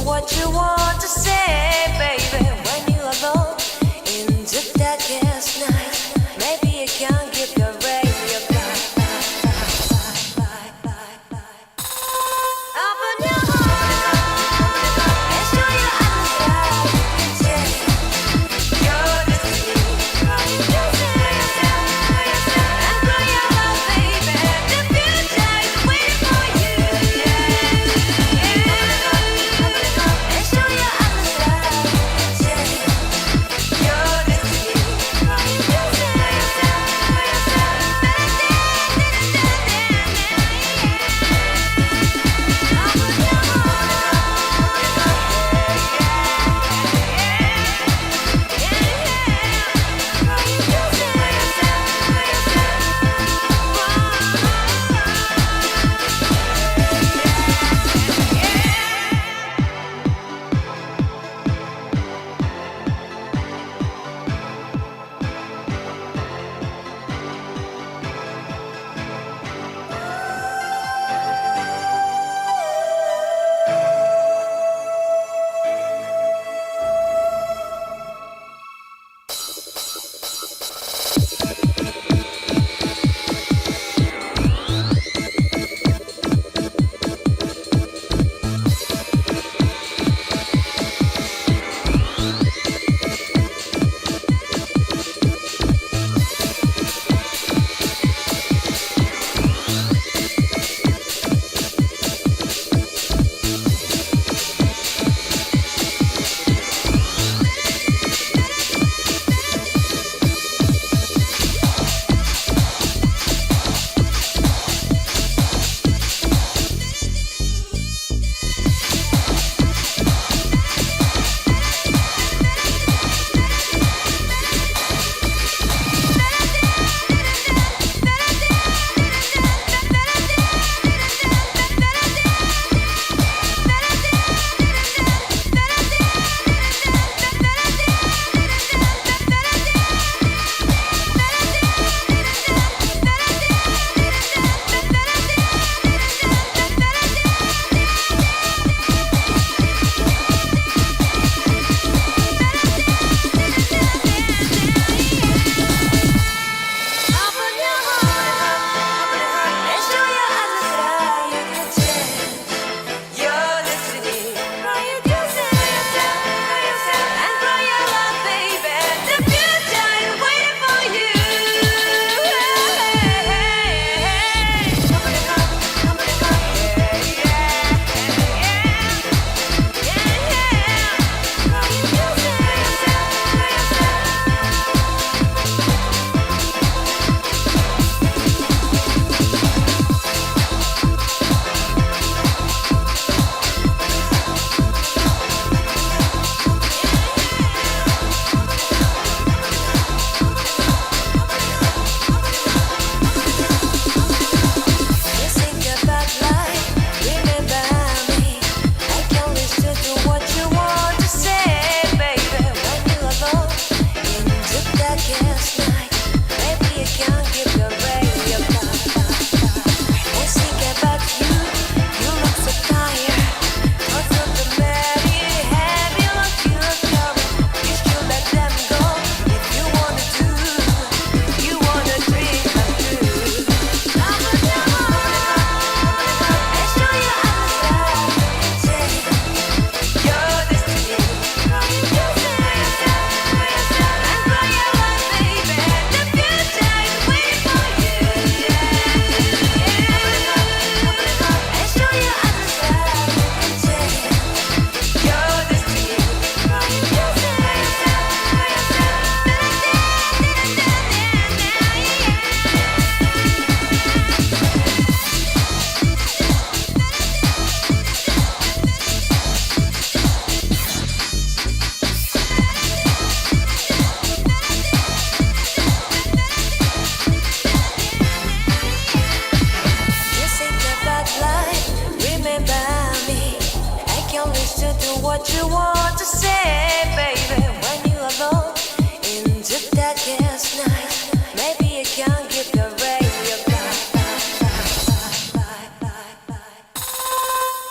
what you want to say, baby. When you're alone in the darkest night, maybe you can't keep your radio blind. Open your heart and show your eyes that you can change your destiny. And grow your love, baby. The future is waiting for you. And show your eyes that you can change your destiny.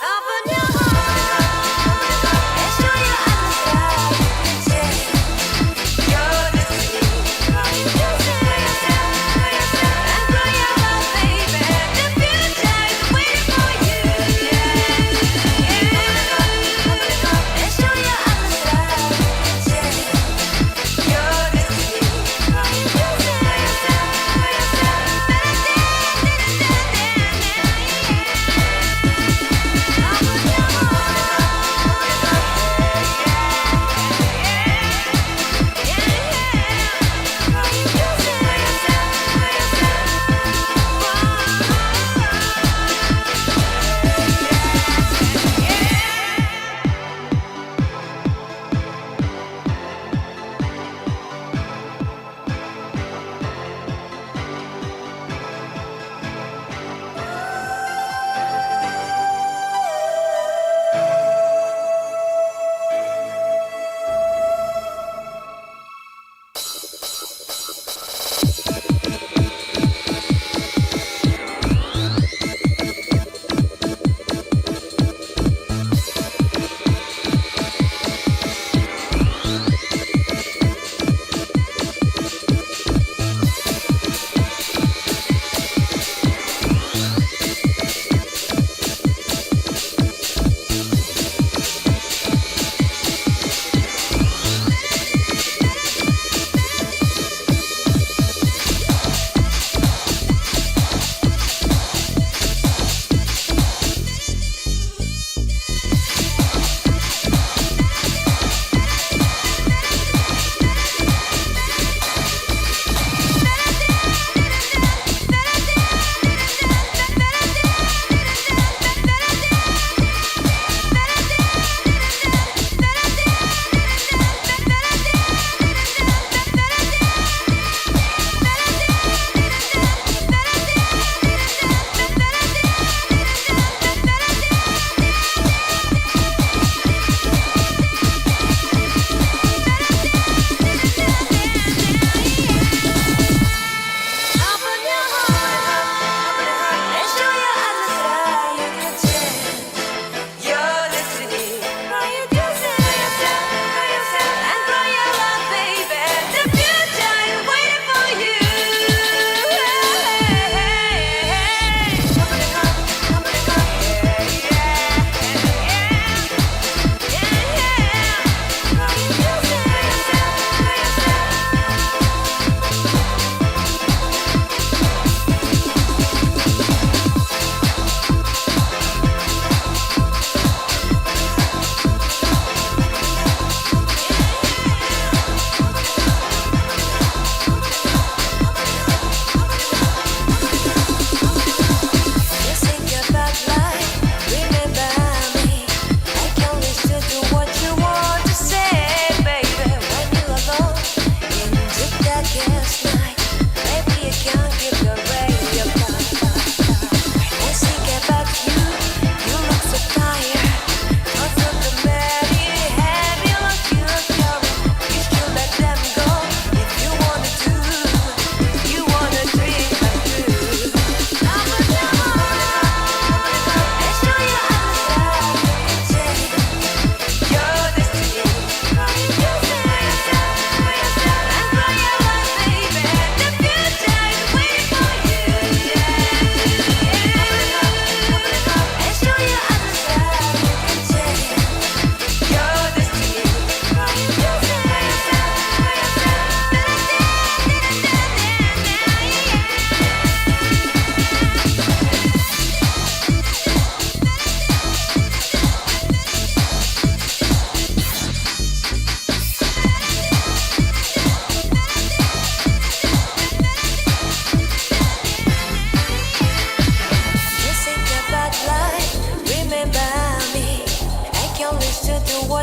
Open your heart.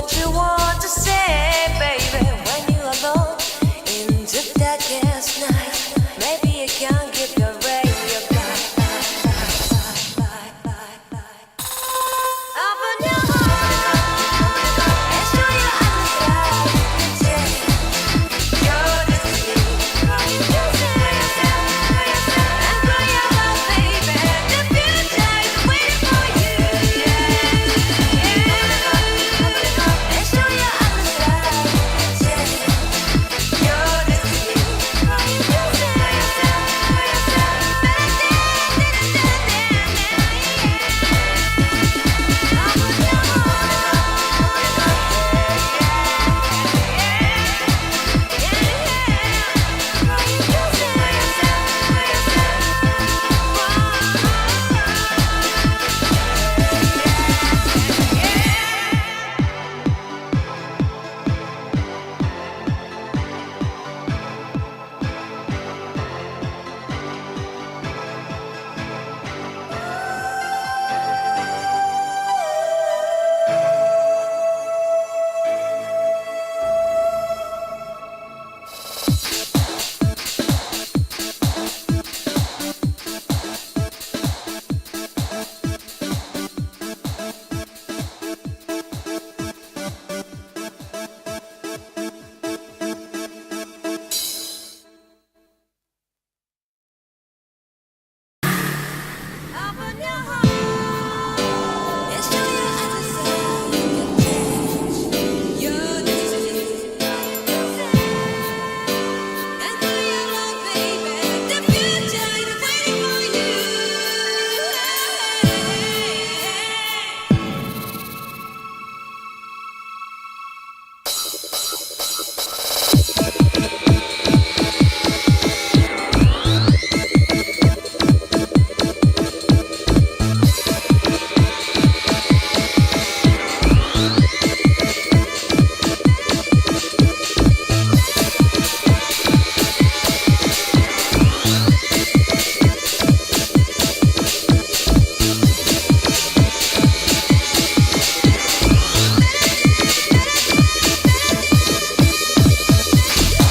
what you want to say, baby, when you're alone in the darkest night. Maybe you can give your ray your open your heart and show your eyes that you can change your destiny. And grow your love, baby. The future is waiting for you. And show your eyes that you can change your destiny. Open your heart and show your eyes that you can change your destiny. And grow your love, baby. The future is waiting for you.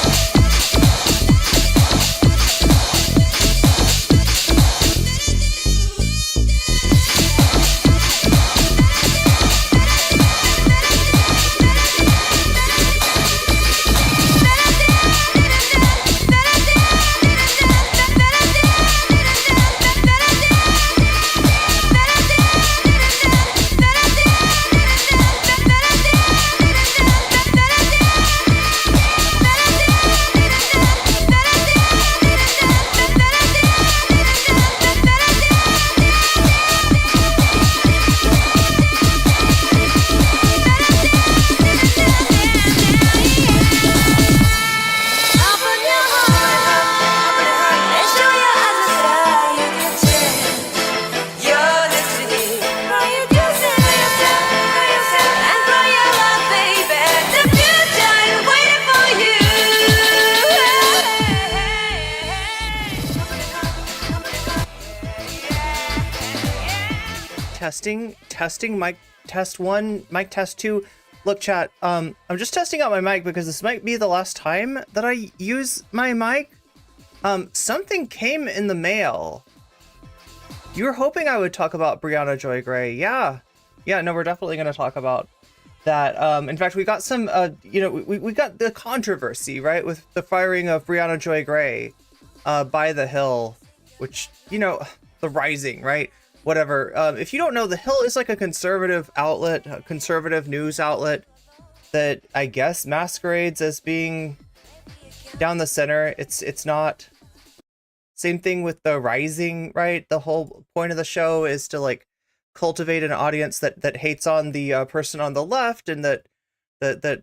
Open your heart and show your eyes that you can change your destiny. And grow your love, baby. The future is waiting for you. Testing, mic test 1, mic test 2. Look, chat, I'm just testing out my mic because this might be the last time that I use my mic. Something came in the mail. You were hoping I would talk about Brianna Joy Gray. Yeah, no, we're definitely going to talk about that. In fact, we got some, we got the controversy, right, with the firing of Brianna Joy Gray by The Hill, which, The Rising, right? Whatever. If you don't know, The Hill is like a conservative outlet, a conservative news outlet that I guess masquerades as being down the center. It's not. Same thing with The Rising, right? The whole point of the show is to like cultivate an audience that hates on the person on the left, and that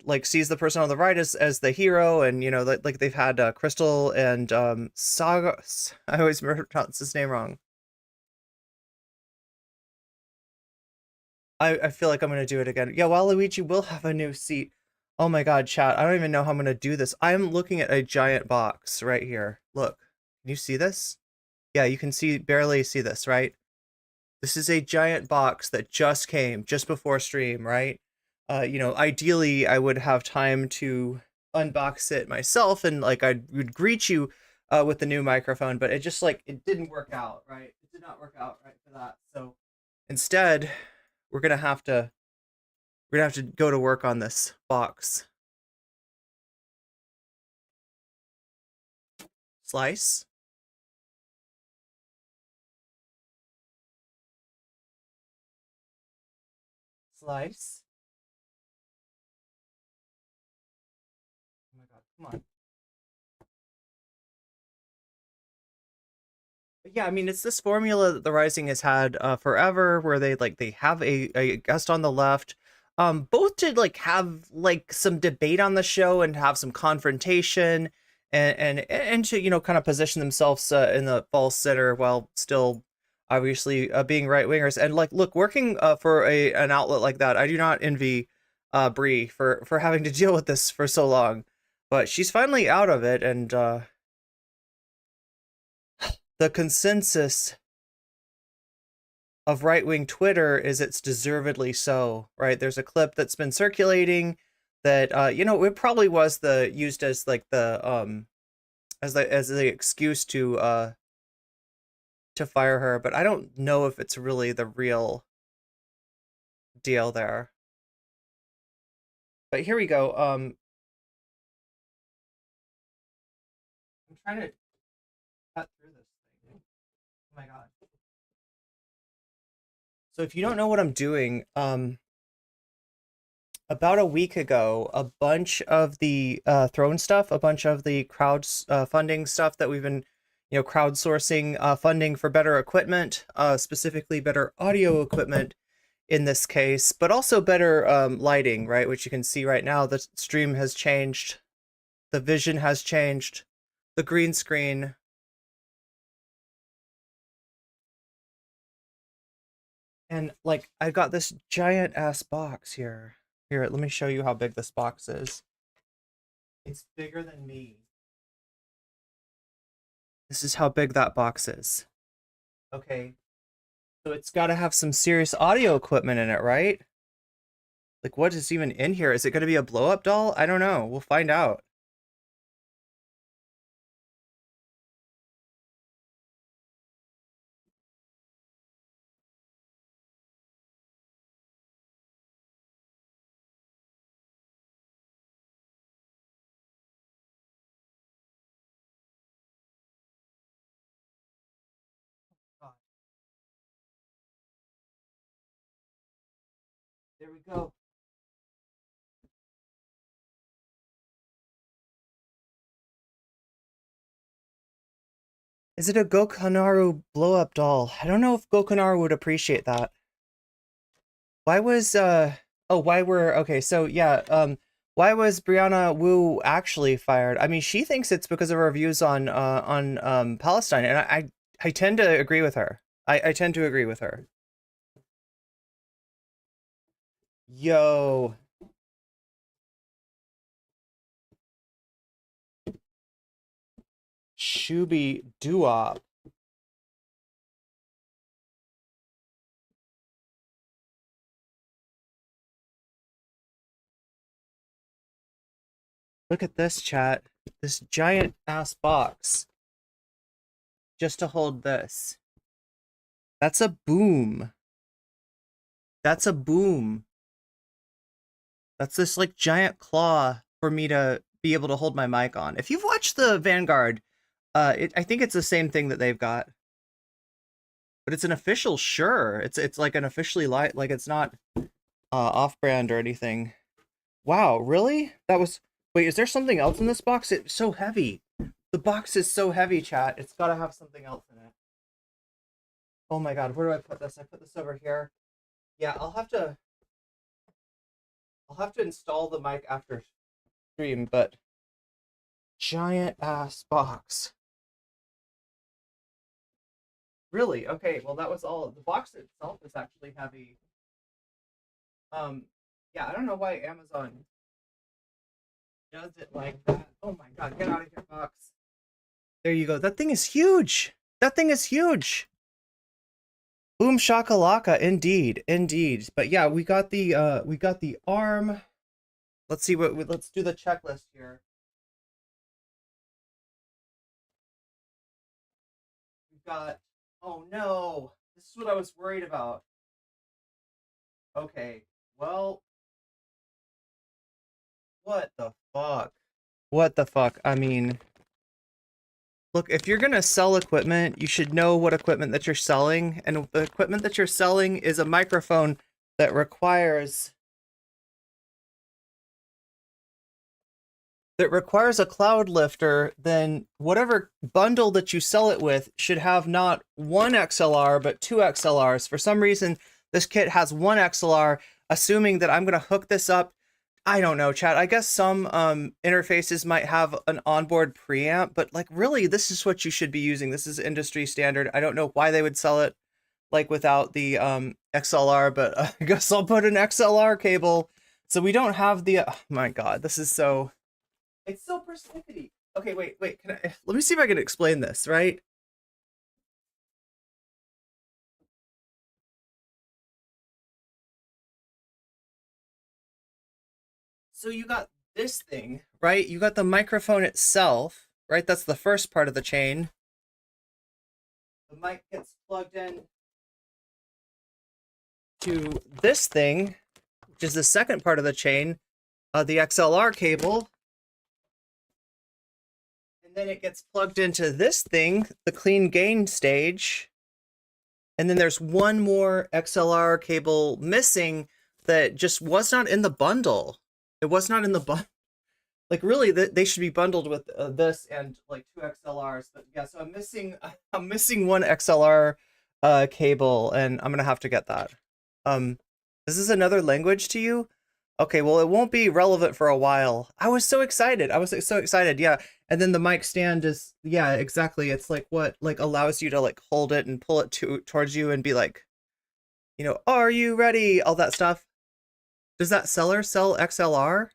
like sees the person on the right as the hero. And like they've had Crystal and Saga. I always pronounce his name wrong. I feel like I'm going to do it again. Yeah, Waluigi will have a new seat. Oh my god, chat. I don't even know how I'm going to do this. I'm looking at a giant box right here. Look. Can you see this? Yeah, you can barely see this, right? This is a giant box that just came just before stream, right? You know, ideally I would have time to unbox it myself and like I would greet you with the new microphone, but it just like it didn't work out, right? It did not work out right for that. So instead, we're gonna have to go to work on this box. Slice. Slice. Oh my god, come on. But yeah, I mean, it's this formula that the Rising has had forever, where they have a guest on the left, both to like have like some debate on the show and have some confrontation, and to kind of position themselves in the false center while still obviously being right wingers. And like, look, working for an outlet like that, I do not envy Brie for having to deal with this for so long, but she's finally out of it, and the consensus of right-wing Twitter is it's deservedly so, right? There's a clip that's been circulating that it probably was used as like the as the excuse to fire her, but I don't know if it's really the real deal there. But here we go. I'm trying to cut through this thing. Oh my god. So if you don't know what I'm doing, about a week ago, a bunch of the Throne stuff, a bunch of the funding stuff that we've been, crowdsourcing funding for better equipment, specifically better audio equipment in this case, but also better lighting, right? Which you can see right now, the stream has changed, the vision has changed, the green screen. And like, I've got this giant ass box here. Here, let me show you how big this box is. It's bigger than me. This is how big that box is. Okay. So it's got to have some serious audio equipment in it, right? Like, what is even in here? Is it going to be a blow-up doll? I don't know. We'll find out. There we go. Is it a Gokanaru blow-up doll? I don't know if Gokanaru would appreciate that. Why was okay, so yeah, why was Brianna Wu actually fired? I mean, she thinks it's because of her views on Palestine, and I tend to agree with her. I tend to agree with her. Yo. Shubi Duop. Look at this, chat. This giant ass box. Just to hold this. That's a boom. That's a boom. That's this like giant claw for me to be able to hold my mic on. If you've watched the Vanguard, I think it's the same thing that they've got. But it's an official Shure. It's like an officially like it's not off-brand or anything. Wow, really? That was... Wait, is there something else in this box? It's so heavy. The box is so heavy, chat. It's got to have something else in it. Oh my god, where do I put this? I put this over here. Yeah, I'll have to install the mic after stream, but giant ass box. Really? Okay, well that was all. The box itself is actually heavy. Yeah, I don't know why Amazon does it like that. Oh my god, get out of here, box. There you go. That thing is huge. That thing is huge. Boom shakalaka, indeed, indeed. But yeah, we got the arm. Let's see let's do the checklist here. We've got, oh no, this is what I was worried about. Okay, well, what the fuck? What the fuck? I mean, look, if you're gonna sell equipment, you should know what equipment that you're selling, and the equipment that you're selling is a microphone that requires a cloud lifter, then whatever bundle that you sell it with should have not one XLR, but two XLRs. For some reason, this kit has one XLR, assuming that I'm going to hook this up. I don't know, chat. I guess some interfaces might have an onboard preamp, but like really, this is what you should be using. This is industry standard. I don't know why they would sell it like without the XLR, but I guess I'll put an XLR cable. So we don't have the, oh my God, this is so... It's so persnickety. Okay, wait. Let me see if I can explain this, right? So you got this thing, right? You got the microphone itself, right? That's the first part of the chain. The mic gets plugged in to this thing, which is the second part of the chain, the XLR cable. Then it gets plugged into this thing, the clean gain stage. And then there's one more XLR cable missing that just was not in the bundle. It was not in the bundle. Like really, they should be bundled with this and like two XLRs. But yeah, so I'm missing one XLR cable, and I'm gonna have to get that. Is this another language to you? Okay, well, it won't be relevant for a while. I was so excited. Yeah. And then the mic stand is, yeah, exactly. It's like what like allows you to like hold it and pull it towards you and be like, you know, are you ready? All that stuff. Does that seller sell XLR?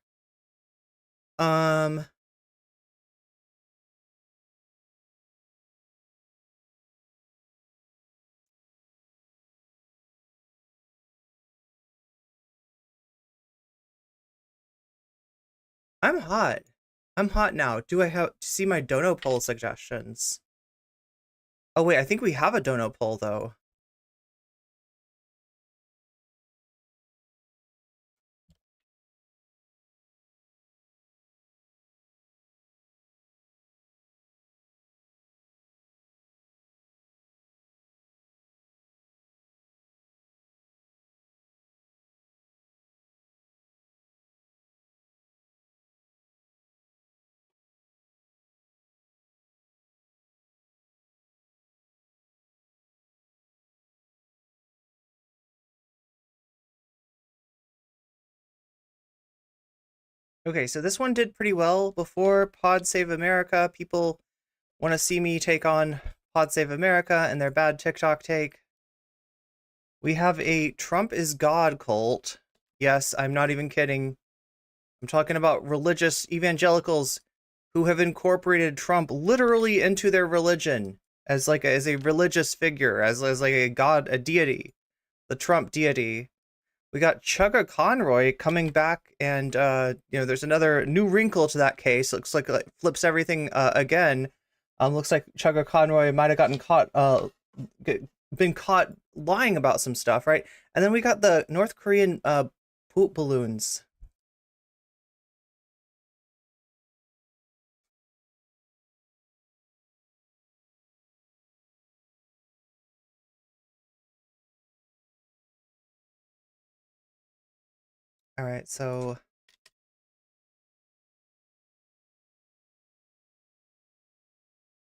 I'm hot. I'm hot now. Do I have to see my dono poll suggestions? Oh wait, I think we have a dono poll though. Okay, so this one did pretty well before Pod Save America. People want to see me take on Pod Save America and their bad TikTok take. We have a Trump is God cult. Yes, I'm not even kidding. I'm talking about religious evangelicals who have incorporated Trump literally into their religion as like as a religious figure, as like a god, a deity, the Trump deity. We got Chugga Conroy coming back, and you know, there's another new wrinkle to that case. Looks like it flips everything again. Looks like Chugga Conroy might have been caught lying about some stuff, right? And then we got the North Korean poop balloons. All right, so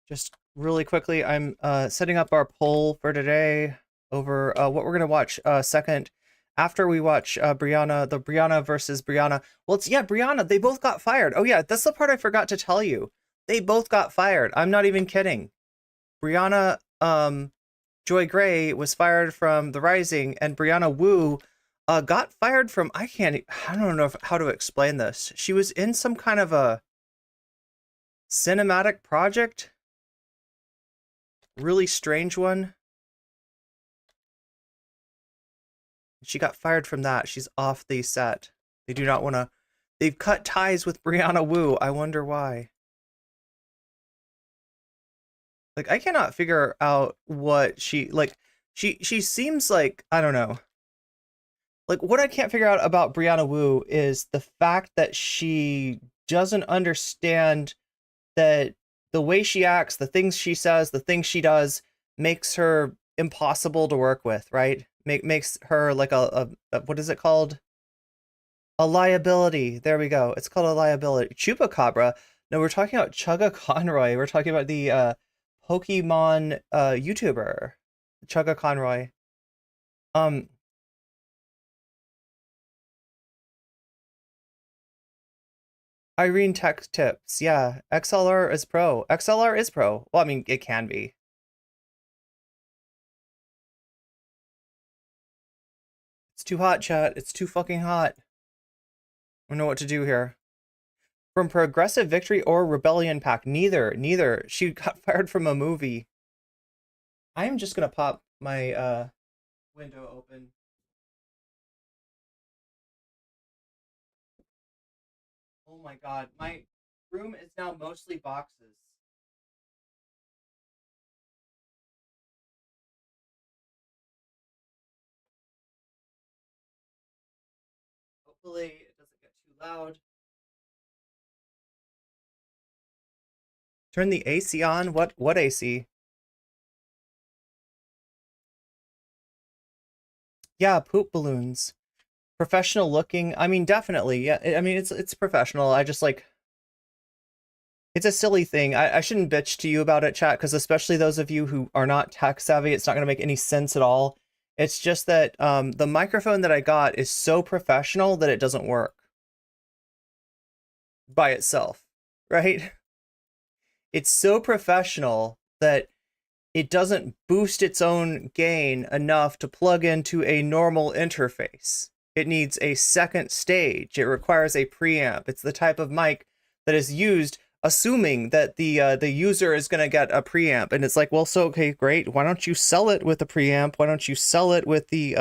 just really quickly, I'm setting up our poll for today over what we're gonna watch second after we watch Briahna versus Brianna. Well, it's, yeah, Brianna, they both got fired. Oh yeah, that's the part I forgot to tell you. They both got fired. I'm not even kidding. Brianna Joy Gray was fired from The Rising, and Brianna Wu got fired from, I don't know how to explain this. She was in some kind of a cinematic project. Really strange one. She got fired from that. She's off the set. They do not want to. They've cut ties with Brianna Wu. I wonder why. Like, I cannot figure out what she like. She seems like, I don't know. Like, what I can't figure out about Brianna Wu is the fact that she doesn't understand that the way she acts, the things she says, the things she does makes her impossible to work with, right? Makes her like a what is it called? A liability. There we go. It's called a liability. Chupacabra. No, we're talking about Chugga Conroy. We're talking about the Pokemon YouTuber, Chugga Conroy. Irene tech tips. Yeah, XLR is pro. XLR is pro. Well, I mean, it can be. It's too hot, chat. It's too fucking hot. I don't know what to do here. From Progressive Victory or Rebellion Pack? Neither. She got fired from a movie. I'm just gonna pop my window open. Oh my god, my room is now mostly boxes. Hopefully it doesn't get too loud. Turn the AC on? What AC? Yeah, poop balloons. Professional looking. I mean, definitely. Yeah, I mean, it's professional. I just like, it's a silly thing. I shouldn't bitch to you about it, chat, because especially those of you who are not tech savvy, it's not going to make any sense at all. It's just that the microphone that I got is so professional that it doesn't work by itself, right? It's so professional that it doesn't boost its own gain enough to plug into a normal interface. It needs a second stage. It requires a preamp. It's the type of mic that is used assuming that the user is going to get a preamp. And it's like, well, so, okay, great. Why don't you sell it with a preamp? Why don't you sell it with the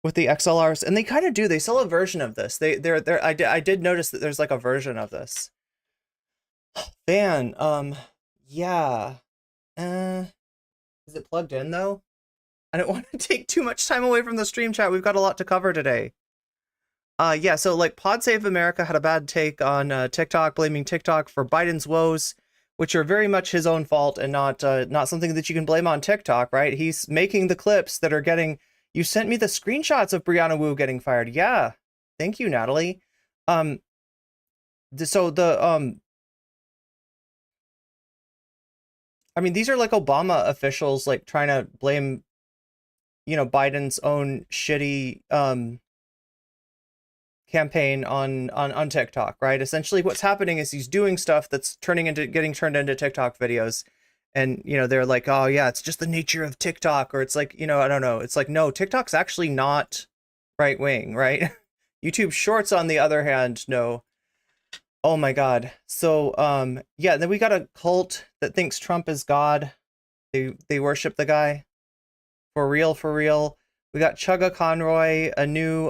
XLRs? And they kind of do. They sell a version of this. I did notice that there's like a version of this. Fan, yeah. Is it plugged in though? I don't want to take too much time away from the stream, chat. We've got a lot to cover today. Yeah, so like Pod Save America had a bad take on TikTok, blaming TikTok for Biden's woes, which are very much his own fault and not something that you can blame on TikTok, right? He's making the clips that are getting. You sent me the screenshots of Brianna Wu getting fired. Yeah, thank you, Natalie. So the I mean, these are like Obama officials like trying to blame, Biden's own shitty campaign on TikTok, right? Essentially what's happening is he's doing stuff that's getting turned into TikTok videos. And, they're like, oh yeah, it's just the nature of TikTok. Or it's like, I don't know. It's like, no, TikTok's actually not right wing, right? YouTube Shorts, on the other hand, no. Oh my god. So yeah, then we got a cult that thinks Trump is God. They worship the guy. For real. We got Chugga Conroy, a new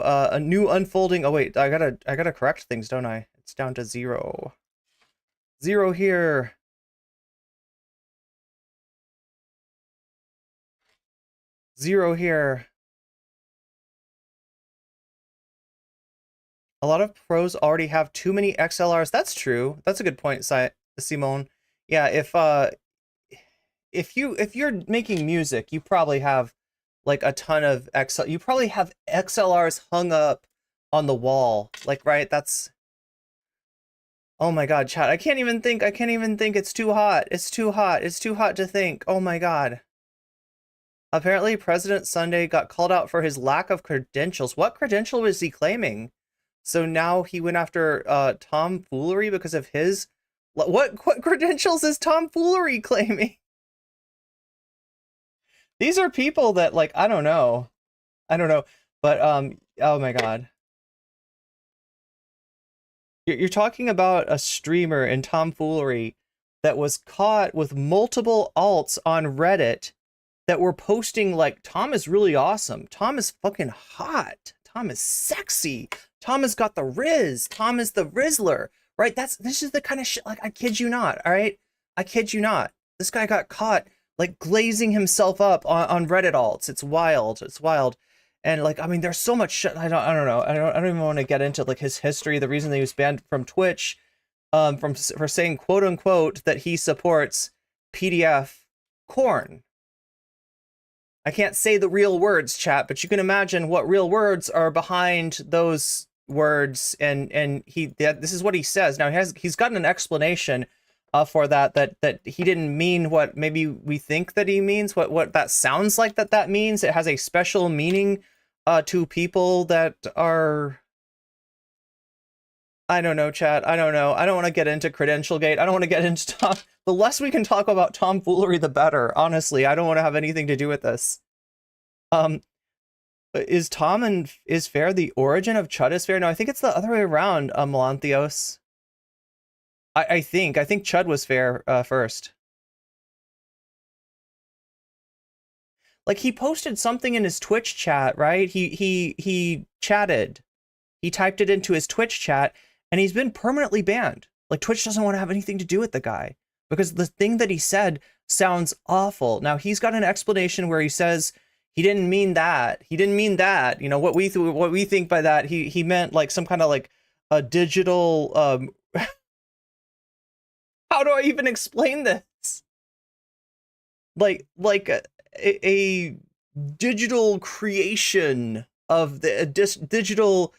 unfolding. Oh wait, I gotta correct things, don't I? It's down to 0. 0 here. 0 here. A lot of pros already have too many XLRs. That's true. That's a good point, Simone. Yeah, if you're making music, you probably have like a ton of you probably have XLRs hung up on the wall. Like, right? That's, oh my god, chat. I can't even think. It's too hot. It's too hot to think. Oh my god. Apparently President Sunday got called out for his lack of credentials. What credential was he claiming? So now he went after Tom Foolery because of his... What credentials is Tom Foolery claiming? These are people that, like, I don't know. But, oh my god. You're talking about a streamer in Tom Foolery that was caught with multiple alts on Reddit that were posting like, Tom is really awesome. Tom is fucking hot. Tom is sexy. Tom has got the Riz. Tom is the Rizzler, right? This is the kind of shit, like, I kid you not, all right? I kid you not. This guy got caught like glazing himself up on Reddit alts. It's wild. It's wild. And like, I mean, there's so much shit. I don't know. I don't even want to get into like his history, the reason that he was banned from Twitch, for saying quote unquote that he supports PDF corn. I can't say the real words, chat, but you can imagine what real words are behind those words. And this is what he says. Now he's gotten an explanation for that he didn't mean what maybe we think that he means, what that sounds like that means. It has a special meaning to people that are, I don't know, chat. I don't know. I don't want to get into Credential Gate. I don't want to get into the less we can talk about tomfoolery, the better. Honestly, I don't want to have anything to do with this. Is Tom and is fair the origin of Chud is fair? No, I think it's the other way around, Melanthios. I think Chud was fair first. Like, he posted something in his Twitch chat, right? He chatted. He typed it into his Twitch chat, and he's been permanently banned. Like, Twitch doesn't want to have anything to do with the guy because the thing that he said sounds awful. Now, he's got an explanation where he says he didn't mean that. He didn't mean that. You know, what we think by that, he meant like some kind of like a digital how do I even explain this? Like a digital creation of the digital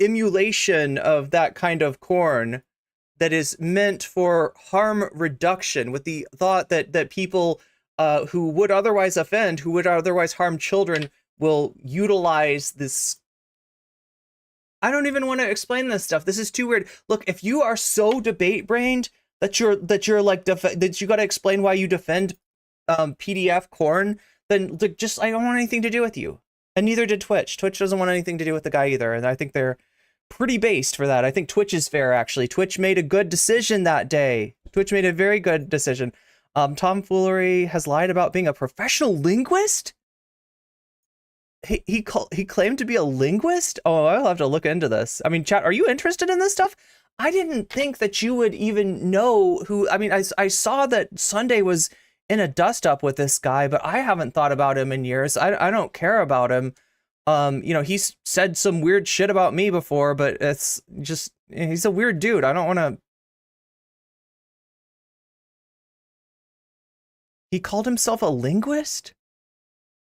emulation of that kind of corn that is meant for harm reduction, with the thought that people who would otherwise offend, who would otherwise harm children, will utilize this. I don't even want to explain this stuff. This is too weird. Look, if you are so debate brained that you're like that you got to explain why you defend PDF corn, then just, I don't want anything to do with you. And neither did Twitch. Twitch doesn't want anything to do with the guy either, and I think they're pretty based for that. I think Twitch is fair, actually. Twitch made a good decision that day. Twitch made a very good decision. Tomfoolery has lied about being a professional linguist? He claimed to be a linguist? Oh, I'll have to look into this. I mean, chat, are you interested in this stuff? I didn't think that you would even know who. I mean, I saw that Sunday was in a dust up with this guy, but I haven't thought about him in years. I don't care about him. You know, he's said some weird shit about me before, but it's just, he's a weird dude. I don't want to. He called himself a linguist?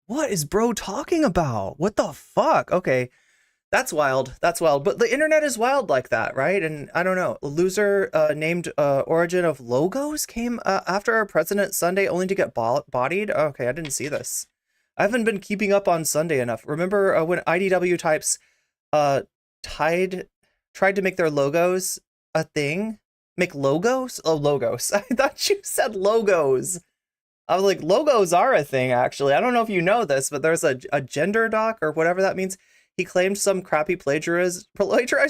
What is bro talking about? What the fuck? Okay. That's wild. That's wild. But the internet is wild like that, right? And I don't know. A loser named Origin of Logos came after our President Sunday only to get bodied. Okay, I didn't see this. I haven't been keeping up on Sunday enough. Remember when IDW types tried to make their logos a thing? Make logos? Oh, logos. I thought you said logos. I was like, logos are a thing, actually. I don't know if you know this, but there's a gender doc or whatever that means. He claimed some crappy plagiarized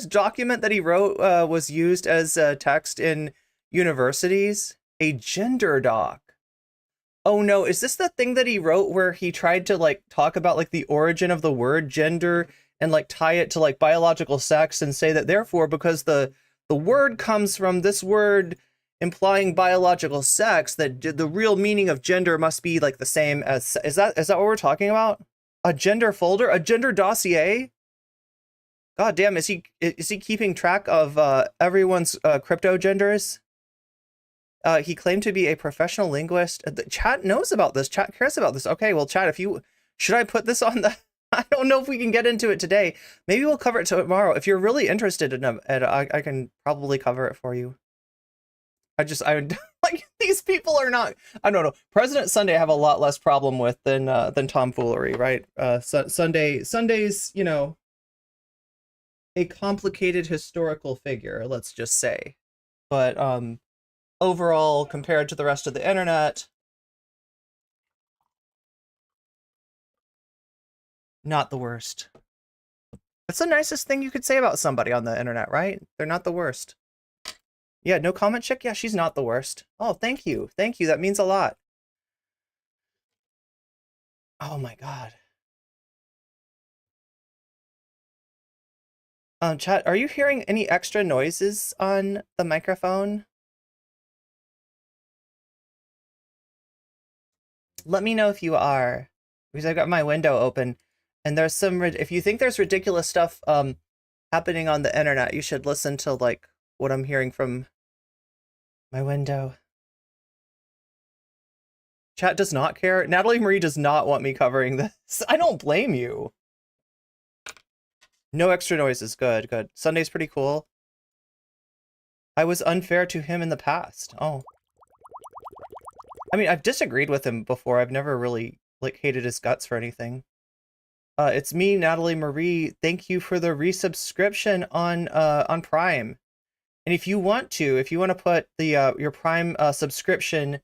document that he wrote was used as text in universities. A gender doc. Oh no, is this the thing that he wrote where he tried to like talk about like the origin of the word gender and like tie it to like biological sex and say that therefore because the word comes from this word implying biological sex, that the real meaning of gender must be like the same as, is that what we're talking about? A gender folder, a gender dossier? God damn, is he keeping track of everyone's crypto genders? He claimed to be a professional linguist. The chat knows about this. Chat cares about this. Okay, well, chat, should I put this on the? I don't know if we can get into it today. Maybe we'll cover it tomorrow. If you're really interested in it, I can probably cover it for you. I like, these people are not, I don't know. President Sunday I have a lot less problem with than tomfoolery, right? Sunday's, you know, a complicated historical figure, let's just say. But overall, compared to the rest of the internet, not the worst. That's the nicest thing you could say about somebody on the internet, right? They're not the worst. Yeah, nocommentchick? Yeah, she's not the worst. Oh, thank you. Thank you. That means a lot. Oh my god. Chat, are you hearing any extra noises on the microphone? Let me know if you are, because I've got my window open, and there's some. If you think there's ridiculous stuff happening on the internet, you should listen to like what I'm hearing from my window. Chat does not care. Natalie Marie does not want me covering this. I don't blame you. No extra noises. Good, good. Sunday's pretty cool. I was unfair to him in the past. Oh. I mean, I've disagreed with him before. I've never really, like, hated his guts for anything. It's me, Natalie Marie. Thank you for the resubscription on Prime. And if you want to put the your Prime subscription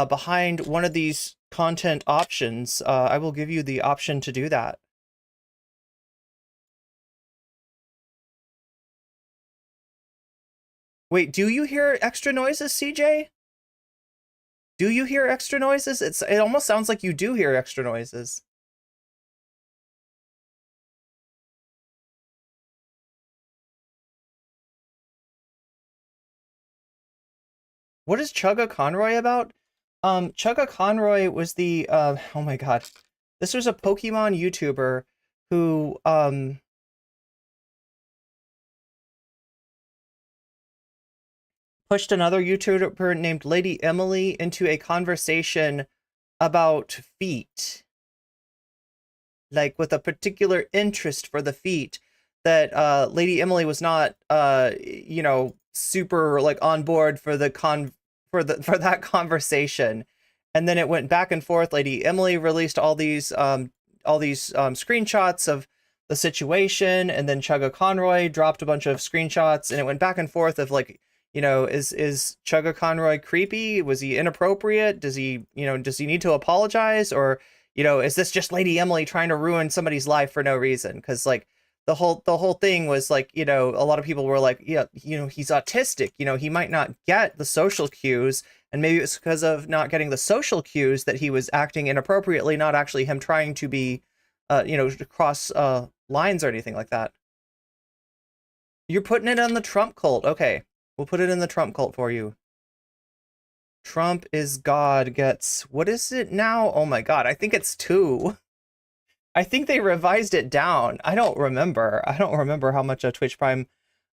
behind one of these content options, I will give you the option to do that. Wait, do you hear extra noises, CJ? Do you hear extra noises? It almost sounds like you do hear extra noises. What is Chugga Conroy about? Chugga Conroy was the oh my god. This was a Pokemon YouTuber who pushed another YouTuber named Lady Emily into a conversation about feet. Like with a particular interest for the feet that Lady Emily was not you know, super like on board for the for that conversation. And then it went back and forth. Lady Emily released all these screenshots of the situation, and then Chugga Conroy dropped a bunch of screenshots, and it went back and forth of like, you know, is Chugga Conroy creepy? Was he inappropriate? Does he, you know, does he need to apologize? Or, you know, is this just Lady Emily trying to ruin somebody's life for no reason? Because like the whole thing was like, you know, a lot of people were like, yeah, you know, he's autistic, you know, he might not get the social cues, and maybe it's because of not getting the social cues that he was acting inappropriately, not actually him trying to be you know, to cross lines or anything like that. You're putting it on the Trump cult. Okay, we'll put it in the Trump cult for you. Trump is God gets, what is it now? Oh my god, I think it's 2. I think they revised it down. I don't remember. I don't remember how much a Twitch Prime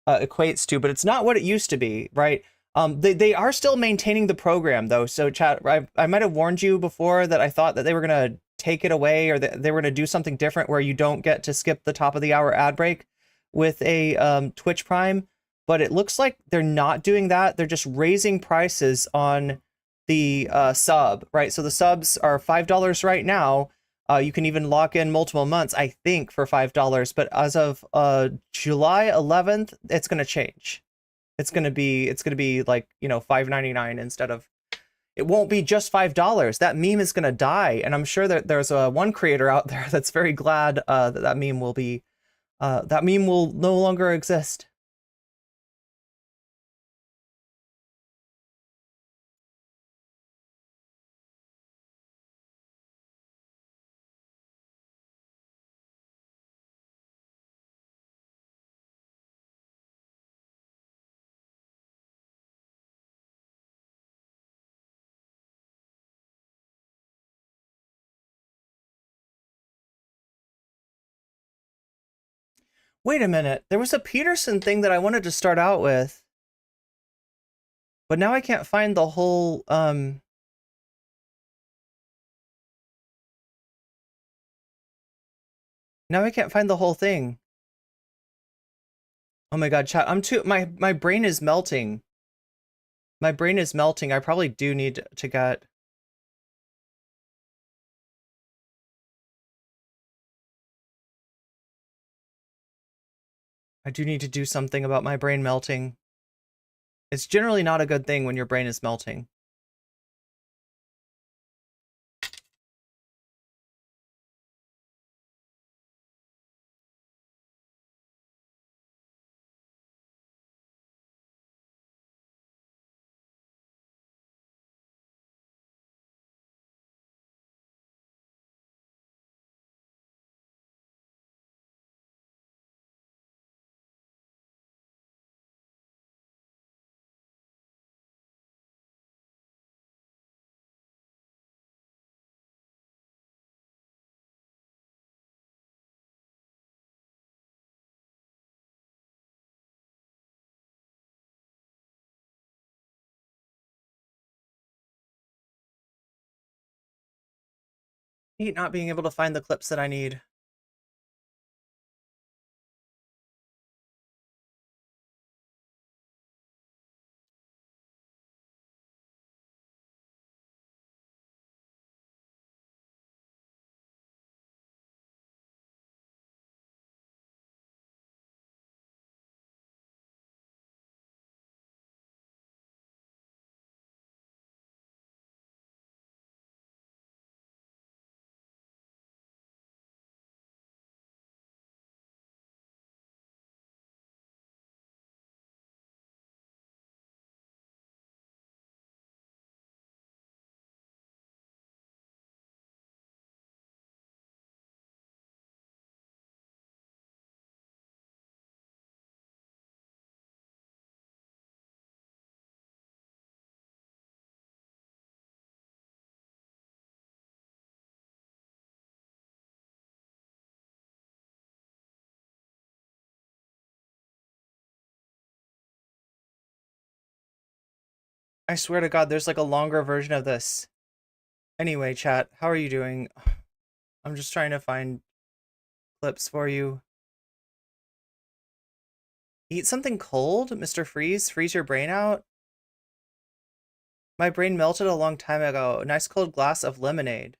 equates to, but it's not what it used to be, right? They are still maintaining the program though. So chat, I might have warned you before that I thought that they were gonna take it away, or that they were gonna do something different where you don't get to skip the top of the hour ad break with a Twitch Prime. But it looks like they're not doing that. They're just raising prices on the sub, right? So the subs are $5 right now. You can even lock in multiple months, I think, for $5. But as of July 11th, it's going to change. It's going to be like, you know, $5.99 instead of. It won't be just $5. That meme is going to die, and I'm sure that there's one creator out there that's very glad that meme will be that meme will no longer exist. Wait a minute. There was a Peterson thing that I wanted to start out with, but now I can't find the whole now I can't find the whole thing. Oh my god, chat. My brain is melting. My brain is melting. I probably do need to get. I do need to do something about my brain melting. It's generally not a good thing when your brain is melting. hate not being able to find the clips that I need. I swear to God, there's like a longer version of this. Anyway, chat, how are you doing? I'm just trying to find clips for you. Eat something cold, Mr. Freeze? Freeze your brain out? My brain melted a long time ago. A nice cold glass of lemonade.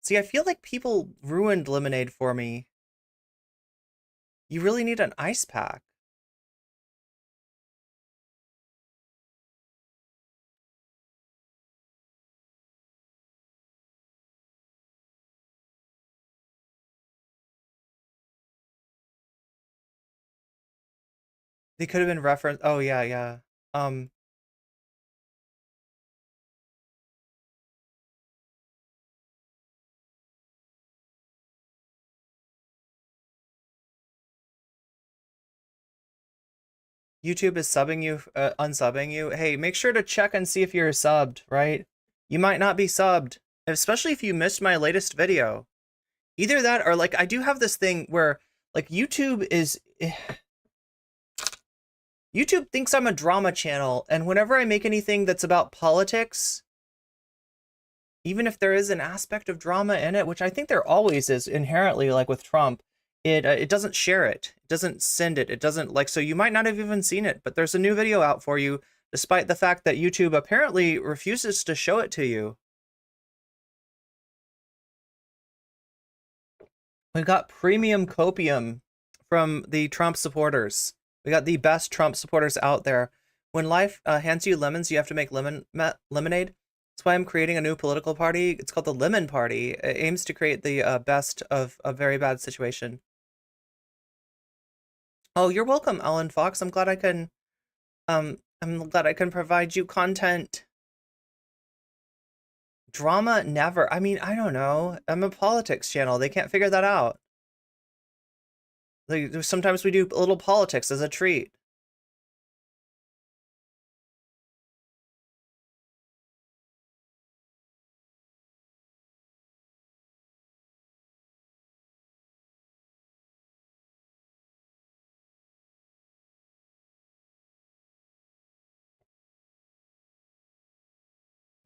See, I feel like people ruined lemonade for me. You really need an ice pack. They could have been referenced. Oh, yeah, yeah. Um, YouTube is subbing you, unsubbing you. Hey, make sure to check and see if you're subbed, right? You might not be subbed, especially if you missed my latest video. Either that or like I do have this thing where like YouTube thinks I'm a drama channel, and whenever I make anything that's about politics, even if there is an aspect of drama in it, which I think there always is inherently, like with Trump, it doesn't share it. It doesn't send it. It doesn't like, so you might not have even seen it, but there's a new video out for you, despite the fact that YouTube apparently refuses to show it to you. We got premium copium from the Trump supporters. We got the best Trump supporters out there. When life hands you lemons, you have to make lemonade. That's why I'm creating a new political party. It's called the Lemon Party. It aims to create the best of a very bad situation. Oh, you're welcome, Alan Fox. I'm glad I can provide you content. Drama never. I mean, I don't know. I'm a politics channel. They can't figure that out. Like, sometimes we do a little politics as a treat.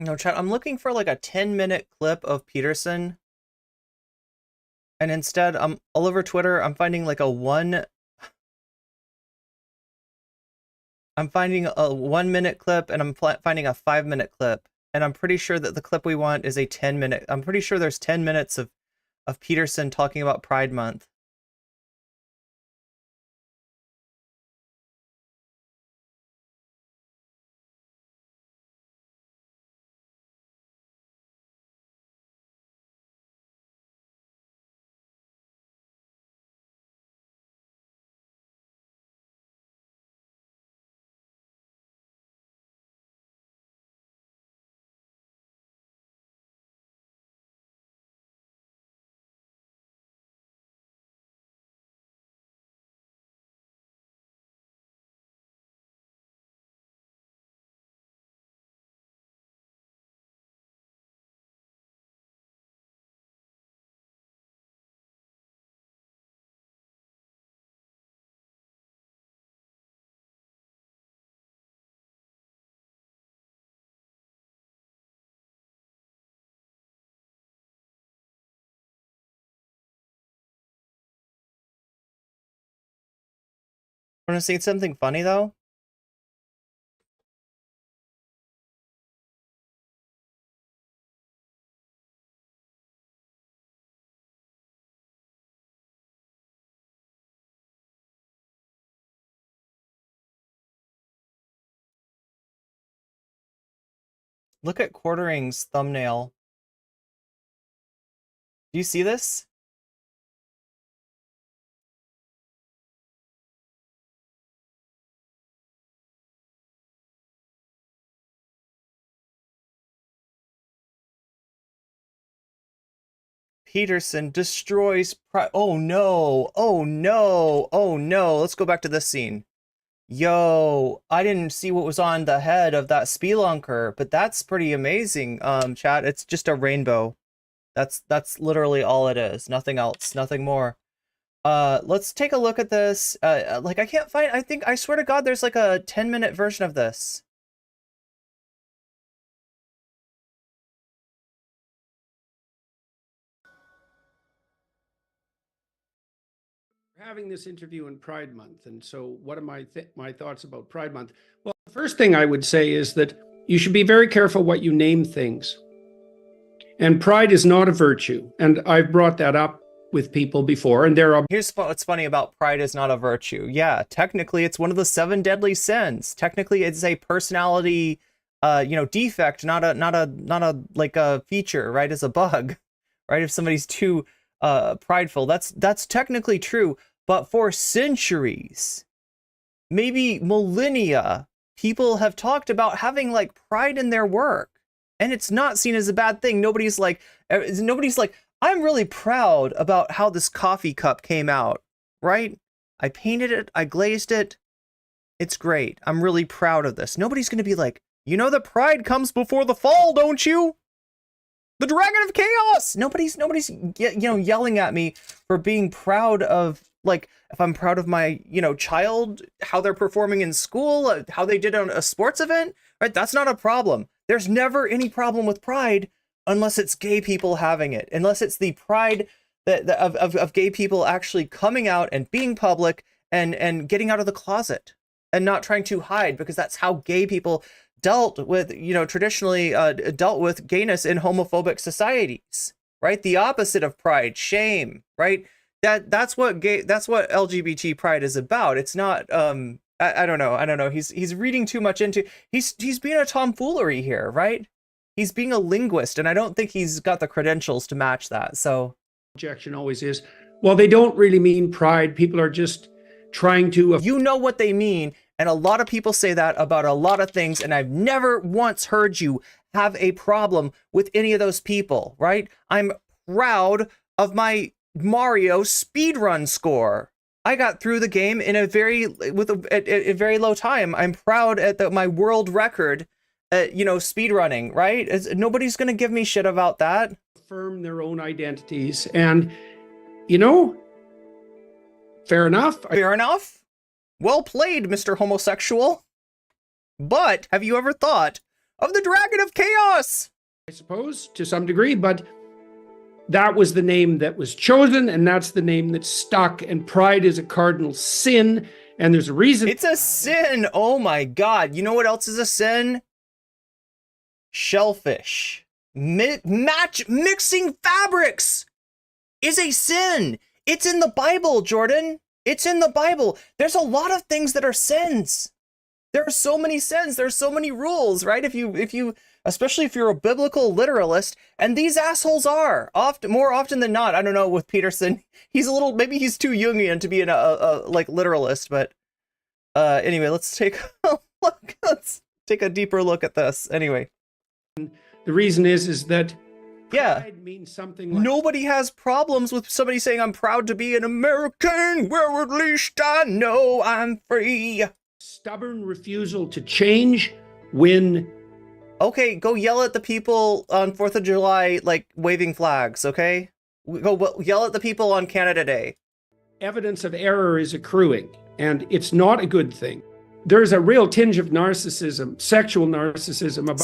No, chat, I'm looking for like a 10-minute clip of Peterson. And instead, I'm all over Twitter. I'm finding like I'm finding a 1-minute clip, and I'm finding a 5-minute clip. And I'm pretty sure that the clip we want is a 10-minute. I'm pretty sure there's 10 minutes of Peterson talking about Pride Month. Want to see something funny though? Look at Quartering's thumbnail. Do you see this? Peterson destroys Pride. Oh no! Oh no! Oh no! Let's go back to this scene. Yo, I didn't see what was on the head of that spelunker, but that's pretty amazing, chat. It's just a rainbow. That's literally all it is. Nothing else, nothing more. Let's take a look at this. Like I can't find, I swear to God, there's like a 10-minute version of this. Having this interview in Pride Month, and so what are my thoughts about Pride Month? Well, the first thing I would say is that you should be very careful what you name things. And pride is not a virtue, and I've brought that up with people before, and there are... Here's what's funny about pride is not a virtue. Yeah, technically it's one of the 7 deadly sins. Technically it's a personality, defect, not a like a feature, right? As a bug, right? If somebody's too prideful, that's technically true. But for centuries, maybe millennia, people have talked about having like pride in their work, and it's not seen as a bad thing. Nobody's like, I'm really proud about how this coffee cup came out, right? I painted it, I glazed it. It's great. I'm really proud of this. Nobody's going to be like, you know, the pride comes before the fall, don't you? The Dragon of Chaos. Nobody's yelling at me for being proud of, like, if I'm proud of my, child, how they're performing in school, how they did on a sports event, right? That's not a problem. There's never any problem with pride unless it's gay people having it, unless it's the pride of gay people actually coming out and being public and getting out of the closet and not trying to hide, because that's how gay people dealt with, traditionally dealt with gayness in homophobic societies, right? The opposite of pride, shame, right? That's what LGBT pride is about. It's not, I don't know. He's reading too much into, he's being a tomfoolery here, right? He's being a linguist, and I don't think he's got the credentials to match that. So objection always is, well, they don't really mean pride. People are just trying to... You know what they mean, and a lot of people say that about a lot of things, and I've never once heard you have a problem with any of those people, right? I'm proud of my Mario speedrun score. I got through the game in a very low time. I'm proud at my world record. Speedrunning, right? Nobody's gonna give me shit about that. Affirm their own identities, and fair enough. Fair enough. Well played, Mr. Homosexual. But have you ever thought of the Dragon of Chaos? I suppose to some degree, but that was the name that was chosen, and that's the name that stuck. And pride is a cardinal sin, and there's a reason. It's a sin. Oh my God! You know what else is a sin? Shellfish. Mixing fabrics is a sin. It's in the Bible, Jordan. It's in the Bible. There's a lot of things that are sins. There are so many sins. There's so many rules, right? If you, especially if you're a biblical literalist, and these assholes are more often than not. I don't know with Peterson. Maybe he's too Jungian to be a literalist, but anyway, let's take a look. Let's take a deeper look at this. Anyway. The reason is that pride means something like... Nobody has problems with somebody saying, I'm proud to be an American, where at least I know I'm free. Stubborn refusal to change when... Okay, go yell at the people on 4th of July, like, waving flags, okay? Go yell at the people on Canada Day. Evidence of error is accruing, and it's not a good thing. There's a real tinge of narcissism, sexual narcissism.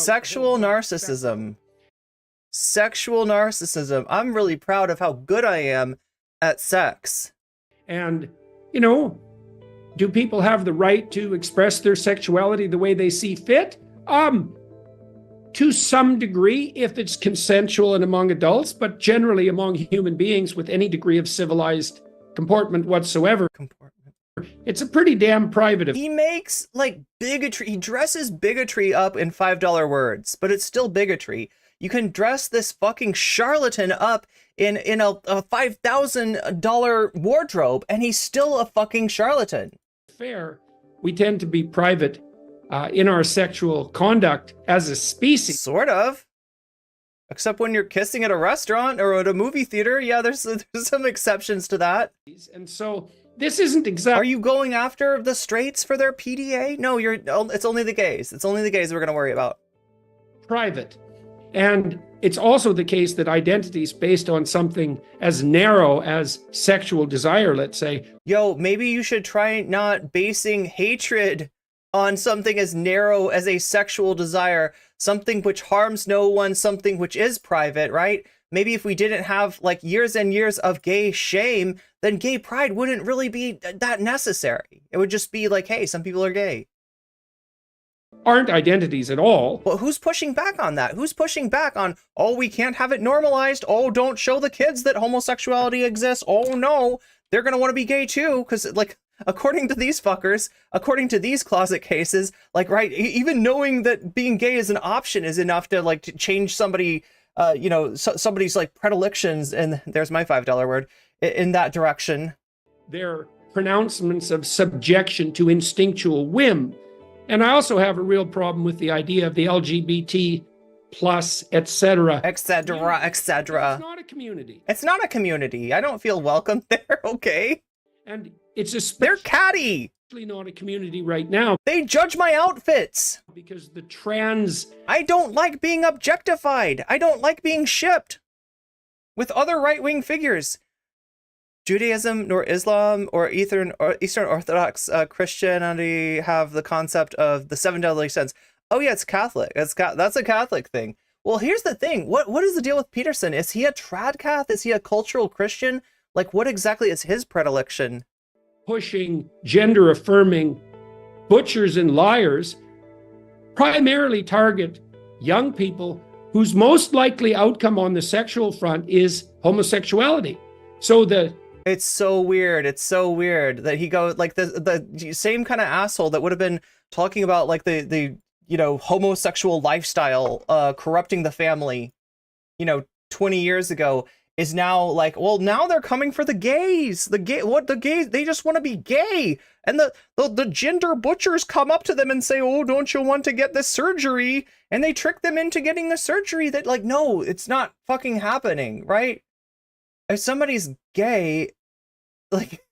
Sexual narcissism. I'm really proud of how good I am at sex. And, Do people have the right to express their sexuality the way they see fit? To some degree, if it's consensual and among adults, but generally among human beings with any degree of civilized comportment whatsoever. It's a pretty damn private. He makes like bigotry. He dresses bigotry up in $5 words, but it's still bigotry. You can dress this fucking charlatan up in a $5,000 wardrobe, and he's still a fucking charlatan. Fair. We tend to be private in our sexual conduct as a species. Sort of. Except when you're kissing at a restaurant or at a movie theater. Yeah, there's some exceptions to that. And so this isn't exactly... Are you going after the straights for their PDA? No, it's only the gays. It's only the gays we're going to worry about. Private. And it's also the case that identities based on something as narrow as sexual desire, let's say. Yo, maybe you should try not basing hatred on something as narrow as a sexual desire, something which harms no one, something which is private, right? Maybe if we didn't have like years and years of gay shame, then gay pride wouldn't really be that necessary. It would just be like, hey, some people are gay. Aren't identities at all. But who's pushing back on that? Who's pushing back on, oh, we can't have it normalized. Oh, don't show the kids that homosexuality exists. Oh no, they're going to want to be gay too. Because like, according to these fuckers, according to these closet cases, like, right, even knowing that being gay is an option is enough to like to change somebody, somebody's like predilections. And there's my $5 word in that direction. Their pronouncements of subjection to instinctual whim. And I also have a real problem with the idea of the LGBT plus, etc. Etc. It's not a community. It's not a community. I don't feel welcome there. Okay. And it's they're catty. Not a community right now. They judge my outfits. Because the trans... I don't like being objectified. I don't like being shipped with other right-wing figures. Judaism nor Islam or Eastern Orthodox Christianity have the concept of the 7 deadly sins. Oh yeah, it's Catholic. That's a Catholic thing. Well, here's the thing. What is the deal with Peterson? Is he a trad-cath? Is he a cultural Christian? Like, what exactly is his predilection? Pushing gender-affirming butchers and liars primarily target young people whose most likely outcome on the sexual front is homosexuality. So it's so weird. It's so weird that he goes like the same kind of asshole that would have been talking about like the homosexual lifestyle corrupting the family 20 years ago is now like, well, now they're coming for the gays. The gays, they just want to be gay. And the gender butchers come up to them and say, oh, don't you want to get this surgery? And they trick them into getting the surgery that like, no, it's not fucking happening, right? If somebody's gay, like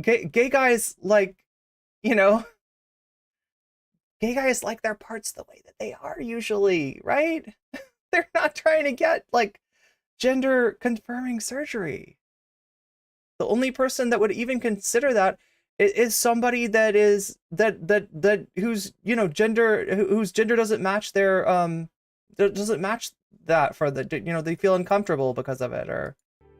gay guys, like, gay guys like their parts the way that they are usually, right? They're not trying to get like gender confirming surgery. The only person that would even consider that is somebody that is whose whose gender doesn't match their doesn't match that for the they feel uncomfortable because of it. Or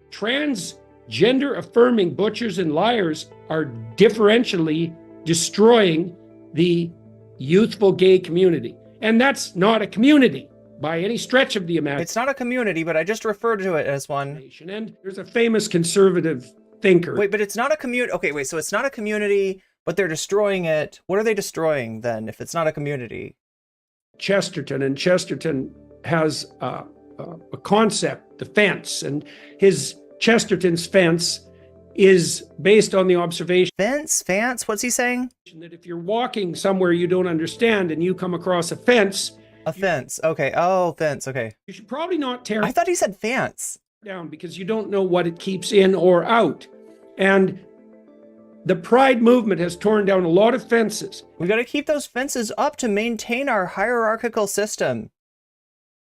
transgender affirming butchers and liars are differentially destroying the youthful gay community, and that's not a community by any stretch of the imagination. It's not a community, but I just referred to it as one. And there's a famous conservative thinker. Wait, but it's not a community. Okay, wait, so it's not a community, but they're destroying it. What are they destroying then if it's not a community? Chesterton, and Chesterton has a concept, the fence, and Chesterton's fence is based on the observation. Fence? What's he saying? That if you're walking somewhere you don't understand and you come across a fence. A fence, okay. Oh, fence, okay. You should probably not tear. I thought he said fence. Down because you don't know what it keeps in or out. And the Pride movement has torn down a lot of fences. We got to keep those fences up to maintain our hierarchical system.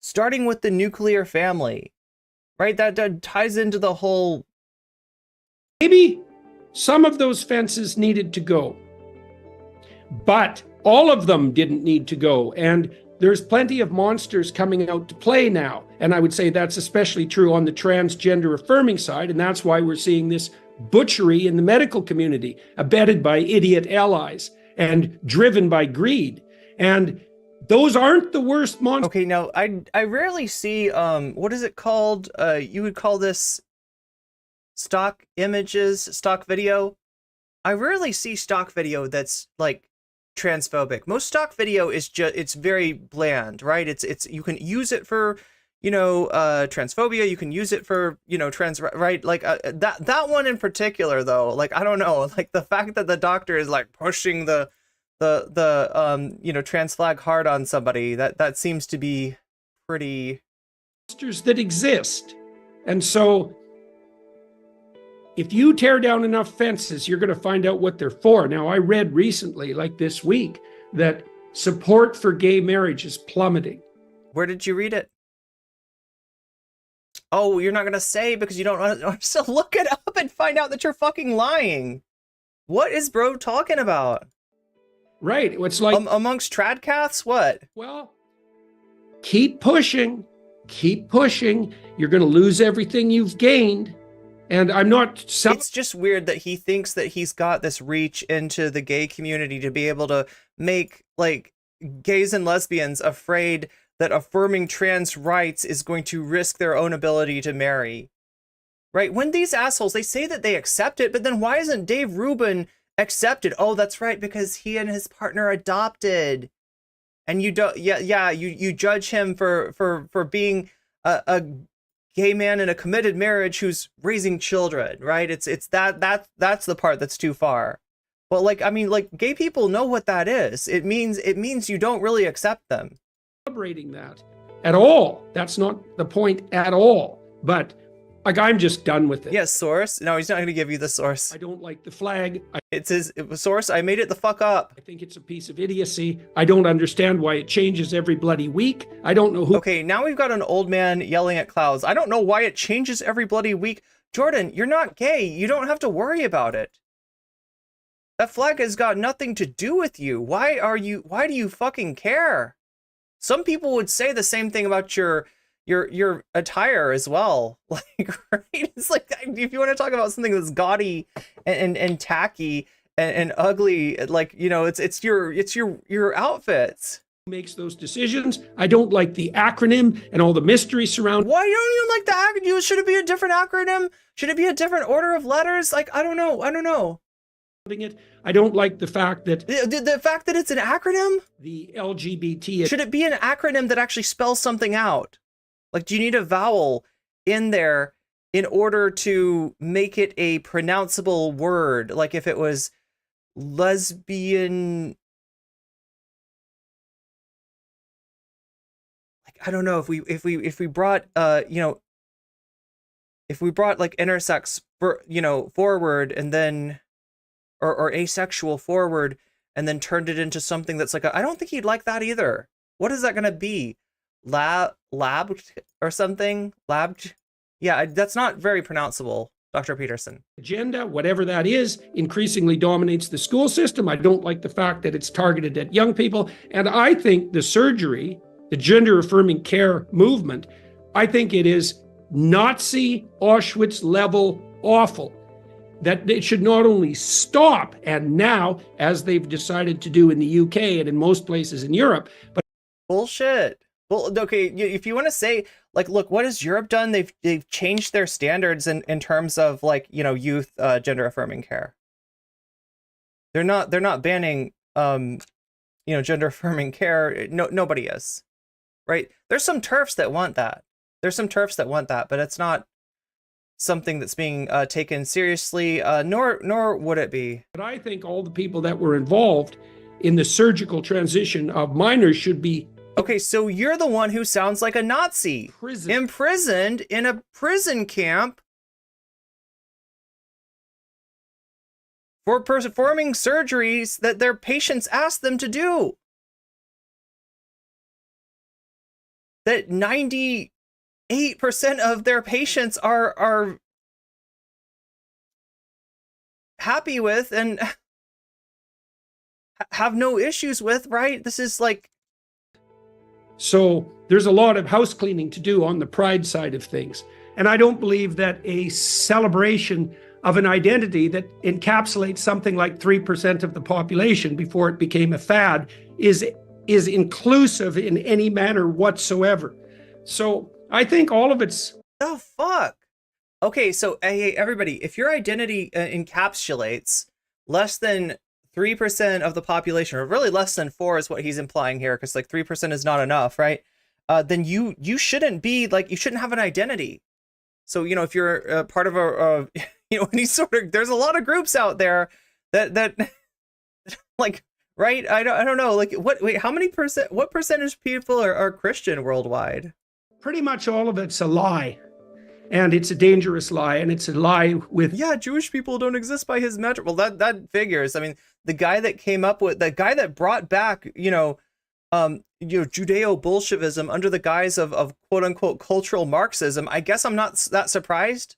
Starting with the nuclear family, right? That ties into the whole. Maybe some of those fences needed to go, but all of them didn't need to go. And there's plenty of monsters coming out to play now. And I would say that's especially true on the transgender affirming side. And that's why we're seeing this butchery in the medical community, abetted by idiot allies and driven by greed. And those aren't the worst monsters. Okay, now I rarely see what is it called? You would call this stock images, stock video. I rarely see stock video that's like transphobic. Most stock video is just, it's very bland, right? It's you can use it for, you know, transphobia, you can use it for, you know, trans, right? Like that one in particular though, like I don't know, like the fact that the doctor is like pushing the you know, trans flag hard on somebody, that seems to be pretty monsters that exist. And so if you tear down enough fences, you're going to find out what they're for. Now, I read recently, like this week, that support for gay marriage is plummeting. Where did you read it? Oh, you're not going to say because you don't want to look it up and find out that you're fucking lying. What is bro talking about? Right. It's like amongst tradcaths, what? Well, keep pushing. Keep pushing. You're going to lose everything you've gained. And I'm not... It's just weird that he thinks that he's got this reach into the gay community to be able to make, like, gays and lesbians afraid that affirming trans rights is going to risk their own ability to marry. Right? When these assholes, they say that they accept it, but then why isn't Dave Rubin accepted? Oh, that's right, because he and his partner adopted. And you don't... Yeah, you judge him for being a gay man in a committed marriage who's raising children, right? It's that's the part that's too far. But like, I mean, like, gay people know what that is. It means you don't really accept them. Celebrating that at all. That's not the point at all. But like, I'm just done with it. Yes, source. No, he's not going to give you the source. I don't like the flag. It's his source. I made it the fuck up. I think it's a piece of idiocy. I don't understand why it changes every bloody week. I don't know who. Okay, now we've got an old man yelling at clouds. I don't know why it changes every bloody week. Jordan, you're not gay. You don't have to worry about it. That flag has got nothing to do with you. Why do you fucking care? Some people would say the same thing about your attire as well. Like, right? It's like, if you want to talk about something that's gaudy and tacky and ugly, like, you know, it's your outfits. Makes those decisions. I don't like the acronym and all the mystery surrounding. Why don't you like the acronym? Should it be a different acronym? Should it be a different order of letters? Like, I don't know. It. I don't like the fact that the fact that it's an acronym. The LGBT. Should it be an acronym that actually spells something out? Like, do you need a vowel in there in order to make it a pronounceable word? Like if it was lesbian, like, I don't know, if we brought you know, if we brought like intersex for, you know, forward and then or asexual forward and then turned it into something that's like I don't think he'd like that either. What is that going to be? Lab or something? Yeah, that's not very pronounceable, Dr. Peterson. Agenda, whatever that is, increasingly dominates the school system. I don't like the fact that it's targeted at young people. And I think the surgery, the gender affirming care movement, I think it is Nazi Auschwitz level awful. That it should not only stop, and now, as they've decided to do in the UK and in most places in Europe, but bullshit. Well, okay, if you want to say, like, look, what has Europe done? They've changed their standards in terms of, like, you know, youth gender affirming care. They're not banning you know, gender affirming care. Nobody is, right? There's some TERFs that want that. But it's not something that's being taken seriously, nor would it be. But I think all the people that were involved in the surgical transition of minors should be... Okay, so you're the one who sounds like a Nazi. Imprisoned in a prison camp for performing surgeries that their patients asked them to do. That 98% of their patients are happy with and have no issues with, right? This is like... So there's a lot of house cleaning to do on the pride side of things. And I don't believe that a celebration of an identity that encapsulates something like 3% of the population before it became a fad is inclusive in any manner whatsoever. So I think all of it's... The fuck? Okay, so hey, everybody, if your identity encapsulates less than 3% of the population, or really less than 4 is what he's implying here, because like 3% is not enough, right? Then you shouldn't be like, you shouldn't have an identity. So, you know, if you're part of a you know, any sort of, there's a lot of groups out there that like, right? I don't know, like wait, how many percent, what percentage of people are Christian worldwide? Pretty much all of it's a lie. And it's a dangerous lie, and it's a lie with... Yeah, Jewish people don't exist by his metric. Well, that figures. I mean, the guy that came up with, the guy that brought back, Judeo-Bolshevism under the guise of quote unquote cultural Marxism, I guess I'm not that surprised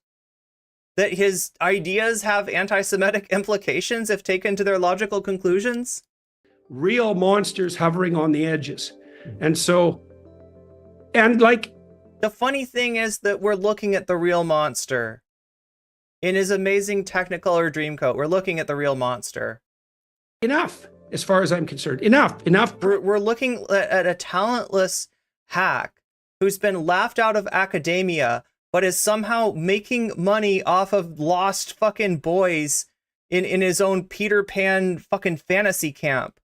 that his ideas have anti-Semitic implications if taken to their logical conclusions. Real monsters hovering on the edges. And so, and like... The funny thing is that we're looking at the real monster. In his amazing Technicolor Dreamcoat, we're looking at the real monster. Enough, as far as I'm concerned. Enough. We're looking at a talentless hack who's been laughed out of academia, but is somehow making money off of lost fucking boys in his own Peter Pan fucking fantasy camp.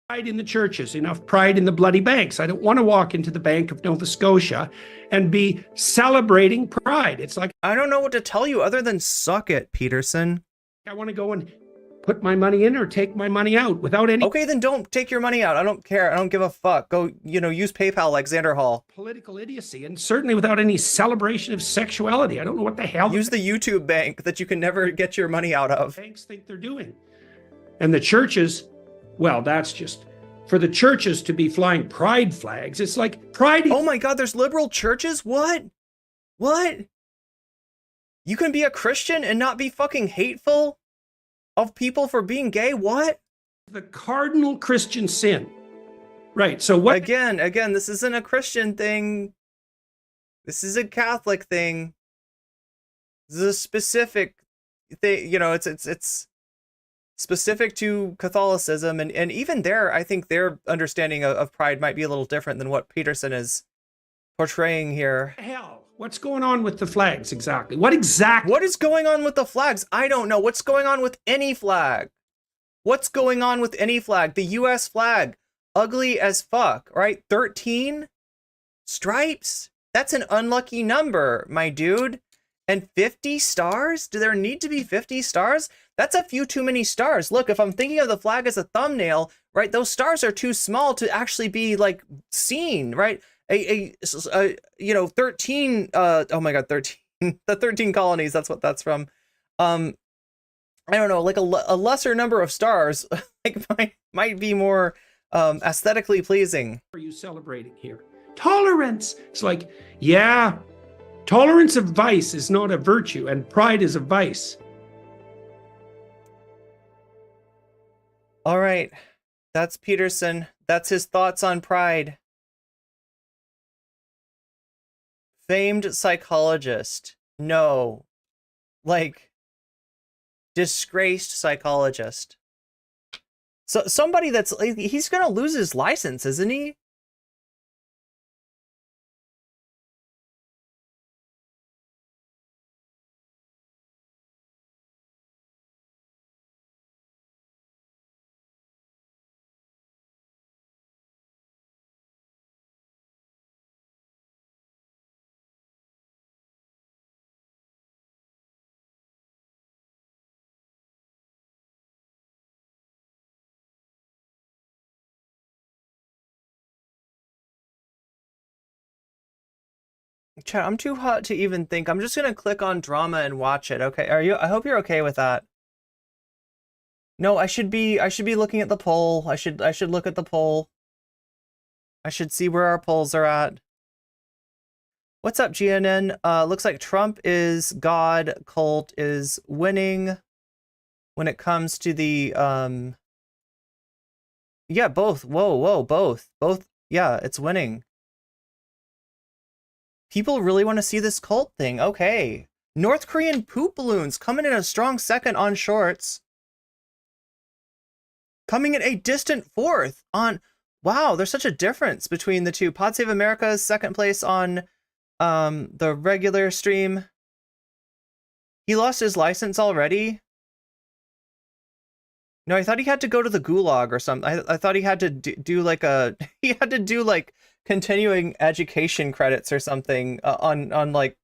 Pride in the churches, enough pride in the bloody banks. I don't want to walk into the Bank of Nova Scotia and be celebrating pride. It's like... I don't know what to tell you other than suck it, Peterson. I want to go and put my money in or take my money out without any... Okay, then don't take your money out. I don't care. I don't give a fuck. Go, use PayPal like Xander Hall. Political idiocy, and certainly without any celebration of sexuality. I don't know what the hell... Use the YouTube bank that you can never get your money out of. Banks think they're doing. And the churches... Well, that's just for the churches to be flying pride flags. It's like pride. Oh my God, there's liberal churches? What? You can be a Christian and not be fucking hateful of people for being gay? What? The cardinal Christian sin. Right. So what? Again, this isn't a Christian thing. This is a Catholic thing. This is a specific thing. It's specific to Catholicism, and even there, I think their understanding of pride might be a little different than what Peterson is portraying here. Hell, what's going on with the flags exactly? What is going on with the flags? I don't know. What's going on with any flag? The U.S. flag, ugly as fuck, right? 13 stripes? That's an unlucky number, my dude. And 50 stars? Do there need to be 50 stars? That's a few too many stars. Look, if I'm thinking of the flag as a thumbnail, right, those stars are too small to actually be like seen, right? 13, oh my God, 13, the 13 colonies, that's what that's from. I don't know, like a lesser number of stars like might be more aesthetically pleasing. What are you celebrating here? Tolerance. It's like, yeah, tolerance of vice is not a virtue, and pride is a vice. All right, that's Peterson. That's his thoughts on pride. Famed psychologist. No, like disgraced psychologist. So somebody that's, he's gonna lose his license, isn't he? Chat, I'm too hot to even think. I'm just gonna click on drama and watch it. Okay, I hope you're okay with that. No, I should be looking at the poll. I should look at the poll. I should see where our polls are at. What's up, GNN? Looks like Trump is God, cult is winning when it comes to the yeah, both. Whoa, both. Yeah, it's winning. People really want to see this cult thing. Okay. North Korean poop balloons coming in a strong second on shorts. Coming in a distant fourth on... Wow, there's such a difference between the two. Pod Save America's second place on the regular stream. He lost his license already? No, I thought he had to go to the gulag or something. I thought he had to do like a... He had to do like continuing education credits or something on like...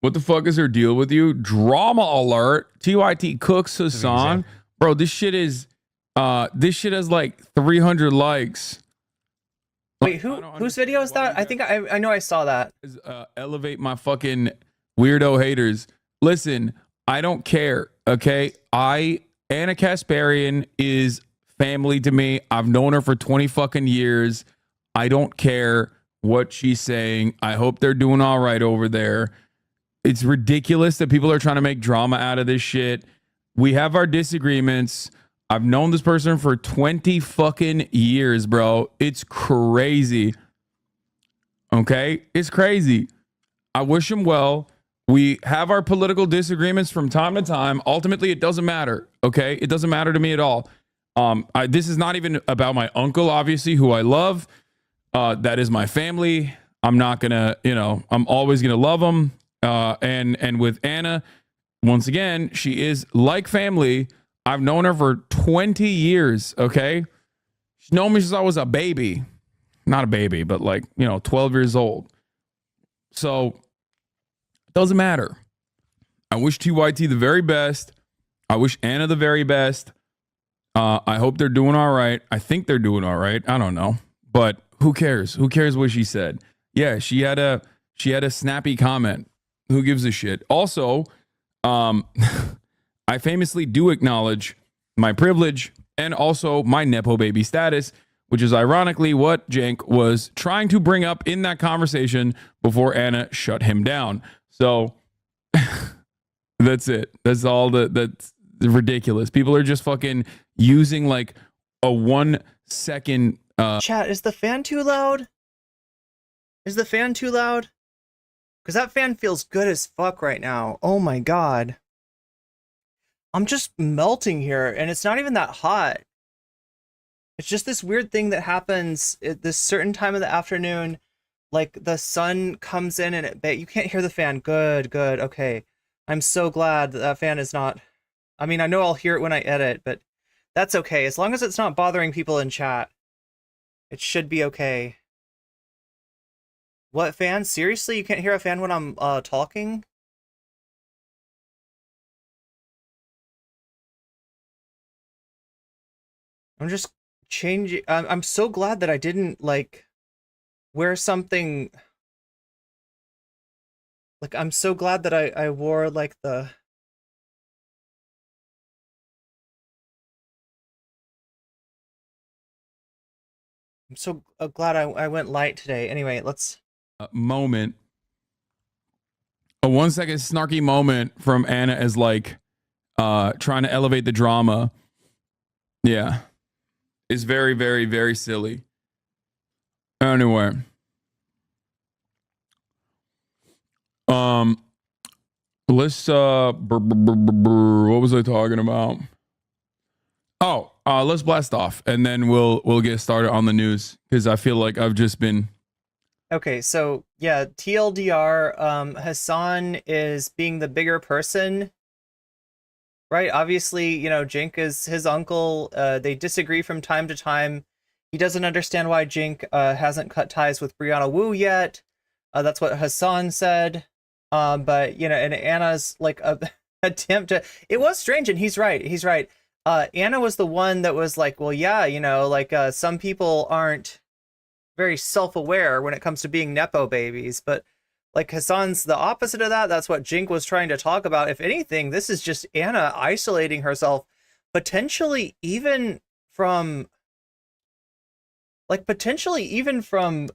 What the fuck is her deal with you? Drama alert. TYT Cooks Hassan. Bro, this shit has like 300 likes. Wait, whose video is that? I think I know I saw that. Elevate my fucking weirdo haters. Listen, I don't care, okay? Anna Kasparian is family to me. I've known her for 20 fucking years. I don't care what she's saying. I hope they're doing all right over there. It's ridiculous that people are trying to make drama out of this shit. We have our disagreements. I've known this person for 20 fucking years, bro. It's crazy. Okay? It's crazy. I wish him well. We have our political disagreements from time to time. Ultimately, it doesn't matter. Okay? It doesn't matter to me at all. This is not even about my uncle, obviously, who I love. That is my family. I'm not gonna, I'm always gonna love him. And with Anna, once again, she is like family. I've known her for 20 years, okay? She's known me since I was a baby. Not a baby, but 12 years old. So, it doesn't matter. I wish TYT the very best. I wish Anna the very best. I hope they're doing all right. I think they're doing all right. I don't know. But who cares? Who cares what she said? Yeah, she had a snappy comment. Who gives a shit? Also, I famously do acknowledge my privilege and also my Nepo baby status, which is ironically what Cenk was trying to bring up in that conversation before Anna shut him down. So that's it. That's all that's ridiculous. People are just fucking using like a 1 second. Chat, is the fan too loud? Is the fan too loud? Because that fan feels good as fuck right now. Oh my god. I'm just melting here, and it's not even that hot. It's just this weird thing that happens at this certain time of the afternoon. Like, the sun comes in and you can't hear the fan. Good, okay. I'm so glad that fan is not... I mean, I know I'll hear it when I edit, but that's okay. As long as it's not bothering people in chat, it should be okay. What fan? Seriously? You can't hear a fan when I'm talking? I'm just changing. I'm so glad that I didn't wear something. I'm so glad that I wore the. I'm so glad I went light today. Anyway, let's. Moment. A 1 second snarky moment from Anna as trying to elevate the drama. Yeah. It's very, very, very silly. Anyway. Let's what was I talking about? Oh, let's blast off and then we'll get started on the news because I feel like I've just been. Okay, so yeah, TLDR, Hassan is being the bigger person, right? Obviously, Cenk is his uncle. They disagree from time to time. He doesn't understand why Cenk hasn't cut ties with Brianna Wu yet. That's what Hassan said. But, and Anna's attempt to... It was strange, and he's right. Anna was the one that was well, yeah, some people aren't very self-aware when it comes to being Nepo babies, but Hassan's the opposite of that. That's what Cenk was trying to talk about. If anything, this is just Anna isolating herself, potentially even from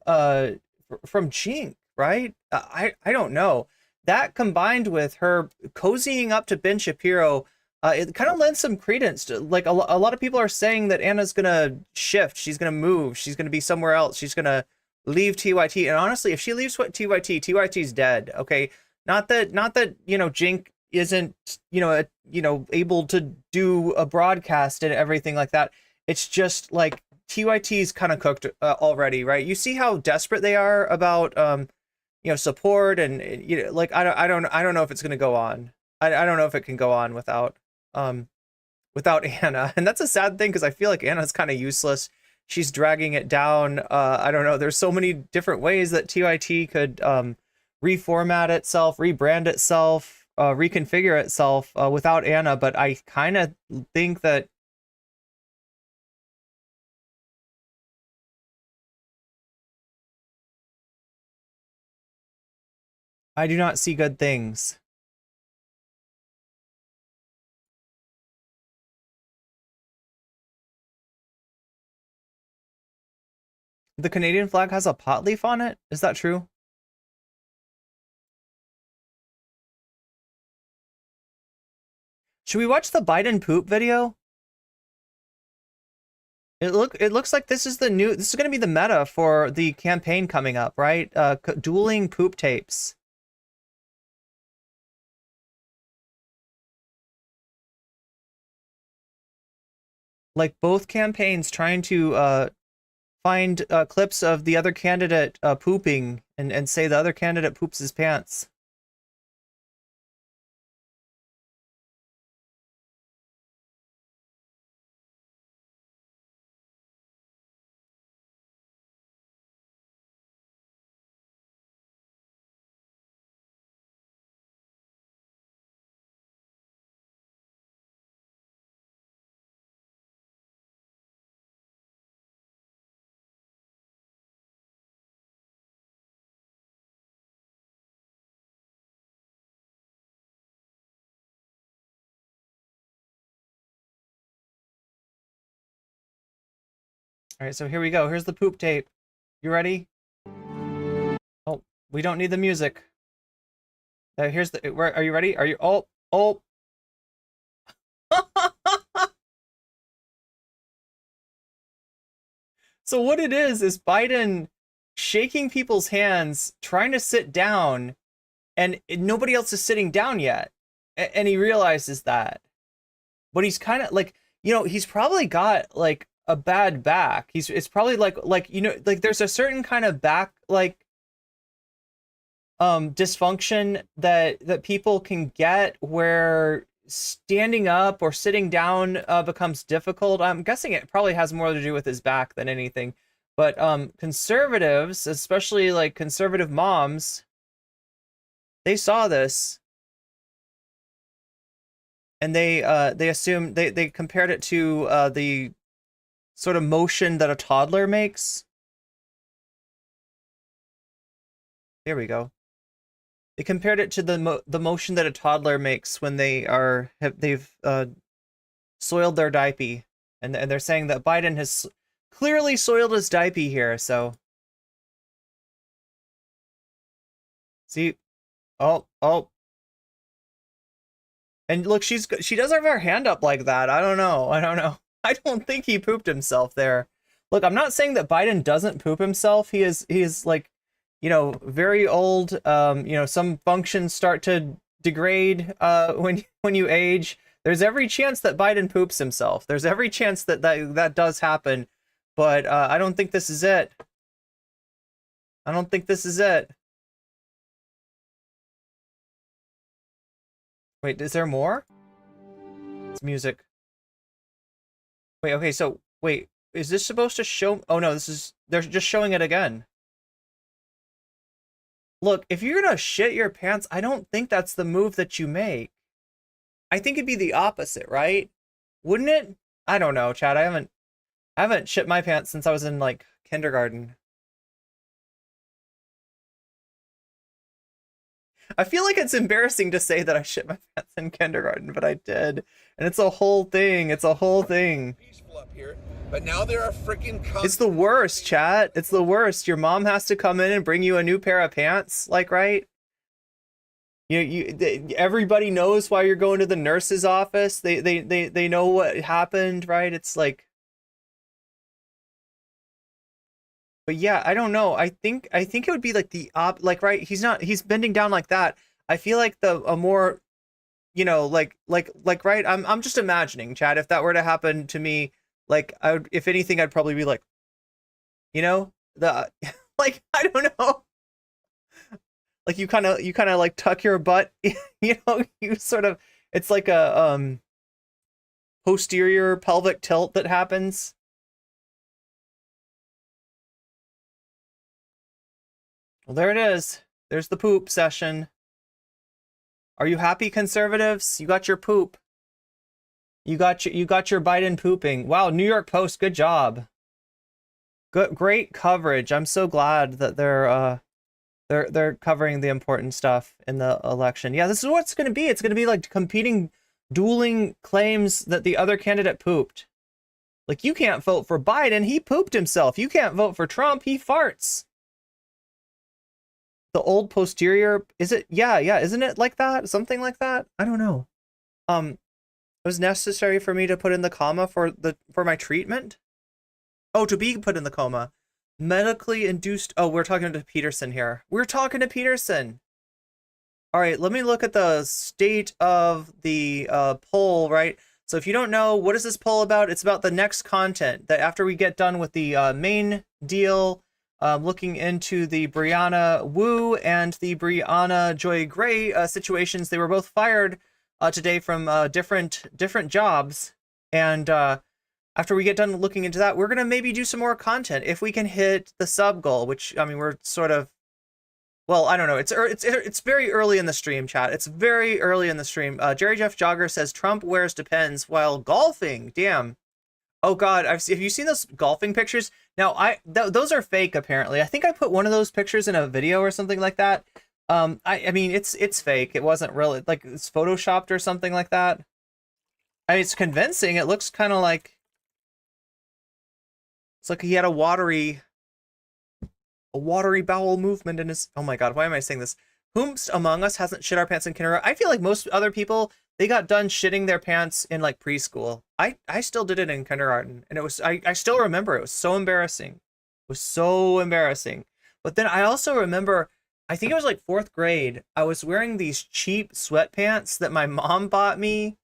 Cenk, right? I don't know. That combined with her cozying up to Ben Shapiro it kind of lends some credence to, like, a lot of people are saying that Anna's gonna shift, she's gonna move, she's gonna be somewhere else, she's gonna leave TYT. And honestly, if she leaves TYT's dead. Okay, not that you know, Jink isn't, you know, able to do a broadcast and everything like that. It's just like TYT's kind of cooked already, right? You see how desperate they are about you know, support, and you know, like I don't know if it's gonna go on. I don't know if it can go on without Anna, and that's a sad thing because I feel like Anna's kind of useless. She's dragging it down. I don't know. There's so many different ways that TYT could reformat itself, rebrand itself, reconfigure itself without Anna. But I kind of think that I do not see good things. The Canadian flag has a pot leaf on it? Is that true? Should we watch the Biden poop video? It looks like this is going to be the meta for the campaign coming up, right? Dueling poop tapes. Like both campaigns trying to find clips of the other candidate pooping and say the other candidate poops his pants. All right, so here we go. Here's the poop tape. You ready? Oh, we don't need the music. Here's the. Where are you ready? Are you? Oh. So what it is Biden shaking people's hands, trying to sit down, and nobody else is sitting down yet, and he realizes that. But he's kind of like, you know, he's probably got like a bad back. It's probably like you know, like there's a certain kind of back like dysfunction that people can get where standing up or sitting down becomes difficult. I'm guessing it probably has more to do with his back than anything. But conservatives, especially like conservative moms, they saw this and they assumed they compared it to the sort of motion that a toddler makes. There we go. They compared it to the motion that a toddler makes when they've soiled their diaper, and they're saying that Biden has clearly soiled his diaper here. So see, oh, and look, she does have her hand up like that. I don't know. I don't think he pooped himself there. Look, I'm not saying that Biden doesn't poop himself. He is like, you know, very old. You know, some functions start to degrade when you age. There's every chance that Biden poops himself. There's every chance that does happen. But I don't think this is it. I don't think this is it. Wait, is there more? It's music. Wait, okay, so wait, is this supposed to show? Oh no, they're just showing it again. Look, if you're gonna shit your pants, I don't think that's the move that you make. I think it'd be the opposite, right? Wouldn't it? I don't know, Chad. I haven't shit my pants since I was in like kindergarten. I feel like it's embarrassing to say that I shit my pants in kindergarten, but I did. And it's a whole thing. It's a whole thing. Peaceful up here, but now there are freaking. It's the worst, chat. It's the worst. Your mom has to come in and bring you a new pair of pants, like, right? Everybody knows why you're going to the nurse's office. They know what happened, right? It's like, but yeah, I don't know. I think it would be like like, right, he's bending down like that. I feel like a more, like right, I'm just imagining, Chad, if that were to happen to me, like I would, if anything, I'd probably be like, the like, I don't know. Like you kind of like tuck your butt, you sort of, it's like a posterior pelvic tilt that happens. Well, there it is. There's the poop session. Are you happy, conservatives? You got your poop. You got your Biden pooping. Wow, New York Post, good job. Great coverage. I'm so glad that they're covering the important stuff in the election. Yeah, this is what it's going to be. It's going to be like competing, dueling claims that the other candidate pooped. Like, you can't vote for Biden, he pooped himself. You can't vote for Trump, he farts. The old posterior, is it? Yeah, isn't it like that? Something like that? I don't know. It was necessary for me to put in the comma for my treatment. Oh, to be put in the coma. Medically induced. Oh, we're talking to Peterson here. We're talking to Peterson. All right, let me look at the state of the poll, right? So if you don't know, what is this poll about? It's about the next content, that after we get done with the main deal, looking into the Briahna Wu and the Brianna Joy Gray situations. They were both fired today from different jobs. And after we get done looking into that, we're going to maybe do some more content if we can hit the sub goal, which, I mean, we're sort of, well, I don't know. It's very early in the stream, chat. It's very early in the stream. Jerry Jeff Jogger says Trump wears Depends while golfing. Damn. Oh God, have you seen those golfing pictures? Now, those are fake, apparently. I think I put one of those pictures in a video or something like that. I mean, it's fake. It wasn't really, like, it's photoshopped or something like that. I mean, it's convincing. It looks kind of like, it's like he had a watery bowel movement in his, oh my God, why am I saying this? Whomst among us hasn't shit our pants in kindergarten? I feel like most other people, they got done shitting their pants in like preschool. I still did it in kindergarten, and it was, I still remember, it was so embarrassing. It was so embarrassing. But then I also remember, I think it was like 4th grade, I was wearing these cheap sweatpants that my mom bought me.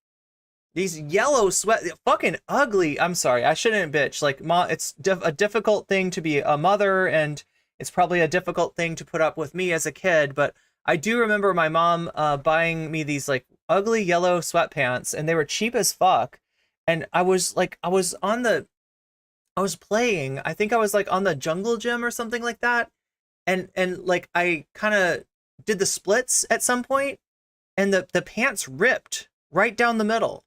These yellow fucking ugly. I'm sorry, I shouldn't bitch. Like, Mom, it's a difficult thing to be a mother, and it's probably a difficult thing to put up with me as a kid, but I do remember my mom buying me these like ugly yellow sweatpants, and they were cheap as fuck. And I was playing, I think I was like on the jungle gym or something like that. And like I kind of did the splits at some point, and the pants ripped right down the middle.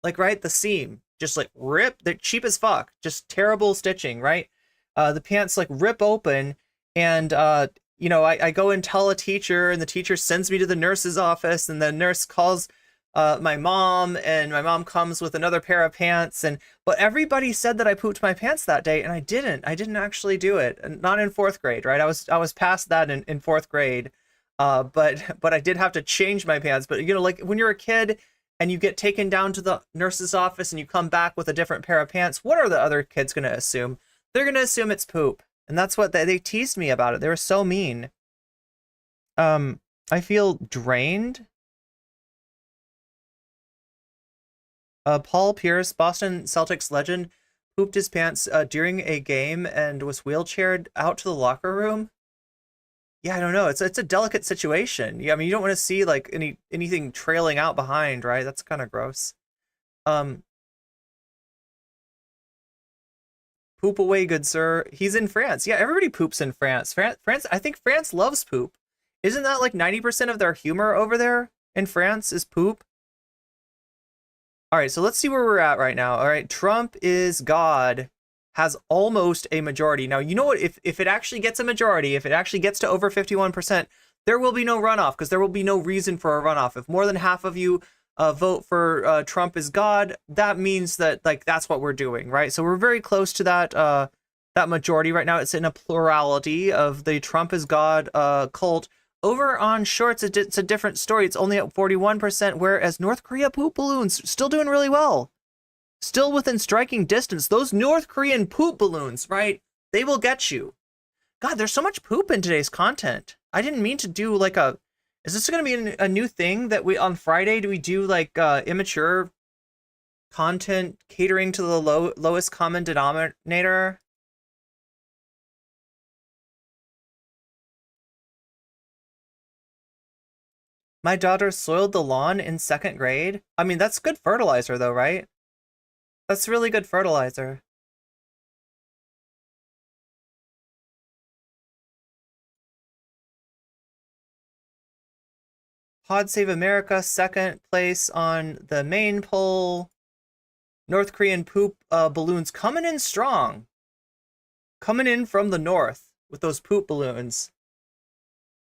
Like, right, the seam just like ripped. They're cheap as fuck, just terrible stitching, right? The pants like rip open, and I go and tell a teacher, and the teacher sends me to the nurse's office, and the nurse calls my mom, and my mom comes with another pair of pants. But everybody said that I pooped my pants that day, and I didn't actually do it. And not in 4th grade, right? I was past that in 4th grade. But I did have to change my pants. But like when you're a kid and you get taken down to the nurse's office and you come back with a different pair of pants, what are the other kids going to assume? They're going to assume it's poop. And that's what they teased me about it. They were so mean. I feel drained. Paul Pierce, Boston Celtics legend, pooped his pants during a game and was wheelchaired out to the locker room. Yeah, I don't know. It's a delicate situation. Yeah, I mean, you don't want to see like anything trailing out behind, right? That's kind of gross. Poop away, good sir. He's in France. Yeah, everybody poops in France. France. I think France loves poop. Isn't that like 90% of their humor over there in France is poop? All right, so let's see where we're at right now. All right, Trump is God, has almost a majority. Now, you know what? If it actually gets a majority, if it actually gets to over 51%, there will be no runoff, because there will be no reason for a runoff. If more than half of you vote for Trump is God, that means that like that's what we're doing, right? So we're very close to that majority right now. It's in a plurality of the Trump is God cult Over on shorts, it's a different story. It's only at 41%, whereas North Korea poop balloons still doing really well. Still within striking distance. Those North Korean poop balloons, right? They will get you. God, there's so much poop in today's content. I didn't mean to do like a... Is this going to be a new thing that we, on Friday, do we do like immature content catering to the lowest common denominator? My daughter soiled the lawn in 2nd grade. I mean, that's good fertilizer though, right? That's really good fertilizer. Pod Save America, 2nd place on the main poll. North Korean poop balloons coming in strong. Coming in from the north with those poop balloons.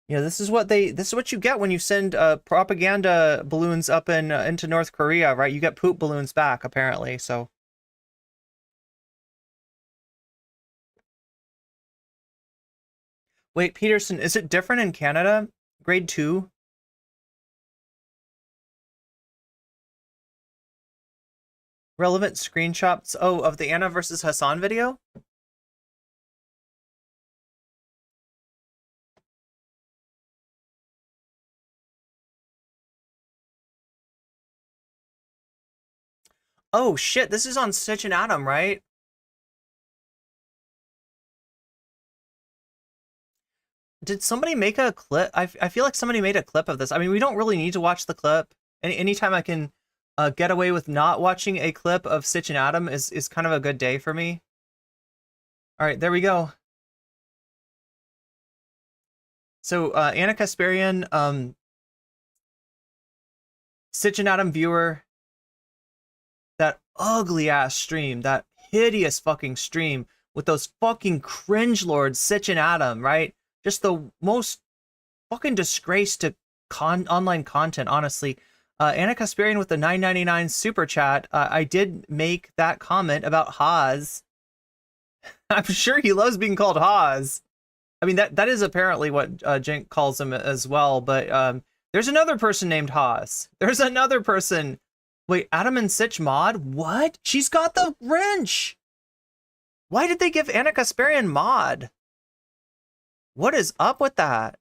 Yeah, this is what you get when you send propaganda balloons up into North Korea, right? You get poop balloons back, apparently, so. Wait, Peterson, is it different in Canada? Grade 2? Relevant screenshots, of the Anna versus Hassan video? Oh shit, this is on Stitch and Adam, right? Did somebody make a clip? I feel like somebody made a clip of this. I mean, we don't really need to watch the clip. Anytime I can get away with not watching a clip of Stitch and Adam is kind of a good day for me. All right, there we go. So Anna Kasparian, Stitch and Adam viewer, that ugly ass stream, that hideous fucking stream with those fucking cringe lords, Stitch and Adam, right? Just the most fucking disgrace to online content, honestly. Anna Kasparian with the $9.99 super chat. I did make that comment about Haas. I'm sure he loves being called Haas. I mean, that is apparently what Jink calls him as well, but there's another person named Haas. There's another person. Wait, Adam and Sitch mod? What? She's got the wrench! Why did they give Anna Kasparian mod? What is up with that?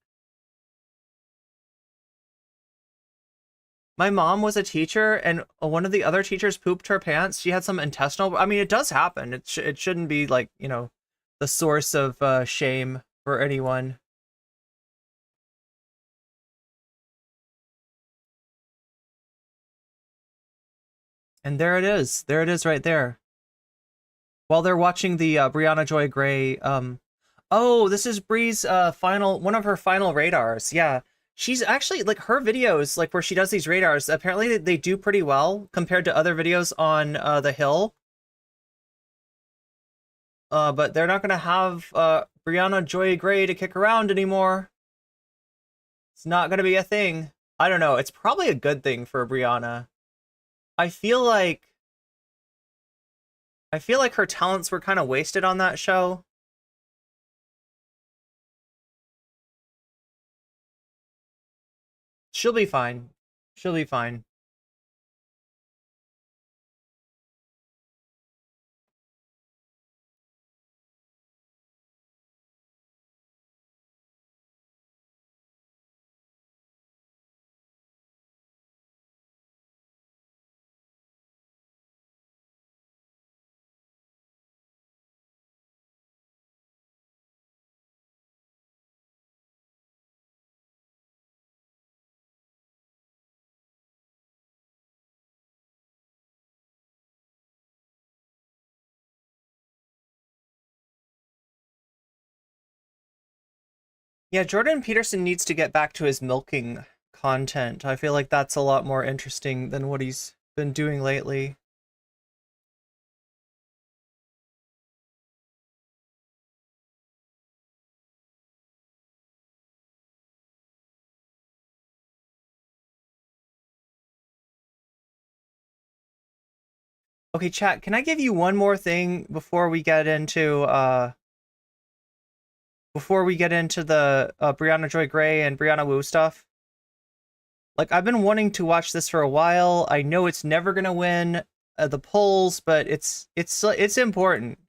My mom was a teacher, and one of the other teachers pooped her pants. She had some intestinal... I mean, it does happen. It shouldn't be, like, you know, the source of shame for anyone. And there it is. There it is right there. While they're watching the Briahna Joy Gray... Oh, this is Bree's one of her final radars. Yeah. She's actually, like, her videos, like, where she does these radars, apparently they do pretty well compared to other videos on The Hill. But they're not going to have Briahna Joy Gray to kick around anymore. It's not going to be a thing. I don't know. It's probably a good thing for Briahna. I feel like her talents were kind of wasted on that show. She'll be fine. She'll be fine. Yeah, Jordan Peterson needs to get back to his milking content. I feel like that's a lot more interesting than what he's been doing lately. Okay, chat, can I give you one more thing before we get into before we get into the Brianna Joy Gray and Brianna Wu stuff. Like, I've been wanting to watch this for a while. I know it's never gonna win the polls, but it's important.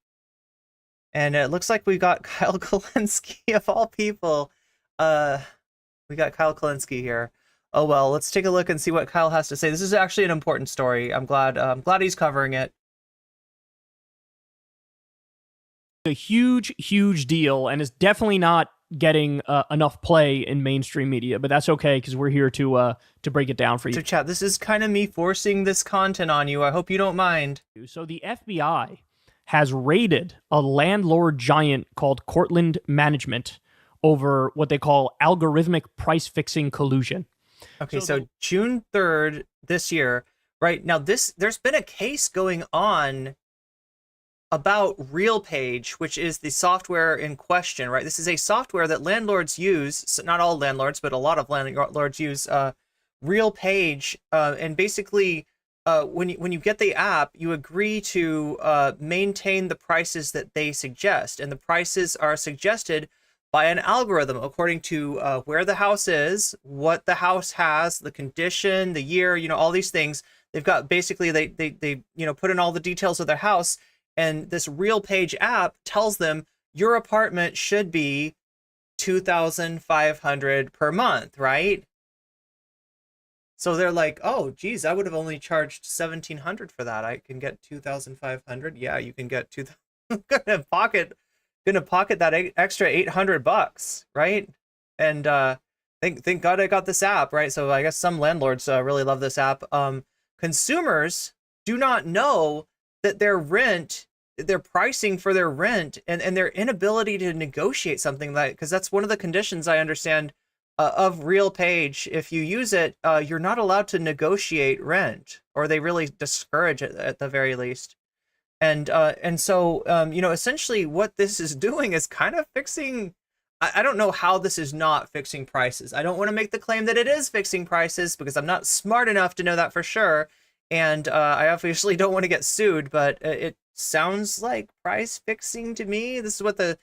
And it looks like we got Kyle Kulinski of all people. We got Kyle Kulinski here. Oh well, let's take a look and see what Kyle has to say. This is actually an important story. I'm glad he's covering it. A huge deal, and is definitely not getting enough play in mainstream media, but that's okay because we're here to break it down for you. So chat, this is kind of me forcing this content on you. I hope you don't mind. So the FBI has raided a landlord giant called Cortland Management over what they call algorithmic price fixing collusion. Okay, so June 3rd this year, right? Now there's been a case going on about RealPage, which is the software in question, right? This is a software that landlords use, so not all landlords, but a lot of landlords use RealPage, and basically when you get the app, you agree to maintain the prices that they suggest, and the prices are suggested by an algorithm according to where the house is, what the house has, the condition, the year, all these things. They've got basically they put in all the details of their house, and this RealPage app tells them your apartment should be $2,500 per month, right? So they're like, oh, geez, I would have only charged $1,700 for that. I can get $2,500. Yeah, you can get gonna pocket that extra $800, right? And thank God I got this app, right? So I guess some landlords really love this app. Consumers do not know that their pricing for their rent and their inability to negotiate something like, because that's one of the conditions I understand of RealPage. If you use it, you're not allowed to negotiate rent, or they really discourage it at the very least. And so essentially what this is doing is kind of fixing. I don't know how this is not fixing prices. I don't want to make the claim that it is fixing prices because I'm not smart enough to know that for sure. And I obviously don't want to get sued, but it sounds like price fixing to me. This is what the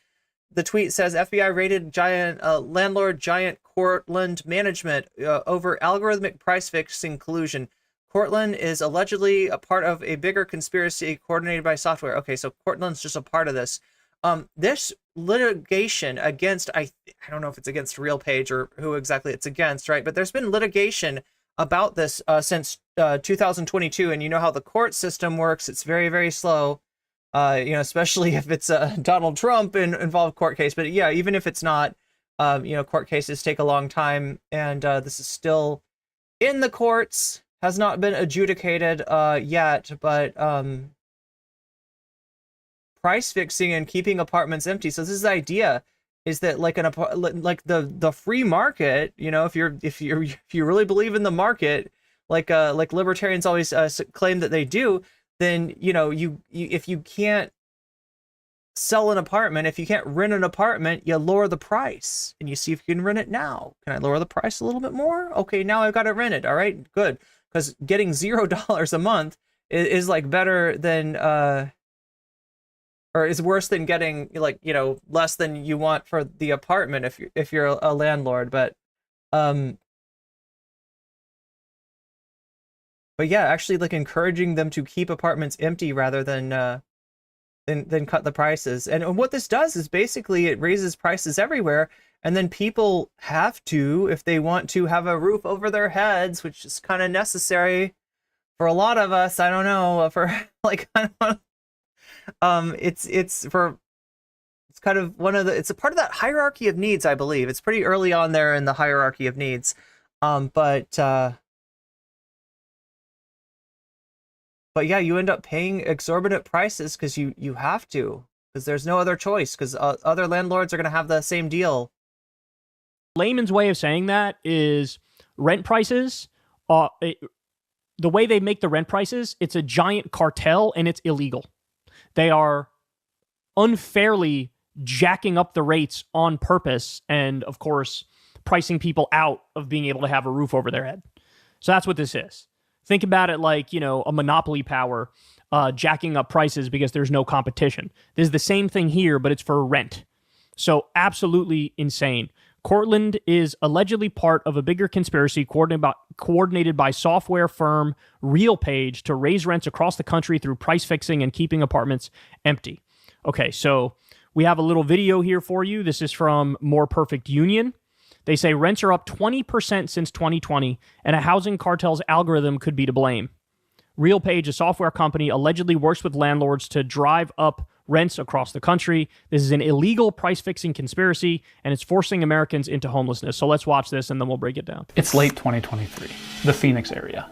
tweet says. FBI raided landlord giant Cortland Management over algorithmic price fixing collusion. Cortland is allegedly a part of a bigger conspiracy coordinated by software. Okay, so Cortland's just a part of this. This litigation against, I don't know if it's against RealPage or who exactly it's against, right? But there's been litigation about this since 2022, and you know how the court system works. It's very, very slow, especially if it's a Donald Trump involved court case. But yeah, even if it's not, court cases take a long time, and this is still in the courts, has not been adjudicated yet. But price fixing and keeping apartments empty. So this is the idea. Is that like the free market? If you really believe in the market, like libertarians always claim that they do, then you if you can't sell an apartment, if you can't rent an apartment, you lower the price and you see if you can rent it now. Can I lower the price a little bit more? Okay, now I've got it rented. All right, good, because getting $0 a month is like better than or is worse than getting less than you want for the apartment if you're a landlord. But yeah, actually like encouraging them to keep apartments empty rather than cut the prices. And what this does is basically it raises prices everywhere, and then people have to, if they want to have a roof over their heads, which is kind of necessary for a lot of us. I don't know, for like it's kind of it's a part of that hierarchy of needs, I believe. It's pretty early on there in the hierarchy of needs. But yeah, you end up paying exorbitant prices because you have to, because there's no other choice, because other landlords are going to have the same deal. Layman's way of saying that is rent prices, the way they make the rent prices, it's a giant cartel and it's illegal. They are unfairly jacking up the rates on purpose and, of course, pricing people out of being able to have a roof over their head. So that's what this is. Think about it like, a monopoly power jacking up prices because there's no competition. This is the same thing here, but it's for rent. So absolutely insane. Cortland is allegedly part of a bigger conspiracy coordinated by software firm RealPage to raise rents across the country through price fixing and keeping apartments empty. Okay, so we have a little video here for you. This is from More Perfect Union. They say rents are up 20% since 2020, and a housing cartel's algorithm could be to blame. RealPage, a software company, allegedly works with landlords to drive up rents across the country. This is an illegal price-fixing conspiracy, and it's forcing Americans into homelessness. So let's watch this, and then we'll break it down. It's late 2023, the Phoenix area.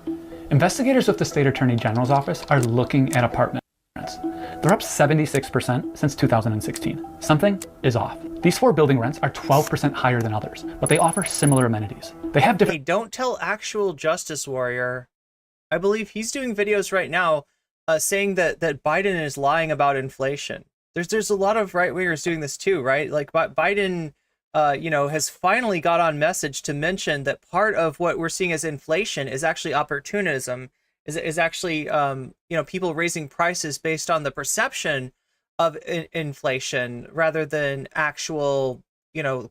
Investigators with the State Attorney General's office are looking at apartment rents. They're up 76% since 2016. Something is off. These 4 building rents are 12% higher than others, but they offer similar amenities. They have Hey, different... don't tell actual Justice Warrior. I believe he's doing videos right now saying that Biden is lying about inflation. There's a lot of right-wingers doing this too, right? Like Biden, has finally got on message to mention that part of what we're seeing as inflation is actually opportunism, is actually, people raising prices based on the perception of inflation rather than actual,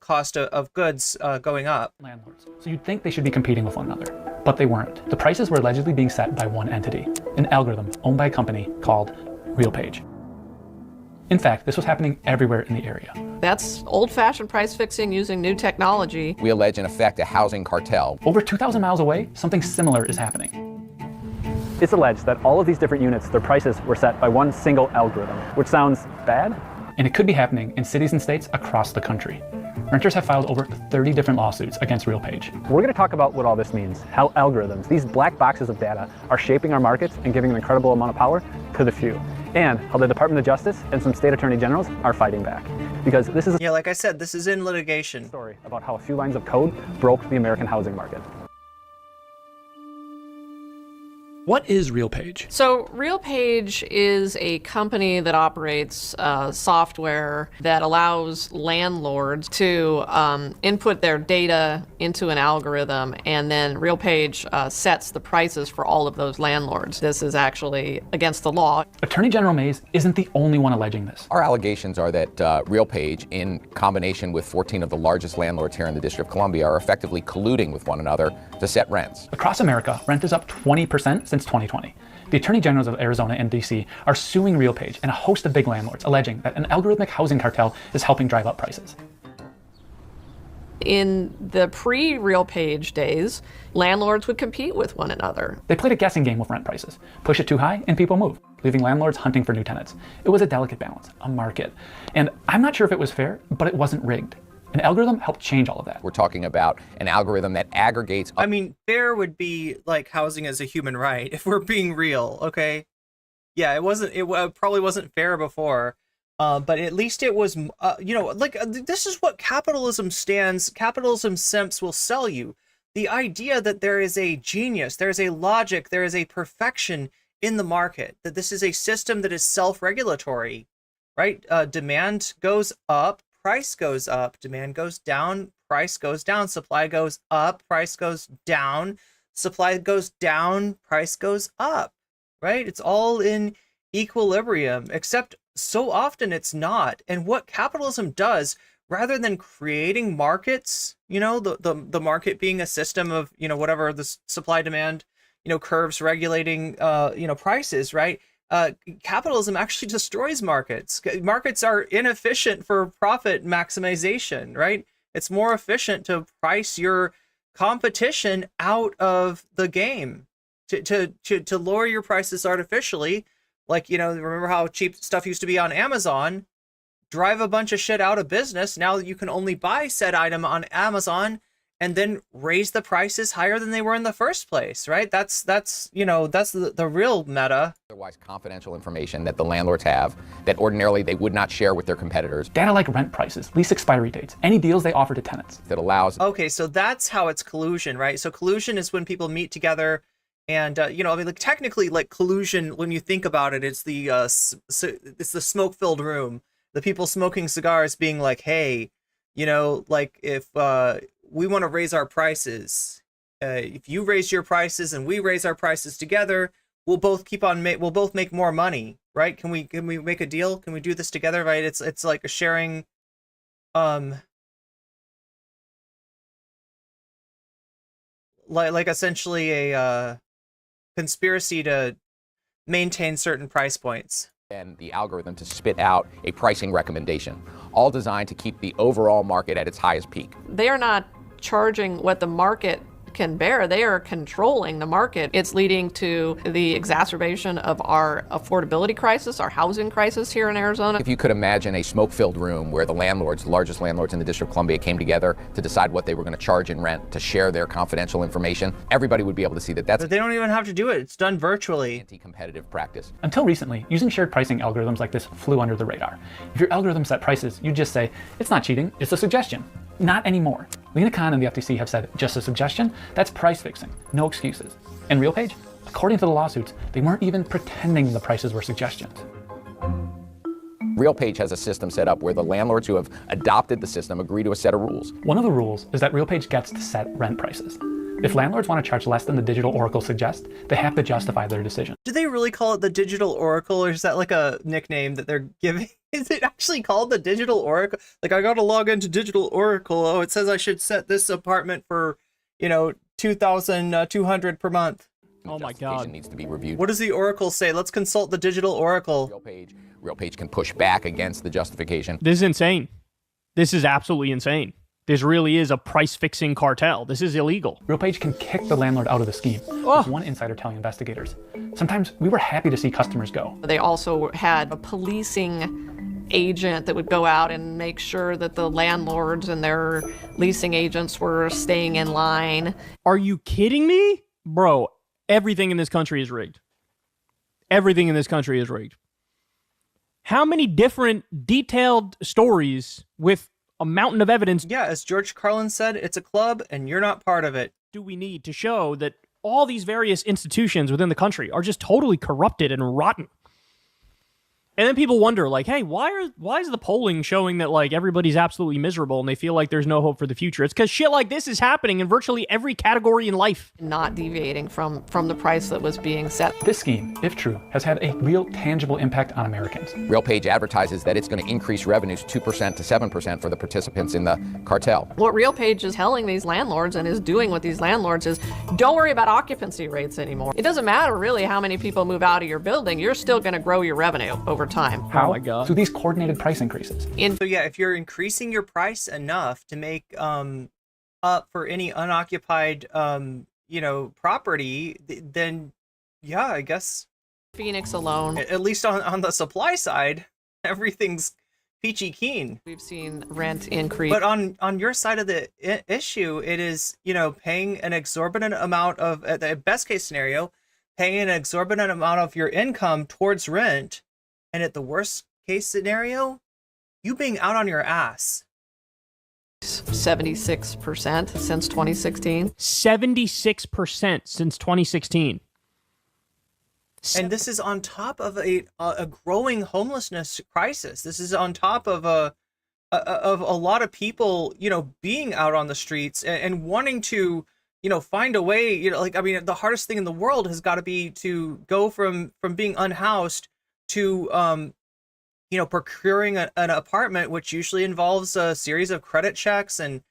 cost of goods going up. landlords. So you'd think they should be competing with one another, but they weren't. The prices were allegedly being set by one entity, an algorithm owned by a company called RealPage. In fact, this was happening everywhere in the area. That's old-fashioned price fixing using new technology. We allege, in effect, a housing cartel. Over 2,000 miles away, something similar is happening. It's alleged that all of these different units, their prices were set by one single algorithm, which sounds bad. And it could be happening in cities and states across the country. Renters have filed over 30 different lawsuits against RealPage. We're going to talk about what all this means, how algorithms, these black boxes of data, are shaping our markets and giving an incredible amount of power to the few, and how the Department of Justice and some state attorney generals are fighting back. Because this is Yeah, like I said, this is in litigation. a story about how a few lines of code broke the American housing market. What is RealPage? So RealPage is a company that operates software that allows landlords to input their data into an algorithm, and then RealPage sets the prices for all of those landlords. This is actually against the law. Attorney General Mays isn't the only one alleging this. Our allegations are that RealPage, in combination with 14 of the largest landlords here in the District of Columbia, are effectively colluding with one another to set rents. Across America, rent is up 20% since 2020. The Attorney Generals of Arizona and DC are suing RealPage and a host of big landlords, alleging that an algorithmic housing cartel is helping drive up prices. In the pre-RealPage days, landlords would compete with one another. They played a guessing game with rent prices. Push it too high and people move, leaving landlords hunting for new tenants. It was a delicate balance, a market. And I'm not sure if it was fair, but it wasn't rigged. An algorithm helped change all of that. We're talking about an algorithm that aggregates... I mean, fair would be like housing as a human right, if we're being real, okay? Yeah, it probably wasn't fair before, but at least it was, this is what capitalism simps will sell you. The idea that there is a genius, there is a logic, there is a perfection in the market, that this is a system that is self-regulatory, right? Demand goes up, price goes up, demand goes down, price goes down, supply goes up, price goes down, supply goes down, price goes up, right? It's all in equilibrium, except so often it's not. And what capitalism does, rather than creating markets, the market being a system of, whatever the supply demand, curves regulating, prices, right? Capitalism actually destroys markets. Markets are inefficient for profit maximization, right? It's more efficient to price your competition out of the game, to lower your prices artificially. Like, remember how cheap stuff used to be on Amazon? Drive a bunch of shit out of business. Now you can only buy said item on Amazon, and then raise the prices higher than they were in the first place, right? That's the real meta. Otherwise confidential information that the landlords have that ordinarily they would not share with their competitors. Data like rent prices, lease expiry dates, any deals they offer to tenants. That allows... Okay, so that's how it's collusion, right? So collusion is when people meet together and, technically, like, collusion, when you think about it, it's the smoke-filled room. The people smoking cigars being like, hey, if... we want to raise our prices. If you raise your prices and we raise our prices together, we'll both make more money, right? Can we make a deal? Can we do this together, right? It's like a sharing like essentially a conspiracy to maintain certain price points. And the algorithm to spit out a pricing recommendation, all designed to keep the overall market at its highest peak. They are not charging what the market can bear. They are controlling the market. It's leading to the exacerbation of our affordability crisis, our housing crisis here in Arizona. If you could imagine a smoke-filled room where the landlords, the largest landlords in the District of Columbia, came together to decide what they were going to charge in rent, to share their confidential information, everybody would be able to see that that's But they don't even have to do it. It's done virtually. anti-competitive practice. Until recently, using shared pricing algorithms like this flew under the radar. If your algorithm set prices, you'd just say, it's not cheating, it's a suggestion. Not anymore. Lena Khan and the FTC have said, just a suggestion? That's price fixing. No excuses. And RealPage, according to the lawsuits, they weren't even pretending the prices were suggestions. RealPage has a system set up where the landlords who have adopted the system agree to a set of rules. One of the rules is that RealPage gets to set rent prices. If landlords want to charge less than the digital oracle suggests, they have to justify their decision. Do they really call it the digital oracle, or is that like a nickname that they're giving? Is it actually called the digital oracle? Like, I gotta log into digital oracle. Oh, it says I should set this apartment for, you know, $2,200 per month. Oh my Justification God. needs to be reviewed. What does the oracle say? Let's consult the digital oracle. RealPage can push back against the justification. This is insane. This is absolutely insane. This really is a price-fixing cartel. This is illegal. RealPage can kick the landlord out of the scheme. With one insider telling investigators, sometimes we were happy to see customers go. They also had a policing agent that would go out and make sure that the landlords and their leasing agents were staying in line. Are you kidding me? Bro, everything in this country is rigged. Everything in this country is rigged. How many different detailed stories with a mountain of evidence Yeah, as George Carlin said, it's a club and you're not part of it. do we need to show that all these various institutions within the country are just totally corrupted and rotten? And then people wonder, like, hey, why is the polling showing that, like, everybody's absolutely miserable and they feel like there's no hope for the future? It's because shit like this is happening in virtually every category in life. Not deviating from the price that was being set. This scheme, if true, has had a real tangible impact on Americans. RealPage advertises that it's going to increase revenues 2% to 7% for the participants in the cartel. What RealPage is telling these landlords and is doing with these landlords is, don't worry about occupancy rates anymore. It doesn't matter really how many people move out of your building. You're still going to grow your revenue over time. How? Oh my God. Through these coordinated price increases. So yeah, if you're increasing your price enough to make up for any unoccupied you know, property, then yeah, I guess Phoenix alone, at least on the supply side, everything's peachy keen. we've seen rent increase. But on your side of the issue, it is, you know, paying an exorbitant amount of, at the best case scenario, paying an exorbitant amount of your income towards rent, and at the worst case scenario, you being out on your ass. 76% since 2016. 76% since 2016. And this is on top of a growing homelessness crisis. This is on top of a lot of people, you know, being out on the streets and wanting to, you know, find a way, you know, like, I mean, the hardest thing in the world has got to be to go from being unhoused to, you know, procuring an apartment, which usually involves a series of credit checks and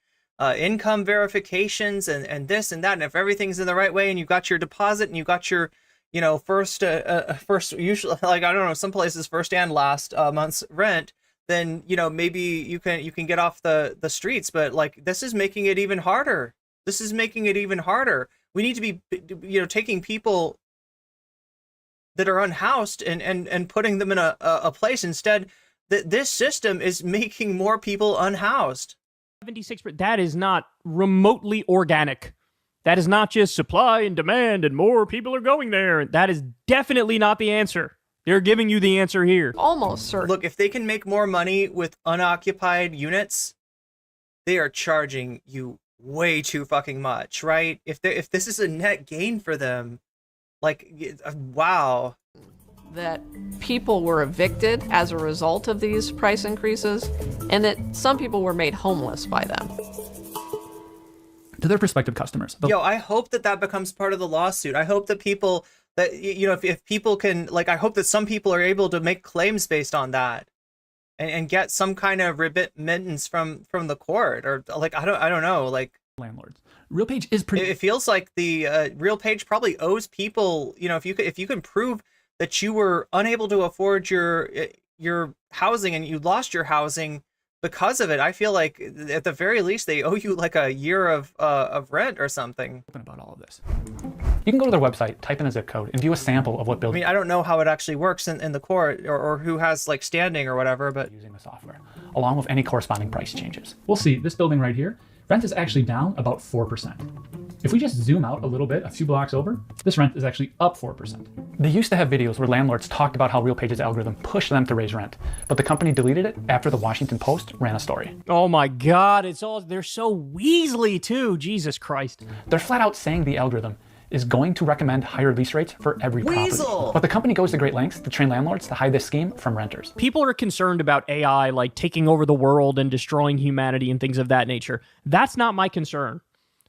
income verifications and this and that. And if everything's in the right way and you've got your deposit and you've got your, you know, first usually, like, I don't know, some places first and last month's rent, then, you know, maybe you can get off the streets. But like, this is making it even harder. This is making it even harder. We need to be, you know, taking people that are unhoused and putting them in a place. Instead, this system is making more people unhoused. 76%. That is not remotely organic. That is not just supply and demand and more people are going there. That is definitely not the answer. They're giving you the answer here. Almost certain. Look, if they can make more money with unoccupied units, they are charging you way too fucking much, right? If this is a net gain for them, like, wow. That people were evicted as a result of these price increases, and that some people were made homeless by them. To their prospective customers. Yo, I hope that becomes part of the lawsuit. I hope that people, that, you know, if people can, like, I hope that some people are able to make claims based on that. and get some kind of remittance from the court, or like I don't know, like landlords. RealPage is pretty. It feels like the RealPage probably owes people. You know, if you can prove that you were unable to afford your housing and you lost your housing because of it, I feel like at the very least they owe you like a year of rent or something. About all of this, you can go to their website, type in a zip code, and view a sample of what building. I mean, I don't know how it actually works in the court, or who has like standing or whatever, but using the software, along with any corresponding price changes. We'll see this building right here. Rent is actually down about 4%. If we just zoom out a little bit, a few blocks over, this rent is actually up 4%. They used to have videos where landlords talked about how RealPage's algorithm pushed them to raise rent, but the company deleted it after the Washington Post ran a story. Oh my God, they're so Weasley too, Jesus Christ. They're flat out saying the algorithm is going to recommend higher lease rates for every property. But the company goes to great lengths to train landlords to hide this scheme from renters. People are concerned about AI like taking over the world and destroying humanity and things of that nature. That's not my concern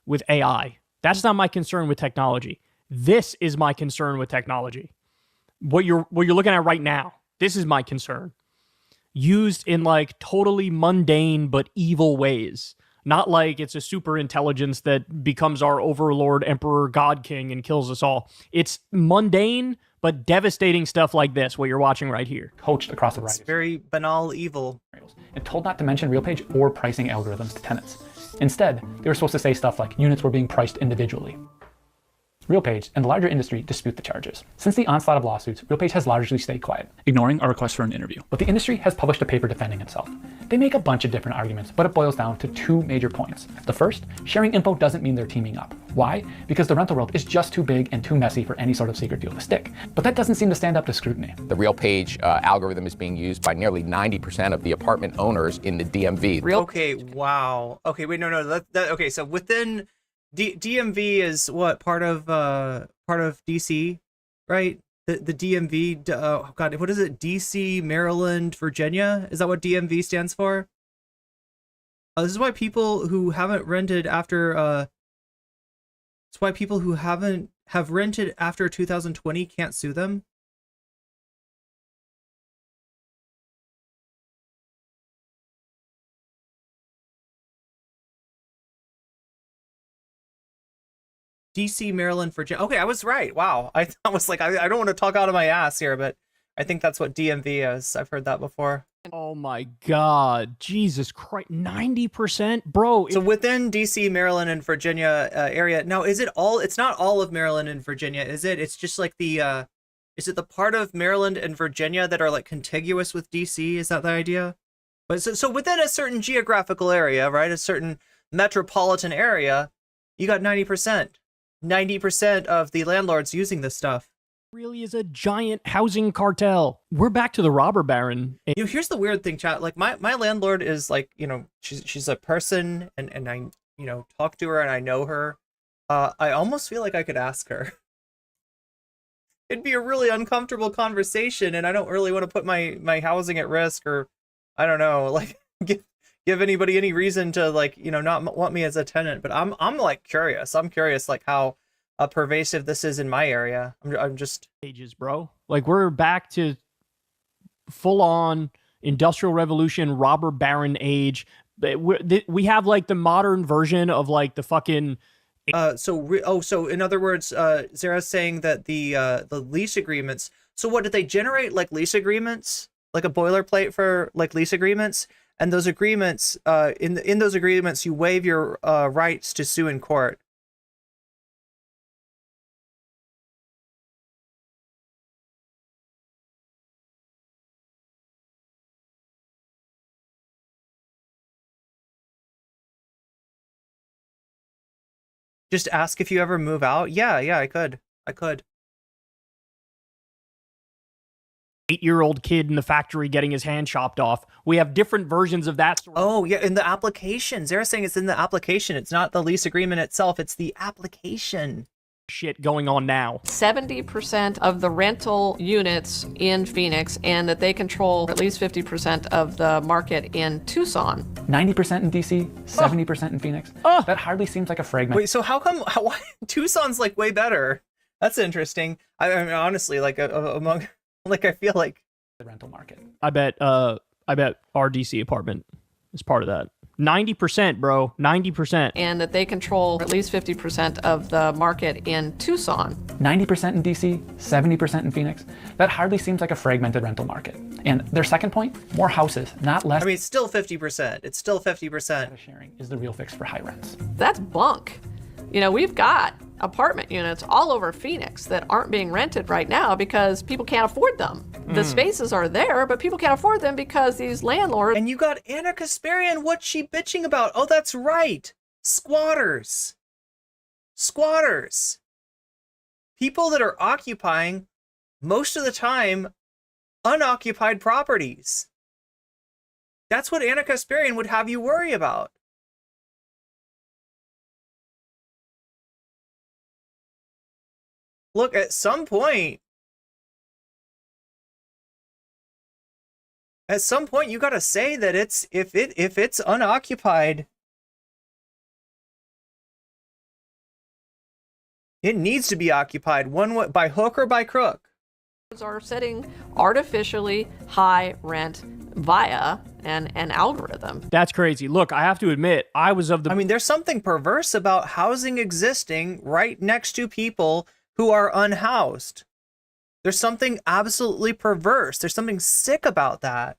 with AI. That's not my concern with technology. This is my concern with technology. What you're looking at right now, this is my concern. Used in like totally mundane but evil ways. Not like it's a super intelligence that becomes our overlord, emperor, god king, and kills us all. It's mundane but devastating stuff like this, what you're watching right here. Coached across a variety. It's very banal evil. And told not to mention RealPage or pricing algorithms to tenants. Instead, they were supposed to say stuff like units were being priced individually. RealPage and the larger industry dispute the charges. Since the onslaught of lawsuits, RealPage has largely stayed quiet, ignoring our request for an interview. But the industry has published a paper defending itself. They make a bunch of different arguments, but it boils down to two major points. The first, sharing info doesn't mean they're teaming up. Why? Because the rental world is just too big and too messy for any sort of secret deal to stick. But that doesn't seem to stand up to scrutiny. The RealPage algorithm is being used by nearly 90% of the apartment owners in the DMV. Okay, wow. Okay, wait, no. Okay, so within DMV is what, part of DC, right? The DMV. Oh God, what is it? DC, Maryland, Virginia. Is that what DMV stands for? This is why people who haven't rented after. It's why people who have rented after 2020 can't sue them. DC, Maryland, Virginia. Okay, I was right. Wow. I was like, I don't want to talk out of my ass here, but I think that's what DMV is. I've heard that before. Oh my God. Jesus Christ. 90%? Bro. So within DC, Maryland, and Virginia area. Now, is it all? It's not all of Maryland and Virginia, is it? It's just like the, is it the part of Maryland and Virginia that are like contiguous with DC? Is that the idea? But so within a certain geographical area, right? A certain metropolitan area, you got 90%. 90% of the landlords using this stuff. Really is a giant housing cartel. We're back to the robber baron. You know, here's the weird thing, chat. Like my landlord is like, you know, she's a person, and I, you know, talk to her and I know her. I almost feel like I could ask her. It'd be a really uncomfortable conversation, and I don't really want to put my housing at risk, or I don't know, like give anybody any reason to, like, you know, not want me as a tenant. But I'm like curious. I'm curious like how pervasive this is in my area. I'm just ages, bro. Like we're back to full on industrial revolution, robber baron age. We have like the modern version of like the fucking. So in other words, Zara's saying that the lease agreements. So what did they generate, like lease agreements, like a boilerplate for like lease agreements? And those agreements, in those agreements, you waive your rights to sue in court. Just ask if you ever move out. Yeah, I could. 8-year-old kid in the factory getting his hand chopped off. We have different versions of that. Oh, yeah, in the application. Zara's saying it's in the application. It's not the lease agreement itself. It's the application. Shit going on now. 70% of the rental units in Phoenix, and that they control at least 50% of the market in Tucson. 90% in DC, 70% in Phoenix. That hardly seems like a fragment. Wait, so why Tucson's like way better? That's interesting. I mean, honestly, like among, like I feel like the rental market. I bet I bet our DC apartment is part of that. 90%, bro. 90%. And that they control at least 50% of the market in Tucson. 90% in DC, 70% in Phoenix. That hardly seems like a fragmented rental market. And their second point, more houses, not less. I mean, it's still 50%. It's still 50%. Sharing is the real fix for high rents. That's bunk. You know, we've got apartment units all over Phoenix that aren't being rented right now because people can't afford them. The spaces are there, but people can't afford them because these landlords. And you got Anna Kasparian. What's she bitching about? Oh, that's right. Squatters. Squatters. People that are occupying, most of the time, unoccupied properties. That's what Anna Kasparian would have you worry about. Look, at some point, you gotta say that it's if it's unoccupied, it needs to be occupied one way, by hook or by crook. Are setting artificially high rent via an algorithm. That's crazy. Look, I have to admit, I mean, there's something perverse about housing existing right next to people who are unhoused. There's something absolutely perverse. There's something sick about that.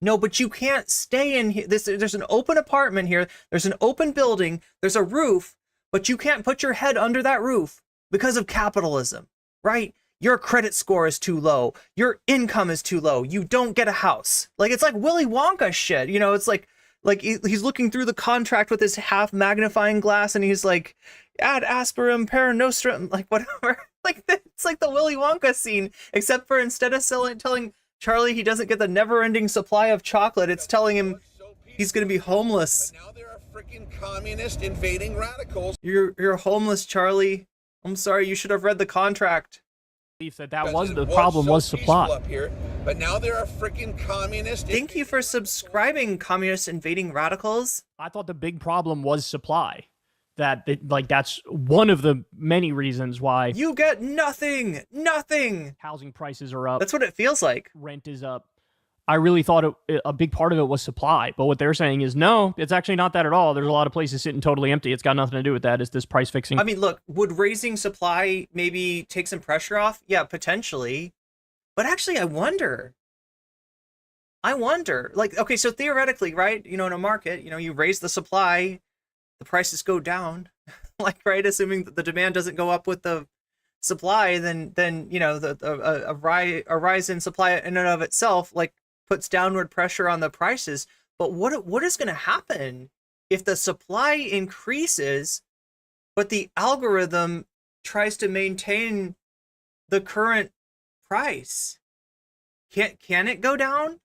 No, but you can't stay in here. There's an open apartment here. There's an open building. There's a roof, but you can't put your head under that roof because of capitalism, right? Your credit score is too low. Your income is too low. You don't get a house. Like, it's like Willy Wonka shit. You know, it's like he's looking through the contract with his half magnifying glass and he's like, ad asperum per nostrum, like whatever. Like, it's like the Willy Wonka scene, except for instead of telling Charlie he doesn't get the never-ending supply of chocolate, it's telling him he's going to be homeless. But now there are freaking communist invading radicals. You're homeless, Charlie. I'm sorry, you should have read the contract. That was the problem, was supply. Up here, but now there are freaking communist. Thank you for subscribing, communist invading radicals. I thought the big problem was supply. That's one of the many reasons why you get nothing. Housing prices are up. That's what it feels like. Rent is up. I really thought a big part of it was supply, but what they're saying is no, it's actually not that at all. There's a lot of places sitting totally empty. It's got nothing to do with that. It's this price fixing. I mean, look, would raising supply maybe take some pressure off? Yeah, potentially. But actually, I wonder. Like, okay, so theoretically, right? You know, in a market, you know, you raise the supply, the prices go down. Like, right? Assuming that the demand doesn't go up with the supply, then you know, a rise in supply in and of itself, like, puts downward pressure on the prices. But what is going to happen if the supply increases, but the algorithm tries to maintain the current price? Can it go down?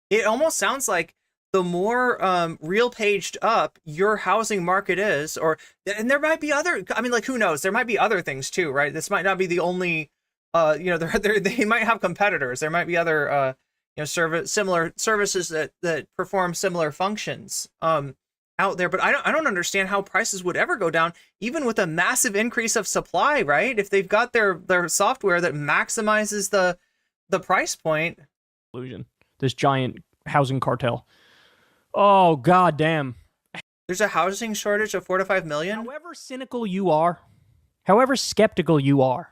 It almost sounds like the more real paged up your housing market is, and there might be other, I mean, like, who knows? There might be other things too, right? This might not be the only, you know, they might have competitors. There might be other, you know, similar services that perform similar functions out there. But I don't understand how prices would ever go down, even with a massive increase of supply, right? If they've got their software that maximizes the price point. Illusion. This giant housing cartel. Oh, god damn. There's a housing shortage of 4 to 5 million. However cynical you are, however skeptical you are,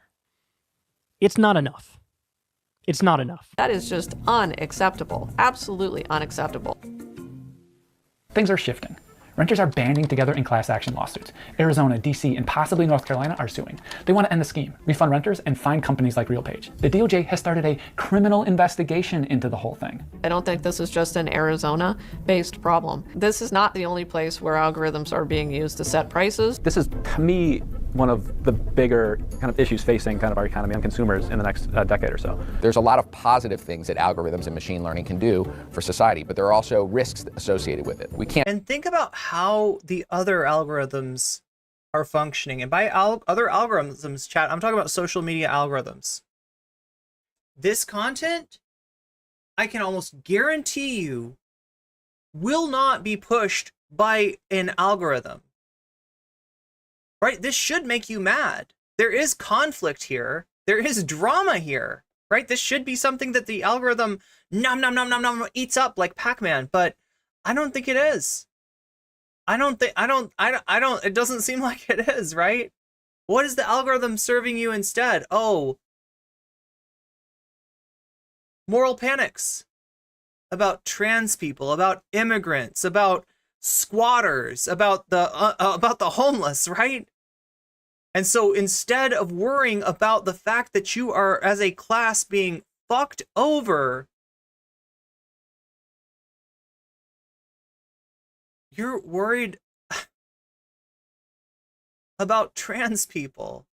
it's not enough. It's not enough. That is just unacceptable. Absolutely unacceptable. Things are shifting. Renters are banding together in class action lawsuits. Arizona, DC, and possibly North Carolina are suing. They want to end the scheme, refund renters, and find companies like RealPage. The DOJ has started a criminal investigation into the whole thing. I don't think this is just an Arizona-based problem. This is not the only place where algorithms are being used to set prices. This is, to me, one of the bigger kind of issues facing kind of our economy and consumers in the next decade or so. There's a lot of positive things that algorithms and machine learning can do for society, but there are also risks associated with it. We can't. And think about how the other algorithms are functioning. And by other algorithms, chat, I'm talking about social media algorithms. This content, I can almost guarantee you, will not be pushed by an algorithm. Right? This should make you mad. There is conflict here. There is drama here. right? This should be something that the algorithm nom nom nom nom nom eats up like Pac-Man, but I don't think it is. It doesn't seem like it is, right? What is the algorithm serving you instead? Oh, moral panics about trans people, about immigrants, about squatters, about the homeless, right? And so instead of worrying about the fact that you are, as a class, being fucked over, you're worried about trans people.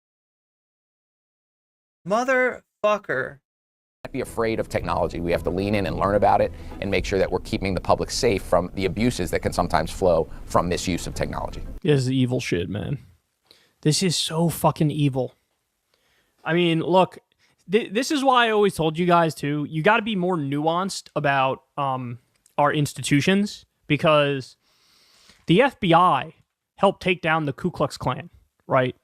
Motherfucker. Be afraid of technology. We have to lean in and learn about it and make sure that we're keeping the public safe from the abuses that can sometimes flow from misuse of technology. This is evil shit, man. This is so fucking evil. I mean, look, this is why I always told you guys too, you got to be more nuanced about our institutions, because the FBI helped take down the Ku Klux Klan, right?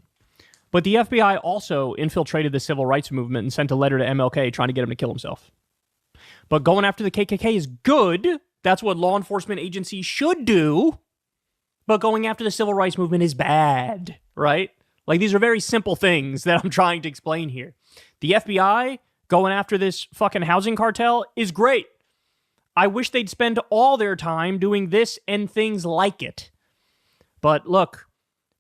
But the FBI also infiltrated the civil rights movement and sent a letter to MLK trying to get him to kill himself. But going after the KKK is good. That's what law enforcement agencies should do. But going after the civil rights movement is bad, right? Like, these are very simple things that I'm trying to explain here. The FBI going after this fucking housing cartel is great. I wish they'd spend all their time doing this and things like it. But look,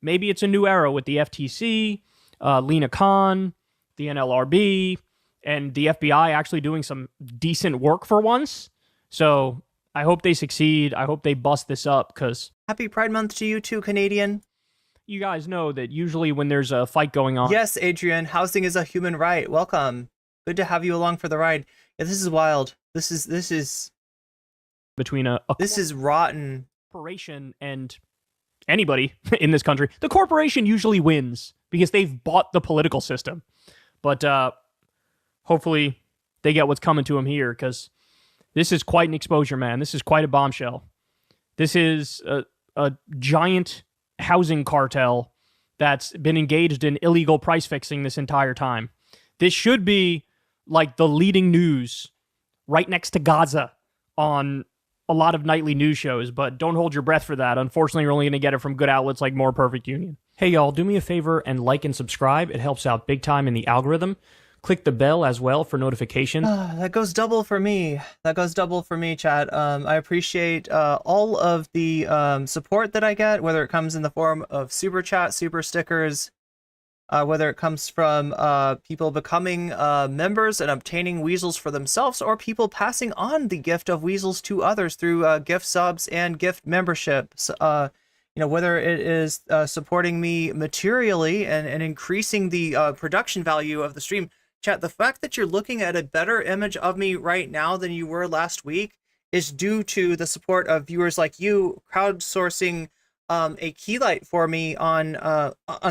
maybe it's a new era with the FTC, Lena Khan, the NLRB, and the FBI actually doing some decent work for once. So I hope they succeed. I hope they bust this up, because... Happy Pride Month to you too, Canadian. You guys know that usually when there's a fight going on... Yes, Adrian, housing is a human right. Welcome. Good to have you along for the ride. Yeah, this is wild. This is... Between a this is rotten. Corporation and anybody in this country. The corporation usually wins because they've bought the political system. But hopefully they get what's coming to them here, because this is quite an exposure, man. This is quite a bombshell. This is a giant housing cartel that's been engaged in illegal price fixing this entire time. This should be like the leading news right next to Gaza on a lot of nightly news shows, but don't hold your breath for that. Unfortunately, you're only going to get it from good outlets like More Perfect Union. Hey, y'all, do me a favor and like and subscribe. It helps out big time in the algorithm. Click the bell as well for notifications. That goes double for me. That goes double for me, chat. I appreciate all of the support that I get, whether it comes in the form of super chat, super stickers, whether it comes from people becoming members and obtaining weasels for themselves, or people passing on the gift of weasels to others through gift subs and gift memberships. You know, whether it is supporting me materially and increasing the production value of the stream. Chat, the fact that you're looking at a better image of me right now than you were last week is due to the support of viewers like you crowdsourcing a key light for me on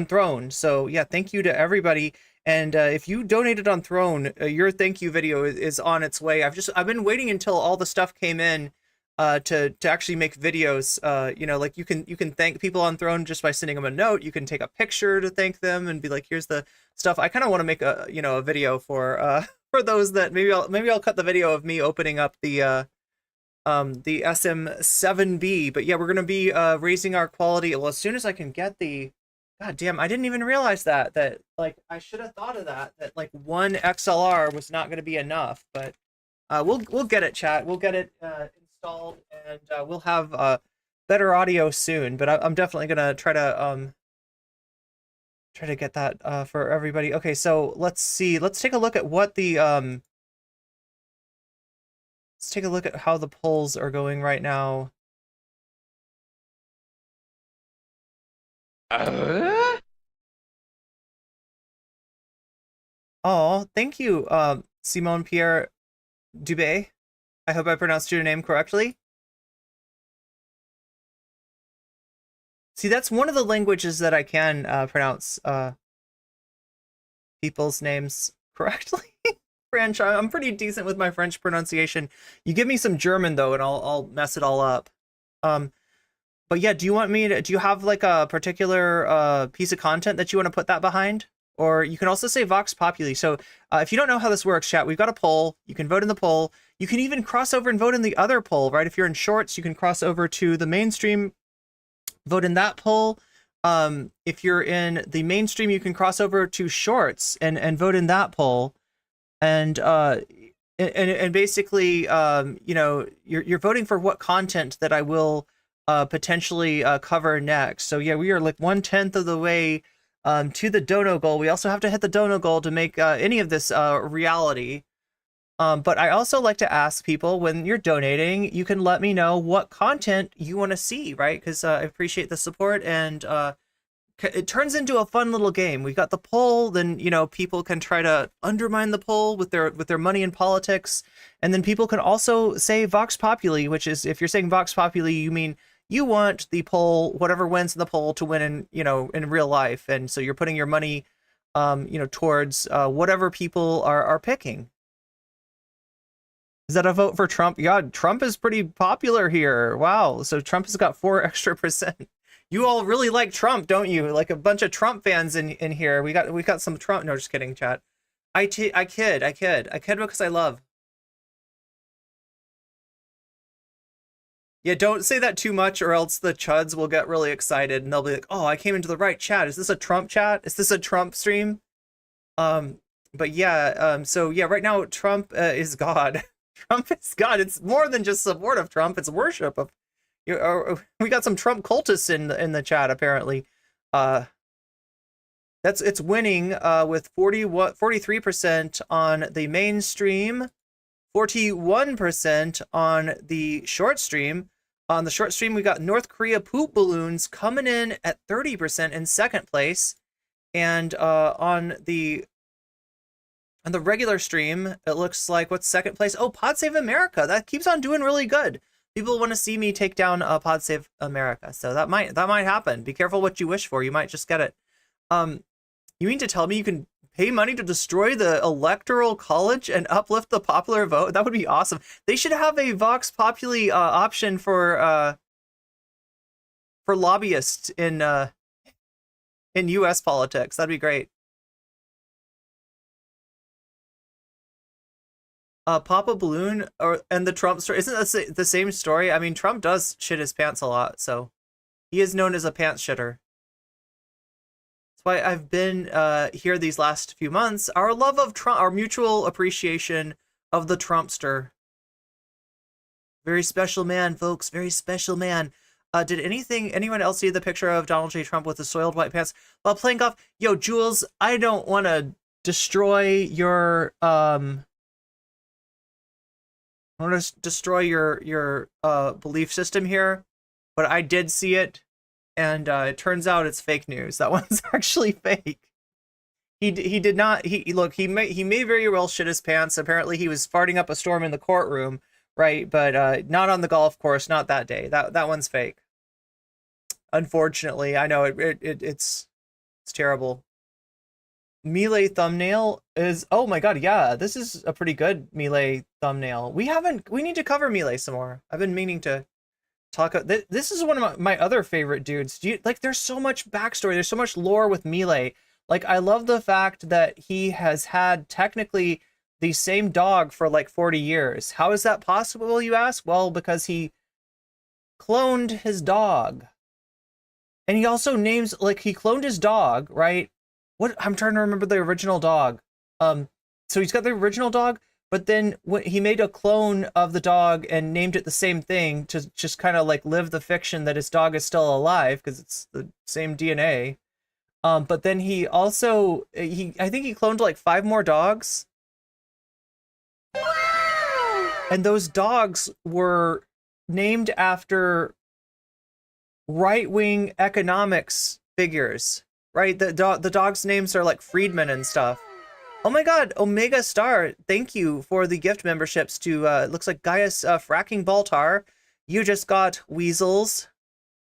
Throne. So yeah, thank you to everybody. And if you donated on Throne, your thank you video is on its way. I've been waiting until all the stuff came in to actually make videos. You know, like you can thank people on Throne just by sending them a note. You can take a picture to thank them and be like, here's the stuff. I kind of want to make a video for those that maybe I'll cut the video of me opening up the SM7B. But yeah, we're gonna be raising our quality. Well, as soon as I can get the, god damn, I didn't even realize that like I should have thought of that like one XLR was not gonna be enough. But we'll get it, chat. We'll get it installed, and we'll have better audio soon. But I'm definitely gonna try to get that for everybody. Okay, so let's see. Let's take a look at what the let's take a look at how the polls are going right now. Oh, thank you, Simone Pierre Dubé. I hope I pronounced your name correctly. See, that's one of the languages that I can pronounce people's names correctly. French, I'm pretty decent with my French pronunciation. You give me some German though, and I'll mess it all up. But yeah, do you have like a particular piece of content that you want to put that behind, or you can also say Vox Populi. So if you don't know how this works, chat, we've got a poll. You can vote in the poll. You can even cross over and vote in the other poll, right? If you're in shorts, you can cross over to the mainstream, vote in that poll. If you're in the mainstream, you can cross over to shorts and vote in that poll. And basically, you know, you're voting for what content that I will potentially cover next. So yeah, we are like 1/10 of the way to the dono goal. We also have to hit the dono goal to make any of this reality. But I also like to ask people, when you're donating, you can let me know what content you want to see, right? Because I appreciate the support, and it turns into a fun little game. We've got the poll, then, you know, people can try to undermine the poll with their money in politics. And then people can also say Vox Populi, which is, if you're saying Vox Populi, you mean you want the poll, whatever wins in the poll, to win in, you know, in real life. And so you're putting your money, you know, towards whatever people are picking. Is that a vote for Trump? Yeah, Trump is pretty popular here. Wow. So Trump has got 4 extra %. You all really like Trump, don't you? Like a bunch of Trump fans in here. We got some Trump. No, just kidding, chat. I kid because I love. Yeah, don't say that too much, or else the chuds will get really excited and they'll be like, "Oh, I came into the right chat. Is this a Trump chat? Is this a Trump stream?" But yeah, so yeah, right now Trump is God. Trump is God. It's more than just support of Trump. It's worship of. We got some Trump cultists in the chat apparently. It's winning with 43% on the mainstream, 41% on the short stream. On the short stream, we got North Korea poop balloons coming in at 30% in second place, and on the regular stream, it looks like what's second place? Oh, Pod Save America. That keeps on doing really good. People want to see me take down Pod Save America, so that might happen. Be careful what you wish for. You might just get it. You mean to tell me you can pay money to destroy the electoral college and uplift the popular vote? That would be awesome. They should have a Vox Populi option for lobbyists in U.S. politics. That'd be great. Pop a balloon and the Trump story. Isn't that the same story? I mean, Trump does shit his pants a lot, so he is known as a pants shitter. That's why I've been here these last few months. Our love of Trump, our mutual appreciation of the Trumpster. Very special man, folks. Very special man. Did anyone else see the picture of Donald J. Trump with the soiled white pants while playing golf? Yo, Jules, I don't want to destroy your I want to destroy your belief system here, but I did see it, and it turns out it's fake news. That one's actually fake. He did not. He may very well shit his pants. Apparently, he was farting up a storm in the courtroom, right? But not on the golf course. Not that day. That one's fake. Unfortunately, I know it's terrible. Melee thumbnail is, oh my god, yeah, this is a pretty good Melee thumbnail. We need to cover Melee some more. I've been meaning to talk. This is one of my other favorite dudes. There's so much backstory, there's so much lore with Melee. Like, I love the fact that he has had technically the same dog for like 40 years. How is that possible, you ask? Well, because he cloned his dog. And he also names, like, he cloned his dog, right? I'm trying to remember the original dog. So he's got the original dog, but then he made a clone of the dog and named it the same thing to just kind of like live the fiction that his dog is still alive because it's the same DNA. But then he also, I think he cloned like 5 more dogs. And those dogs were named after right-wing economics figures. Right, the dogs' names are like Friedman and stuff. Oh my god, Omega Star, thank you for the gift memberships to, looks like Gaius Fracking Baltar. You just got Weasels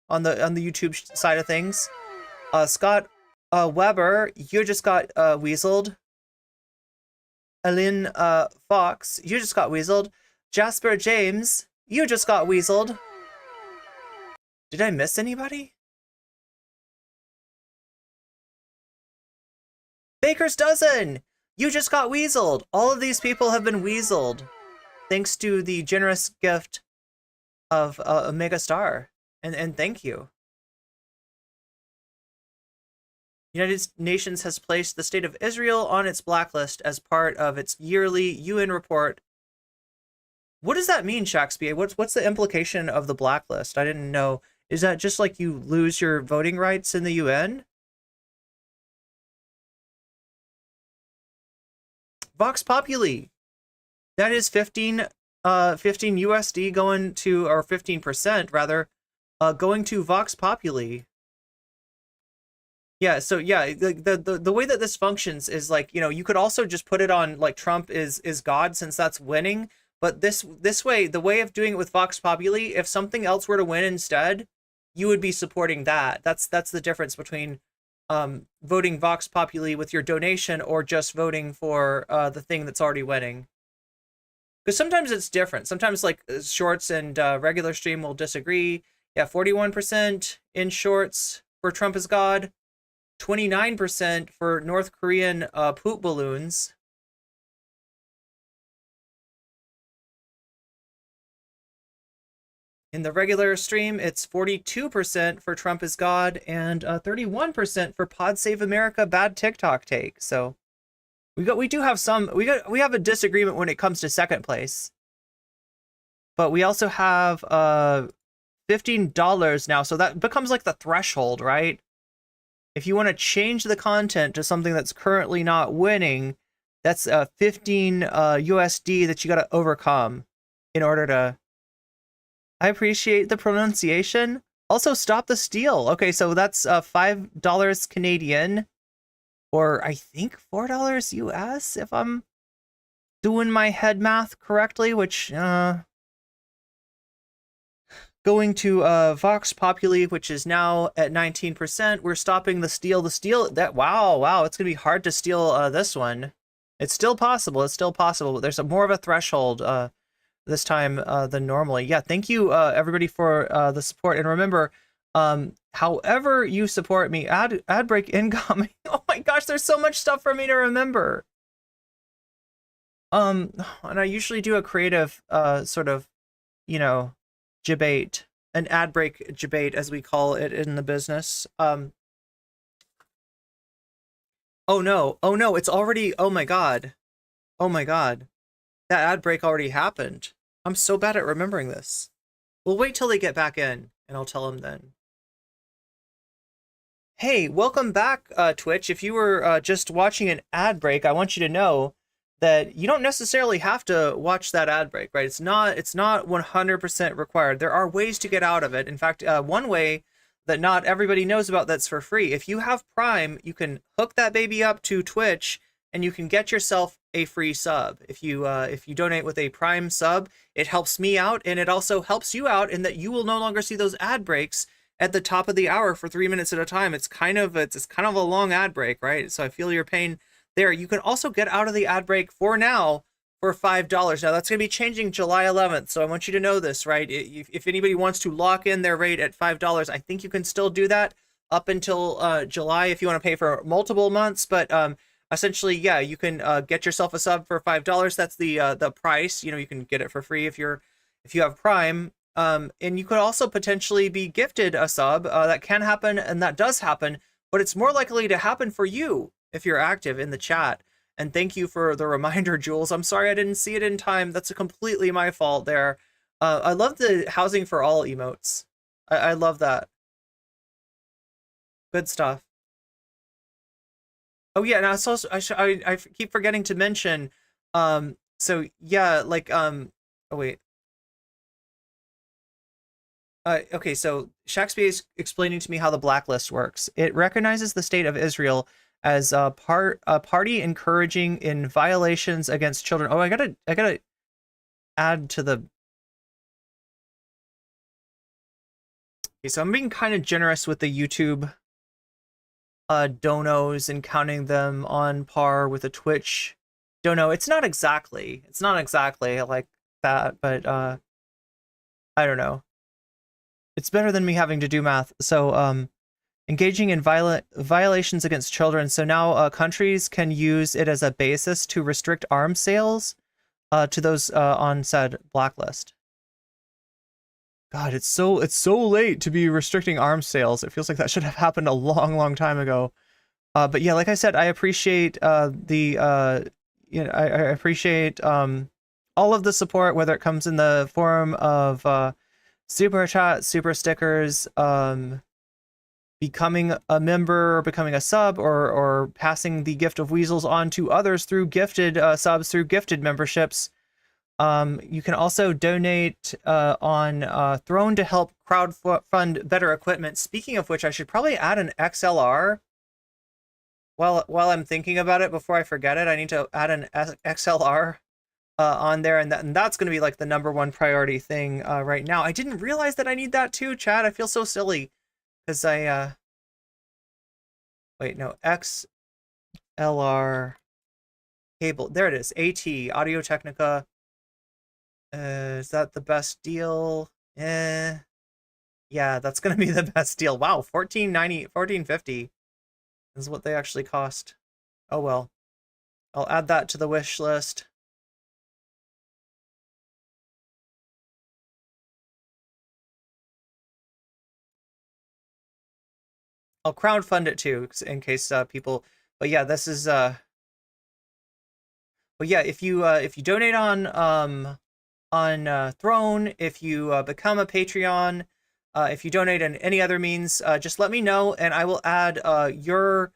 on the YouTube side of things. Scott Weber, you just got Weaseled. Alin Fox, you just got Weaseled. Jasper James, you just got Weaseled. Did I miss anybody? Baker's dozen! You just got weaseled! All of these people have been weaseled. Thanks to the generous gift of a mega star. And thank you. United Nations has placed the state of Israel on its blacklist as part of its yearly UN report. What does that mean, Shakespeare? What's the implication of the blacklist? I didn't know. Is that just like you lose your voting rights in the UN? Vox Populi. That is 15 USD going to, or 15% rather, going to Vox Populi. Yeah, so yeah, the way that this functions is like, you know, you could also just put it on like Trump is God, since that's winning. But this way, the way of doing it with Vox Populi, if something else were to win instead, you would be supporting that. That's the difference between voting Vox Populi with your donation or just voting for the thing that's already winning. Because sometimes it's different. Sometimes like shorts and regular stream will disagree. Yeah, 41% in shorts for Trump is God. 29% for North Korean poop balloons. In the regular stream, it's 42% for Trump is God and 31% for Pod Save America bad TikTok take. So we have a disagreement when it comes to second place. But we also have $15 now, so that becomes like the threshold, right? If you want to change the content to something that's currently not winning, that's 15 USD that you got to overcome in order to... I appreciate the pronunciation. Also, stop the steal. Okay, so that's $5 Canadian, or I think $4 US, if I'm doing my head math correctly, which... Going to Vox Populi, which is now at 19%. We're stopping the steal. Wow, it's gonna be hard to steal this one. It's still possible. But there's more of a threshold this time than normally. Yeah, thank you everybody for the support. And remember, however you support me, ad break incoming. Oh my gosh, there's so much stuff for me to remember. And I usually do a creative sort of, you know, debate, an ad break debate as we call it in the business. Oh no, it's already, oh my god, that ad break already happened. I'm so bad at remembering this. We'll wait till they get back in and I'll tell them then. Hey, welcome back, Twitch. If you were just watching an ad break, I want you to know that you don't necessarily have to watch that ad break, right? It's not 100% required. There are ways to get out of it. In fact, one way that not everybody knows about that's for free. If you have Prime, you can hook that baby up to Twitch and you can get yourself a free sub. If you donate with a Prime sub, it helps me out and it also helps you out in that you will no longer see those ad breaks at the top of the hour for 3 minutes at a time. It's kind of a long ad break, right? So I feel your pain there. You can also get out of the ad break for now for $5. Now that's going to be changing July 11th. So I want you to know this, right? If anybody wants to lock in their rate at $5, I think you can still do that up until July if you want to pay for multiple months. But essentially, yeah, you can get yourself a sub for $5. That's the price. You know, you can get it for free if you have Prime. And you could also potentially be gifted a sub. That can happen and that does happen, but it's more likely to happen for you if you're active in the chat. And thank you for the reminder, Jules. I'm sorry I didn't see it in time. That's completely my fault there. I love the housing for all emotes. I love that. Good stuff. Oh yeah, and I keep forgetting to mention, so yeah, like, oh wait. Okay, so Shakespeare is explaining to me how the blacklist works. It recognizes the state of Israel as a party encouraging in violations against children. Oh, I gotta add to the... Okay, so I'm being kind of generous with the YouTube donos and counting them on par with a Twitch dono. It's not exactly like that, but I don't know. It's better than me having to do math. So engaging in violations against children. So now countries can use it as a basis to restrict arms sales to those on said blacklist. God, it's so late to be restricting arms sales. It feels like that should have happened a long time ago. But yeah, like I said, I appreciate I appreciate all of the support, whether it comes in the form of super chat, super stickers, becoming a member, or becoming a sub, or passing the gift of weasels on to others through gifted subs, through gifted memberships. You can also donate on Throne to help crowdfund better equipment. Speaking of which, I should probably add an XLR. While I'm thinking about it, before I forget it, I need to add an XLR on there, and that's going to be like the #1 priority thing right now. I didn't realize that I need that too, Chad. I feel so silly because I wait, no, XLR cable. There it is. AT, Audio Technica. Is that the best deal? Yeah, that's gonna be the best deal. Wow, $14.50 is what they actually cost. Oh well, I'll add that to the wish list. I'll crowdfund it too, in case people. But yeah, this is But yeah, if you donate on Throne, if you become a Patreon, if you donate in any other means, just let me know, and I will add your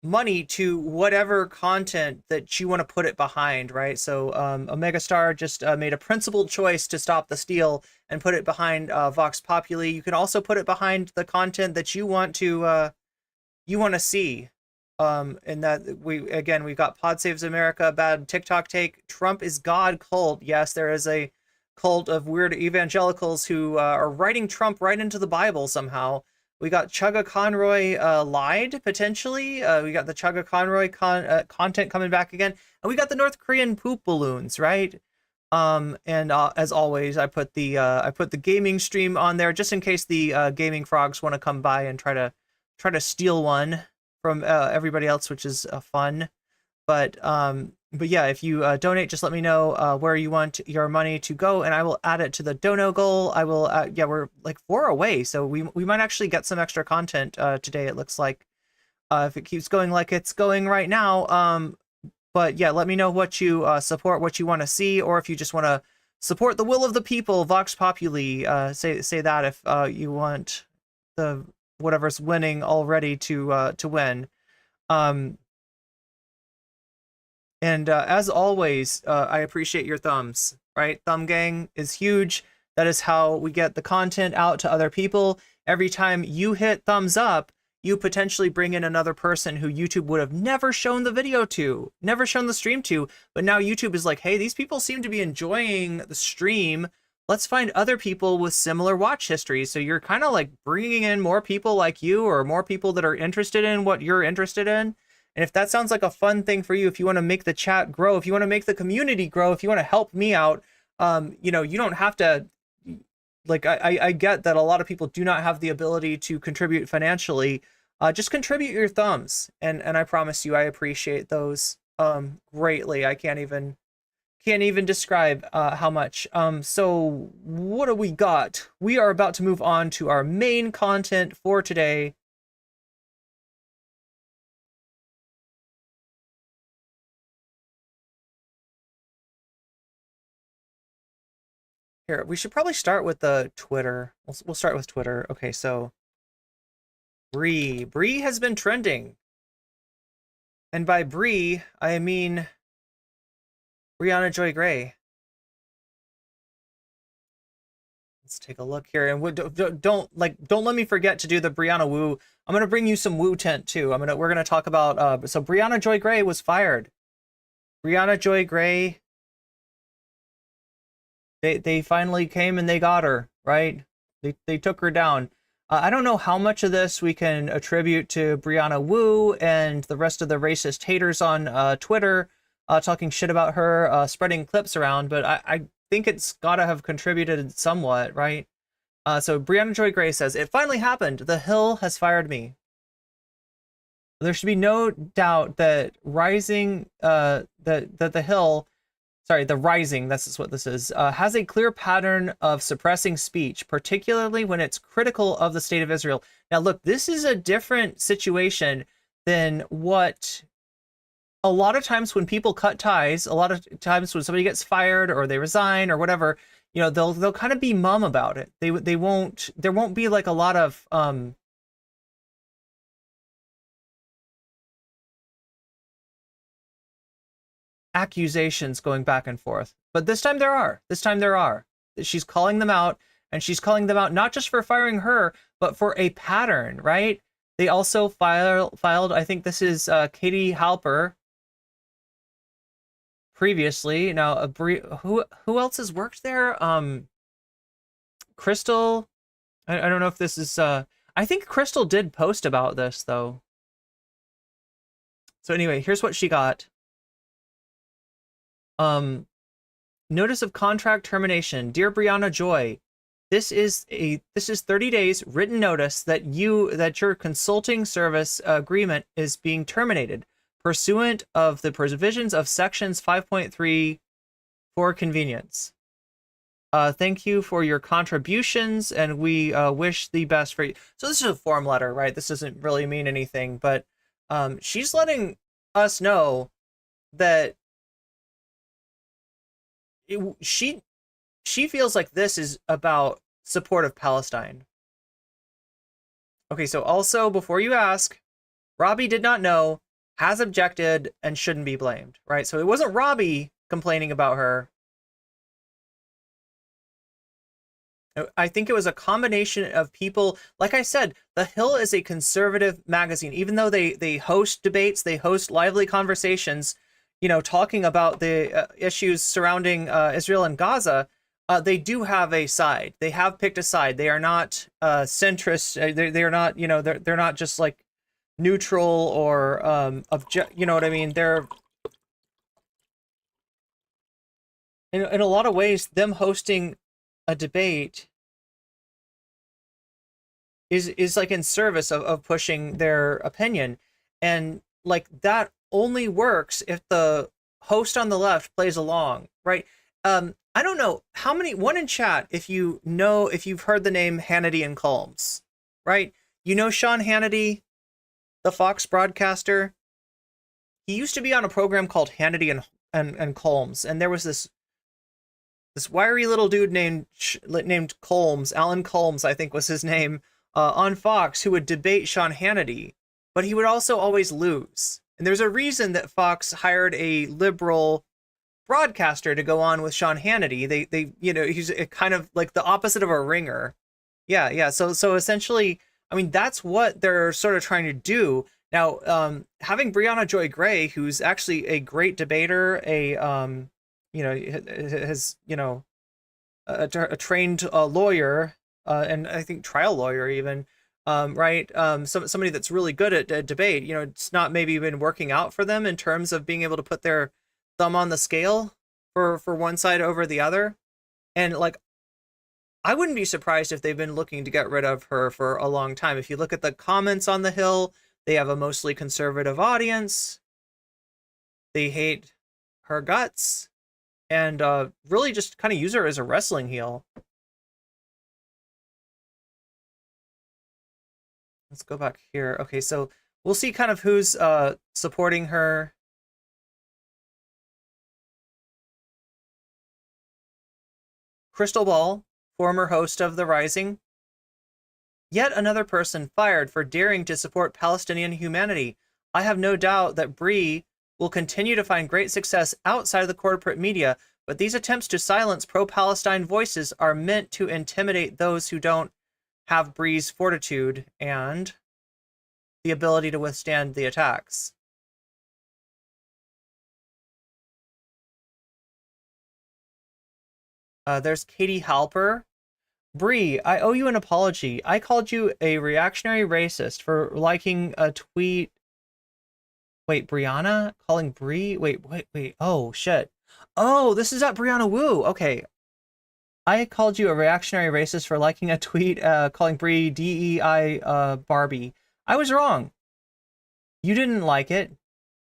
money to whatever content that you want to put it behind, right? So Omega Star just made a principled choice to stop the steal and put it behind Vox Populi. You can also put it behind the content that you want to see. And that we've got Pod Saves America, Bad TikTok Take, Trump is God cult. Yes, there is a cult of weird evangelicals who are writing Trump right into the Bible somehow. We got Chugga Conroy lied, potentially. We got the Chugga Conroy content coming back again. And we got the North Korean poop balloons, right? And as always, I put the gaming stream on there just in case the gaming frogs want to come by and try to steal one from everybody else, which is fun. But yeah, if you donate, just let me know where you want your money to go, and I will add it to the dono goal. I will yeah, we're like 4 away, so we might actually get some extra content today, it looks like, if it keeps going like it's going right now. But yeah, let me know what you support, what you want to see, or if you just want to support the will of the people, Vox Populi. Say that if you want the whatever's winning already to win. And as always, I appreciate your thumbs, right? Thumb gang is huge. That is how we get the content out to other people. Every time you hit thumbs up, you potentially bring in another person who YouTube would have never shown the video to, never shown the stream to. But now YouTube is like, hey, these people seem to be enjoying the stream. Let's find other people with similar watch histories. So you're kind of like bringing in more people like you, or more people that are interested in what you're interested in. And if that sounds like a fun thing for you, if you want to make the chat grow, if you want to make the community grow, if you want to help me out, you know, you don't have to, like, I get that a lot of people do not have the ability to contribute financially. Just contribute your thumbs. And I promise you, I appreciate those greatly. I can't even describe how much. So what do we got? We are about to move on to our main content for today. Here, we should probably start with the Twitter. We'll start with Twitter. Okay, so Bree has been trending. And by Bree, I mean Briahna Joy Gray. Let's take a look here, and don't let me forget to do the Brianna Woo. I'm gonna bring you some Woo tent too. We're gonna talk about so Briahna Joy Gray was fired. Briahna Joy Gray. They finally came and they got her, right? They took her down. I don't know how much of this we can attribute to Brianna Woo and the rest of the racist haters on Twitter talking shit about her, spreading clips around, but I think it's gotta have contributed somewhat, right? So Brianna Joy Gray says, it finally happened. The Hill has fired me. There should be no doubt that rising, that the Hill, sorry, the Rising, this is what this is, has a clear pattern of suppressing speech, particularly when it's critical of the state of Israel. Now, look, this is a different situation than what a lot of times when people cut ties, a lot of times when somebody gets fired or they resign or whatever, you know, they'll kind of be mum about it. There won't be like a lot of accusations going back and forth. But this time there are. She's calling them out, and she's calling them out not just for firing her, but for a pattern, right? They also filed, I think this is Katie Halper previously. Now, who else has worked there? Crystal. I don't know if this is. I think Crystal did post about this though. So anyway, here's what she got. Notice of contract termination. Dear Briahna Joy, this is 30 days written notice that your consulting service agreement is being terminated pursuant of the provisions of sections 5.3 for convenience. Thank you for your contributions, and we wish the best for you. So this is a form letter, right? This doesn't really mean anything, but she's letting us know that she feels like this is about support of Palestine. Okay, so also, before you ask, Robbie did not know, has objected, and shouldn't be blamed, right? So it wasn't Robbie complaining about her. I think it was a combination of people. Like I said, The Hill is a conservative magazine. Even though they host debates, they host lively conversations, you know, talking about the issues surrounding Israel and Gaza, they do have a side. They have picked a side. They are not centrist. They are not, you know, they're not just like neutral or you know what I mean? They're in a lot of ways, them hosting a debate is like in service of pushing their opinion, and like that only works if the host on the left plays along, right? I don't know how many, one in chat, if you've heard the name Hannity and Colmes, right? You know Sean Hannity, the Fox broadcaster. He used to be on a program called Hannity and Colmes, and there was this wiry little dude named Colmes, Alan Colmes, I think was his name, on Fox, who would debate Sean Hannity, but he would also always lose. And there's a reason that Fox hired a liberal broadcaster to go on with Sean Hannity. They you know, he's kind of like the opposite of a ringer. Yeah. So essentially, I mean, that's what they're sort of trying to do. Now, having Briahna Joy Gray, who's actually a great debater, you know, has, you know, a trained lawyer, and I think trial lawyer even, right? Somebody that's really good at debate. You know, it's not maybe been working out for them in terms of being able to put their thumb on the scale for one side over the other. And like, I wouldn't be surprised if they've been looking to get rid of her for a long time. If you look at the comments on The Hill, they have a mostly conservative audience. They hate her guts, and really just kind of use her as a wrestling heel. Let's go back here. Okay, so we'll see kind of who's supporting her. Crystal Ball, former host of The Rising. Yet another person fired for daring to support Palestinian humanity. I have no doubt that Bree will continue to find great success outside of the corporate media, but these attempts to silence pro-Palestine voices are meant to intimidate those who don't have Bree's fortitude and the ability to withstand the attacks. There's Katie Halper. Bree, I owe you an apology. I called you a reactionary racist for liking a tweet. Wait, Brianna? Calling Bree? Wait. Oh, shit. Oh, this is at Brianna Woo. Okay. I called you a reactionary racist for liking a tweet calling Brie DEI Barbie. I was wrong. You didn't like it.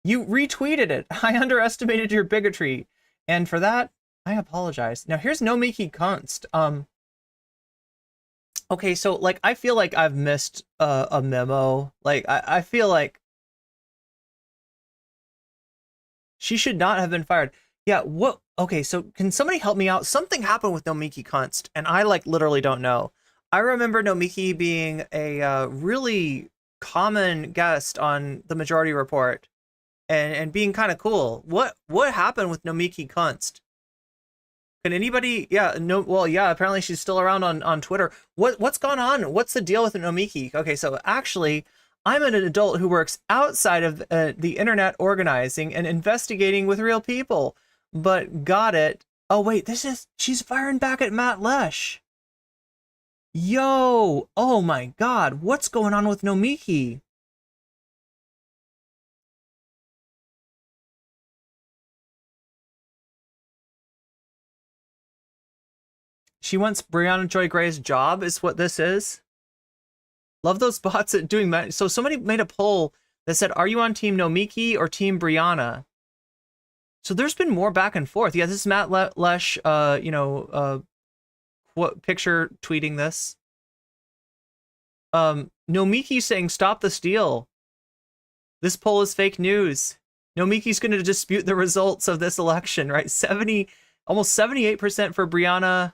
You retweeted it. I underestimated your bigotry. And for that, I apologize. Now here's Nomiki Kunst. Okay, so like I feel like I've missed a memo. Like I feel like she should not have been fired. Yeah, what? Okay, so can somebody help me out? Something happened with Nomiki Kunst, and I like literally don't know. I remember Nomiki being a really common guest on the Majority Report, and being kind of cool. What happened with Nomiki Kunst? Can anybody? Yeah, no. Well, yeah. Apparently, she's still around on Twitter. What's gone on? What's the deal with Nomiki? Okay, so actually, I'm an adult who works outside of the internet, organizing and investigating with real people. But got it. Oh wait, she's firing back at Matt Lesh. Yo, oh my God, what's going on with Nomiki? She wants Brianna Joy Gray's job is what this is. Love those bots at doing that. So somebody made a poll that said, are you on team Nomiki or team Brianna? So there's been more back and forth. Yeah, this is Matt Lesh, what picture tweeting this. Nomiki saying, stop the steal. This poll is fake news. Nomiki's going to dispute the results of this election, right? Almost 78% for Brianna,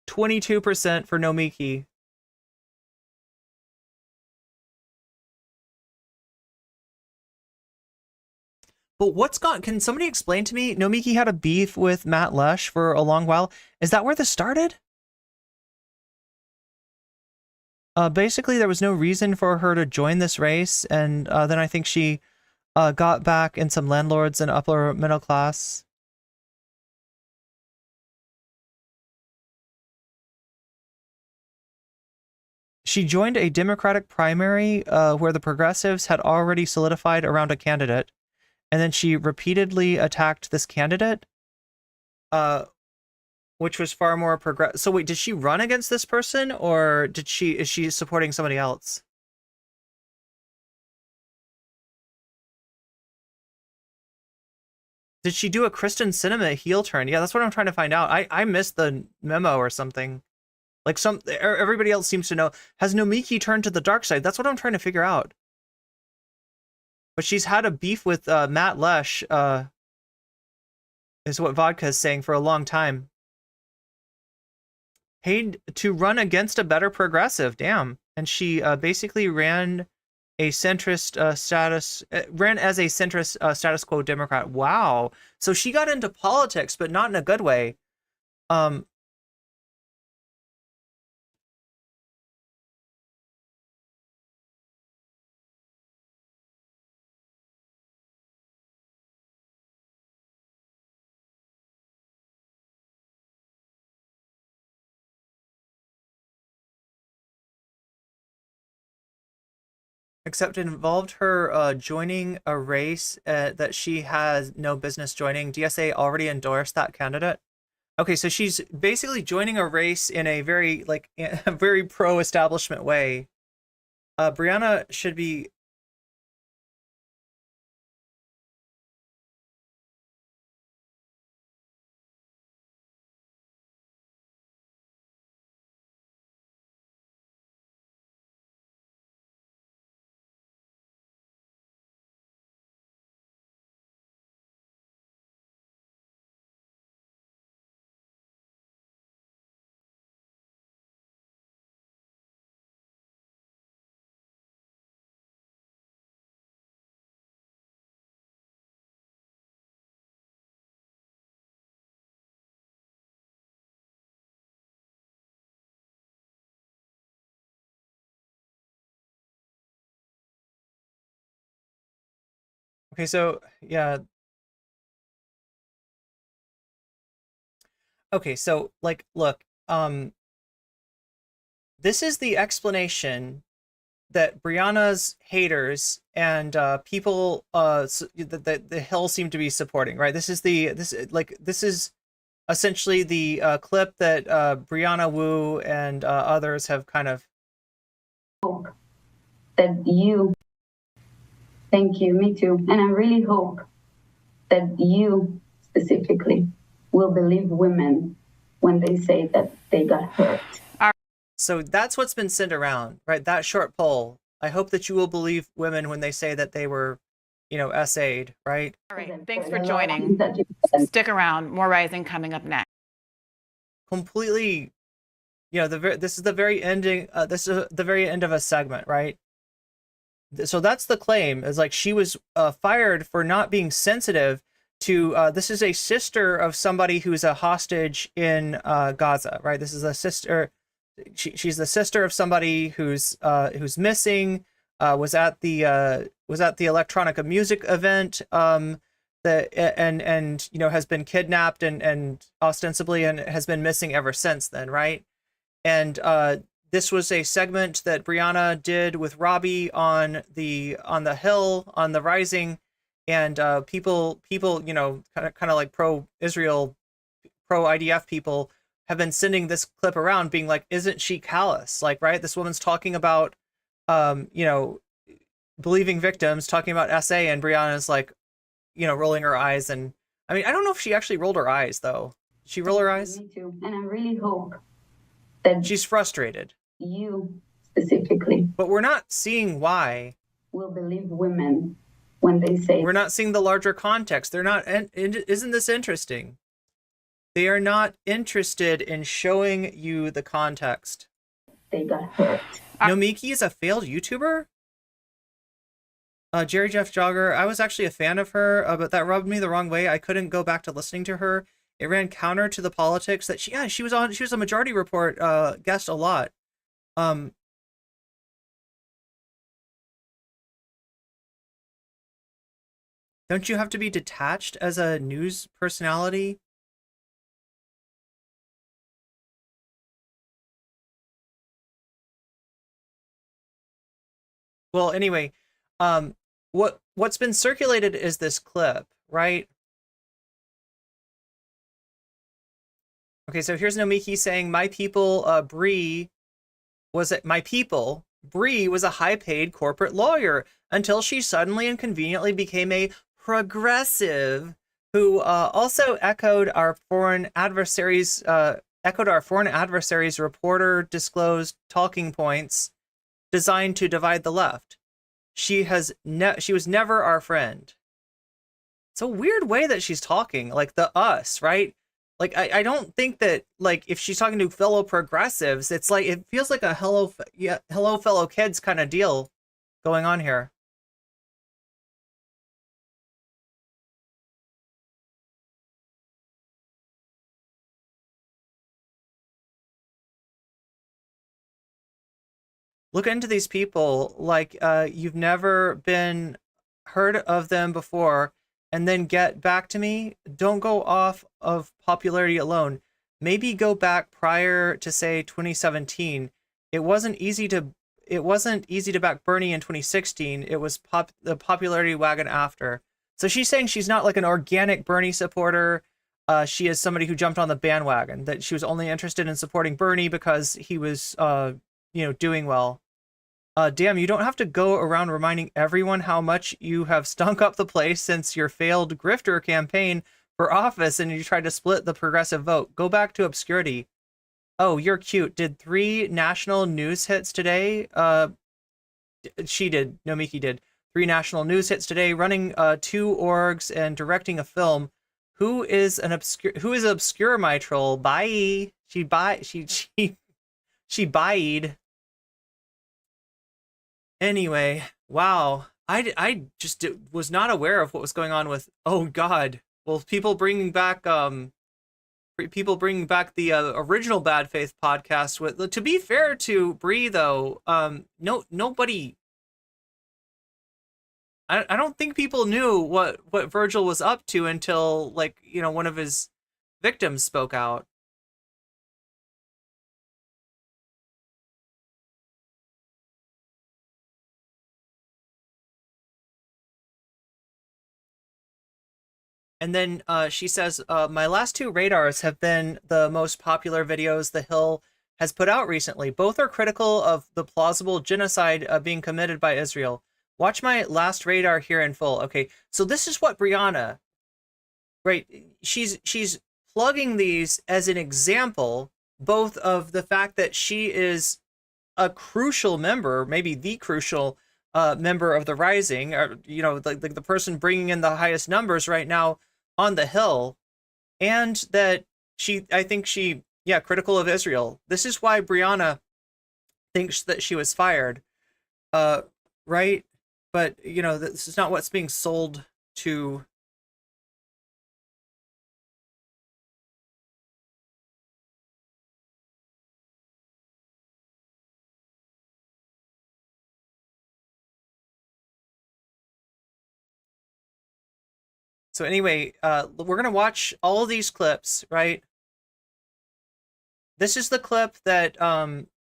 22% for Nomiki. But can somebody explain to me? Nomiki had a beef with Matt Lesh for a long while. Is that where this started? Basically, there was no reason for her to join this race, and then I think she got back in some landlords and upper middle class. She joined a Democratic primary where the progressives had already solidified around a candidate. And then she repeatedly attacked this candidate, which was far more progressive. So wait, did she run against this person, or is she supporting somebody else? Did she do a Kristen Sinema heel turn? Yeah, that's what I'm trying to find out. I missed the memo or something. Like everybody else seems to know. Has Nomiki turned to the dark side? That's what I'm trying to figure out. But she's had a beef with Matt Lesh, is what Vodka is saying, for a long time. Paid to run against a better progressive, damn. And she basically ran a centrist ran as a centrist status quo Democrat. Wow. So she got into politics, but not in a good way. Except it involved her joining a race that she has no business joining. DSA already endorsed that candidate. Okay, so she's basically joining a race in a very a very pro-establishment way. Brianna should be. Okay, so yeah. Okay, so look, this is the explanation that Brianna's haters and the Hill seem to be supporting, right? This is essentially the clip that Brianna Wu and others have kind of. Hope that you, thank you, me too, and I really hope that you specifically will believe women when they say that they got hurt. So that's what's been sent around, right? That short poll. I hope that you will believe women when they say that they were, SA'd, right? All right, thanks for joining. Stick around, more Rising coming up next. Completely, this is the very ending. This is the very end of a segment, right? So that's the claim, is like she was fired for not being sensitive to. This is a sister of somebody who's a hostage in Gaza, right? This is a sister. She's the sister of somebody who's missing. Was at the electronica music event. Has been kidnapped and ostensibly and has been missing ever since then, right? And this was a segment that Brianna did with Robbie on the Hill, on the Rising, and people, kind of like pro-Israel, pro-IDF people have been sending this clip around being like, isn't she callous? Like, right? This woman's talking about, believing victims, talking about SA, and Brianna's like, rolling her eyes. And I mean, I don't know if she actually rolled her eyes though. Did she roll her eyes? Me too, and I really hope that she's frustrated. You specifically. But we're not seeing why. Will believe women when they say. We're not seeing the larger context. They're not. Isn't this interesting? They are not interested in showing you the context. They got hurt. Nomiki is a failed YouTuber? Jerry Jeff Jogger, I was actually a fan of her, but that rubbed me the wrong way. I couldn't go back to listening to her. It ran counter to the politics that she was on. She was a Majority Report guest a lot. Don't you have to be detached as a news personality? Well, anyway, what's been circulated is this clip, right? Okay, so here's Nomiki saying, my people, Bree was a high-paid corporate lawyer until she suddenly and conveniently became a progressive who also echoed our foreign adversaries' reporter disclosed talking points designed to divide the left. She was never our friend. It's a weird way that she's talking, like the us, right? Like I don't think that, like, if she's talking to fellow progressives, it's like it feels like a hello fellow kids kind of deal going on here. Look into these people like you've never been heard of them before, and then get back to me. Don't go off of popularity alone. Maybe go back prior to, say, 2017. It wasn't easy to back Bernie in 2016. It was the popularity wagon after. So she's saying she's not like an organic Bernie supporter. She is somebody who jumped on the bandwagon, that she was only interested in supporting Bernie because he was doing well. Damn, you don't have to go around reminding everyone how much you have stunk up the place since your failed grifter campaign for office and you tried to split the progressive vote. Go back to obscurity. Oh, you're cute. Did 3 national news hits today? She did. Nomiki did. 3 national news hits today, running 2 orgs and directing a film. Who is obscure, my troll? Bye. She buyed. Anyway, wow. I just was not aware of what was going on with. Oh God. Well, people bringing back the original Bad Faith podcast. With, to be fair to Bree though, nobody. I don't think people knew what Virgil was up to until, like, one of his victims spoke out. And then she says, my last 2 radars have been the most popular videos The Hill has put out recently. Both are critical of the plausible genocide being committed by Israel. Watch my last radar here in full. Okay, so this is what Brianna, right? She's plugging these as an example, both of the fact that she is a crucial member, maybe the crucial member of the Rising, or like the person bringing in the highest numbers right now on the Hill, and that I think she critical of Israel. This is why Brianna thinks that she was fired, right? But this is not what's being sold to. So anyway, we're gonna watch all of these clips, right? This is the clip that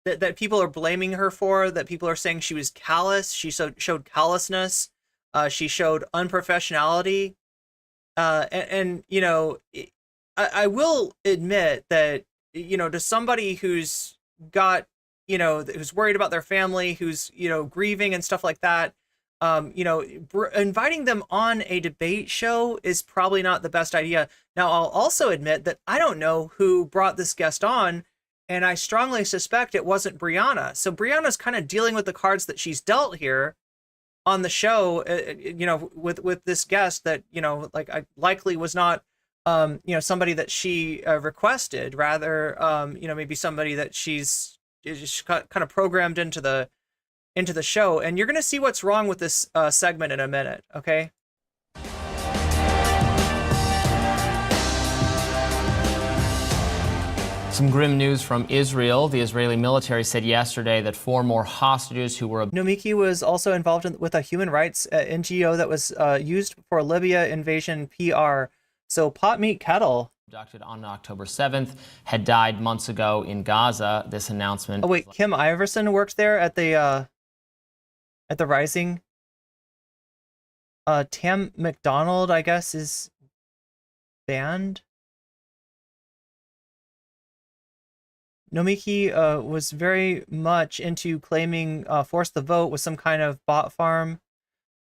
that people are blaming her for, that people are saying she was callous. She showed callousness. She showed unprofessionality. And I will admit that, to somebody who's got, who's worried about their family, who's, grieving and stuff like that, inviting them on a debate show is probably not the best idea. Now, I'll also admit that I don't know who brought this guest on, and I strongly suspect it wasn't Brianna. So Brianna's kind of dealing with the cards that she's dealt here on the show, with this guest that, I likely was not, somebody that she requested, rather, maybe somebody that she's just kind of programmed into the show. And you're going to see what's wrong with this segment in a minute, okay? Some grim news from Israel. The Israeli military said yesterday that 4 more hostages who were... Nomiki was also involved with a human rights NGO that was used for Libya invasion PR. So pot meat kettle. Abducted on October 7th, had died months ago in Gaza. This announcement... Oh wait, Kim Iverson worked there at the Rising. Tam McDonald, I guess, is banned. Nomiki was very much into claiming Force the Vote was some kind of bot farm.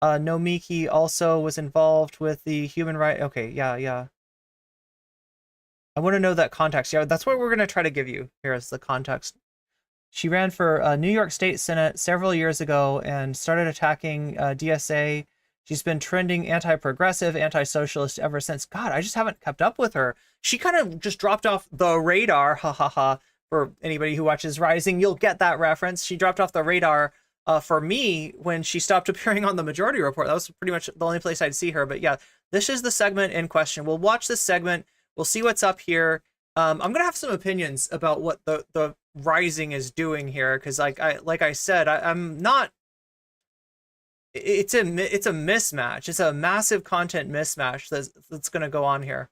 Nomiki also was involved with the human rights. Okay, yeah. I want to know that context. Yeah, that's what we're going to try to give you here as the context. She ran for New York State Senate several years ago and started attacking DSA. She's been trending anti-progressive, anti-socialist ever since. God, I just haven't kept up with her. She kind of just dropped off the radar. Ha ha ha. For anybody who watches Rising, you'll get that reference. She dropped off the radar for me when she stopped appearing on the Majority Report. That was pretty much the only place I'd see her. But yeah, this is the segment in question. We'll watch this segment. We'll see what's up here. I'm gonna have some opinions about what the Rising is doing here, because like I said, I'm not. It's a mismatch. It's a massive content mismatch that's gonna go on here.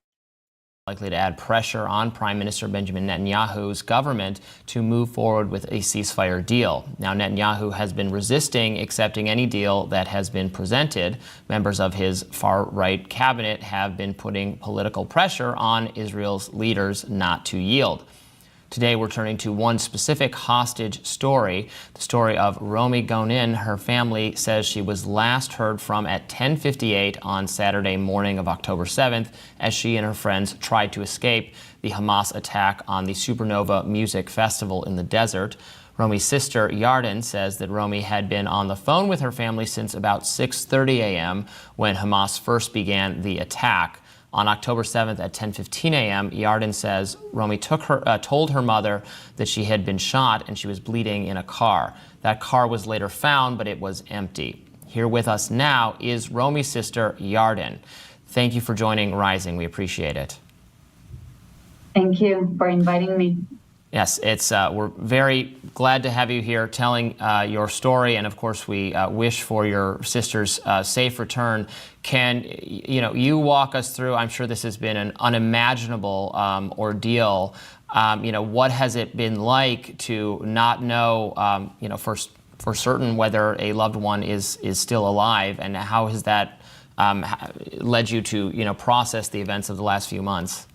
Likely to add pressure on Prime Minister Benjamin Netanyahu's government to move forward with a ceasefire deal. Now, Netanyahu has been resisting accepting any deal that has been presented. Members of his far-right cabinet have been putting political pressure on Israel's leaders not to yield. Today, we're turning to one specific hostage story, the story of Romi Gonin. Her family says she was last heard from at 10:58 on Saturday morning of October 7th as she and her friends tried to escape the Hamas attack on the Supernova Music Festival in the desert. Romi's sister, Yarden, says that Romi had been on the phone with her family since about 6:30 a.m. when Hamas first began the attack. On October 7th at 10:15 a.m., Yarden says Romi told her mother that she had been shot and she was bleeding in a car. That car was later found, but it was empty. Here with us now is Romi's sister, Yarden. Thank you for joining Rising. We appreciate it. Thank you for inviting me. Yes, we're very glad to have you here telling your story, and of course we wish for your sister's safe return. Can you walk us through? I'm sure this has been an unimaginable ordeal. What has it been like to not know, for certain whether a loved one is still alive, and how has that led you to, process the events of the last few months?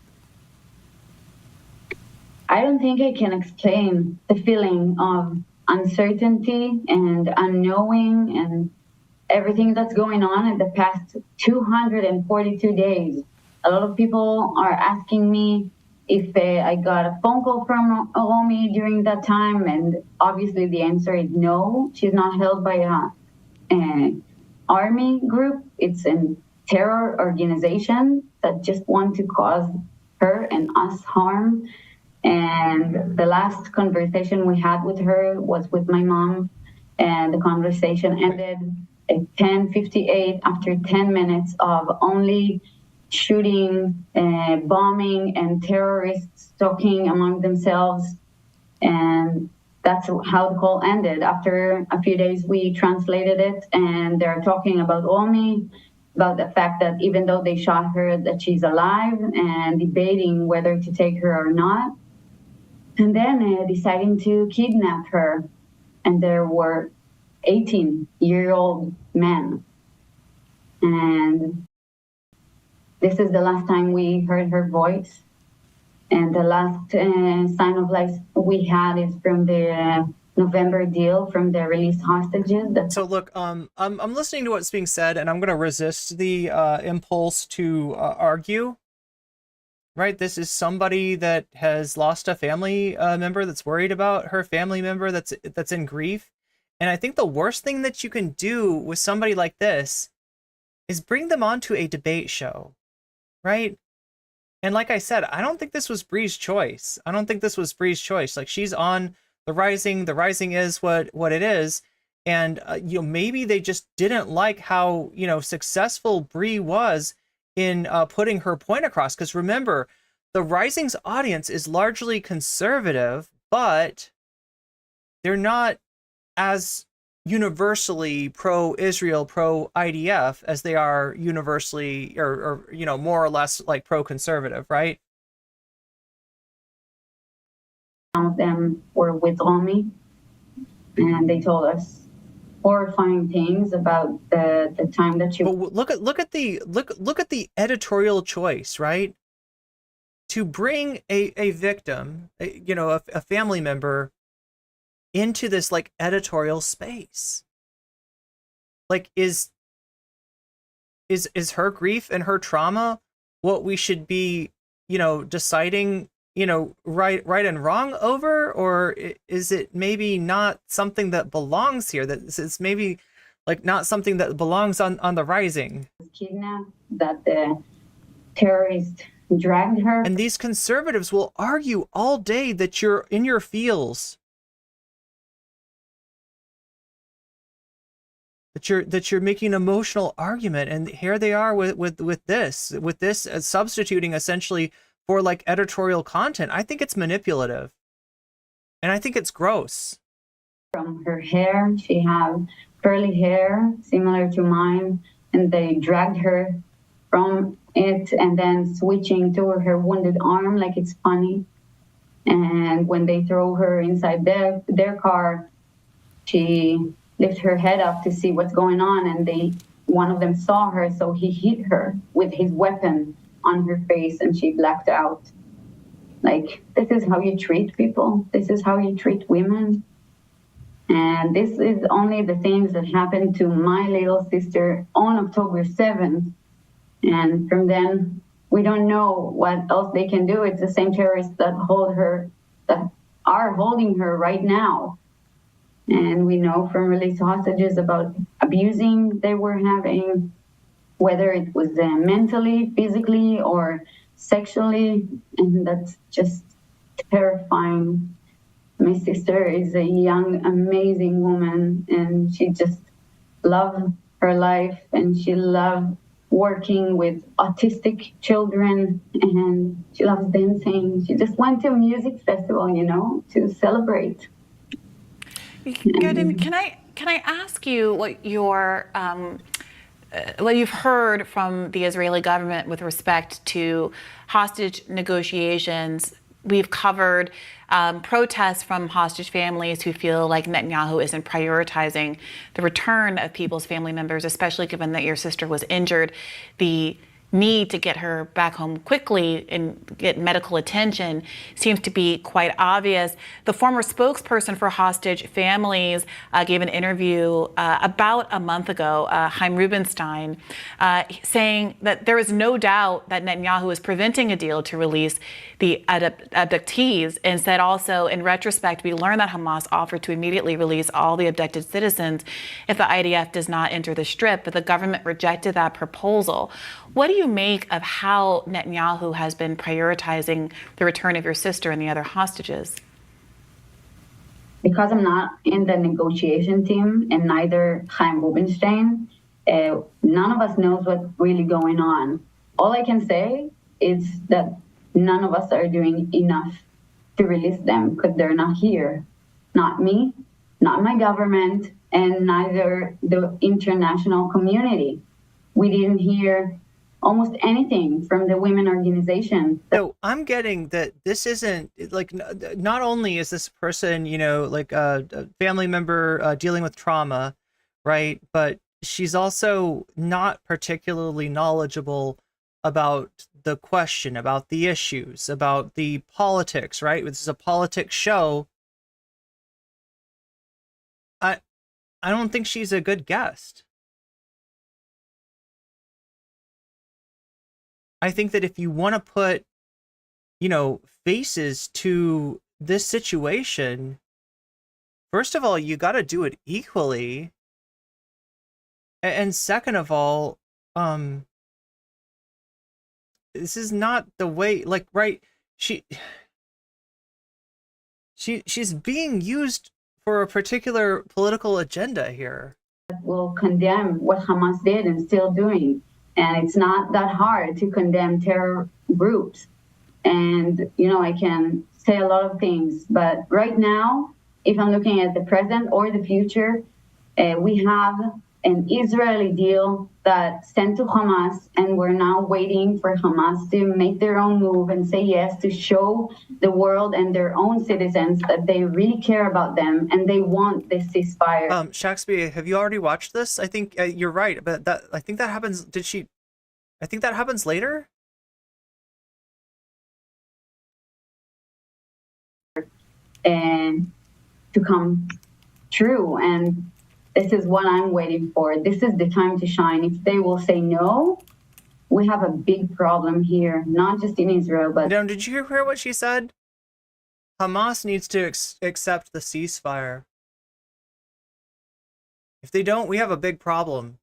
I don't think I can explain the feeling of uncertainty and unknowing and everything that's going on in the past 242 days. A lot of people are asking me if I got a phone call from Romy during that time, and obviously the answer is no. She's not held by an army group. It's a terror organization that just want to cause her and us harm. And the last conversation we had with her was with my mom, and the conversation ended at 10:58 after 10 minutes of only shooting, bombing, and terrorists talking among themselves. And that's how the call ended. After a few days, we translated it, and they're talking about Romy, about the fact that even though they shot her, that she's alive, and debating whether to take her or not. And then deciding to kidnap her. And there were 18-year-old men. And this is the last time we heard her voice. And the last sign of life we had is from the November deal from the released hostages. So look, I'm listening to what's being said, and I'm going to resist the impulse to argue. Right, this is somebody that has lost a family member, that's worried about her family member, that's in grief. And I think the worst thing that you can do with somebody like this is bring them onto a debate show, right? And like I said, I don't think this was Brie's choice. Like, she's on the Rising. The Rising is what it is. And maybe they just didn't like how successful Brie was in putting her point across. Because remember, the Rising's audience is largely conservative, but they're not as universally pro-Israel, pro-IDF as they are universally or more or less like pro-conservative, right? Some of them were with Romy, and they told us horrifying things about the time that she. But look at the editorial choice, right? To bring a victim, a family member, into this like editorial space. Like, is her grief and her trauma what we should be, deciding, right and wrong over, or is it maybe not something that belongs here? That it's maybe like not something that belongs on the Rising. Kidnapped, that the terrorist dragged her. And these conservatives will argue all day that you're in your feels. That you're making an emotional argument, and here they are with this substituting essentially for like editorial content. I think it's manipulative, and I think it's gross. From her hair, she had curly hair similar to mine, and they dragged her from it and then switching to her wounded arm like it's funny. And when they throw her inside their car, she lift her head up to see what's going on, and one of them saw her, so he hit her with his weapon on her face, and she blacked out. Like, this is how you treat people. This is how you treat women. And this is only the things that happened to my little sister on October 7th. And from then, we don't know what else they can do. It's the same terrorists that are holding her right now. And we know from released hostages about abusing they were having, whether it was mentally, physically, or sexually. And that's just terrifying. My sister is a young, amazing woman, and she just loved her life, and she loved working with autistic children, and she loves dancing. She just went to a music festival, to celebrate. Good. Can I ask you what what you've heard from the Israeli government with respect to hostage negotiations We've covered protests from hostage families who feel like Netanyahu isn't prioritizing the return of people's family members, especially given that your sister was injured. The need to get her back home quickly and get medical attention seems to be quite obvious. The former spokesperson for hostage families gave an interview about a month ago, Chaim Rubenstein, saying that there is no doubt that Netanyahu is preventing a deal to release the abductees, and said also, in retrospect, we learned that Hamas offered to immediately release all the abducted citizens if the IDF does not enter the Strip, but the government rejected that proposal. What do you make of how Netanyahu has been prioritizing the return of your sister and the other hostages? Because I'm not in the negotiation team, and neither Chaim Rubenstein, none of us knows what's really going on. All I can say is that none of us are doing enough to release them because they're not here. Not me, not my government, and neither the international community. We didn't hear almost anything from the women organization. So I'm getting that this isn't like, not only is this person, you know, like a family member dealing with trauma, right? But she's also not particularly knowledgeable about the question, about the issues, about the politics, right? This is a politics show. I don't think she's a good guest. I think that if you want to put, you know, faces to this situation, first of all, you got to do it equally. And second of all, this is not the way, like, right, she's being used for a particular political agenda here. Will condemn what Hamas did and still doing. And it's not that hard to condemn terror groups. And, you know, I can say a lot of things, but right now, if I'm looking at the present or the future, we have an Israeli deal that sent to Hamas, and we're now waiting for Hamas to make their own move and say yes, to show the world and their own citizens that they really care about them and they want this ceasefire. Shakespeare, have you already watched this? I think you're right, but I think that happens. I think that happens later. And to come true, and this is what I'm waiting for. This is the time to shine. If they will say no, we have a big problem here, not just in Israel, but... Now, did you hear what she said? Hamas needs to accept the ceasefire. If they don't, we have a big problem.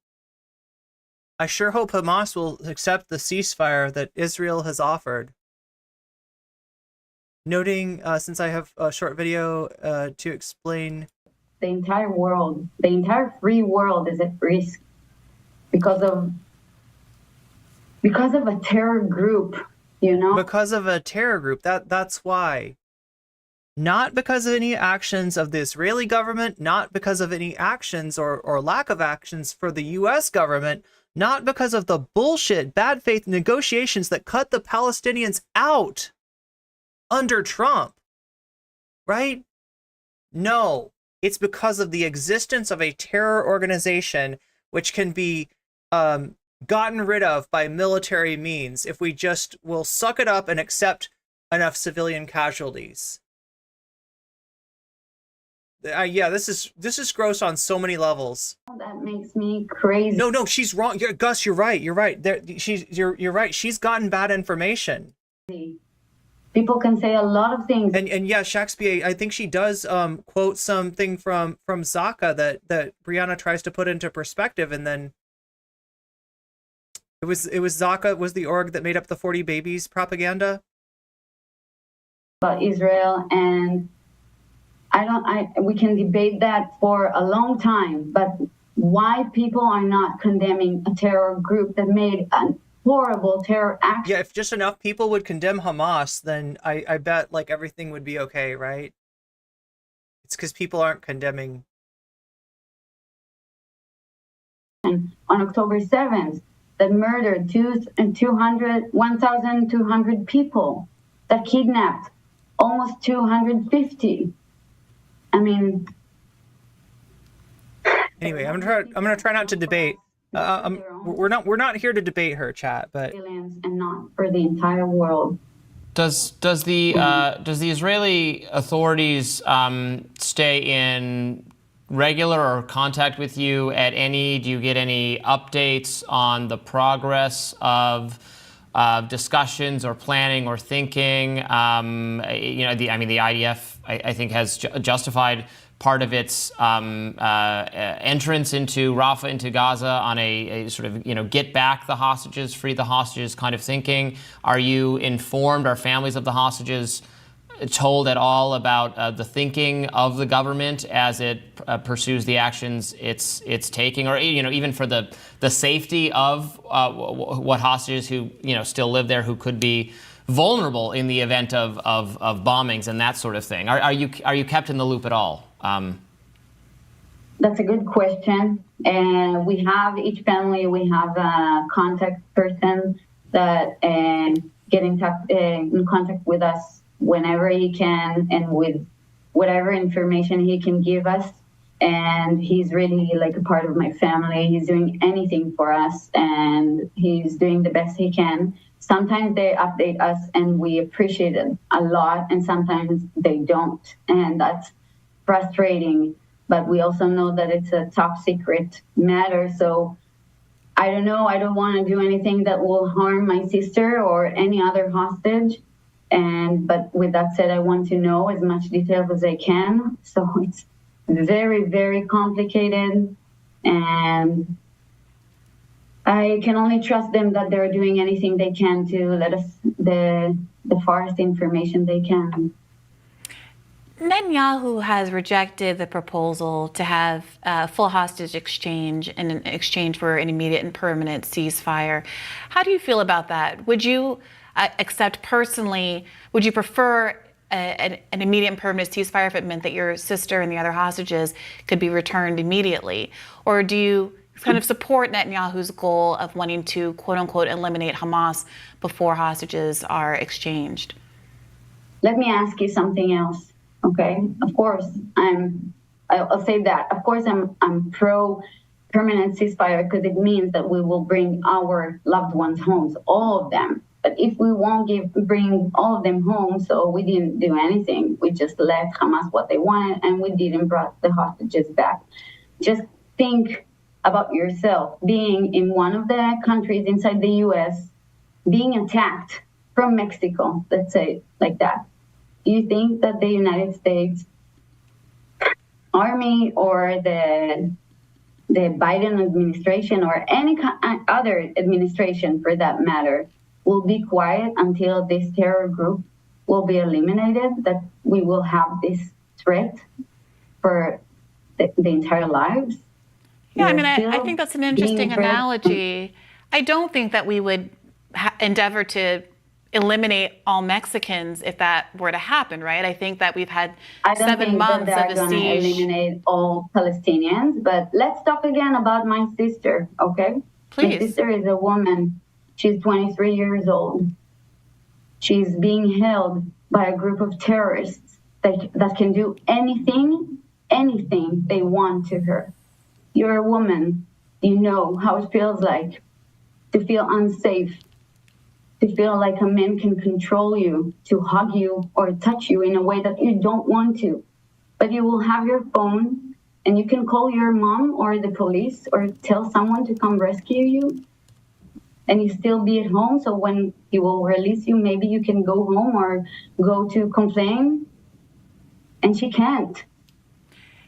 I sure hope Hamas will accept the ceasefire that Israel has offered. Noting, since I have a short video to explain... The entire world, the entire free world is at risk because of a terror group, you know? Because of a terror group, that's why. Not because of any actions of the Israeli government, not because of any actions or lack of actions for the US government, not because of the bullshit, bad faith negotiations that cut the Palestinians out under Trump, right? No. It's because of the existence of a terror organization which can be gotten rid of by military means if we just will suck it up and accept enough civilian casualties. Yeah, this is gross on so many levels. That makes me crazy. No, she's wrong. Gus, you're right. You're right. You're right. She's gotten bad information. People can say a lot of things. And yeah, Shakespeare, I think she does quote something from Zaka that Brianna tries to put into perspective, and then it was Zaka was the org that made up the 40 babies propaganda. About Israel, and we can debate that for a long time, but why people are not condemning a terror group that made an horrible terror action. Yeah, if just enough people would condemn Hamas, then I bet like everything would be okay, right? It's because people aren't condemning. And on October 7th, that murdered 1,200 people, that kidnapped almost 250. I mean, Anyway, I'm gonna try not to debate. We're not here to debate her, chat, but and not for the entire world. Does the Israeli authorities stay in regular or contact with you at any? Do you get any updates on the progress of discussions or planning or thinking? The IDF I think has justified part of its entrance into Rafah, into Gaza, on a sort of, get back the hostages, free the hostages kind of thinking. Are you informed, are families of the hostages told at all about the thinking of the government as it pursues the actions it's taking, or even for the safety of what hostages who still live there, who could be vulnerable in the event of bombings and that sort of thing? Are you kept in the loop at all? That's a good question. And we have, each family, we have a contact person that get in contact with us whenever he can and with whatever information he can give us. And he's really like a part of my family. He's doing anything for us, and he's doing the best he can. Sometimes they update us and we appreciate it a lot, and sometimes they don't. And that's frustrating, but we also know that it's a top secret matter. So I don't know. I don't want to do anything that will harm my sister or any other hostage. But with that said, I want to know as much detail as I can. So it's very, very complicated, and I can only trust them that they're doing anything they can to let us the farthest information they can. Netanyahu has rejected the proposal to have a full hostage exchange in exchange for an immediate and permanent ceasefire. How do you feel about that? Would you accept personally, would you prefer an immediate and permanent ceasefire if it meant that your sister and the other hostages could be returned immediately? Or do you kind of support Netanyahu's goal of wanting to, quote unquote, eliminate Hamas before hostages are exchanged? Let me ask you something else. Okay, of course, I'll say that. Of course, I'm pro permanent ceasefire because it means that we will bring our loved ones home, all of them. But if we won't bring all of them home, so we didn't do anything. We just let Hamas what they wanted, and we didn't brought the hostages back. Just think about yourself being in one of the countries inside the U.S., being attacked from Mexico, let's say like that. Do you think that the United States Army or the Biden administration or any other administration for that matter will be quiet until this terror group will be eliminated, that we will have this threat for the entire lives? Yeah, I mean, I think that's an interesting analogy. I don't think that we would endeavor to eliminate all Mexicans if that were to happen, right? I think that we've had 7 months of a siege. I don't think that they're going to eliminate all Palestinians, but let's talk again about my sister, okay? Please. My sister is a woman. She's 23 years old. She's being held by a group of terrorists that can do anything they want to her. You're a woman. You know how it feels like to feel unsafe, to feel like a man can control you, to hug you or touch you in a way that you don't want to. But you will have your phone and you can call your mom or the police or tell someone to come rescue you, and you still be at home. So when he will release you, maybe you can go home or go to complain. And she can't.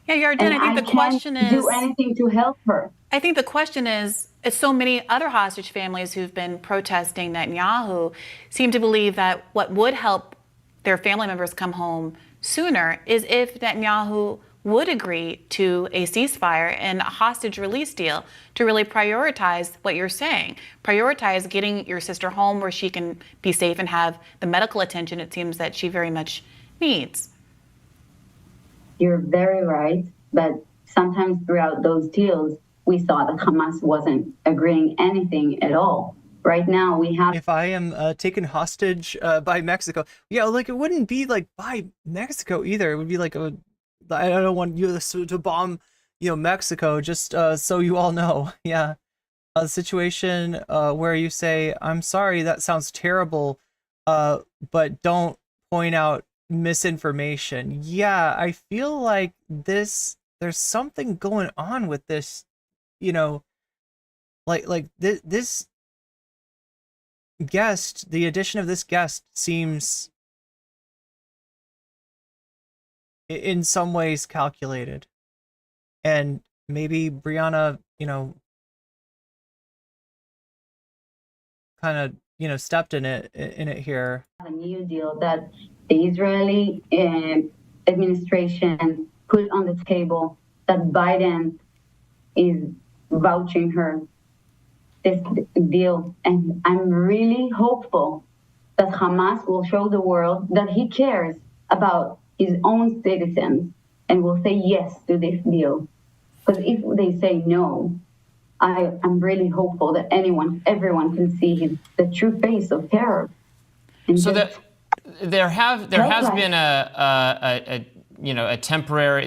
Yeah, Yarden, I think the question is, do anything to help her. I think the question is, it's so many other hostage families who've been protesting Netanyahu seem to believe that what would help their family members come home sooner is if Netanyahu would agree to a ceasefire and a hostage release deal to really prioritize what you're saying. Prioritize getting your sister home where she can be safe and have the medical attention it seems that she very much needs. You're very right, but sometimes throughout those deals, we saw that Hamas wasn't agreeing anything at all. Right now, we have. If I am taken hostage by Mexico, yeah, like it wouldn't be like by Mexico either. It would be like I don't want you to bomb, Mexico. Just so you all know, yeah. A situation where you say, "I'm sorry, that sounds terrible," but don't point out misinformation. Yeah, I feel like there's something going on with this, like this guest, the addition of this guest seems in some ways calculated, and maybe Brianna, kind of, stepped in it here. A new deal that the Israeli administration put on the table, that Biden is vouching her this deal. And I'm really hopeful that Hamas will show the world that he cares about his own citizens and will say yes to this deal. Because if they say no, I'm really hopeful that everyone can see the true face of terror. And so that there has been a temporary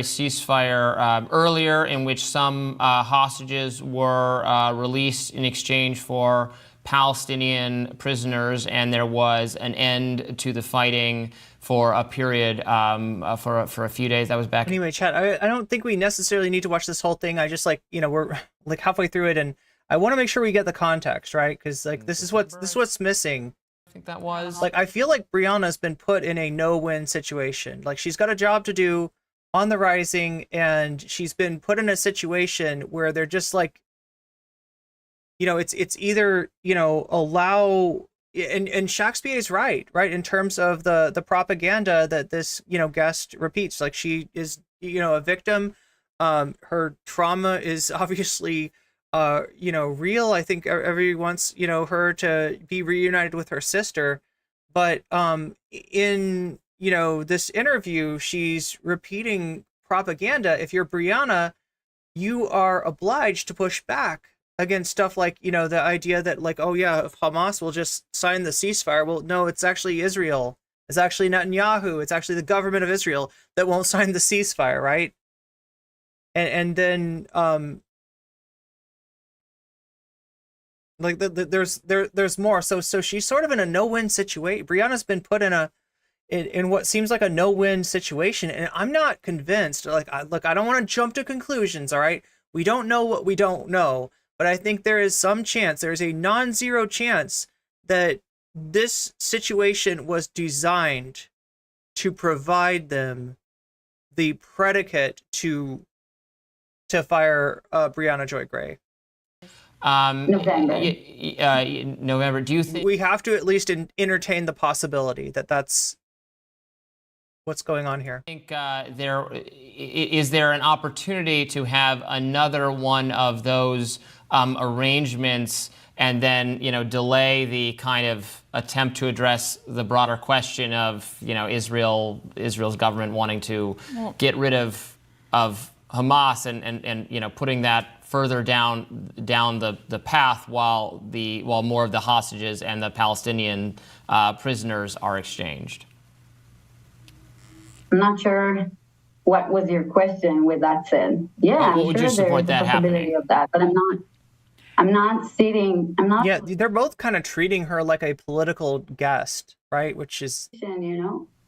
ceasefire earlier in which some hostages were released in exchange for Palestinian prisoners, and there was an end to the fighting for a period, for a few days. That was back. Anyway, chat, I don't think we necessarily need to watch this whole thing. I just we're like halfway through it, and I want to make sure we get the context, right? Because this is what's missing. I think that was I feel like Brianna's been put in a no-win situation. Like, she's got a job to do on the Rising, and she's been put in a situation where they're just like, it's either, allow, and Shakespeare is right in terms of the propaganda that this, guest repeats. Like, she is, a victim. Her trauma is obviously, real. I think everyone wants, her to be reunited with her sister. But in, this interview, she's repeating propaganda. If you're Brianna, you are obliged to push back against stuff like, the idea that, like, oh yeah, if Hamas will just sign the ceasefire. Well, no, it's actually Israel. It's actually Netanyahu. It's actually the government of Israel that won't sign the ceasefire, right? And then there's more. So she's sort of in a no-win situation. Brianna's been put in what seems like a no-win situation, and I'm not convinced. Like, I don't want to jump to conclusions. All right, we don't know what we don't know. But I think there is some chance, there's a non-zero chance that this situation was designed to provide them the predicate to fire Briahna Joy Gray. November. November. Do you think we have to at least entertain the possibility that that's what's going on here? I think is there an opportunity to have another one of those arrangements, and then delay the kind of attempt to address the broader question of Israel's government wanting to get rid of Hamas and putting that further down the path while more of the hostages and the Palestinian prisoners are exchanged? I'm not sure what was your question with that said. Yeah, would you support that happening? Of that, but I'm not sitting. Yeah, they're both kind of treating her like a political guest, right? Which is,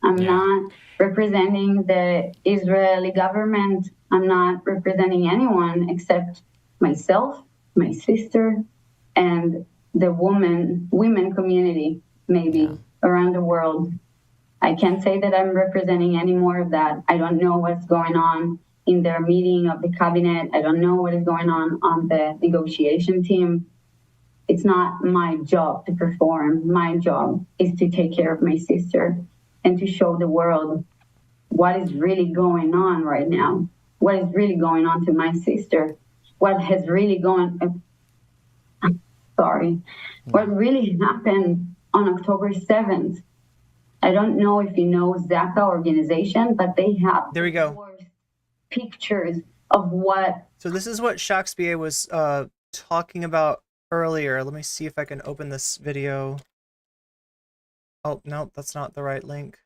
I'm not representing the Israeli government. I'm not representing anyone except myself, my sister, and the women community, maybe around the world. I can't say that I'm representing any more of that. I don't know what's going on in their meeting of the cabinet. I don't know what is going on the negotiation team. It's not my job to perform. My job is to take care of my sister and to show the world what is really going on right now. What is really going on to my sister? What has really what really happened on October 7th? I don't know if you know Zaka organization, but they have there we go pictures of what. So this is what Shakespeare was talking about earlier. Let me see if I can open this video. Oh, no, that's not the right link.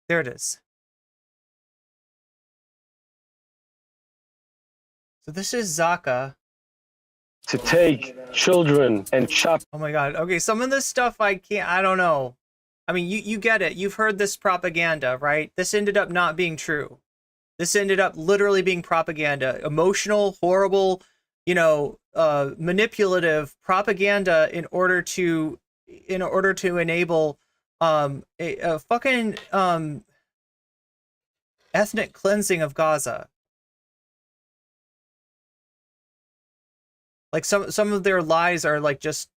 There it is. So this is Zaka. To take children and chop. Oh my God. Okay, some of this stuff I don't know. I mean, you get it. You've heard this propaganda, right? This ended up not being true. This ended up literally being propaganda. Emotional, horrible, manipulative propaganda in order to enable a fucking ethnic cleansing of Gaza. Like some of their lies are like just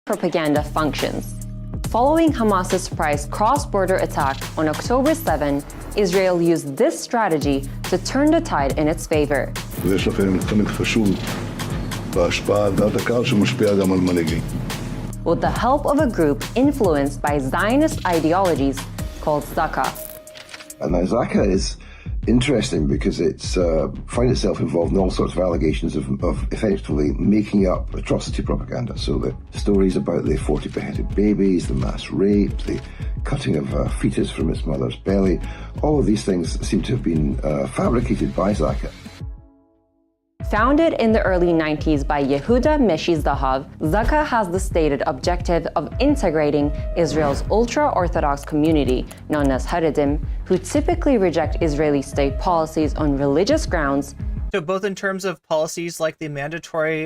propaganda functions. Following Hamas's surprise cross-border attack on October 7, Israel used this strategy to turn the tide in its favor. ויש לכם חלק חשוב בהשפעה דעת הקהל שמשפיע גם על מנהיגים. With the help of a group influenced by Zionist ideologies called Zaka. And now Zaka is interesting because it's finds itself involved in all sorts of allegations of effectively making up atrocity propaganda. So the stories about the 40 beheaded babies, the mass rape, the cutting of a fetus from its mother's belly, all of these things seem to have been fabricated by Zaka. Founded in the early 90s by Yehuda Meshi Zahav, Zaka has the stated objective of integrating Israel's ultra-Orthodox community, known as Haredim, who typically reject Israeli state policies on religious grounds. So both in terms of policies like the mandatory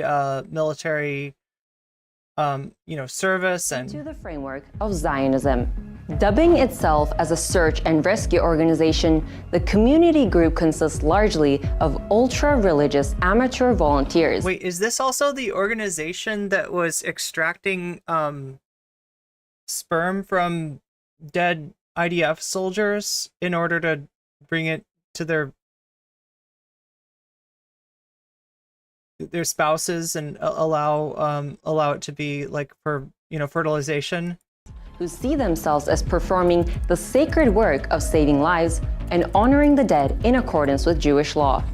military service and into the framework of Zionism. Dubbing itself as a search and rescue organization, the community group consists largely of ultra-religious amateur volunteers. Wait, is this also the organization that was extracting sperm from dead IDF soldiers in order to bring it to their spouses and allow it to be like for fertilization? Who see themselves as performing the sacred work of saving lives and honoring the dead in accordance with Jewish law.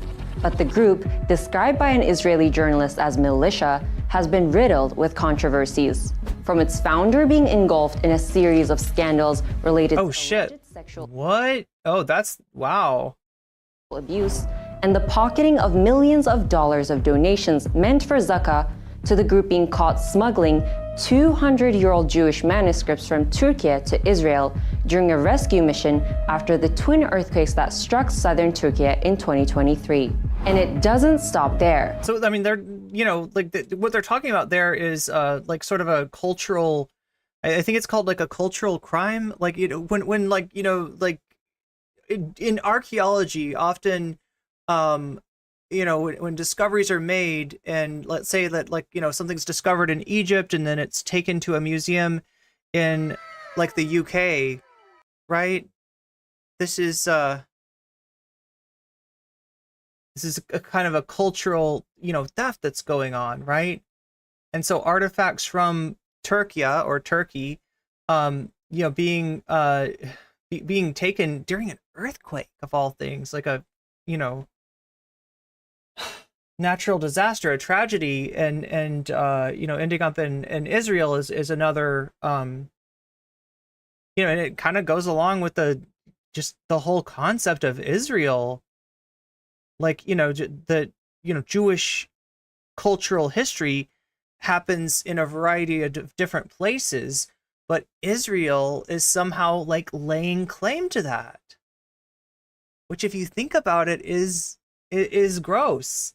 But the group, described by an Israeli journalist as militia, has been riddled with controversies. From its founder being engulfed in a series of scandals related to alleged sexual wow. abuse, and the pocketing of millions of dollars of donations meant for Zaka, to the group being caught smuggling 200-year-old Jewish manuscripts from Turkey to Israel during a rescue mission after the twin earthquakes that struck southern Turkey in 2023. And it doesn't stop there. So, I mean, they're, what they're talking about there is like sort of a cultural, I think it's called like a cultural crime. Like, when like, in archaeology, often, when discoveries are made, and let's say that something's discovered in Egypt and then it's taken to a museum in like the UK, right? This is a kind of a cultural, theft that's going on, right? And so artifacts from Turkey, being taken during an earthquake of all things, like a, natural disaster, a tragedy, and ending up in Israel is another, and it kind of goes along with the whole concept of Israel, like, Jewish cultural history happens in a variety of different places, but Israel is somehow like laying claim to that, which, if you think about it, is gross.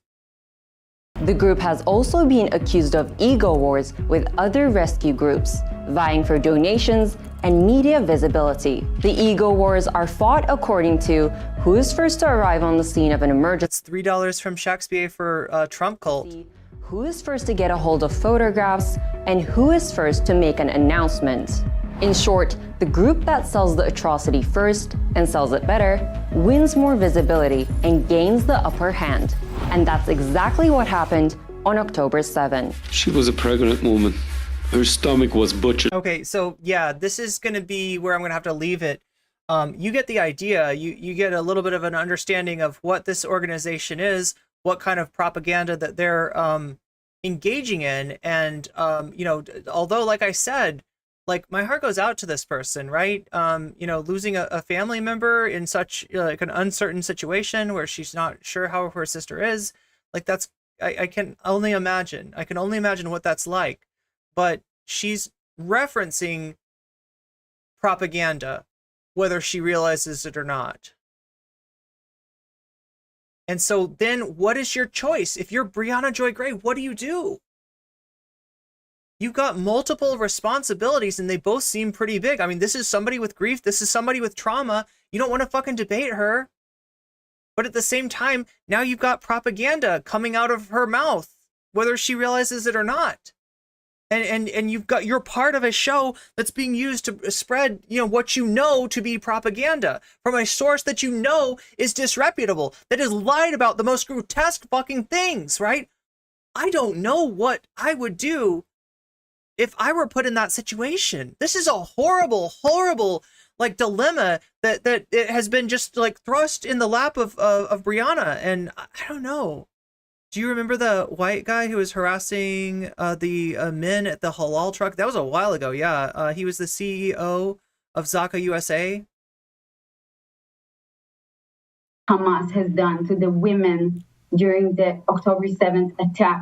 The group has also been accused of ego wars with other rescue groups, vying for donations and media visibility. The ego wars are fought according to who is first to arrive on the scene of an emergency. It's $3 from Shakespeare for Trump cult. Who is first to get a hold of photographs, and who is first to make an announcement. In short, the group that sells the atrocity first and sells it better wins more visibility and gains the upper hand. And that's exactly what happened on October 7. She was a pregnant woman, Her stomach was butchered. Okay, so yeah, this is going to be where I'm going to have to leave it. You get the idea. You get a little bit of an understanding of what this organization is, what kind of propaganda that they're engaging in, and although, like I said, like my heart goes out to this person, right? Losing a family member in such like an uncertain situation where she's not sure how her sister is, like that's I can only imagine. I can only imagine what that's like. But she's referencing propaganda, whether she realizes it or not. And so then what is your choice? If you're Briahna Joy Gray, what do you do? You've got multiple responsibilities and they both seem pretty big. I mean, this is somebody with grief. This is somebody with trauma. You don't want to fucking debate her. But at the same time, now you've got propaganda coming out of her mouth, whether she realizes it or not. And you're part of a show that's being used to spread, what you know to be propaganda from a source that you know is disreputable, that has lied about the most grotesque fucking things, right? I don't know what I would do if I were put in that situation. This is a horrible, horrible like dilemma that it has been just like thrust in the lap of Brianna. And I don't know. Do you remember the white guy who was harassing the men at the halal truck? That was a while ago. Yeah, he was the CEO of Zaka USA. Hamas has done to the women during the October 7th attack.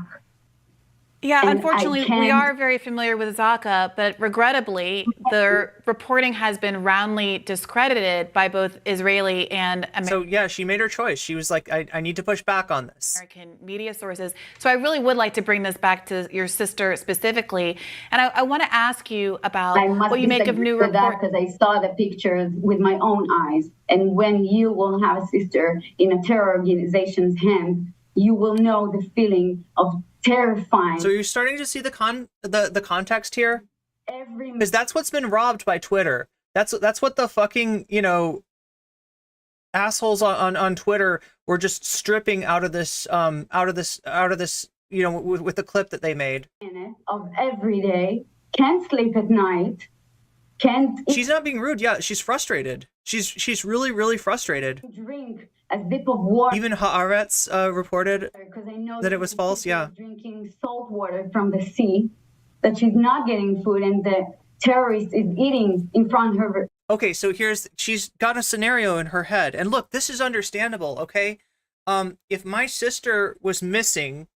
Yeah, And unfortunately, we are very familiar with Zaka, but regrettably, the reporting has been roundly discredited by both Israeli and American. So yeah, she made her choice. She was like, I need to push back on this. American media sources. So I really would like to bring this back to your sister specifically. And I want to ask you about what you make of new reports. Because I saw the pictures with my own eyes. And when you will have a sister in a terror organization's hand, you will know the feeling of terrifying. So you're starting to see the context here? Because that's what's been robbed by Twitter. That's what the fucking, assholes on Twitter were just stripping out of this, with the clip that they made. Of every day, can't sleep at night, She's not being rude. Yeah, she's frustrated. She's really, really frustrated. Drink a sip of water. Even Haaretz reported that it was false. Yeah. Drinking salt water from the sea, that she's not getting food and the terrorist is eating in front of her. Okay, so she's got a scenario in her head. And look, this is understandable, okay? If my sister was missing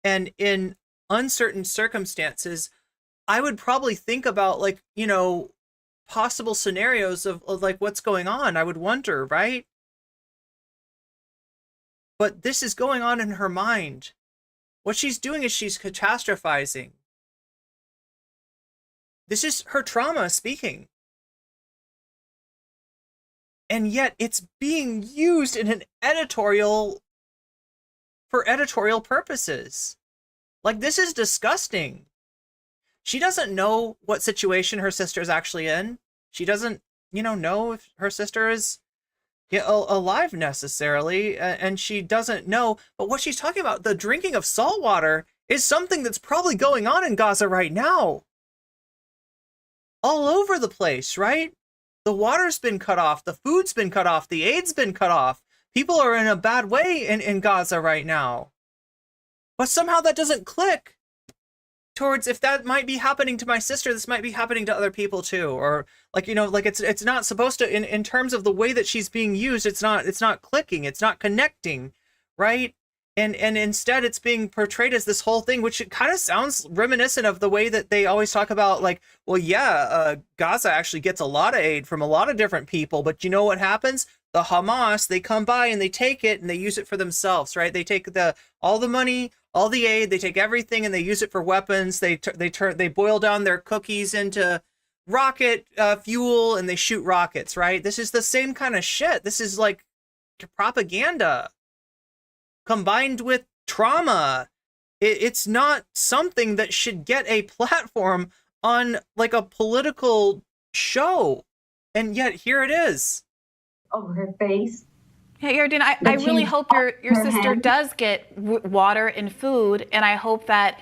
and in uncertain circumstances, I would probably think about possible scenarios of like what's going on. I would wonder, right? But this is going on in her mind. What she's doing is she's catastrophizing. This is her trauma speaking. And yet it's being used in an for editorial purposes. Like, this is disgusting. She doesn't know what situation her sister is actually in. She doesn't, know if her sister is alive necessarily, and she doesn't know. But what she's talking about, the drinking of salt water, is something that's probably going on in Gaza right now. All over the place, right? The water's been cut off, the food's been cut off, the aid's been cut off. People are in a bad way in Gaza right now. But somehow that doesn't click towards, if that might be happening to my sister, this might be happening to other people too. Or it's not supposed to, in terms of the way that she's being used, it's not clicking, it's not connecting, right? And instead it's being portrayed as this whole thing, which it kind of sounds reminiscent of the way that they always talk about, like, well, yeah, Gaza actually gets a lot of aid from a lot of different people, but you know what happens? The Hamas, they come by and they take it and they use it for themselves, right? They take all the money, all the aid, they take everything and they use it for weapons. They boil down their cookies into rocket fuel and they shoot rockets, right? This is the same kind of shit. This is like propaganda combined with trauma. It's not something that should get a platform on like a political show. And yet here it is. Of her face. Yeah, Irene, I really hope your sister does get water and food, and I hope that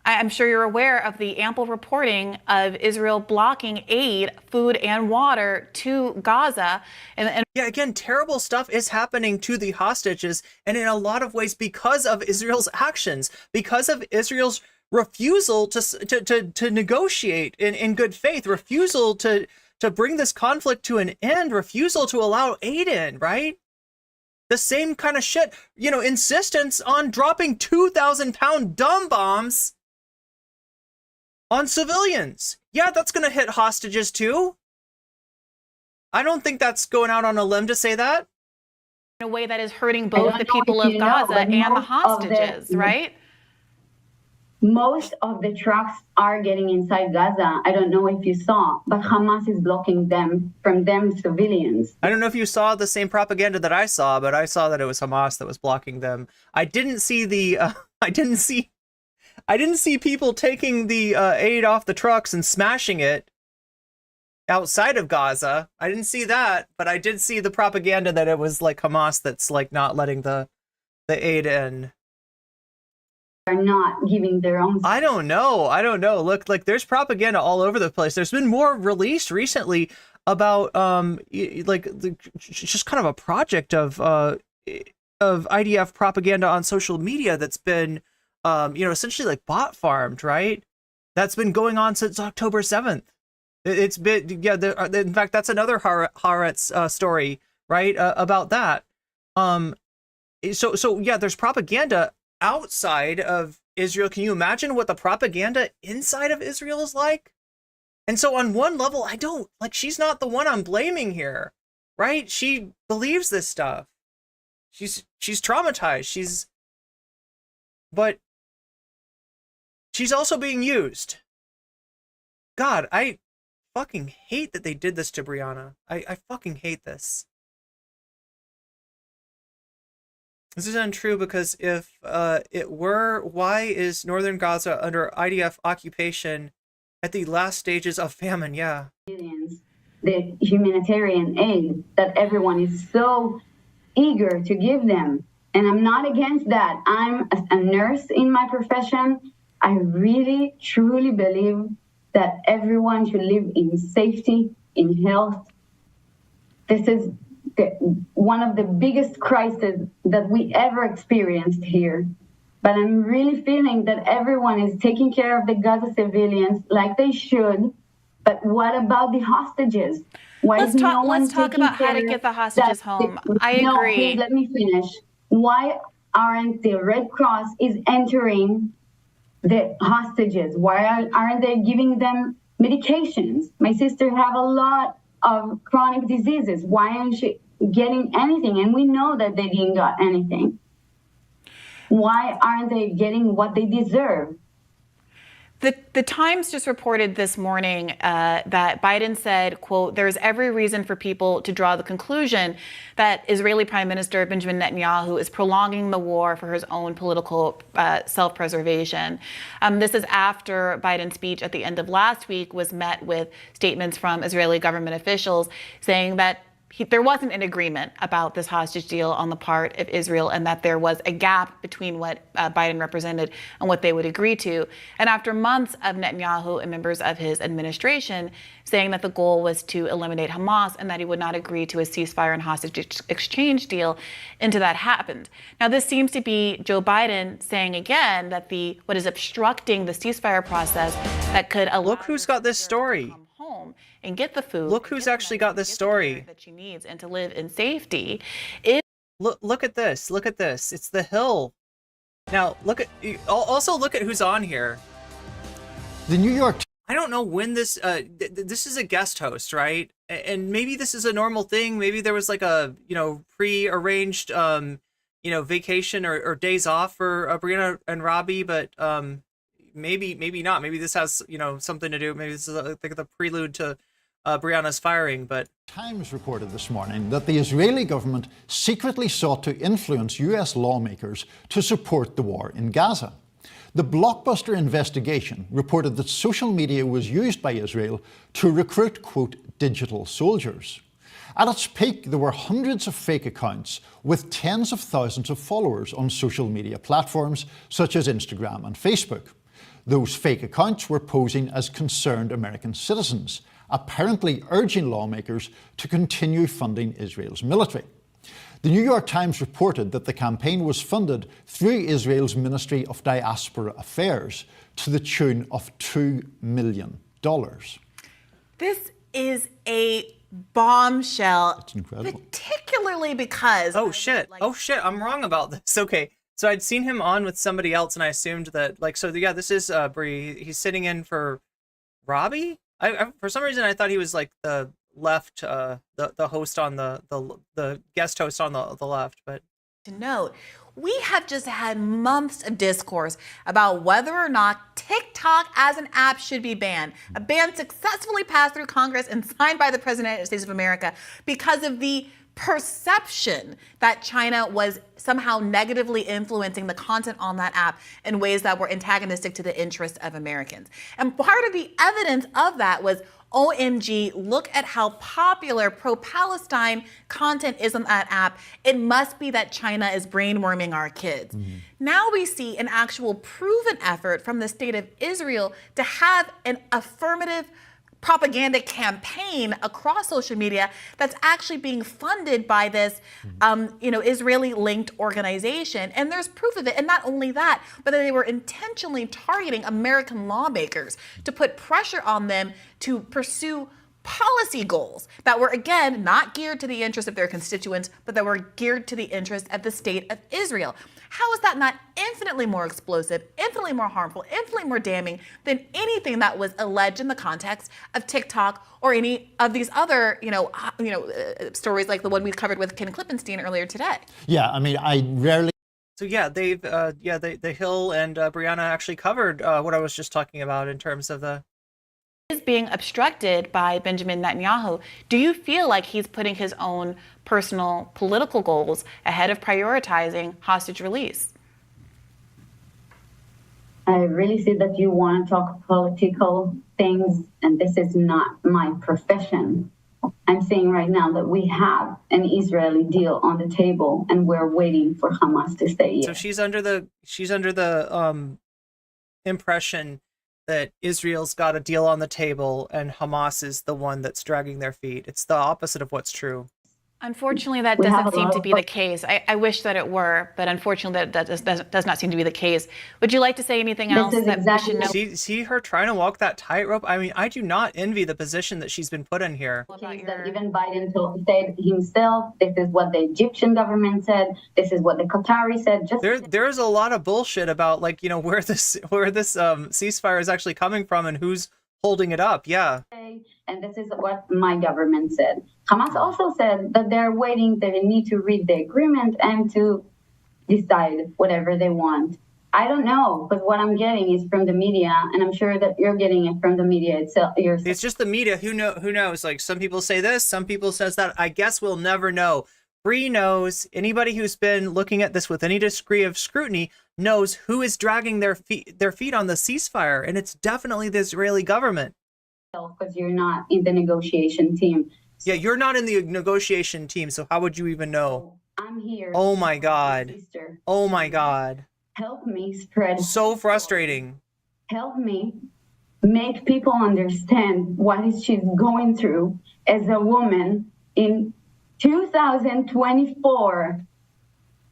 I'm sure you're aware of the ample reporting of Israel blocking aid, food and water to Gaza. And yeah, again, terrible stuff is happening to the hostages, and in a lot of ways because of Israel's actions, because of Israel's refusal to negotiate in good faith, refusal to bring this conflict to an end, refusal to allow aid in, right? The same kind of shit, you know, insistence on dropping 2,000-pound dumb bombs on civilians. Yeah, that's going to hit hostages too. I don't think that's going out on a limb to say that. In a way that is hurting both the people of Gaza and the hostages, right? Most of the trucks are getting inside Gaza. I don't know if you saw, but Hamas is blocking them from them civilians. I don't know if you saw the same propaganda that I saw, but I saw that it was Hamas that was blocking them. I didn't see the I didn't see people taking the aid off the trucks and smashing it outside of Gaza. I didn't see that, but I did see the propaganda that it was like Hamas that's like not letting the aid in. Are not giving their own. I don't know. Look, like there's propaganda all over the place. There's been more released recently about just kind of a project of IDF propaganda on social media that's been essentially like bot farmed, right? That's been going on since October 7th. It's been, in fact, that's another Haaretz story, right? About that. So yeah, there's propaganda outside of Israel. Can you imagine what the propaganda inside of Israel is like? And so on one level, she's not the one I'm blaming here, right? She believes this stuff. She's traumatized. But she's also being used. God, I fucking hate that they did this to Brianna. I fucking hate this. This is untrue because if it were, why is northern Gaza under IDF occupation at the last stages of famine? Yeah. The humanitarian aid that everyone is so eager to give them. And I'm not against that. I'm a nurse in my profession. I really, truly believe that everyone should live in safety, in health. This is one of the biggest crises that we ever experienced here. But I'm really feeling that everyone is taking care of the Gaza civilians like they should. But what about the hostages? Why let's talk about how to get the hostages home. I agree. No, please let me finish. Why aren't the Red Cross is entering the hostages? Why aren't they giving them medications? My sister have a lot of chronic diseases. Why aren't she getting anything? And we know that they didn't get anything. Why aren't they getting what they deserve? The Times just reported this morning that Biden said, quote, "There's every reason for people to draw the conclusion that Israeli Prime Minister Benjamin Netanyahu is prolonging the war for his own political self-preservation." This is after Biden's speech at the end of last week was met with statements from Israeli government officials saying that there wasn't an agreement about this hostage deal on the part of Israel and that there was a gap between what Biden represented and what they would agree to. And after months of Netanyahu and members of his administration saying that the goal was to eliminate Hamas and that he would not agree to a ceasefire and hostage exchange deal, until that happened. Now, this seems to be Joe Biden saying again that what is obstructing the ceasefire process that could allow— Look who's got this story. Home and get the food. Look who's actually got this story that she needs and to live in safety. Look at this. Look at this. It's the Hill. Now look at who's on here. The New York. I don't know when this. This is a guest host, right? And maybe this is a normal thing. Maybe there was like a pre-arranged vacation or days off for Brianna and Robbie, but maybe not. Maybe this has something to do. Maybe this is like the prelude to Brianna's firing. But Times reported this morning that the Israeli government secretly sought to influence U.S. lawmakers to support the war in Gaza. The blockbuster investigation reported that social media was used by Israel to recruit, quote, digital soldiers. At its peak, there were hundreds of fake accounts with tens of thousands of followers on social media platforms such as Instagram and Facebook. Those fake accounts were posing as concerned American citizens, apparently urging lawmakers to continue funding Israel's military. The New York Times reported that the campaign was funded through Israel's Ministry of Diaspora Affairs to the tune of $2 million. This is a bombshell. It's incredible. Particularly because... Oh shit, I'm wrong about this. Okay, so I'd seen him on with somebody else and I assumed that, like, so yeah, this is Brie. He's sitting in for Robbie? I for some reason I thought he was like the left, the host on the guest host on the left, but... To note, we have just had months of discourse about whether or not TikTok as an app should be banned. A ban successfully passed through Congress and signed by the President of the United States of America because of the perception that China was somehow negatively influencing the content on that app in ways that were antagonistic to the interests of Americans. And part of the evidence of that was, OMG, look at how popular pro-Palestine content is on that app. It must be that China is brainworming our kids. Now we see an actual proven effort from the state of Israel to have an affirmative propaganda campaign across social media that's actually being funded by this, Israeli-linked organization. And there's proof of it. And not only that, but that they were intentionally targeting American lawmakers to put pressure on them to pursue policy goals that were, again, not geared to the interests of their constituents, but that were geared to the interests of the state of Israel. How is that not infinitely more explosive, infinitely more harmful, infinitely more damning than anything that was alleged in the context of TikTok or any of these other, stories like the one we covered with Ken Klippenstein earlier today? Yeah, I mean, I rarely... So yeah, they've, the Hill and Brianna actually covered what I was just talking about in terms of the... Is being obstructed by Benjamin Netanyahu. Do you feel like he's putting his own personal political goals ahead of prioritizing hostage release? I really see that you want to talk political things, and this is not my profession. I'm saying right now that we have an Israeli deal on the table, and we're waiting for Hamas to say yes. So she's under the impression that Israel's got a deal on the table and Hamas is the one that's dragging their feet. It's the opposite of what's true. Unfortunately, that doesn't seem to be the case. I wish that it were, but unfortunately, that does not seem to be the case. Would you like to say anything else that we should know? See her trying to walk that tightrope? I mean, I do not envy the position that she's been put in here. That even Biden said himself, this is what the Egyptian government said, this is what the Qatari said. There's a lot of bullshit about, like, where this ceasefire is actually coming from and who's holding it up. Yeah. And this is what my government said. Hamas also said that they're waiting, they need to read the agreement and to decide whatever they want. I don't know, but what I'm getting is from the media, and I'm sure that you're getting it from the media itself. It's just the media. Who knows? Like, some people say this, some people says that. I guess we'll never know. Bree knows. Anybody who's been looking at this with any degree of scrutiny knows who is dragging their feet on the ceasefire, and it's definitely the Israeli government. Because you're not in the negotiation team. Yeah, you're not in the negotiation team, so how would you even know? I'm here. Oh my God. Oh my God. Help me spread. So frustrating. Help me make people understand what she's going through as a woman in 2024.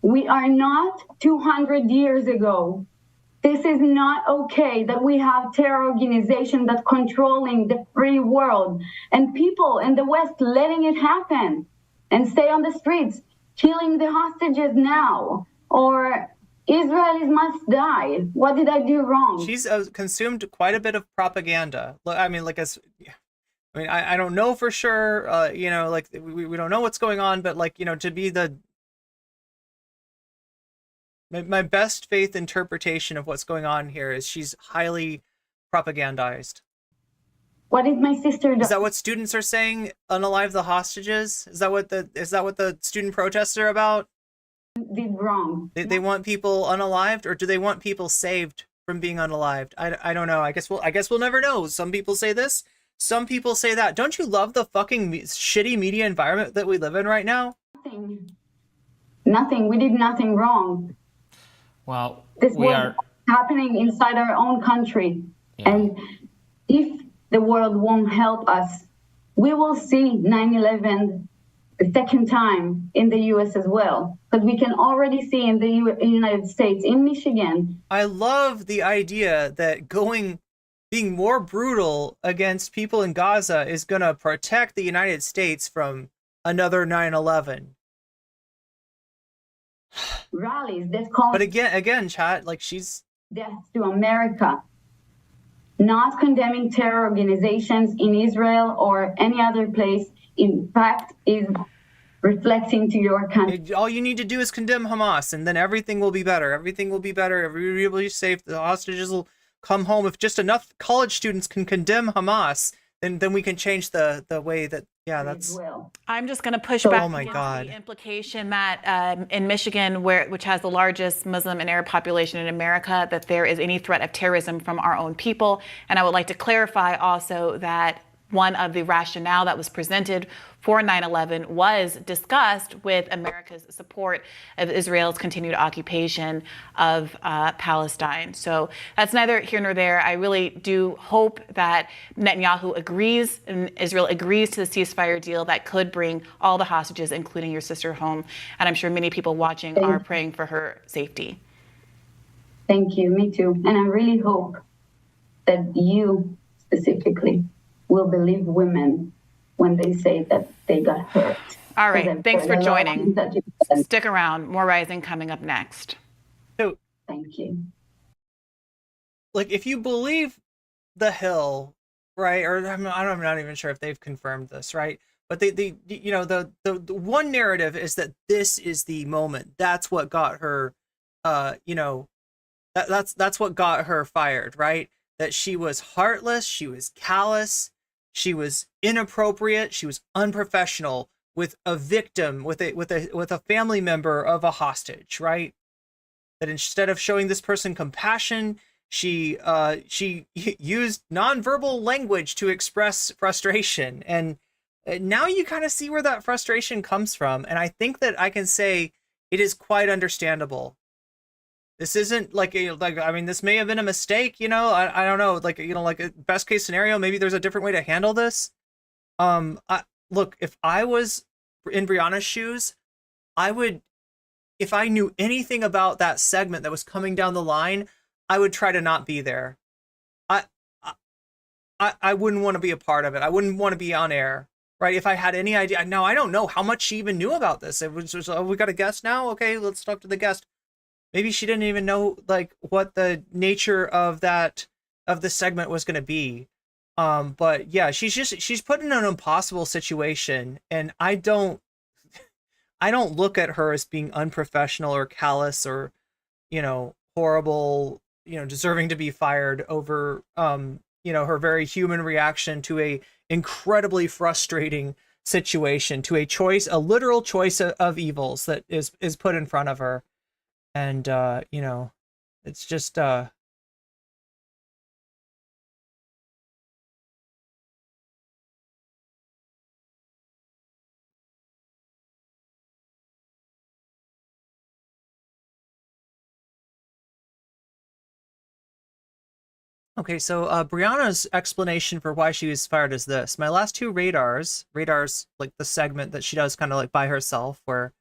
We are not 200 years ago. This is not okay that we have terror organization that's controlling the free world and people in the West letting it happen and stay on the streets, killing the hostages now, or Israelis must die. What did I do wrong? She's consumed quite a bit of propaganda. I mean, I don't know for sure, like we don't know what's going on, but to be my best faith interpretation of what's going on here is she's highly propagandized. What did my sister do? Is that what students are saying? Unalive the hostages? Is that what the student protests are about? Did wrong. They want people unalived, or do they want people saved from being unalived? I don't know. I guess we'll never know. Some people say this, some people say that. Don't you love the fucking shitty media environment that we live in right now? Nothing. We did nothing wrong. Well, happening inside our own country. And if the world won't help us, we will see 9/11 the second time in the US as well. Because we can already see in the United States, in Michigan. I love the idea that being more brutal against people in Gaza is going to protect the United States from another 9/11. Rallies that call. But again, chat, like she's death to America, not condemning terror organizations in Israel or any other place. In fact, is reflecting to your country. All you need to do is condemn Hamas, and then everything will be better. Everything will be better. Everybody will be safe. The hostages will come home. If just enough college students can condemn Hamas, then we can change the way that. Yeah, that's. I'm just going to push back. Oh my God. The implication that in Michigan, which has the largest Muslim and Arab population in America, that there is any threat of terrorism from our own people. And I would like to clarify also that one of the rationale that was presented for 9/11 was discussed with America's support of Israel's continued occupation of Palestine. So that's neither here nor there. I really do hope that Netanyahu agrees and Israel agrees to the ceasefire deal that could bring all the hostages, including your sister, home. And I'm sure many people watching are praying for her safety. Thank you. Me too. And I really hope that you specifically will believe women when they say that they got hurt. All right. Thanks for joining. Stick around. More Rising coming up next. So, thank you. Like, if you believe The Hill, right? Or I'm not even sure if they've confirmed this, right? But the one narrative is that this is the moment. That's what got her, that's what got her fired, right? That she was heartless, she was callous, she was inappropriate, she was unprofessional with a victim, with a family member of a hostage, right? That instead of showing this person compassion, she used nonverbal language to express frustration. And now you kind of see where that frustration comes from. And I think that I can say it is quite understandable. This isn't this may have been a mistake, I don't know, like a best case scenario, maybe there's a different way to handle this. Look, if I was in Brianna's shoes, I would, if I knew anything about that segment that was coming down the line, I would try to not be there. I wouldn't want to be a part of it. I wouldn't want to be on air, right? If I had any idea. Now, I don't know how much she even knew about this. It was just, oh, we got a guest now? Okay, let's talk to the guest. Maybe she didn't even know like what the nature of the segment was going to be. But yeah, she's put in an impossible situation, and I don't look at her as being unprofessional or callous or, horrible, deserving to be fired over, her very human reaction to a incredibly frustrating situation, to a literal choice of evils that is put in front of her. And, it's just, okay, so Brianna's explanation for why she was fired is this. My last two radars, like the segment that she does kind of like by herself, where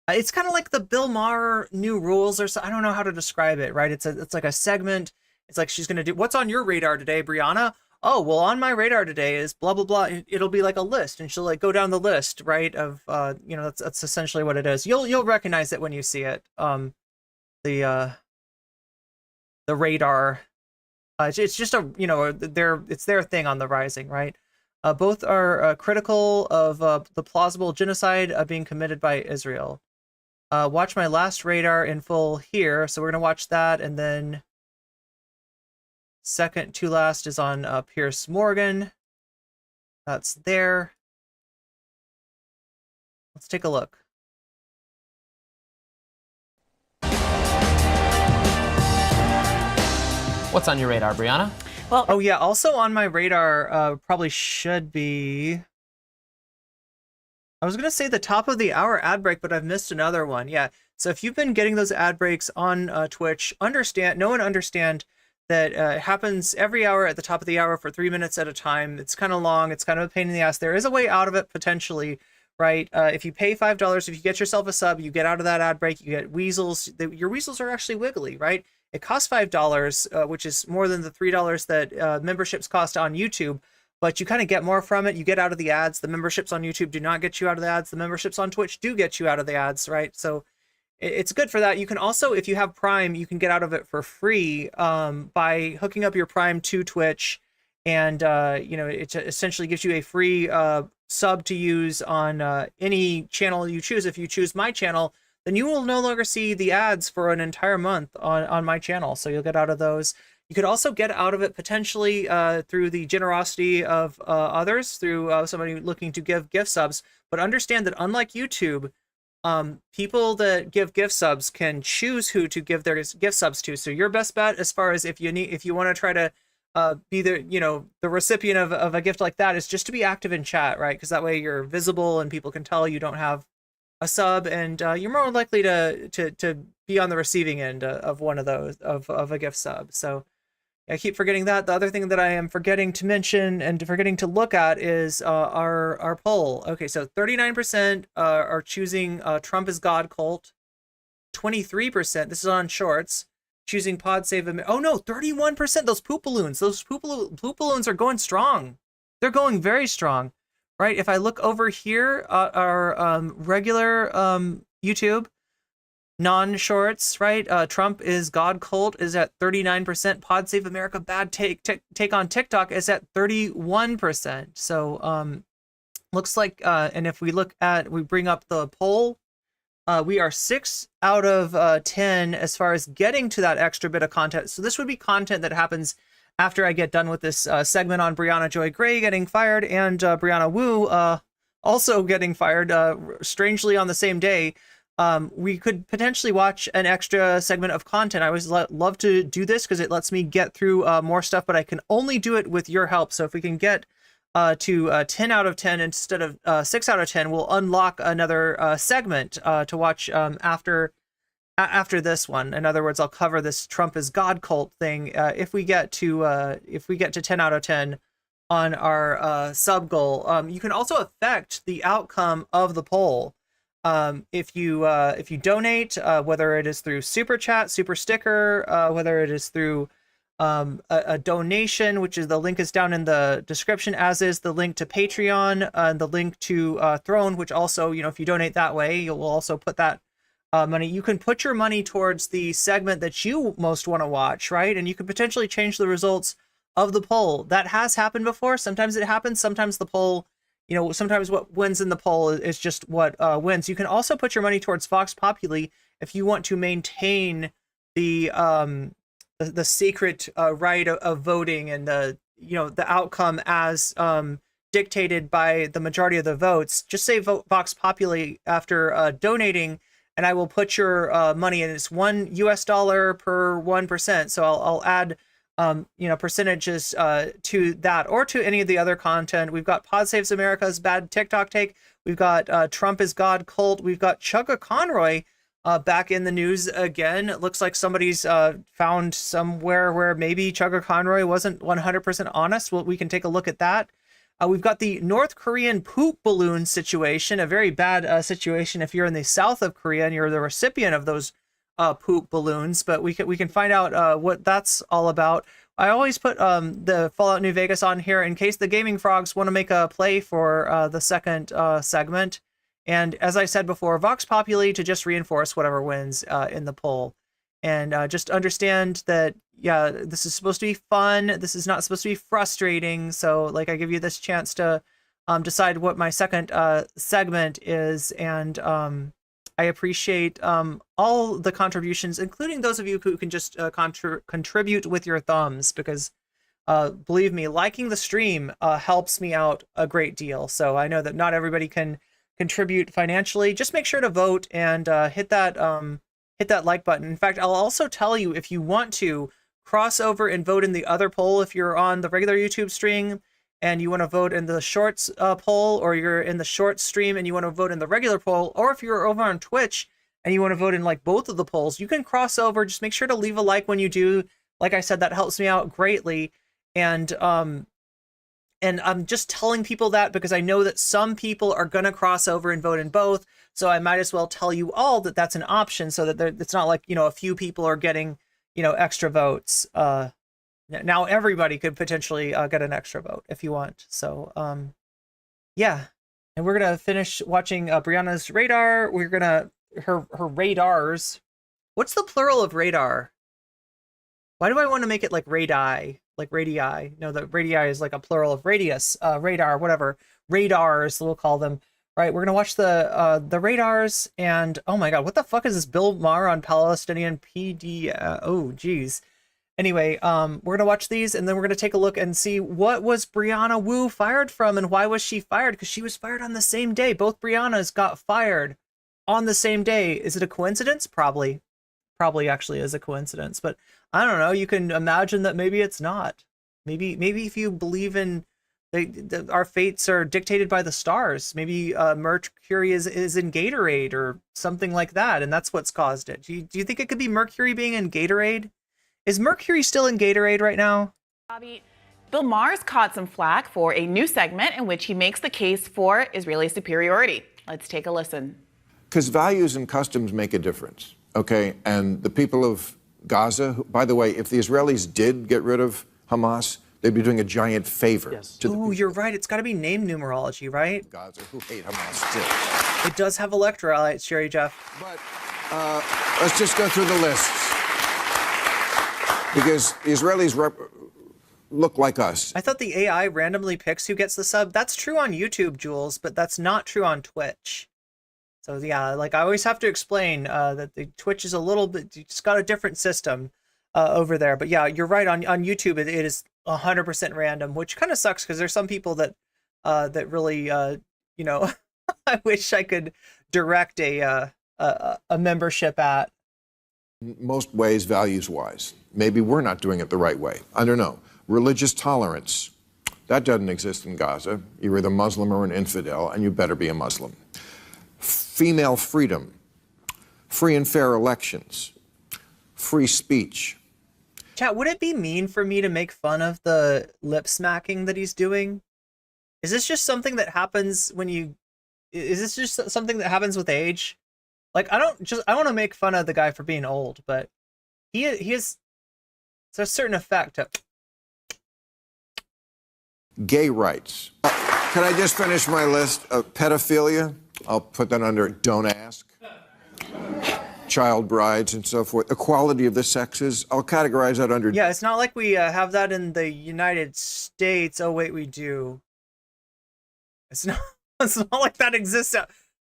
it's kind of like the Bill Maher new rules or so. I don't know how to describe it, right? It's like a segment. It's like she's going to do, what's on your radar today, Brianna? Oh, well, on my radar today is blah, blah, blah. It'll be like a list, and she'll like go down the list, right? Of, that's essentially what it is. You'll recognize it when you see it. The radar. It's just it's their thing on the Rising, right? Both are critical of the plausible genocide being committed by Israel. Watch my last radar in full here, so we're gonna watch that, and then second to last is on Piers Morgan. That's there. Let's take a look. What's on your radar, Brianna? Well, oh yeah, also on my radar probably should be, I was gonna say the top of the hour ad break, but I've missed another one. Yeah, So if you've been getting those ad breaks on Twitch, know and understand that it happens every hour at the top of the hour for 3 minutes at a time. It's kind of long. It's kind of a pain in the ass. There is a way out of it potentially, right? If you pay $5, if you get yourself a sub, you get out of that ad break, you get weasels. Your weasels are actually wiggly, right? It costs $5, which is more than the $3 that memberships cost on YouTube, but you kind of get more from it. You get out of the ads. The memberships on YouTube do not get you out of the ads. The memberships on Twitch do get you out of the ads, right? So it's good for that. You can also, if you have Prime, you can get out of it for free by hooking up your Prime to Twitch, and it essentially gives you a free sub to use on any channel you choose. If you choose my channel, then you will no longer see the ads for an entire month on my channel. So you'll get out of those. You could also get out of it potentially through the generosity of others, through somebody looking to give gift subs. But understand that unlike YouTube, people that give gift subs can choose who to give their gift subs to. So your best bet, as far as if you want to try to be the recipient of a gift like that, is just to be active in chat, right? Because that way you're visible and people can tell you don't have a sub, and you're more likely to be on the receiving end of one of those of a gift sub. So I keep forgetting that. The other thing that I am forgetting to mention and forgetting to look at is our poll. Okay, so 39% are choosing Trump is God cult. 23%, this is on Shorts, choosing Pod Save America. Oh no, 31%. Those poop balloons. Those poop balloons are going strong. They're going very strong, right? If I look over here, our regular YouTube, non-shorts, right? Trump is God cult is at 39%. Pod Save America bad take on TikTok is at 31%. So looks like and if we bring up the poll, we are 6 out of 10 as far as getting to that extra bit of content. So this would be content that happens after I get done with this segment on Briahna Joy Gray getting fired and Brianna Wu also getting fired strangely on the same day. We could potentially watch an extra segment of content. I always love to do this because it lets me get through more stuff, but I can only do it with your help. So if we can get to 10 out of 10 instead of 6 out of 10, we'll unlock another segment to watch after this one. In other words, I'll cover this Trump is God cult thing if we get to 10 out of 10 on our sub goal. You can also affect the outcome of the poll. If you donate, whether it is through super chat, super sticker, whether it is through a donation, which is the link is down in the description, as is the link to Patreon, and the link to Throne, which also, if you donate that way, you'll also put that money. You can put your money towards the segment that you most want to watch, right? And you could potentially change the results of the poll. That has happened before. Sometimes it happens. Sometimes the poll, sometimes what wins in the poll is just what wins. You can also put your money towards Vox Populi if you want to maintain the secret right of voting and the outcome as dictated by the majority of the votes. Just say vote Vox Populi after donating, and I will put your money in. It's $1 per 1%. So I'll add percentages to that or to any of the other content. We've got Pod Saves America's bad TikTok take. We've got Trump is God cult. We've got Chugga Conroy back in the news again. It looks like somebody's found somewhere where maybe Chugga Conroy wasn't 100% honest. Well, we can take a look at that. We've got the North Korean poop balloon situation, a very bad situation if you're in the south of Korea and you're the recipient of those poop balloons, but we can find out what that's all about. I always put the Fallout New Vegas on here in case the Gaming Frogs want to make a play for the second segment. And as I said before, Vox Populi to just reinforce whatever wins in the poll. And just understand that, yeah, this is supposed to be fun. This is not supposed to be frustrating. So, I give you this chance to decide what my second segment is. And I appreciate all the contributions, including those of you who can just contribute with your thumbs, because believe me, liking the stream helps me out a great deal. So I know that not everybody can contribute financially. Just make sure to vote and hit that like button. In fact, I'll also tell you, if you want to cross over and vote in the other poll, if you're on the regular YouTube stream and you want to vote in the shorts poll, or you're in the shorts stream and you want to vote in the regular poll, or if you're over on Twitch and you want to vote in like both of the polls, you can cross over. Just make sure to leave a like when you do. Like I said, that helps me out greatly. And I'm just telling people that because I know that some people are going to cross over and vote in both. So I might as well tell you all that that's an option so that it's not like, a few people are getting, extra votes. Now everybody could potentially get an extra vote if you want. So, yeah. And we're going to finish watching Brianna's radar. We're going to, her radars. What's the plural of radar? Why do I want to make it like radii? Like radii? No, the radii is like a plural of radius, radar, whatever. Radars, we'll call them. Right, we're going to watch the radars. And, oh my God, what the fuck is this Bill Maher on Palestinian PD? Oh, geez. Anyway, we're going to watch these, and then we're going to take a look and see what was Brianna Wu fired from, and why was she fired? Because she was fired on the same day. Both Briannas got fired on the same day. Is it a coincidence? Probably actually is a coincidence, but I don't know. You can imagine that maybe it's not. Maybe if you believe in our fates are dictated by the stars. Maybe Mercury is in Gatorade or something like that, and that's what's caused it. Do you think it could be Mercury being in Gatorade? Is Mercury still in Gatorade right now? Bobby, Bill Maher's caught some flack for a new segment in which he makes the case for Israeli superiority. Let's take a listen. Because values and customs make a difference, okay? And the people of Gaza, by the way, if the Israelis did get rid of Hamas, they'd be doing a giant favor to the Oh, you're right. It's got to be name numerology, right? Gaza who hate Hamas too. It does have electrolytes, Sherry Jeff. But let's just go through the lists. Because the Israelis look like us. I thought the AI randomly picks who gets the sub. That's true on YouTube, Jules, but that's not true on Twitch. So yeah, like I always have to explain that the Twitch is a little bit, it's got a different system over there. But yeah, you're right. On YouTube, it is 100% random, which kind of sucks because there's some people that that really, I wish I could direct a membership at. Most ways, values-wise. Maybe we're not doing it the right way. I don't know. Religious tolerance. That doesn't exist in Gaza. You're either Muslim or an infidel, and you better be a Muslim. Female freedom. Free and fair elections. Free speech. Chat, would it be mean for me to make fun of the lip smacking that he's doing? Is this just something that happens when you... Is this just something that happens with age? Like, I want to make fun of the guy for being old, but he is... There's a certain effect to... Gay rights. Can I just finish my list of pedophilia? I'll put that under don't ask. Child brides and so forth. Equality of the sexes. I'll categorize that under... Yeah, it's not like we have that in the United States. Oh, wait, we do. It's not like that exists.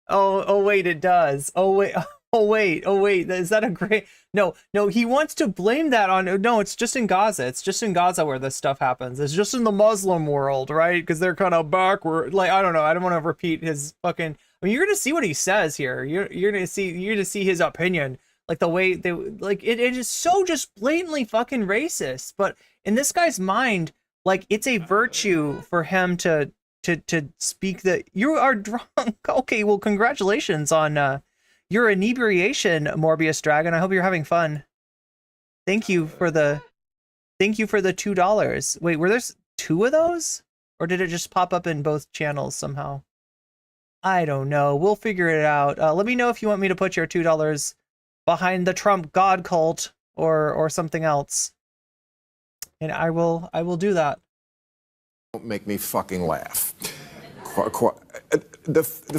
Oh, wait, it does. Oh, wait. Is that a great... No, he wants to blame that on... No, it's just in Gaza. It's just in Gaza where this stuff happens. It's just in the Muslim world, right? Because they're kind of backward. Like, I don't know. I don't want to repeat his fucking... I mean, you're going to see what he says here. You're going to see his opinion. Like, the way they... Like, it is so just blatantly fucking racist. But in this guy's mind, like, it's a virtue for him to speak that you are drunk. Okay, well, congratulations on... your inebriation, Morbius Dragon. I hope you're having fun. Thank you for the $2. Wait, were there 2 of those? Or did it just pop up in both channels somehow? I don't know. We'll figure it out. Let me know if you want me to put your $2 behind the Trump God cult or something else. And I will do that. Don't make me fucking laugh.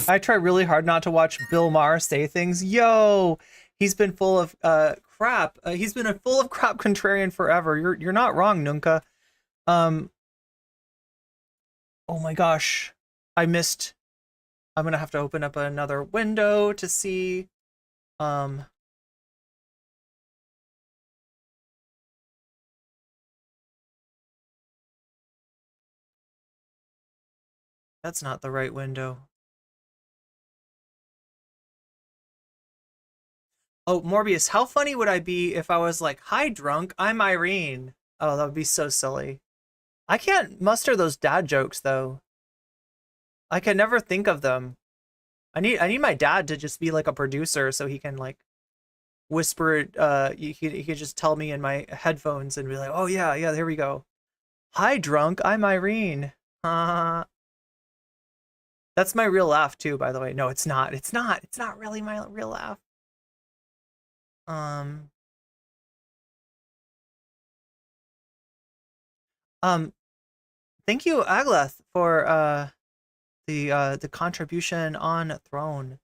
I try really hard not to watch Bill Maher say things. Yo, he's been full of crap. He's been a full of crap contrarian forever. You're not wrong, Nunca. Oh my gosh, I'm gonna have to open up another window to see. That's not the right window. Oh, Morbius, how funny would I be if I was like, hi, drunk, I'm Irene? Oh, that would be so silly. I can't muster those dad jokes, though. I can never think of them. I need my dad to just be like a producer so he can like whisper it. He could just tell me in my headphones and be like, oh yeah, there we go. Hi drunk, I'm Irene. That's my real laugh too, by the way. No, it's not. It's not really my real laugh. Thank you, Agleth, for the contribution on Throne.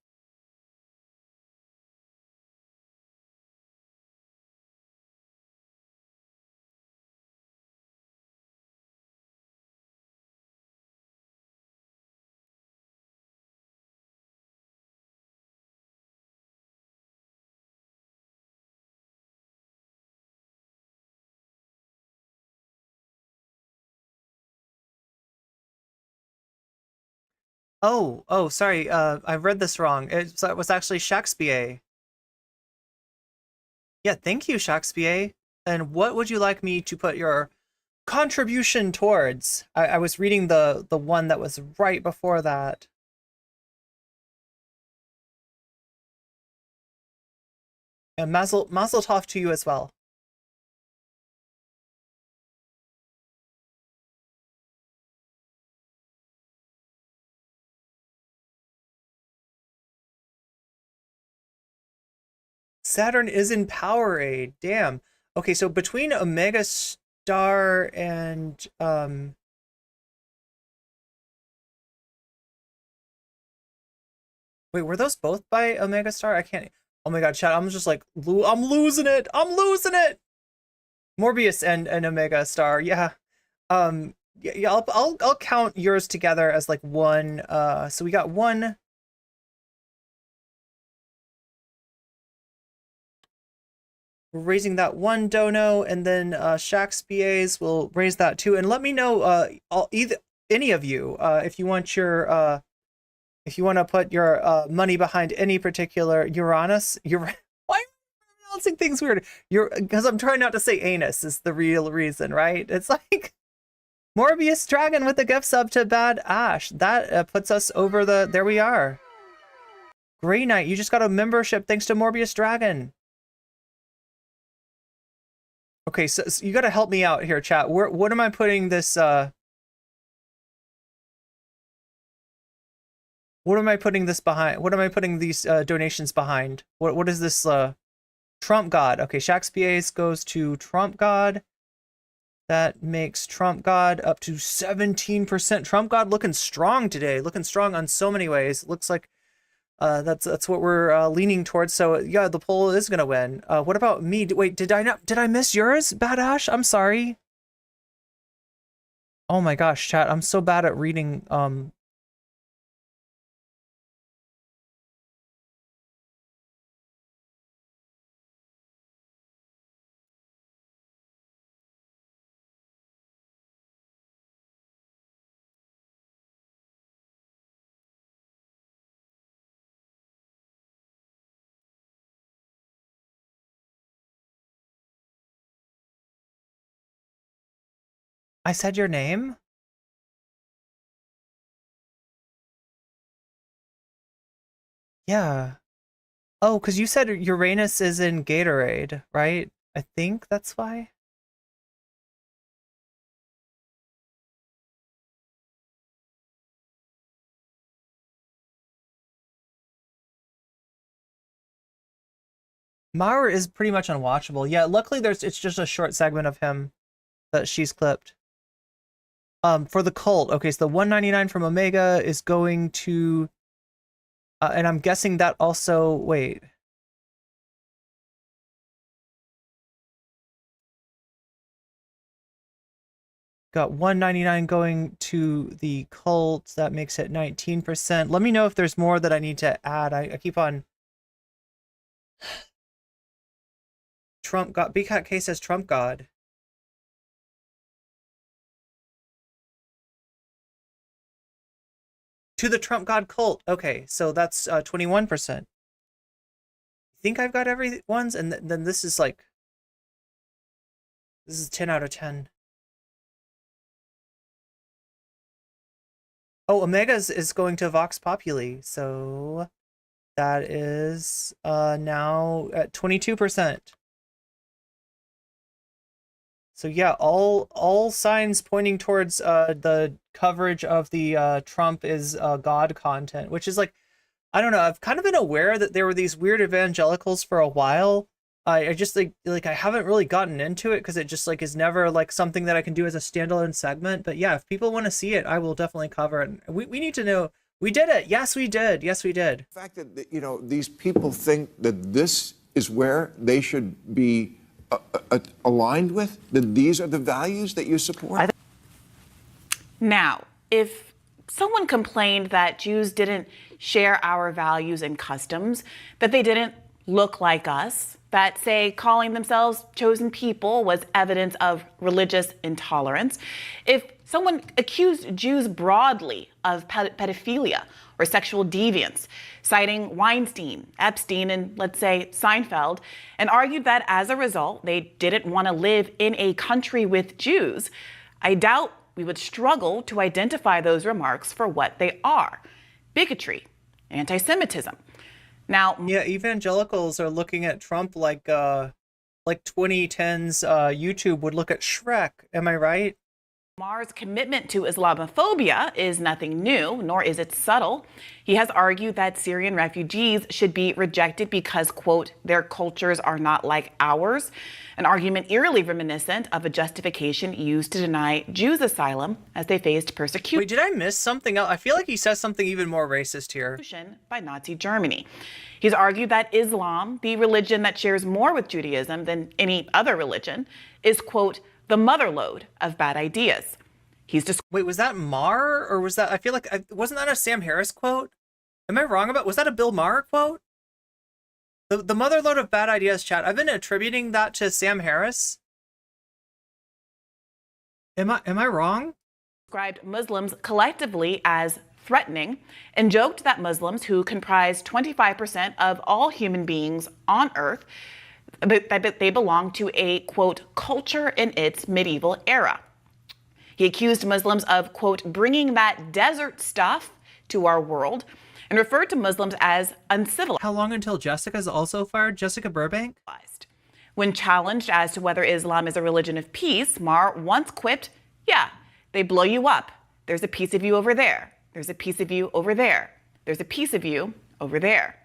Oh, sorry. I read this wrong. It was actually Shakespeare. Yeah, thank you, Shakespeare. And what would you like me to put your contribution towards? I was reading the one that was right before that. And Mazel Tov to you as well. Saturn is in Powerade. Damn. Okay, so between Omega Star and wait, were those both by Omega Star? I can't. Oh my god, chat, I'm just like I'm losing it. I'm losing it. Morbius and Omega Star. Yeah. Yeah, I'll count yours together as like one. So we got one. We're raising that one dono, and then Shakespeare's will raise that too. And let me know, any of you, if you want your if you want to put your money behind any particular Uranus. Why am I pronouncing things weird? Because I'm trying not to say anus is the real reason, right? It's like Morbius Dragon with the gift sub to Bad Ash. That puts us over the. There we are. Grey Knight, you just got a membership thanks to Morbius Dragon. Okay, so you got to help me out here, chat. What am I putting this? What am I putting this behind? What am I putting these donations behind? What is this? Trump God. Okay, Shakespeare's goes to Trump God. That makes Trump God up to 17%. Trump God looking strong today. Looking strong on so many ways. Looks like that's what we're leaning towards. So yeah, the poll is gonna win. What about me? Wait, did I miss yours, Bad Ash? I'm sorry. Oh my gosh, chat, I'm so bad at reading. I said your name? Yeah. Oh, because you said Uranus is in Gatorade, right? I think that's why. Maher is pretty much unwatchable. Yeah, luckily it's just a short segment of him that she's clipped. For the cult, okay, so the 199 from Omega is going to and I'm guessing that also, wait. Got 199 going to the cult. That makes it 19%. Let me know if there's more that I need to add. I keep on. Trump God. BCAT K says Trump God. To the Trump God cult. Okay, so that's 21%. I think I've got every ones, and then this is like. This is 10 out of 10. Oh, Omega is going to Vox Populi, so that is now at 22%. So yeah, all signs pointing towards the coverage of the Trump is God content, which is like, I don't know. I've kind of been aware that there were these weird evangelicals for a while. I just like I haven't really gotten into it because it just like is never like something that I can do as a standalone segment. But yeah, if people want to see it, I will definitely cover it. We need to know. We did it. Yes, we did. Yes, we did. The fact that, you know, these people think that this is where they should be aligned with, that these are the values that you support. Now, if someone complained that Jews didn't share our values and customs, that they didn't look like us, that, say, calling themselves chosen people was evidence of religious intolerance, if someone accused Jews broadly of pedophilia or sexual deviance, citing Weinstein, Epstein, and let's say Seinfeld, and argued that as a result they didn't want to live in a country with Jews, I doubt we would struggle to identify those remarks for what they are: bigotry, anti-Semitism. Now, yeah, evangelicals are looking at Trump like 2010s YouTube would look at Shrek. Am I right? Maher's commitment to Islamophobia is nothing new, nor is it subtle. He has argued that Syrian refugees should be rejected because, quote, their cultures are not like ours, an argument eerily reminiscent of a justification used to deny Jews asylum as they faced persecution. Wait, did I miss something else? I feel like he says something even more racist here. By Nazi Germany. He's argued that Islam, the religion that shares more with Judaism than any other religion, is, quote, the motherlode of bad ideas. Wait, was that Maher, or was that, I feel like, wasn't that a Sam Harris quote? Am I wrong about, was that a Bill Maher quote? The motherlode of bad ideas, chat. I've been attributing that to Sam Harris. Am I wrong? Described Muslims collectively as threatening and joked that Muslims, who comprise 25% of all human beings on earth, that they belong to a, quote, culture in its medieval era. He accused Muslims of, quote, bringing that desert stuff to our world, and referred to Muslims as uncivilized. How long until Jessica's also fired? Jessica Burbank? When challenged as to whether Islam is a religion of peace, Maher once quipped, yeah, they blow you up. There's a piece of you over there. There's a piece of you over there. There's a piece of you over there.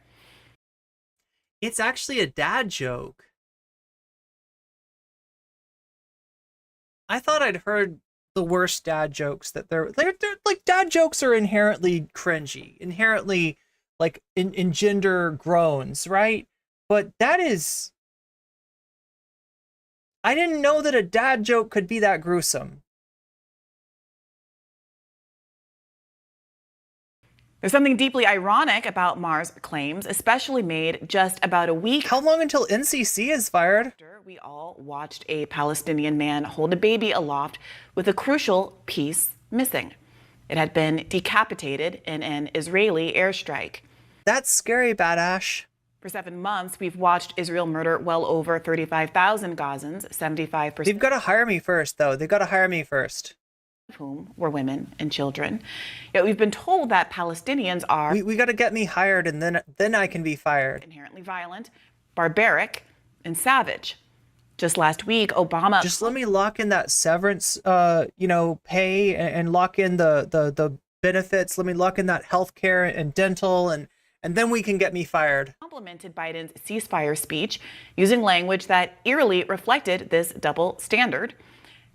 It's actually a dad joke. I thought I'd heard the worst dad jokes that they're like, dad jokes are inherently cringy, inherently like engender groans, right? But that is, I didn't know that a dad joke could be that gruesome. There's something deeply ironic about Maher's claims, especially made just about a week. How long until NCC is fired? We all watched a Palestinian man hold a baby aloft with a crucial piece missing. It had been decapitated in an Israeli airstrike. That's scary, Badash. For 7 months, we've watched Israel murder well over 35,000 Gazans, 75%. They've got to hire me first, though. They've got to hire me first. Of whom were women and children. Yet we've been told that Palestinians are... We got to get me hired, and then I can be fired. ...inherently violent, barbaric, and savage. Just last week, Obama... Just let me lock in that severance, pay, and lock in the benefits. Let me lock in that healthcare and dental, and then we can get me fired. Complimented Biden's ceasefire speech using language that eerily reflected this double standard.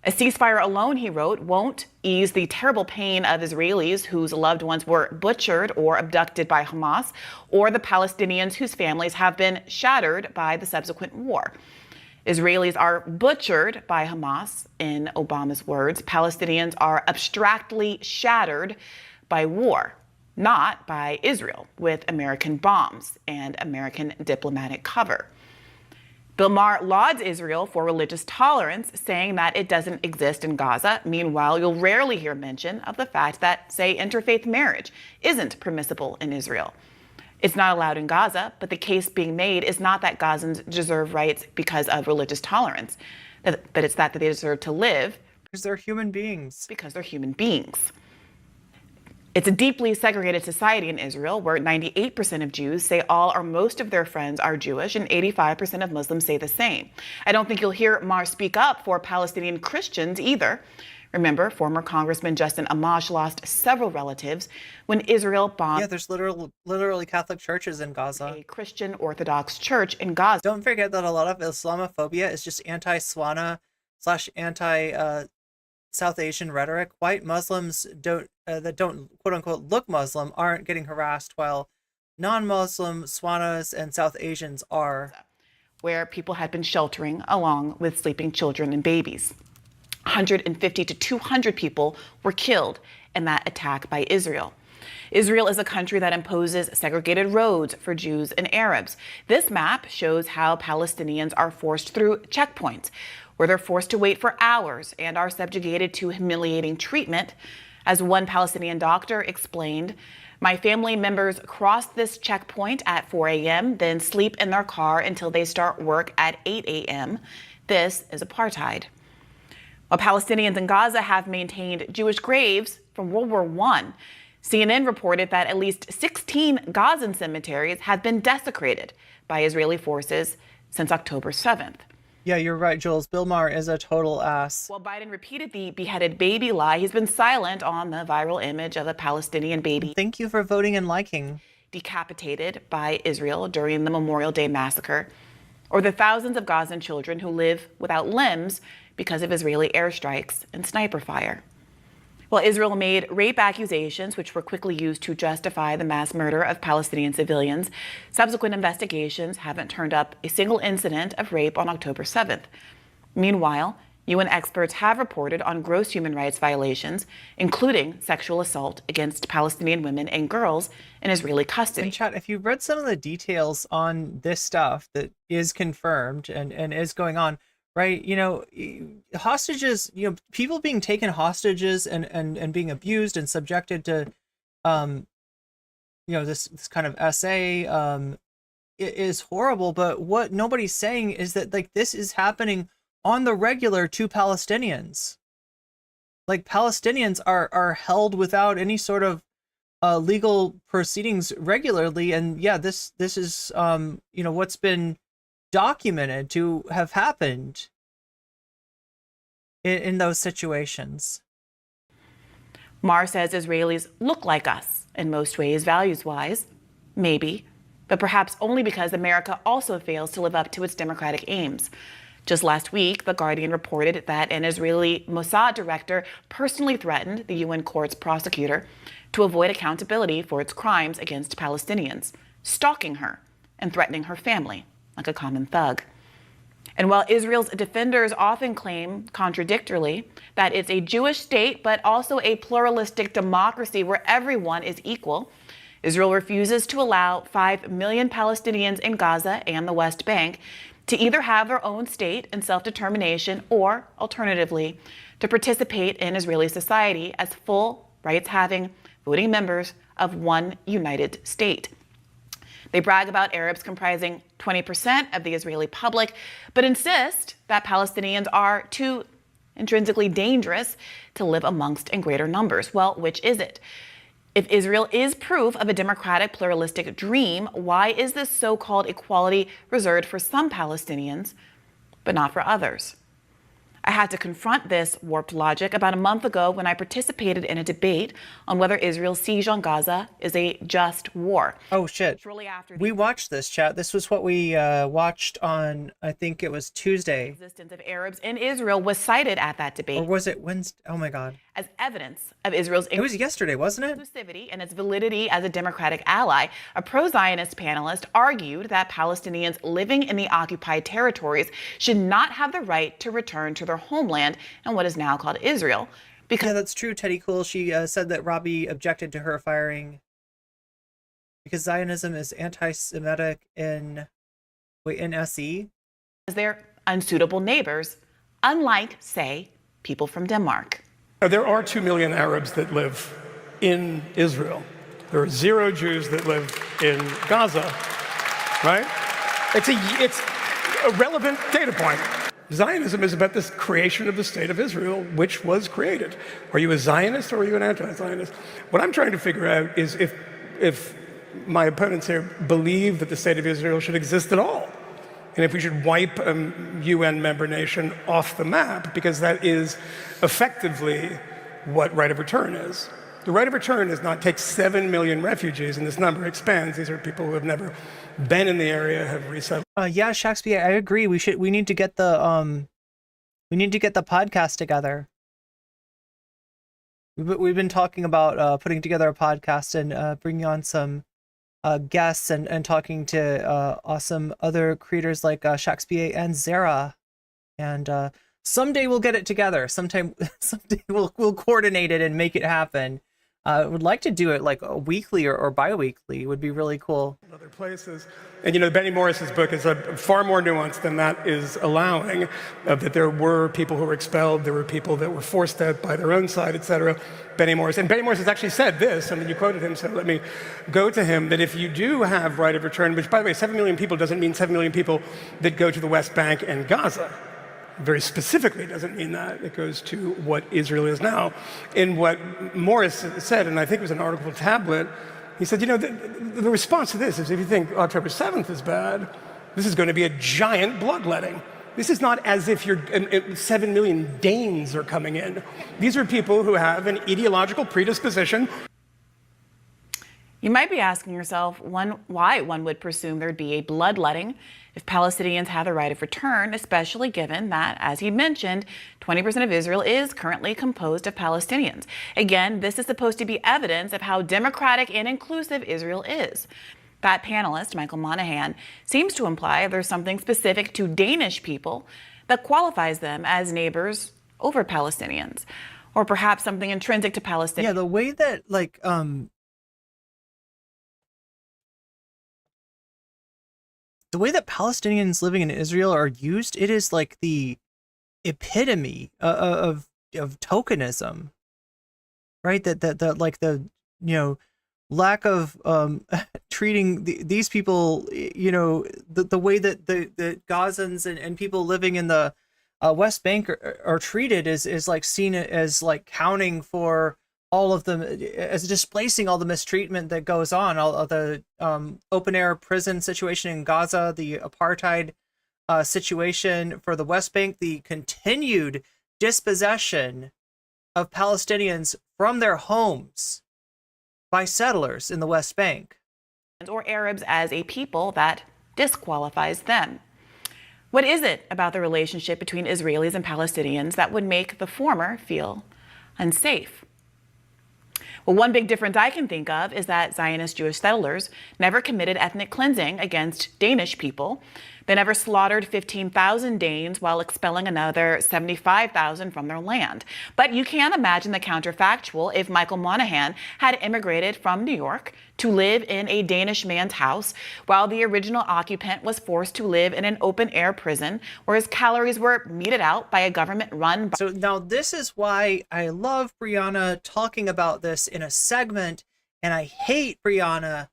A ceasefire alone, he wrote, won't ease the terrible pain of Israelis whose loved ones were butchered or abducted by Hamas, or the Palestinians whose families have been shattered by the subsequent war. Israelis are butchered by Hamas, in Obama's words. Palestinians are abstractly shattered by war, not by Israel, with American bombs and American diplomatic cover. Bill Maher lauds Israel for religious tolerance, saying that it doesn't exist in Gaza. Meanwhile, you'll rarely hear mention of the fact that, say, interfaith marriage isn't permissible in Israel. It's not allowed in Gaza, but the case being made is not that Gazans deserve rights because of religious tolerance, but it's that they deserve to live. Because they're human beings. Because they're human beings. It's a deeply segregated society in Israel where 98% of Jews say all or most of their friends are Jewish and 85% of Muslims say the same. I don't think you'll hear Maher speak up for Palestinian Christians either. Remember, former Congressman Justin Amash lost several relatives when Israel bombed. Yeah, there's literally Catholic churches in Gaza. A Christian Orthodox church in Gaza. Don't forget that a lot of Islamophobia is just anti-Swana / anti South Asian rhetoric. White Muslims that don't quote unquote look Muslim aren't getting harassed, while non-Muslim Swanas and South Asians are. Where people had been sheltering along with sleeping children and babies. 150 to 200 people were killed in that attack by Israel. Israel is a country that imposes segregated roads for Jews and Arabs. This map shows how Palestinians are forced through checkpoints, where they're forced to wait for hours and are subjugated to humiliating treatment. As one Palestinian doctor explained, my family members cross this checkpoint at 4 a.m., then sleep in their car until they start work at 8 a.m. This is apartheid. While Palestinians in Gaza have maintained Jewish graves from World War I, CNN reported that at least 16 Gazan cemeteries have been desecrated by Israeli forces since October 7th. Yeah, you're right, Jules. Bill Maher is a total ass. While Biden repeated the beheaded baby lie, he's been silent on the viral image of a Palestinian baby. Thank you for voting and liking. Decapitated by Israel during the Memorial Day massacre, or the thousands of Gazan children who live without limbs because of Israeli airstrikes and sniper fire. While Israel made rape accusations, which were quickly used to justify the mass murder of Palestinian civilians, subsequent investigations haven't turned up a single incident of rape on October 7th. Meanwhile, UN experts have reported on gross human rights violations, including sexual assault against Palestinian women and girls in Israeli custody. And chat, if you've read some of the details on this stuff that is confirmed and is going on, right, hostages, people being taken hostages and being abused and subjected to, this kind of SA is horrible. But what nobody's saying is that, like, this is happening on the regular to Palestinians. Like, Palestinians are held without any sort of legal proceedings regularly. And yeah, this is, what's been documented to have happened in those situations. Maher says Israelis look like us in most ways, values-wise, maybe, but perhaps only because America also fails to live up to its democratic aims. Just last week, The Guardian reported that an Israeli Mossad director personally threatened the UN court's prosecutor to avoid accountability for its crimes against Palestinians, stalking her and threatening her family like a common thug. And while Israel's defenders often claim contradictorily that it's a Jewish state, but also a pluralistic democracy where everyone is equal, Israel refuses to allow 5 million Palestinians in Gaza and the West Bank to either have their own state and self-determination or, alternatively, to participate in Israeli society as full rights-having voting members of one united state. They brag about Arabs comprising 20% of the Israeli public, but insist that Palestinians are too intrinsically dangerous to live amongst in greater numbers. Well, which is it? If Israel is proof of a democratic, pluralistic dream, why is this so-called equality reserved for some Palestinians, but not for others? I had to confront this warped logic about a month ago when I participated in a debate on whether Israel's siege on Gaza is a just war. Oh, shit. Shortly after we watched this, chat. This was what we watched on, I think it was Tuesday. The existence of Arabs in Israel was cited at that debate. Or was it Wednesday? Oh, my God. As evidence of Israel's it was yesterday, wasn't it? Inclusivity and its validity as a democratic ally, a pro-Zionist panelist argued that Palestinians living in the occupied territories should not have the right to return to their homeland in what is now called Israel. Yeah, that's true, Teddy Cool. She said that Robbie objected to her firing because Zionism is anti-Semitic in SE. As they're unsuitable neighbors, unlike, say, people from Denmark. There are 2 million Arabs that live in Israel. There are 0 Jews that live in Gaza, right? It's a relevant data point. Zionism is about this creation of the state of Israel, which was created. Are you a Zionist or are you an anti-Zionist? What I'm trying to figure out is if my opponents here believe that the state of Israel should exist at all, and if we should wipe a UN member nation off the map, because that is effectively what right of return is. The right of return is not take 7 million refugees, and this number expands. These are people who have never been in the area, have resettled. Yeah, Shakespeare, I agree. We need to get the podcast together. We've been talking about putting together a podcast and bringing on some guests and talking to awesome other creators like Shakespeare and Zara, and someday we'll get it together. Someday we'll coordinate it and make it happen. I would like to do it like a weekly or bi-weekly. It would be really cool. Other places. And Benny Morris's book is far more nuanced than that is allowing, that there were people who were expelled, there were people that were forced out by their own side, etc. Benny Morris has actually said this, you quoted him, so let me go to him, that if you do have right of return, which by the way, 7 million people doesn't mean 7 million people that go to the West Bank and Gaza. Very specifically doesn't mean that. It goes to what Israel is now. In what Morris said, and I think it was an article Tablet, he said, the response to this is if you think October 7th is bad, this is going to be a giant bloodletting. This is not as if 7 million Danes are coming in. These are people who have an ideological predisposition. You might be asking yourself why one would presume there'd be a bloodletting if Palestinians have the right of return, especially given that, as he mentioned, 20% of Israel is currently composed of Palestinians. Again, this is supposed to be evidence of how democratic and inclusive Israel is. That panelist, Michael Monahan, seems to imply there's something specific to Danish people that qualifies them as neighbors over Palestinians, or perhaps something intrinsic to Palestinians. Yeah, the way that the way that Palestinians living in Israel are used, it is like the epitome of tokenism, right? That like the lack of treating these people, the way that the Gazans and people living in the West Bank are treated is like seen as like counting for all of them, as displacing all the mistreatment that goes on, all of the open air prison situation in Gaza, the apartheid situation for the West Bank, the continued dispossession of Palestinians from their homes by settlers in the West Bank. Or Arabs as a people that disqualifies them. What is it about the relationship between Israelis and Palestinians that would make the former feel unsafe? Well, one big difference I can think of is that Zionist Jewish settlers never committed ethnic cleansing against Danish people. They never slaughtered 15,000 Danes while expelling another 75,000 from their land. But you can imagine the counterfactual if Michael Monahan had immigrated from New York to live in a Danish man's house while the original occupant was forced to live in an open-air prison where his calories were meted out by a government-run... So now this is why I love Brianna talking about this in a segment, and I hate Brianna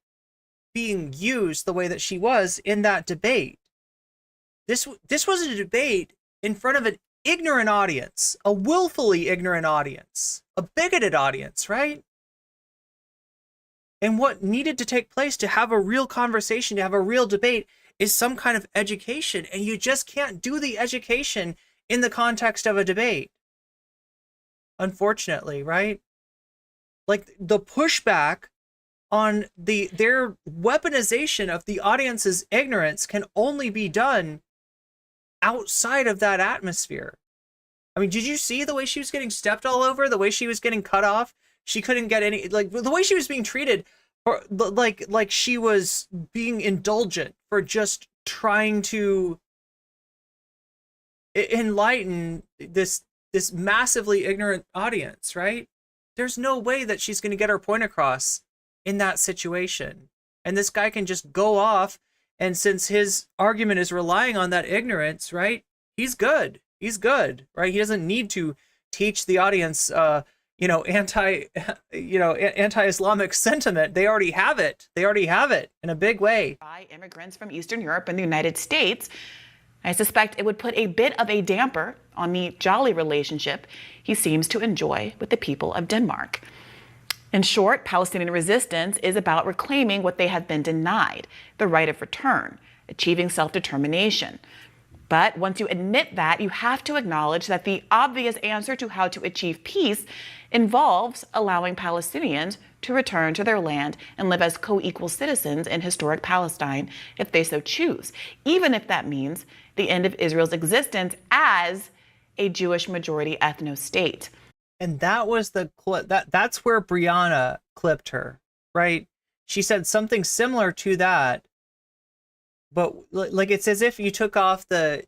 being used the way that she was in that debate. This was a debate in front of an ignorant audience, a willfully ignorant audience, a bigoted audience, right? And what needed to take place to have a real conversation, to have a real debate, is some kind of education. And you just can't do the education in the context of a debate. Unfortunately, right? Like the pushback on their weaponization of the audience's ignorance can only be done outside of that atmosphere. I mean, did you see the way she was getting stepped all over? The way she was getting cut off? She couldn't get any, like the way she was being treated, for, like she was being indulgent for just trying to enlighten this massively ignorant audience, right? There's no way that she's going to get her point across in that situation. And this guy can just go off, and since his argument is relying on that ignorance, right? He's good. He's good, right? He doesn't need to teach the audience, anti-Islamic sentiment. They already have it. They already have it in a big way. By immigrants from Eastern Europe and the United States, I suspect it would put a bit of a damper on the jolly relationship he seems to enjoy with the people of Denmark. In short, Palestinian resistance is about reclaiming what they have been denied, the right of return, achieving self-determination. But once you admit that, you have to acknowledge that the obvious answer to how to achieve peace involves allowing Palestinians to return to their land and live as co-equal citizens in historic Palestine if they so choose, even if that means the end of Israel's existence as a Jewish majority ethno-state. And that was the clip. That's where Brianna clipped her, right? She said something similar to that, but like it's as if you took off the.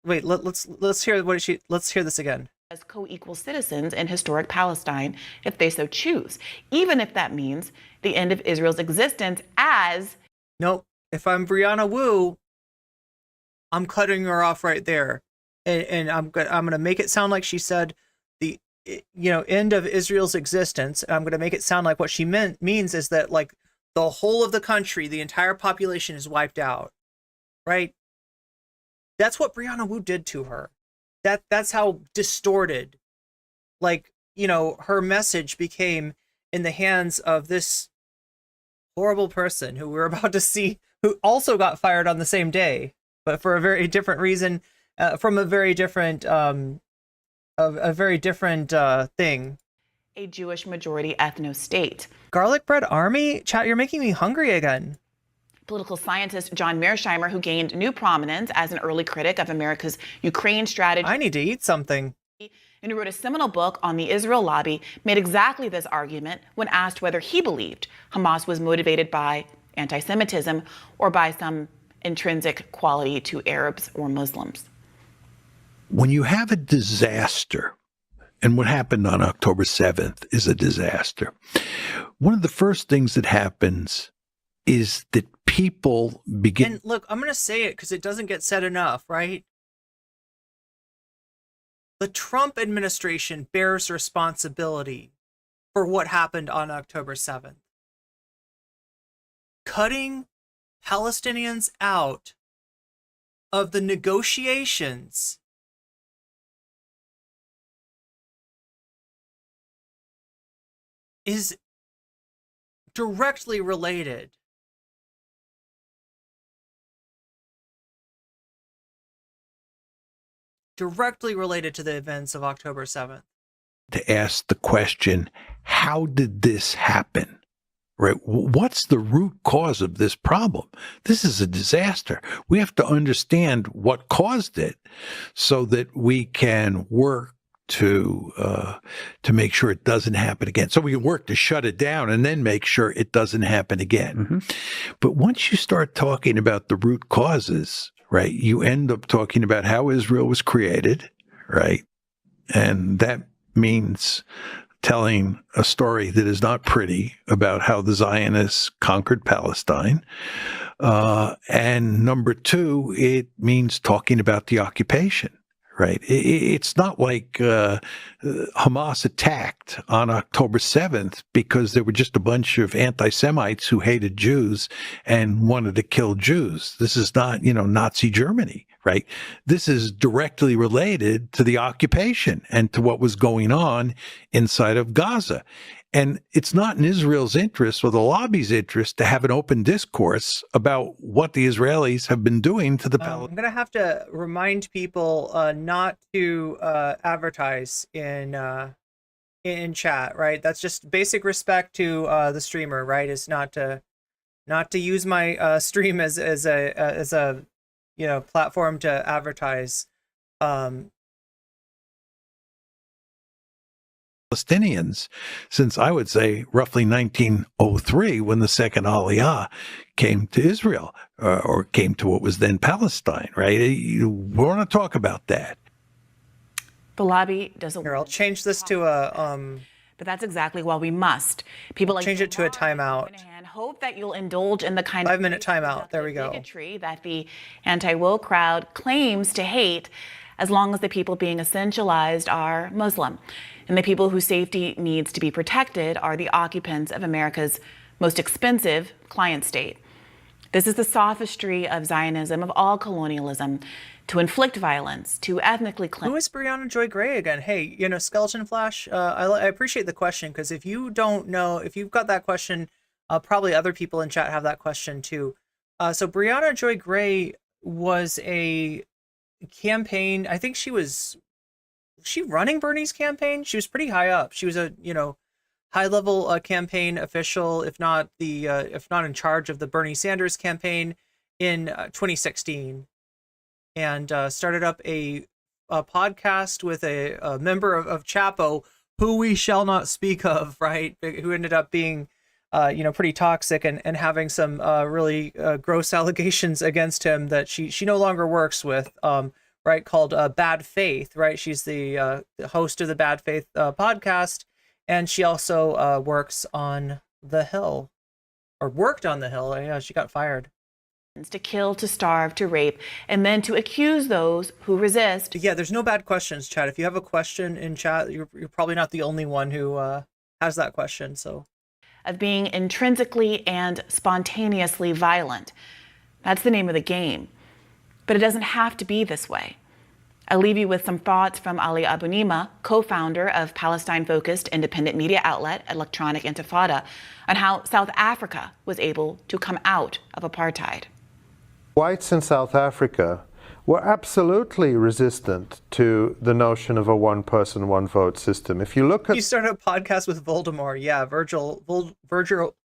Wait, let's hear what she. Let's hear this again. As co-equal citizens in historic Palestine if they so choose, even if that means the end of Israel's existence as. Nope. If I'm Brianna Wu, I'm cutting her off right there, and I'm gonna make it sound like she said the end of Israel's existence. And I'm gonna make it sound like what she means is that like the whole of the country, the entire population is wiped out, right? That's what Brianna Wu did to her. That's how distorted, like, her message became in the hands of this horrible person who we're about to see, who also got fired on the same day, but for a very different reason, from a very different, a very different thing. A Jewish majority ethno-state. Garlic bread army? Chat, you're making me hungry again. Political scientist John Mearsheimer, who gained new prominence as an early critic of America's Ukraine strategy. I need to eat something. And who wrote a seminal book on the Israel lobby, made exactly this argument when asked whether he believed Hamas was motivated by anti-Semitism or by some intrinsic quality to Arabs or Muslims. When you have a disaster, and what happened on October 7th is a disaster, one of the first things that happens is that people begin. And look, I'm going to say it because it doesn't get said enough, right? The Trump administration bears responsibility for what happened on October 7th. Cutting Palestinians out of the negotiations is directly related to the events of October 7th. To ask the question, how did this happen? Right? What's the root cause of this problem? This is a disaster. We have to understand what caused it so that we can work to make sure it doesn't happen again. So we can work to shut it down and then make sure it doesn't happen again. Mm-hmm. But once you start talking about the root causes, right, you end up talking about how Israel was created, right? And that means telling a story that is not pretty about how the Zionists conquered Palestine. And number two, it means talking about the occupation. Right. It's not like Hamas attacked on October 7th because there were just a bunch of anti-Semites who hated Jews and wanted to kill Jews. This is not, Nazi Germany, right? This is directly related to the occupation and to what was going on inside of Gaza. And it's not in Israel's interest or the lobby's interest to have an open discourse about what the Israelis have been doing to the Palestinians. I'm going to have to remind people not to advertise in chat, right? That's just basic respect to the streamer, right? Is not to use my stream as a platform to advertise. Palestinians since I would say roughly 1903 when the second Aliyah came to Israel or came to what was then Palestine, right? We want to talk about that. The lobby doesn't. Here, I'll change this to a. But that's exactly why we must. People like change it to a timeout. And hope that you'll indulge in the kind 5-minute timeout. There we go. Bigotry that the anti-woke crowd claims to hate, as long as the people being essentialized are Muslim. And the people whose safety needs to be protected are the occupants of America's most expensive client state. This is the sophistry of Zionism, of all colonialism, to inflict violence, to ethnically cleanse. Who is Briahna Joy Gray again? Hey, Skeleton Flash, I appreciate the question, because if you don't know, if you've got that question, probably other people in chat have that question too. So Briahna Joy Gray was a campaign, I think was she running Bernie's campaign? She was pretty high up. She was a, high level campaign official, if not in charge of the Bernie Sanders campaign in 2016, and started up a podcast with a member of Chapo, who we shall not speak of, right? Who ended up being, pretty toxic and having some really gross allegations against him that she no longer works with, right? Called Bad Faith, right? She's the host of the Bad Faith podcast. And she also works on The Hill, or worked on The Hill. Yeah, she got fired. To kill, to starve, to rape, and then to accuse those who resist. Yeah, there's no bad questions, chat. If you have a question in chat, you're probably not the only one who has that question. So, of being intrinsically and spontaneously violent. That's the name of the game. But it doesn't have to be this way. I'll leave you with some thoughts from Ali Abunimah, co-founder of Palestine-focused independent media outlet Electronic Intifada, on how South Africa was able to come out of apartheid. Whites in South Africa were absolutely resistant to the notion of a one-person, one-vote system. If you look at... You started a podcast with Voldemort. Yeah, Virgil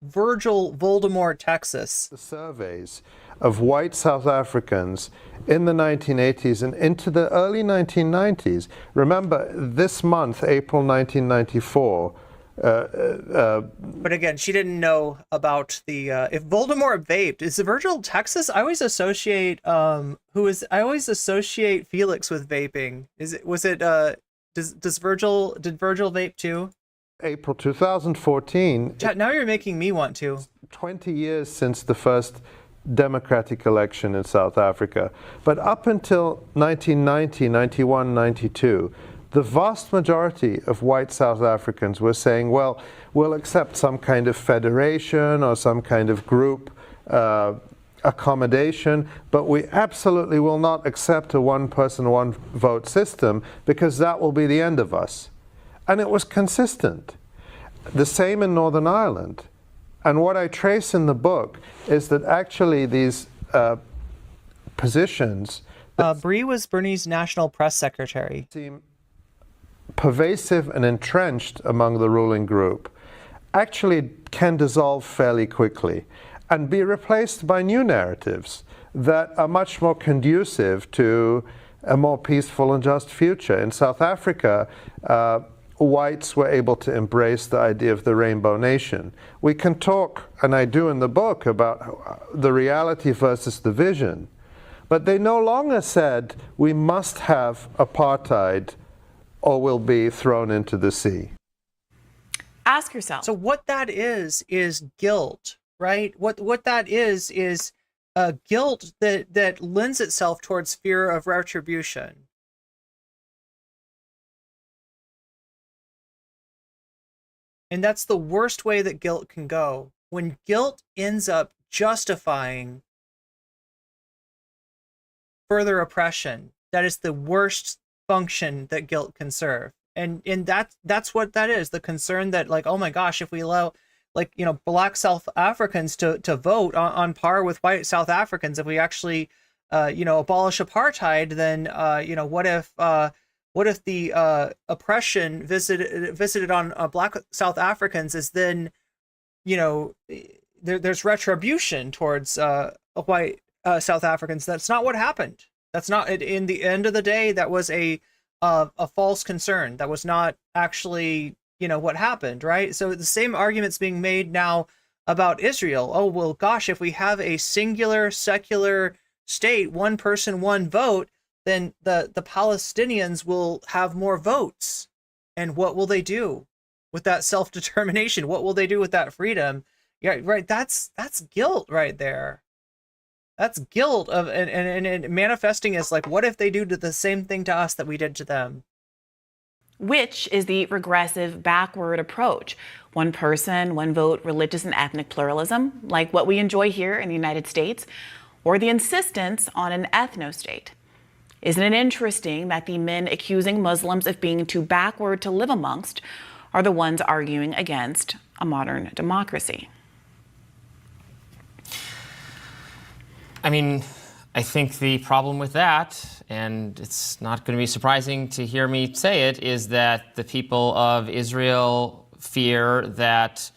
Voldemort, Texas. The surveys of white South Africans in the 1980s and into the early 1990s. Remember, this month, April 1994, but again, she didn't know about the if Voldemort vaped. Is it Virgil, Texas? I always associate Felix with vaping. Did Virgil vape too? April 2014. Now you're making me want to. 20 years since the first democratic election in South Africa. But up until 1990, 91, 92, the vast majority of white South Africans were saying, well, we'll accept some kind of federation or some kind of group accommodation, but we absolutely will not accept a one-person, one-vote system because that will be the end of us. And it was consistent. The same in Northern Ireland. And what I trace in the book is that actually these positions... Bree was Bernie's national press secretary. ...seem pervasive and entrenched among the ruling group actually can dissolve fairly quickly and be replaced by new narratives that are much more conducive to a more peaceful and just future. In South Africa, whites were able to embrace the idea of the rainbow nation. We can talk, and I do in the book, about the reality versus the vision, but they no longer said we must have apartheid or we'll be thrown into the sea. Ask yourself. So what that is guilt, right? What that is guilt that lends itself towards fear of retribution. And that's the worst way that guilt can go. When guilt ends up justifying further oppression, that is the worst function that guilt can serve. And that's what that is, the concern that, like, oh my gosh, if we allow, like, black South Africans to vote on par with white South Africans, if we actually abolish apartheid, then what if the oppression visited on black South Africans is then, there's retribution towards white South Africans? That's not what happened. That's not, in the end of the day, that was a false concern. That was not actually, what happened, right? So the same argument's being made now about Israel. Oh, well, gosh, if we have a singular secular state, one person, one vote, then the Palestinians will have more votes. And what will they do with that self-determination? What will they do with that freedom? Yeah, right. That's guilt right there. That's guilt of and manifesting as like, what if they do the same thing to us that we did to them? which is the regressive, backward approach. One person, one vote, religious and ethnic pluralism, like what we enjoy here in the United States, or the insistence on an ethno-state. Isn't it interesting that the men accusing Muslims of being too backward to live amongst are the ones arguing against a modern democracy? I mean, I think the problem with that, and it's not going to be surprising to hear me say it, is that the people of Israel fear that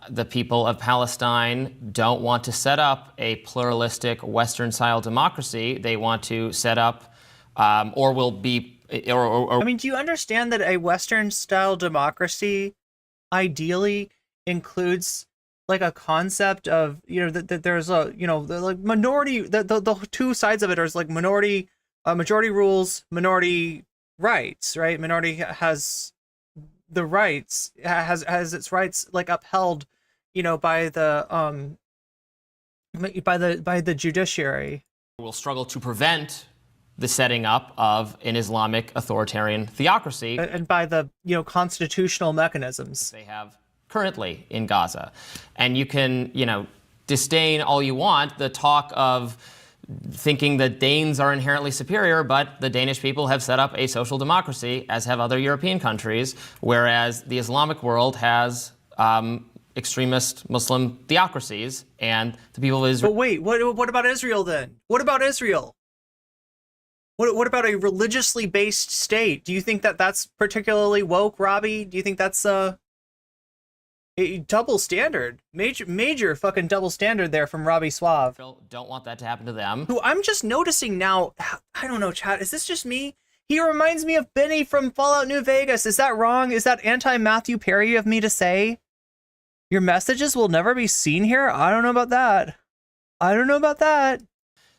the people of Palestine don't want to set up a pluralistic Western-style democracy. They want to set up, or will be, or. I mean, do you understand that a Western-style democracy ideally includes like a concept of, you know, that there's a, you know, the like minority, the two sides of it are like majority rules, minority rights, right? Minority has the rights, has its rights like upheld, you know, by the judiciary. Will struggle to prevent the setting up of an Islamic authoritarian theocracy, and by the, you know, constitutional mechanisms they have currently in Gaza. And you can, you know, disdain all you want the talk of thinking that Danes are inherently superior, but the Danish people have set up a social democracy, as have other European countries, whereas the Islamic world has extremist Muslim theocracies, and the people of Israel. But wait, what about Israel then? What about Israel? What about a religiously based state? Do you think that that's particularly woke, Robbie? Do you think that's a double standard, major fucking double standard there from Robbie Suave? Don't want that to happen to them. Who I'm just noticing now, I don't know, chat, is this just me? He reminds me of Benny from Fallout New Vegas. Is that wrong? Is that anti-Matthew Perry of me to say? Your messages will never be seen here? I don't know about that.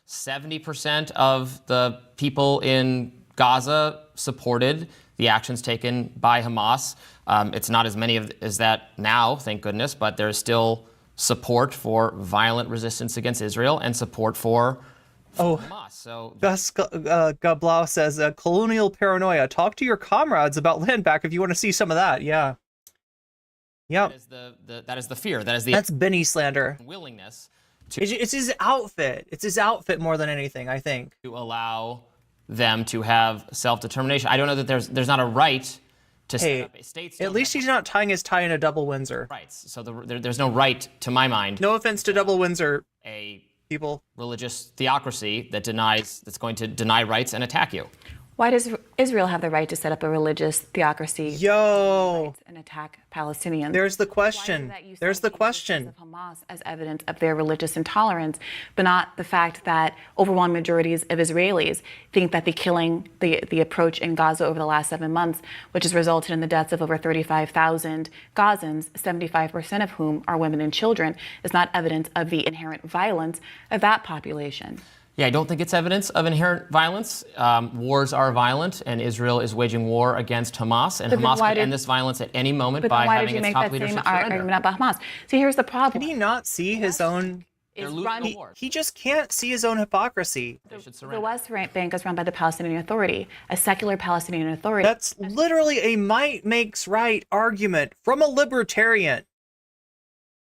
70% of the people in Gaza supported the actions taken by Hamas. It's not as many as that now, thank goodness, but there's still support for violent resistance against Israel and support for Hamas. So Gus Gablau says, colonial paranoia. Talk to your comrades about land back if you want to see some of that. Yeah. Yep. That is the fear. That's Benny slander. Willingness. It's his outfit. It's his outfit more than anything, I think. To allow them to have self-determination. I don't know that there's not a right to set up a state. At least he's not tying his tie in a double Windsor. Rights. So there's no right, to my mind. No offense to double Windsor. A people. Religious theocracy that's going to deny rights and attack you. Why does Israel have the right to set up a religious theocracy and attack Palestinians? There's the question. There's the question. Of Hamas as evidence of their religious intolerance, but not the fact that overwhelming majorities of Israelis think that the approach in Gaza over the last 7 months, which has resulted in the deaths of over 35,000 Gazans, 75% of whom are women and children, is not evidence of the inherent violence of that population. Yeah, I don't think it's evidence of inherent violence. Wars are violent, and Israel is waging war against Hamas, and Hamas could end this violence at any moment by having its top leadership surrender. Why did you make that same argument about Hamas? See, here's the problem. Can he not see his own? He just can't see his own hypocrisy. The West Bank is run by the Palestinian Authority, a secular Palestinian authority. That's literally a might makes right argument from a libertarian.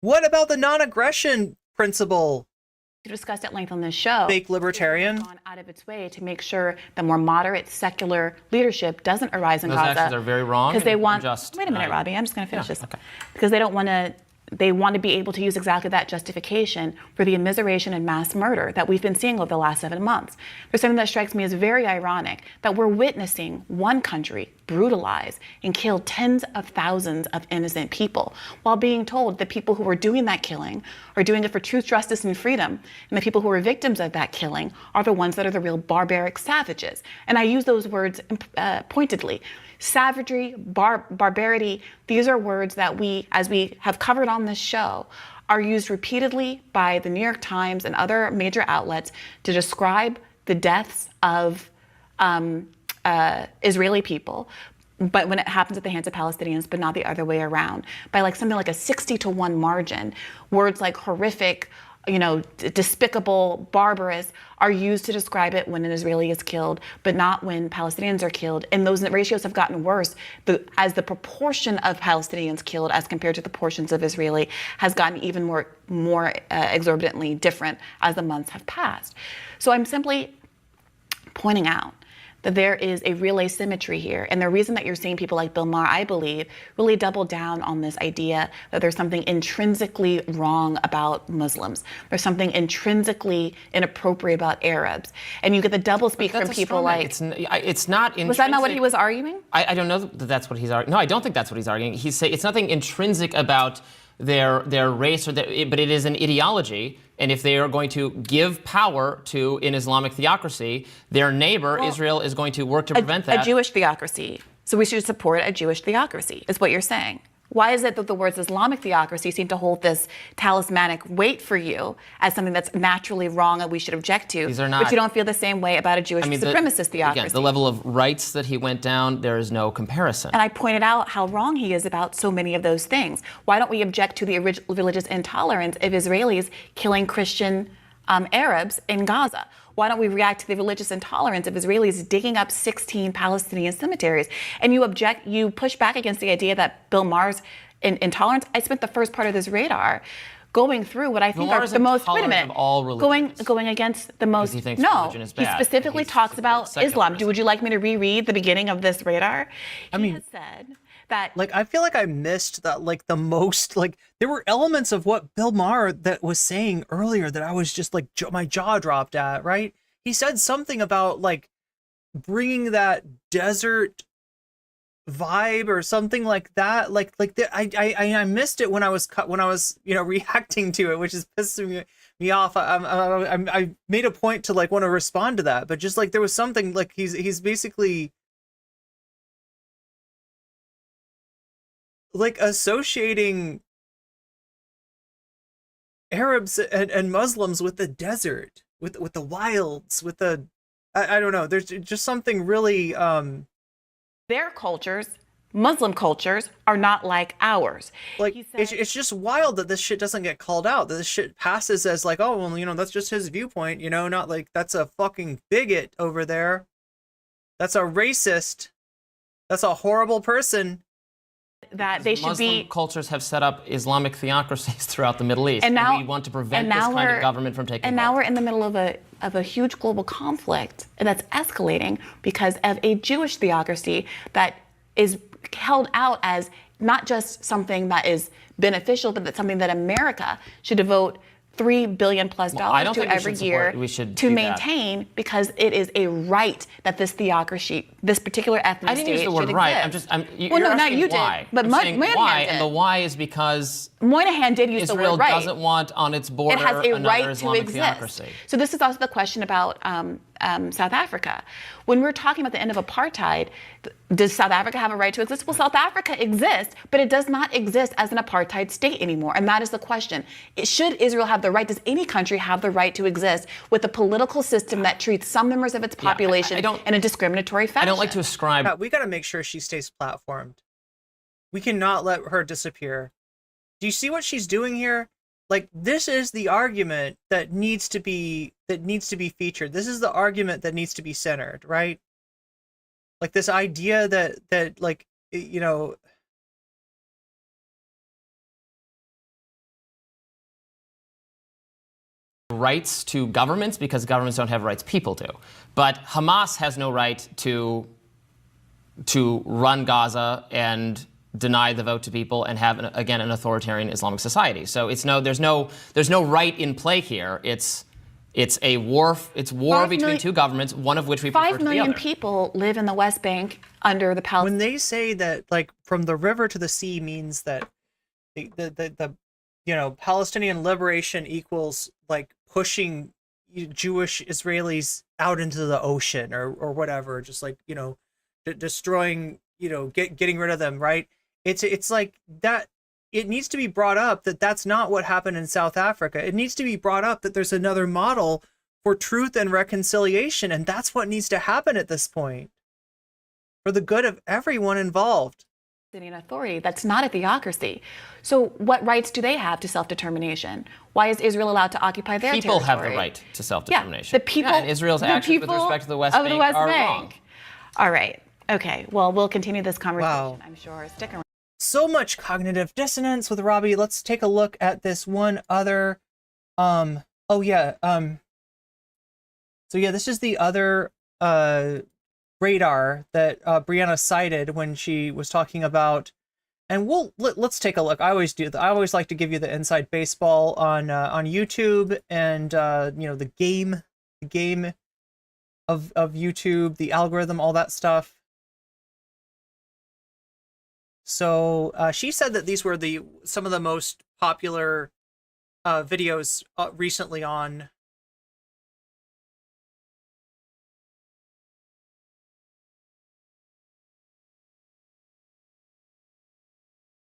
What about the non-aggression principle? Discussed at length on this show. Fake libertarian. Gone out of its way to make sure the more moderate secular leadership doesn't arise in Those Gaza. Those actions are very wrong. Because they want. Wait a minute, Robbie. I'm just going to finish this. Okay. Because they don't want to. They want to be able to use exactly that justification for the immiseration and mass murder that we've been seeing over the last 7 months. There's something that strikes me as very ironic, that we're witnessing one country brutalize and kill tens of thousands of innocent people, while being told that people who are doing that killing are doing it for truth, justice, and freedom, and the people who are victims of that killing are the ones that are the real barbaric savages. And I use those words pointedly. Savagery, barbarity, these are words that we, as we have covered on this show, are used repeatedly by the New York Times and other major outlets to describe the deaths of Israeli people, but when it happens at the hands of Palestinians, but not the other way around, by like something like a 60-to-1 margin. Words like horrific, despicable, barbarous, are used to describe it when an Israeli is killed, but not when Palestinians are killed. And those ratios have gotten worse as the proportion of Palestinians killed as compared to the portions of Israeli has gotten even more exorbitantly different as the months have passed. So I'm simply pointing out that there is a real asymmetry here. And the reason that you're seeing people like Bill Maher, I believe, really double down on this idea that there's something intrinsically wrong about Muslims. There's something intrinsically inappropriate about Arabs. And you get the doublespeak from people like... It's not intrinsic. Was that not what he was arguing? I don't know that that's what he's arguing. No, I don't think that's what he's arguing. He's saying it's nothing intrinsic about their race, but it is an ideology. And if they are going to give power to an Islamic theocracy, their neighbor, Israel, is going to work to prevent that. A Jewish theocracy. So we should support a Jewish theocracy, is what you're saying. Why is it that the words Islamic theocracy seem to hold this talismanic weight for you as something that's naturally wrong and we should object to, but you don't feel the same way about a Jewish supremacist theocracy? Again, the level of rights that he went down, there is no comparison. And I pointed out how wrong he is about so many of those things. Why don't we object to the religious intolerance of Israelis killing Christian Arabs in Gaza? Why don't we react to the religious intolerance of Israelis digging up 16 Palestinian cemeteries? And you push back against the idea that Bill Maher's intolerance. I spent the first part of this radar going through what I think are the most, wait a minute, going against the most, he thinks no, religion is he bad. specifically talks about Islam. Would you like me to reread the beginning of this radar? He has said that, like, I feel like I missed that, like, the most, like, there were elements of what Bill Maher that was saying earlier that I was just like, my jaw dropped at, right? He said something about, like, bringing that desert vibe or something like that. I missed it when I was reacting to it, which is pissing me off. I made a point to, like, want to respond to that, but just, like, there was something, like, he's basically, like, associating Arabs and Muslims with the desert, with the wilds, with the, I don't know. There's just something really. Their cultures, Muslim cultures, are not like ours. Like, it's just wild that this shit doesn't get called out. That this shit passes as like, oh, well, that's just his viewpoint. Not like that's a fucking bigot over there. That's a racist. That's a horrible person. That they should Muslim cultures have set up Islamic theocracies throughout the Middle East, and now we want to prevent this kind of government from taking. And now we're in the middle of a huge global conflict that's escalating because of a Jewish theocracy that is held out as not just something that is beneficial, but that's something that America should devote $3 billion plus to every year to maintain, because it is a right that this theocracy, this particular ethnic state, should exist. I didn't use the word right. You're asking you why. did. But Moynihan Moynihan did. And the why is because Moynihan did use Israel the word right. doesn't want on its border it has a another right Islamic to theocracy. exist. So this is also the question about South Africa. When we're talking about the end of apartheid, does South Africa have a right to exist? Well, South Africa exists, but it does not exist as an apartheid state anymore. And that is the question. Should Israel have the right? Does any country have the right to exist with a political system that treats some members of its population in a discriminatory fashion? I don't like to ascribe. We got to make sure she stays platformed. We cannot let her disappear. Do you see what she's doing here? Like, this is the argument that needs to be featured. This is the argument that needs to be centered, right? Like, this idea that like, rights to governments because governments don't have rights, people do. But Hamas has no right to run Gaza and deny the vote to people and have an authoritarian Islamic society. So there's no right in play here. It's a war. It's war between two governments, one of which we prefer to the other. 5 million people live in the West Bank under the Palestinian. When they say that, like, from the river to the sea means that the Palestinian liberation equals, like, pushing Jewish Israelis out into the ocean or whatever, just like, destroying, getting rid of them, right? It's like that. It needs to be brought up that that's not what happened in South Africa. It needs to be brought up that there's another model for truth and reconciliation, and that's what needs to happen at this point for the good of everyone involved. authority. That's not a theocracy. So what rights do they have to self-determination? Why is Israel allowed to occupy their People territory? have the right to self-determination. Yeah, the people, and Israel's actions with respect to the West Bank are wrong. All right. Okay. Well, we'll continue this conversation, I'm sure. Stick around. So much cognitive dissonance with Robbie. Let's take a look at this one other. So yeah, this is the other radar that Brianna cited when she was talking about, and let's take a look. I always do. I always like to give you the inside baseball on YouTube and the game of YouTube, the algorithm, all that stuff. So she said that these were some of the most popular videos recently on.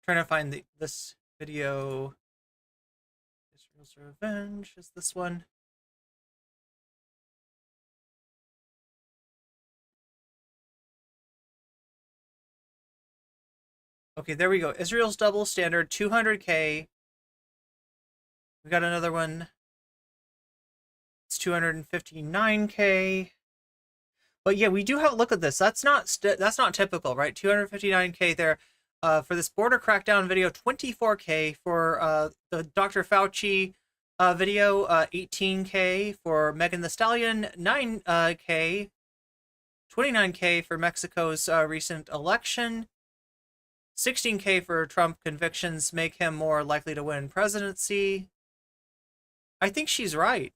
Trying to find this video. Israel's Revenge is this one. Okay, there we go. Israel's double standard, 200K. We got another one. It's 259K. But yeah, we do have a look at this. That's not typical, right? 259K there. For this border crackdown video, 24K. For the Dr. Fauci video, 18K. For Megan Thee Stallion, 9K. 29K for Mexico's recent election. 16K for Trump convictions make him more likely to win presidency. I think she's right.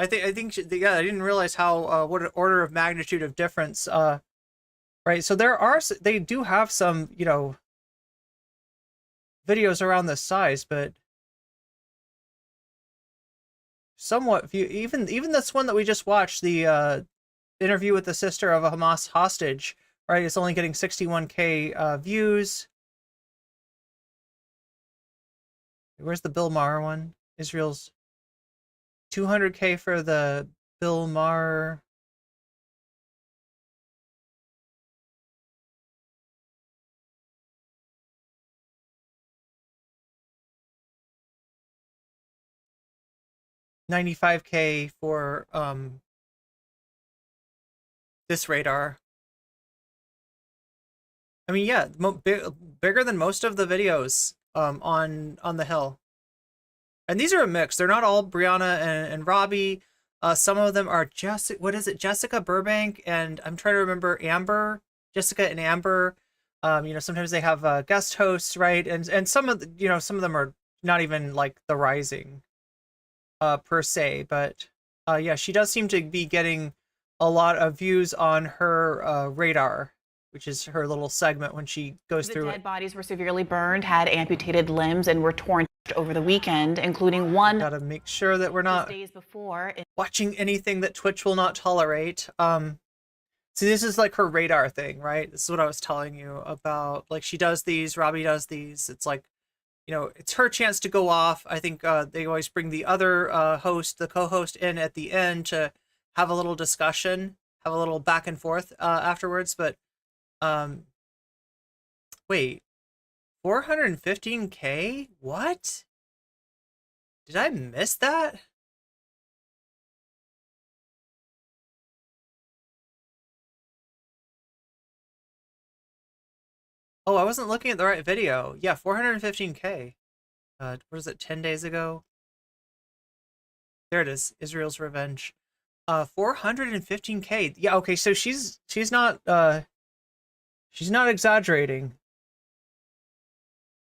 I think I didn't realize how what an order of magnitude of difference. Right, so they do have some videos around this size, but somewhat few. Even this one that we just watched, the interview with the sister of a Hamas hostage. Right, it's only getting 61K views. Where's the Bill Maher one? Israel's 200K for the Bill Maher. $95K for this radar. I mean, yeah, bigger than most of the videos on the Hill. And these are a mix. They're not all Brianna and Robbie. Some of them are Jessica Burbank, and I'm trying to remember Jessica and Amber. Sometimes they have guest hosts, right? And some of them are not even like The Rising per se, but yeah, she does seem to be getting a lot of views on her radar, which is her little segment when she goes through it. The dead bodies were severely burned, had amputated limbs, and were torn over the weekend, including one. Gotta make sure that we're not days before watching anything that Twitch will not tolerate. See, this is like her radar thing, right? This is what I was telling you about. Like, she does these, Robbie does these. It's like, it's her chance to go off. I think they always bring the other host, the co-host, in at the end to have a little discussion, have a little back and forth afterwards. But wait, 415K? What? Did I miss that? Oh, I wasn't looking at the right video. Yeah, 415K. What is it, 10 days ago? There it is, Israel's Revenge. 415K. Yeah, okay, so she's not exaggerating.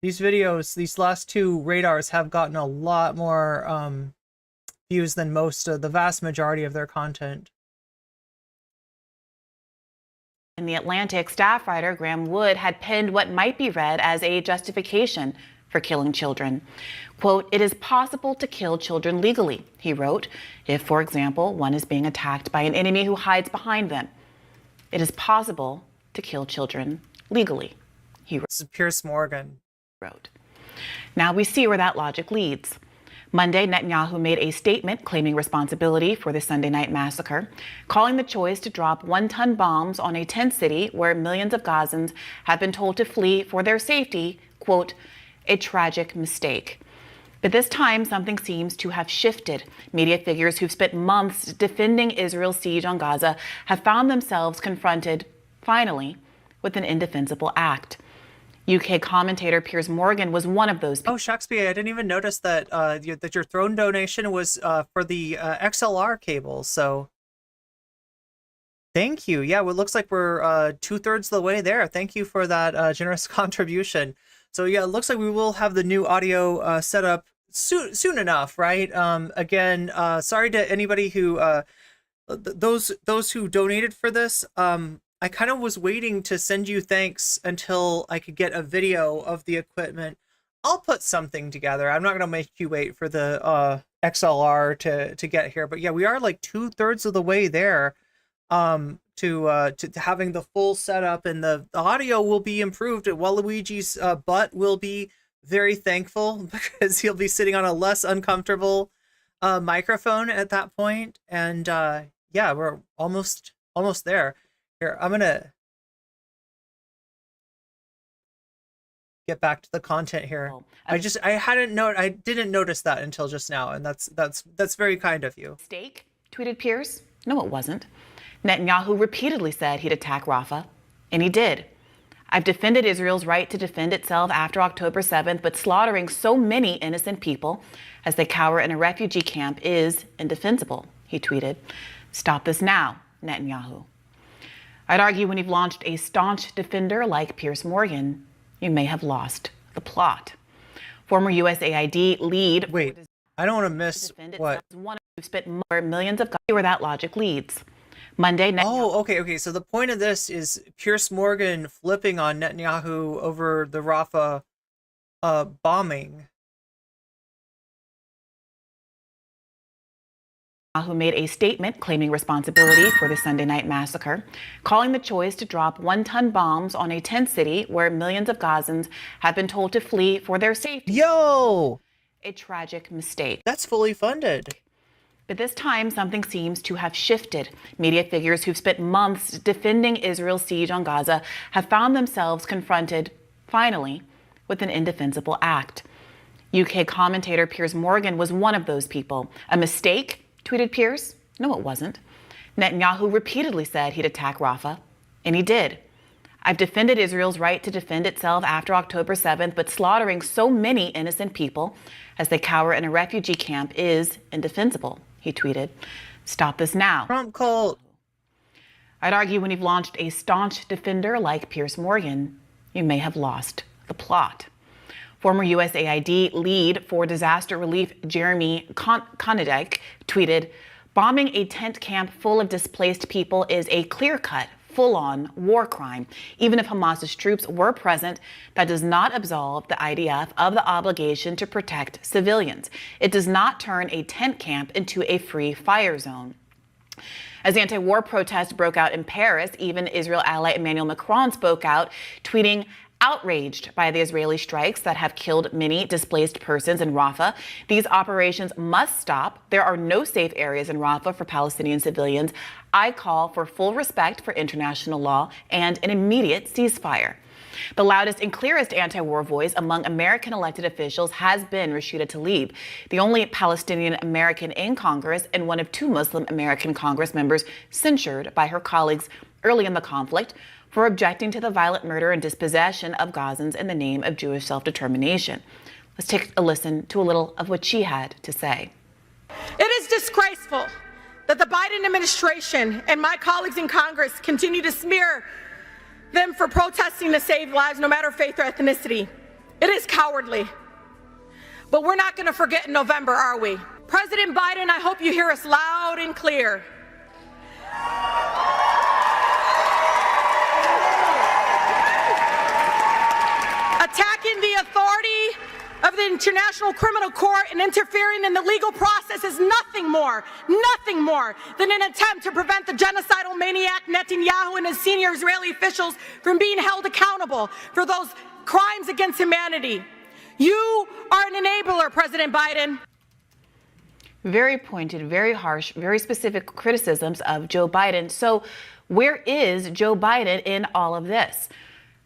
These videos, these last two radars have gotten a lot more views than most of the vast majority of their content. In The Atlantic, staff writer Graham Wood had penned what might be read as a justification for killing children. Quote, "It is possible to kill children legally," he wrote, "if, for example, one is being attacked by an enemy who hides behind them. It is possible to kill children legally," he wrote. This is Pierce Morgan. Wrote. Now we see where that logic leads. Monday, Netanyahu made a statement claiming responsibility for the Sunday night massacre, calling the choice to drop one-ton bombs on a tent city where millions of Gazans have been told to flee for their safety, quote, a tragic mistake. But this time, something seems to have shifted. Media figures who've spent months defending Israel's siege on Gaza have found themselves confronted, finally, with an indefensible act. UK commentator Piers Morgan was one of those people. Oh, Shakespeare, I didn't even notice that that your throne donation was for the XLR cable, so thank you. Yeah, well, it looks like we're 2/3 of the way there. Thank you for that generous contribution. So yeah, it looks like we will have the new audio set up soon enough, right? Again, sorry to anybody who those who donated for this. I kind of was waiting to send you thanks until I could get a video of the equipment. I'll put something together. I'm not going to make you wait for the XLR to get here. But yeah, we are like 2/3 of the way there to having the full setup, and the audio will be improved. Waluigi's butt will be very thankful because he'll be sitting on a less uncomfortable microphone at that point. And yeah, we're almost there. Here, I'm gonna get back to the content here. I didn't notice that until just now, and that's very kind of you. Mistake, tweeted Piers. No, it wasn't. Netanyahu repeatedly said he'd attack Rafah, and he did. I've defended Israel's right to defend itself after October 7th, but slaughtering so many innocent people as they cower in a refugee camp is indefensible, he tweeted. Stop this now, Netanyahu. I'd argue when you've launched a staunch defender like Piers Morgan, you may have lost the plot. Former USAID lead... Wait, I don't want to miss what... One who spent millions of... Where that logic leads. Monday... Oh, okay. So the point of this is Piers Morgan flipping on Netanyahu over the Rafah bombing. Who made a statement claiming responsibility for the Sunday night massacre, calling the choice to drop one-ton bombs on a tent city where millions of Gazans have been told to flee for their safety. Yo! A tragic mistake. That's fully funded. But this time, something seems to have shifted. Media figures who've spent months defending Israel's siege on Gaza have found themselves confronted, finally, with an indefensible act. UK commentator Piers Morgan was one of those people. A mistake? Tweeted Piers. No, it wasn't. Netanyahu repeatedly said he'd attack Rafah, and he did. I've defended Israel's right to defend itself after October 7th, but slaughtering so many innocent people as they cower in a refugee camp is indefensible, he tweeted. Stop this now. Trump called. I'd argue when you've launched a staunch defender like Piers Morgan, you may have lost the plot. Former USAID lead for disaster relief Jeremy Konadek tweeted, bombing a tent camp full of displaced people is a clear-cut, full-on war crime. Even if Hamas's troops were present, that does not absolve the IDF of the obligation to protect civilians. It does not turn a tent camp into a free fire zone. As anti-war protests broke out in Paris, even Israel ally Emmanuel Macron spoke out, tweeting, outraged by the Israeli strikes that have killed many displaced persons in Rafah. These operations must stop. There are no safe areas in Rafah for Palestinian civilians. I call for full respect for international law and an immediate ceasefire. The loudest and clearest anti-war voice among American elected officials has been Rashida Tlaib, the only Palestinian American in Congress and one of 2 Muslim American Congress members censured by her colleagues early in the conflict for objecting to the violent murder and dispossession of Gazans in the name of Jewish self-determination. Let's take a listen to a little of what she had to say. It is disgraceful that the Biden administration and my colleagues in Congress continue to smear them for protesting to save lives, no matter faith or ethnicity. It is cowardly. But we're not going to forget in November, are we? President Biden, I hope you hear us loud and clear. Attacking the authority of the International Criminal Court and interfering in the legal process is nothing more than an attempt to prevent the genocidal maniac Netanyahu and his senior Israeli officials from being held accountable for those crimes against humanity. You are an enabler, President Biden. very pointed, very harsh, very specific criticisms of Joe Biden. So where is Joe Biden in all of this?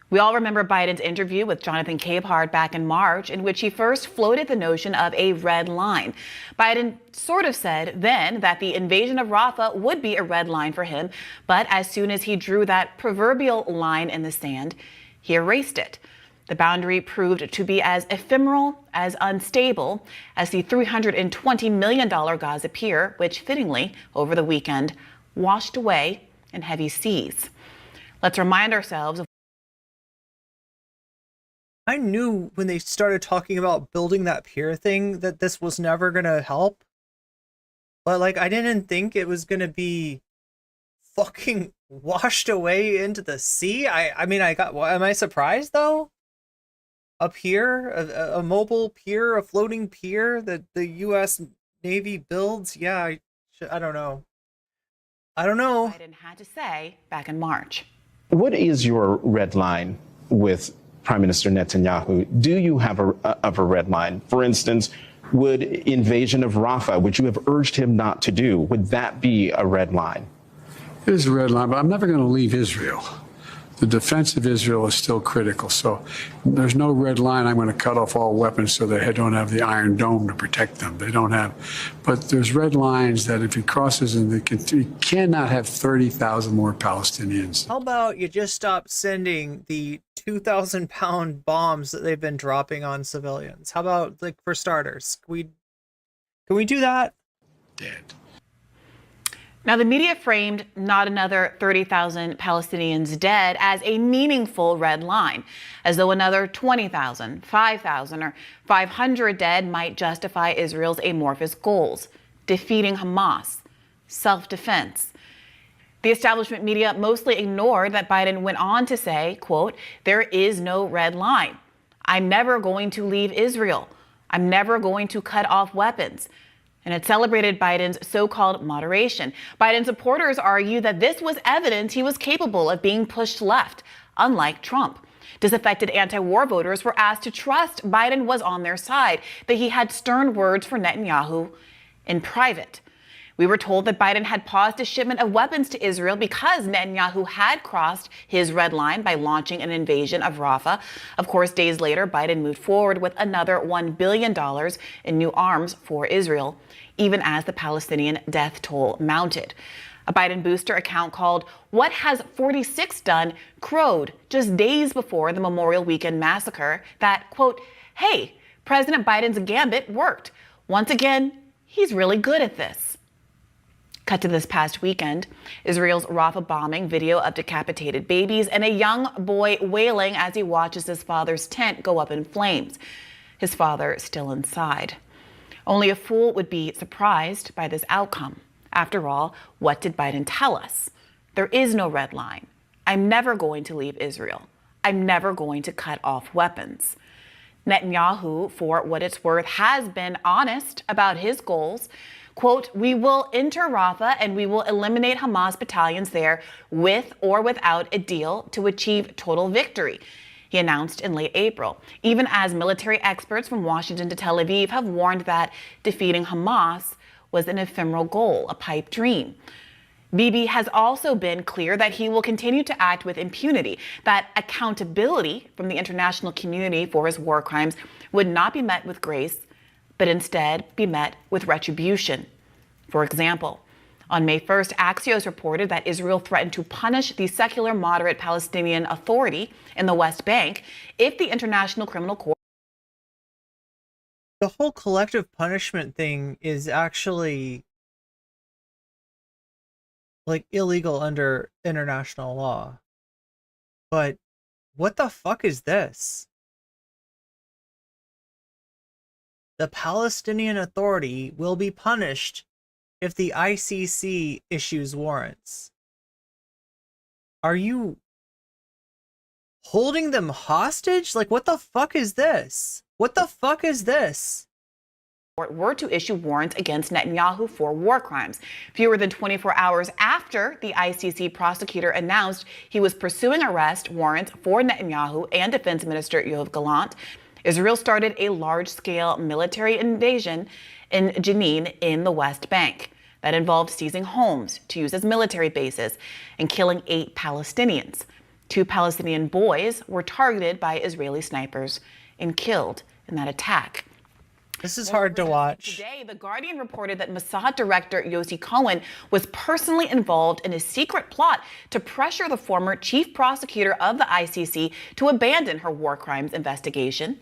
We all remember Biden's interview with Jonathan Capehart back in March, in which he first floated the notion of a red line. Biden sort of said then that the invasion of Rafah would be a red line for him, but as soon as he drew that proverbial line in the sand, he erased it. The boundary proved to be as ephemeral, as unstable as the $320 million Gaza pier, which fittingly, over the weekend, washed away in heavy seas. Let's remind ourselves of I knew when they started talking about building that pier thing that this was never going to help. But, like, I didn't think it was going to be fucking washed away into the sea. I mean, am I surprised, though? A pier, a mobile pier, a floating pier that the U.S. Navy builds? Yeah, I don't know. I don't know. Biden had to say back in March. What is your red line with Prime Minister Netanyahu? Do you have a red line? For instance, would invasion of Rafah, which you have urged him not to do, would that be a red line? It is a red line, but I'm never going to leave Israel. The defense of Israel is still critical. So there's no red line. I'm going to cut off all weapons so they don't have the Iron Dome to protect them. They don't have. But there's red lines that if he crosses, and you cannot have 30,000 more Palestinians. How about you just stop sending the 2,000-pound bombs that they've been dropping on civilians? How about, like, for starters, can we do that? Dead. Now, the media framed not another 30,000 Palestinians dead as a meaningful red line, as though another 20,000, 5,000, or 500 dead might justify Israel's amorphous goals: defeating Hamas, self-defense. The establishment media mostly ignored that Biden went on to say, quote, "There is no red line. I'm never going to leave Israel. I'm never going to cut off weapons." And it celebrated Biden's so-called moderation. Biden supporters argue that this was evidence he was capable of being pushed left, unlike Trump. Disaffected anti-war voters were asked to trust Biden was on their side, that he had stern words for Netanyahu in private. We were told that Biden had paused a shipment of weapons to Israel because Netanyahu had crossed his red line by launching an invasion of Rafah. Of course, days later, Biden moved forward with another $1 billion in new arms for Israel, even as the Palestinian death toll mounted. A Biden booster account called What Has 46 Done crowed just days before the Memorial Weekend massacre that, quote, "Hey, President Biden's gambit worked. Once again, he's really good at this." Cut to this past weekend, Israel's Rafah bombing video of decapitated babies and a young boy wailing as he watches his father's tent go up in flames. His father still inside. Only a fool would be surprised by this outcome. After all, what did Biden tell us? There is no red line. I'm never going to leave Israel. I'm never going to cut off weapons. Netanyahu, for what it's worth, has been honest about his goals. Quote, "We will enter Rafah and we will eliminate Hamas battalions there with or without a deal to achieve total victory," he announced in late April, even as military experts from Washington to Tel Aviv have warned that defeating Hamas was an ephemeral goal, a pipe dream. Bibi has also been clear that he will continue to act with impunity, that accountability from the international community for his war crimes would not be met with grace, but instead be met with retribution. For example, on May 1st, Axios reported that Israel threatened to punish the secular moderate Palestinian Authority in the West Bank if the International Criminal Court. The whole collective punishment thing is actually, like, illegal under international law. But what the fuck is this? The Palestinian Authority will be punished if the ICC issues warrants. Are you holding them hostage? Like, what the fuck is this? What the fuck is this? Were to issue warrants against Netanyahu for war crimes. Fewer than 24 hours after the ICC prosecutor announced he was pursuing arrest warrants for Netanyahu and Defense Minister Yoav Gallant, Israel started a large-scale military invasion in Jenin in the West Bank that involved seizing homes to use as military bases and killing 8 Palestinians. 2 Palestinian boys were targeted by Israeli snipers and killed in that attack. This is hard to watch. Today, The Guardian reported that Mossad director Yossi Cohen was personally involved in a secret plot to pressure the former chief prosecutor of the ICC to abandon her war crimes investigation.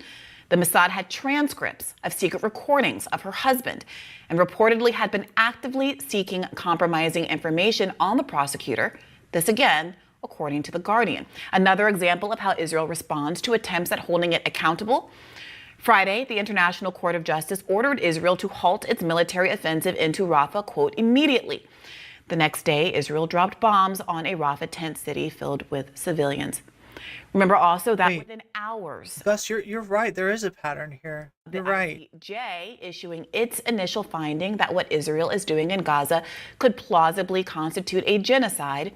The Mossad had transcripts of secret recordings of her husband and reportedly had been actively seeking compromising information on the prosecutor. This again, according to The Guardian. Another example of how Israel responds to attempts at holding it accountable. Friday, the International Court of Justice ordered Israel to halt its military offensive into Rafah, quote, immediately. The next day, Israel dropped bombs on a Rafah tent city filled with civilians. Remember also that within hours... Gus, you're right. There is a pattern here. You're right. The ICJ issuing its initial finding that what Israel is doing in Gaza could plausibly constitute a genocide.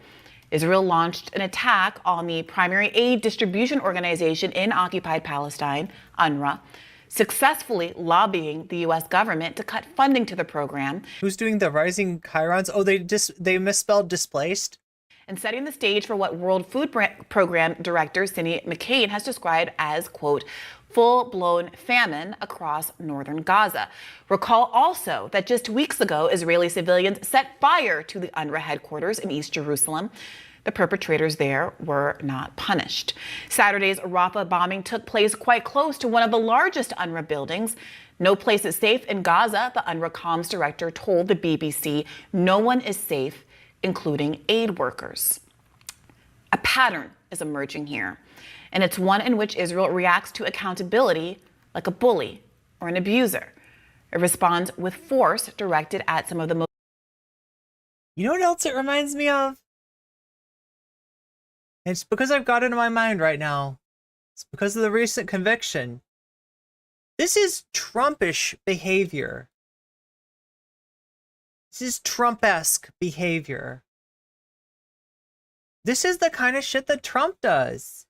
Israel launched an attack on the primary aid distribution organization in occupied Palestine, UNRWA, successfully lobbying the U.S. government to cut funding to the program. Who's doing the rising chyrons? Oh, they misspelled displaced. And setting the stage for what World Food Program Director Cindy McCain has described as, quote, full-blown famine across northern Gaza. Recall also that just weeks ago, Israeli civilians set fire to the UNRWA headquarters in East Jerusalem. The perpetrators there were not punished. Saturday's Rafah bombing took place quite close to one of the largest UNRWA buildings. No place is safe in Gaza, the UNRWA comms director told the BBC. No one is safe, including aid workers. A pattern is emerging here, and it's one in which Israel reacts to accountability like a bully or an abuser. It responds with force directed at some of the most... You know what else it reminds me of? It's because I've got it in my mind right now. It's because of the recent conviction. This is Trumpish behavior. This is Trump-esque behavior. This is the kind of shit that Trump does.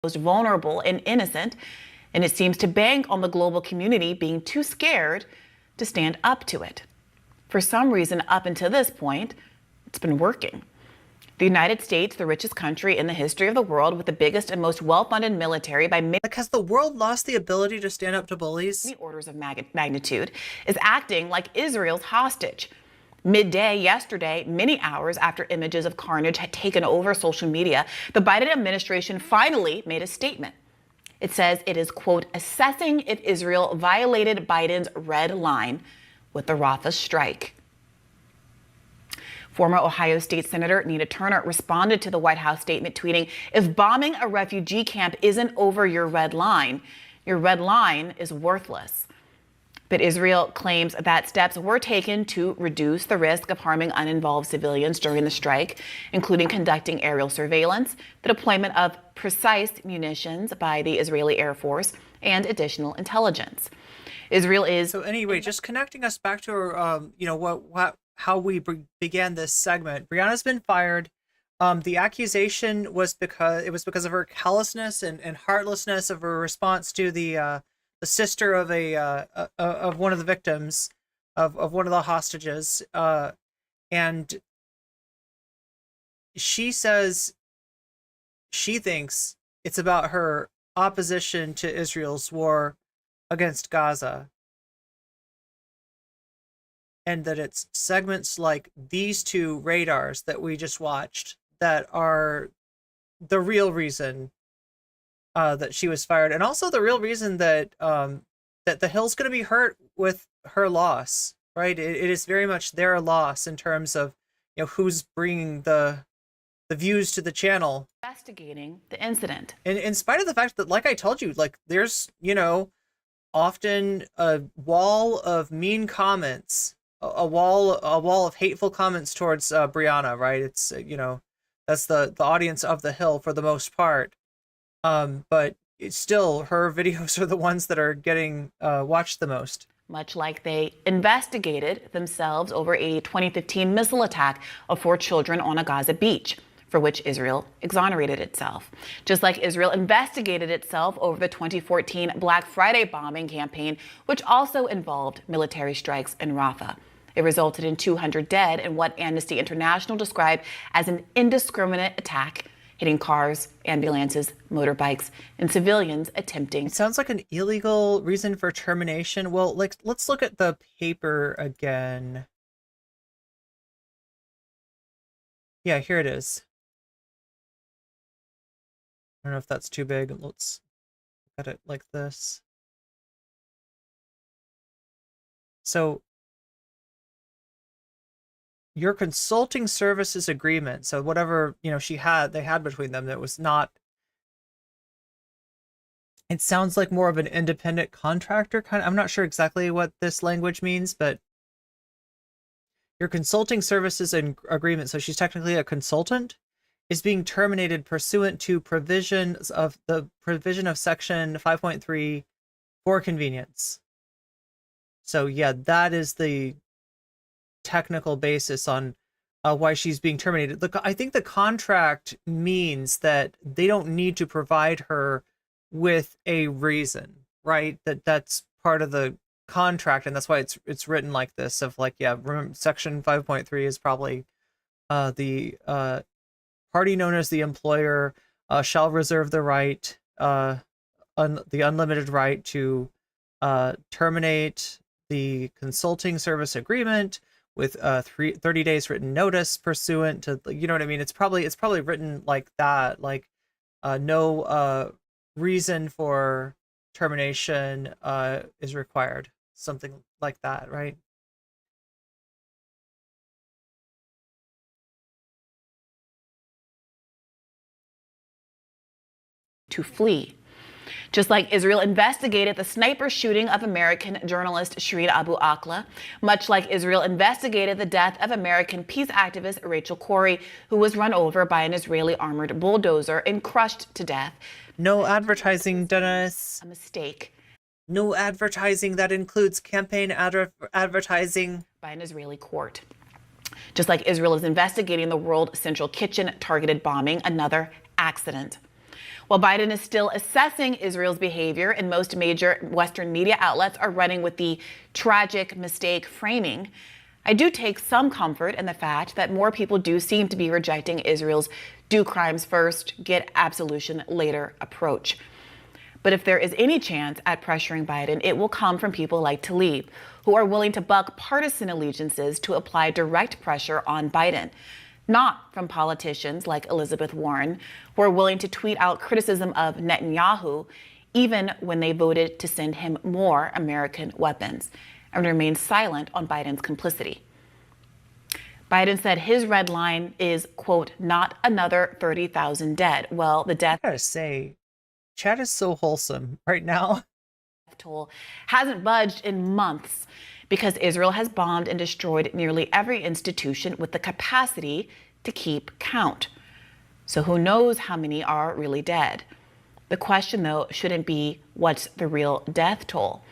Most vulnerable and innocent, and it seems to bank on the global community being too scared to stand up to it. For some reason, up until this point, it's been working. The United States, the richest country in the history of the world with the biggest and most well-funded military by many has the world lost the ability to stand up to bullies? Orders of magnitude, is acting like Israel's hostage. Midday yesterday, many hours after images of carnage had taken over social media, the Biden administration finally made a statement. It says it is, quote, assessing if Israel violated Biden's red line with the Rafah strike. Former Ohio State Senator Nina Turner responded to the White House statement, tweeting, if bombing a refugee camp isn't over your red line is worthless. But Israel claims that steps were taken to reduce the risk of harming uninvolved civilians during the strike, including conducting aerial surveillance, the deployment of precise munitions by the Israeli Air Force, and additional intelligence. Israel is... So anyway, just connecting us back to, how we began this segment. Brianna's been fired. The accusation was because of her callousness and heartlessness of her response to the sister of of one of the victims of one of the hostages, and she says she thinks it's about her opposition to Israel's war against Gaza. And that it's segments like these two radars that we just watched that are the real reason that she was fired, and also the real reason that that the Hill's going to be hurt with her loss. Right? It is very much their loss in terms of who's bringing the views to the channel. Investigating the incident. And in spite of the fact that, like I told you, like there's often a wall of mean comments. A wall of hateful comments towards Brianna, right? It's that's the audience of the Hill for the most part, but it's still her videos are the ones that are getting watched the most. Much like they investigated themselves over a 2015 missile attack of 4 children on a Gaza beach. for which Israel exonerated itself. Just like Israel investigated itself over the 2014 Black Friday bombing campaign, which also involved military strikes in Rafah. It resulted in 200 dead in what Amnesty International described as an indiscriminate attack, hitting cars, ambulances, motorbikes, and civilians attempting. It sounds like an illegal reason for termination. Well, like, let's look at the paper again. Yeah, here it is. I don't know if that's too big. Let's look at it like this. So your consulting services agreement, so whatever, you know, they had between them, that was not, it sounds like more of an independent contractor kind of. I'm not sure exactly what this language means, but your consulting services agreement, so she's technically a consultant, is being terminated pursuant to provisions of the provision of section 5.3 for convenience. So yeah, that is the technical basis on why she's being terminated. Look, I think the contract means that they don't need to provide her with a reason, right? That's part of the contract, and that's why it's written like this. Of like, yeah, remember, section 5.3 is probably the party known as the employer shall reserve the right, the unlimited right to terminate the consulting service agreement with 30 days written notice pursuant to, you know what I mean? It's probably written like that, like no reason for termination is required, something like that, right? To flee. Just like Israel investigated the sniper shooting of American journalist Shireen Abu Akleh, much like Israel investigated the death of American peace activist Rachel Corrie, who was run over by an Israeli armored bulldozer and crushed to death. No advertising, Dennis. A mistake. No advertising that includes campaign advertising. By an Israeli court. Just like Israel is investigating the World Central Kitchen targeted bombing, another accident. While Biden is still assessing Israel's behavior, and most major Western media outlets are running with the tragic mistake framing, I do take some comfort in the fact that more people do seem to be rejecting Israel's do crimes first, get absolution later approach. But if there is any chance at pressuring Biden, it will come from people like Tlaib, who are willing to buck partisan allegiances to apply direct pressure on Biden. Not from politicians like Elizabeth Warren, who are willing to tweet out criticism of Netanyahu, even when they voted to send him more American weapons, and remain silent on Biden's complicity. Biden said his red line is, quote, not another 30,000 dead. Well, the death I gotta say, chat is so wholesome right now. Toll hasn't budged in months because Israel has bombed and destroyed nearly every institution with the capacity to keep count. So who knows how many are really dead? The question, though, shouldn't be what's the real death toll.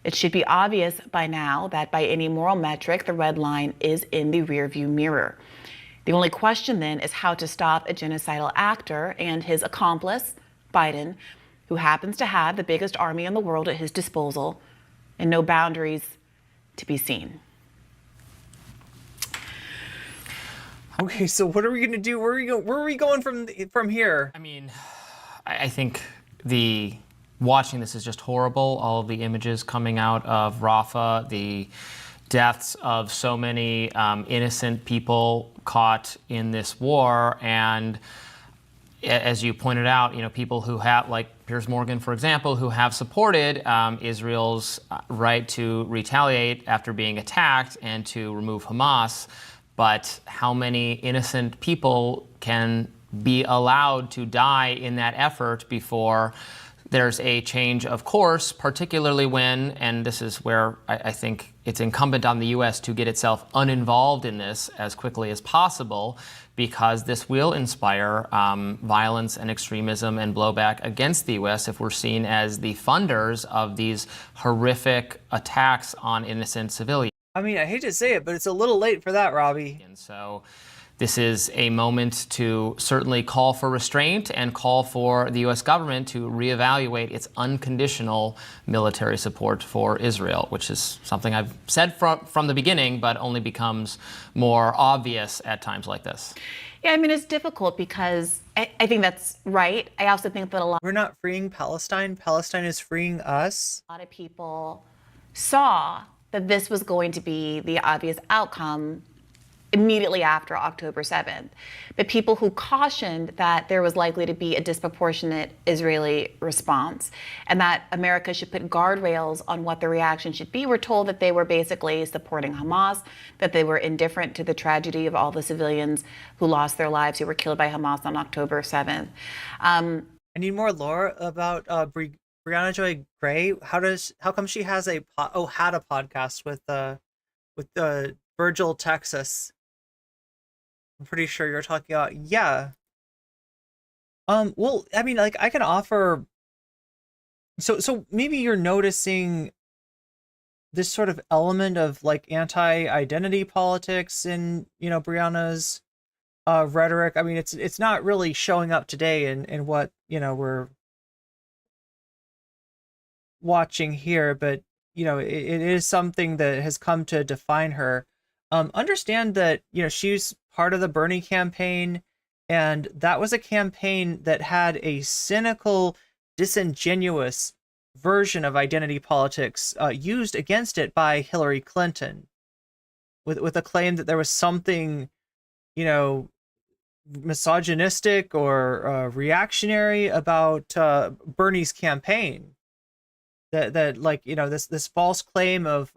It should be obvious by now that by any moral metric, the red line is in the rearview mirror. The only question then is how to stop a genocidal actor and his accomplice, Biden, who happens to have the biggest army in the world at his disposal and no boundaries to be seen. Okay, so what are we going to do? Where are we going from here? I mean, I think watching this is just horrible. All of the images coming out of Rafah, the deaths of so many innocent people caught in this war, and as you pointed out, you know, people who have, like Piers Morgan, for example, who have supported Israel's right to retaliate after being attacked and to remove Hamas. But how many innocent people can be allowed to die in that effort before there's a change of course, particularly when, and this is where I think it's incumbent on the U.S. to get itself uninvolved in this as quickly as possible, because this will inspire violence and extremism and blowback against the U.S. if we're seen as the funders of these horrific attacks on innocent civilians. I mean, I hate to say it, but it's a little late for that, Robbie. And so This is a moment to certainly call for restraint and call for the U.S. government to reevaluate its unconditional military support for Israel, which is something I've said from the beginning, but only becomes more obvious at times like this. Yeah, I mean, it's difficult because I think that's right. I also think that a lot... We're not freeing Palestine. Palestine is freeing us. A lot of people saw that this was going to be the obvious outcome immediately after October 7th. But people who cautioned that there was likely to be a disproportionate Israeli response and that America should put guardrails on what the reaction should be were told that they were basically supporting Hamas, that they were indifferent to the tragedy of all the civilians who lost their lives, who were killed by Hamas on October 7th. I need more lore about Briahna Joy Gray. How come she has had a podcast with Virgil, Texas? I'm pretty sure you're talking about, yeah. Well, I mean, like, I can offer, so maybe you're noticing this sort of element of like anti-identity politics in, Brianna's rhetoric. I mean, it's not really showing up today in what, we're watching here, but, it is something that has come to define her. Understand that, she's part of the Bernie campaign, and that was a campaign that had a cynical, disingenuous version of identity politics used against it by Hillary Clinton, with a claim that there was something, misogynistic or reactionary about Bernie's campaign. That like, this false claim of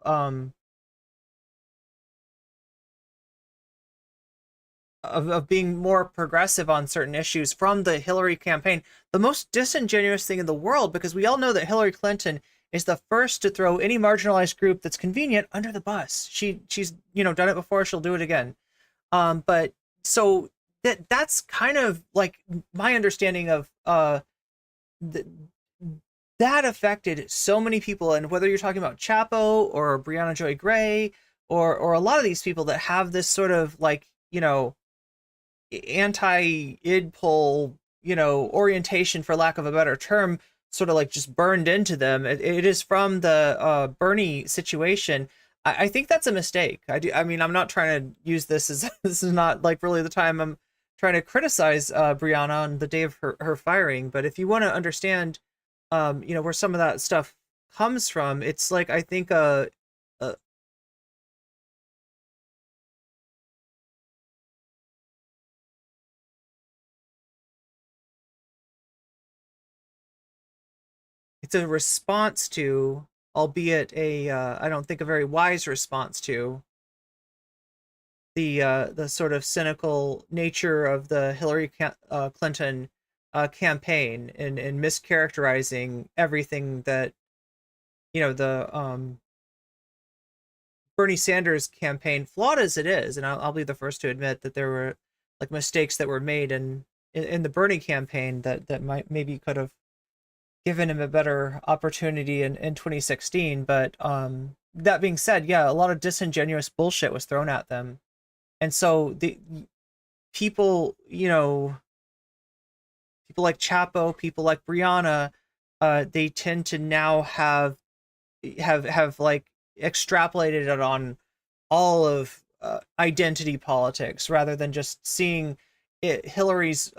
being more progressive on certain issues from the Hillary campaign. The most disingenuous thing in the world, because we all know that Hillary Clinton is the first to throw any marginalized group that's convenient under the bus. She's done it before, she'll do it again. But so that's kind of like my understanding of that affected so many people. And whether you're talking about Chapo or Briahna Joy Gray or a lot of these people that have this sort of like, anti-id poll, orientation, for lack of a better term, sort of like just burned into them. It is from the Bernie situation. I think that's a mistake. I mean, I'm not trying to use this as, this is not like really the time I'm trying to criticize Brianna on the day of her firing. But if you want to understand, where some of that stuff comes from, it's like, I think, it's a response to, albeit I don't think a very wise response to, the sort of cynical nature of the Hillary Clinton campaign and mischaracterizing everything that, the Bernie Sanders campaign, flawed as it is, and I'll be the first to admit that there were like mistakes that were made in the Bernie campaign that maybe could have given him a better opportunity in 2016. But that being said, yeah, a lot of disingenuous bullshit was thrown at them. And so the people, people like Chapo, people like Brianna, they tend to now have like extrapolated it on all of identity politics rather than just seeing Hillary's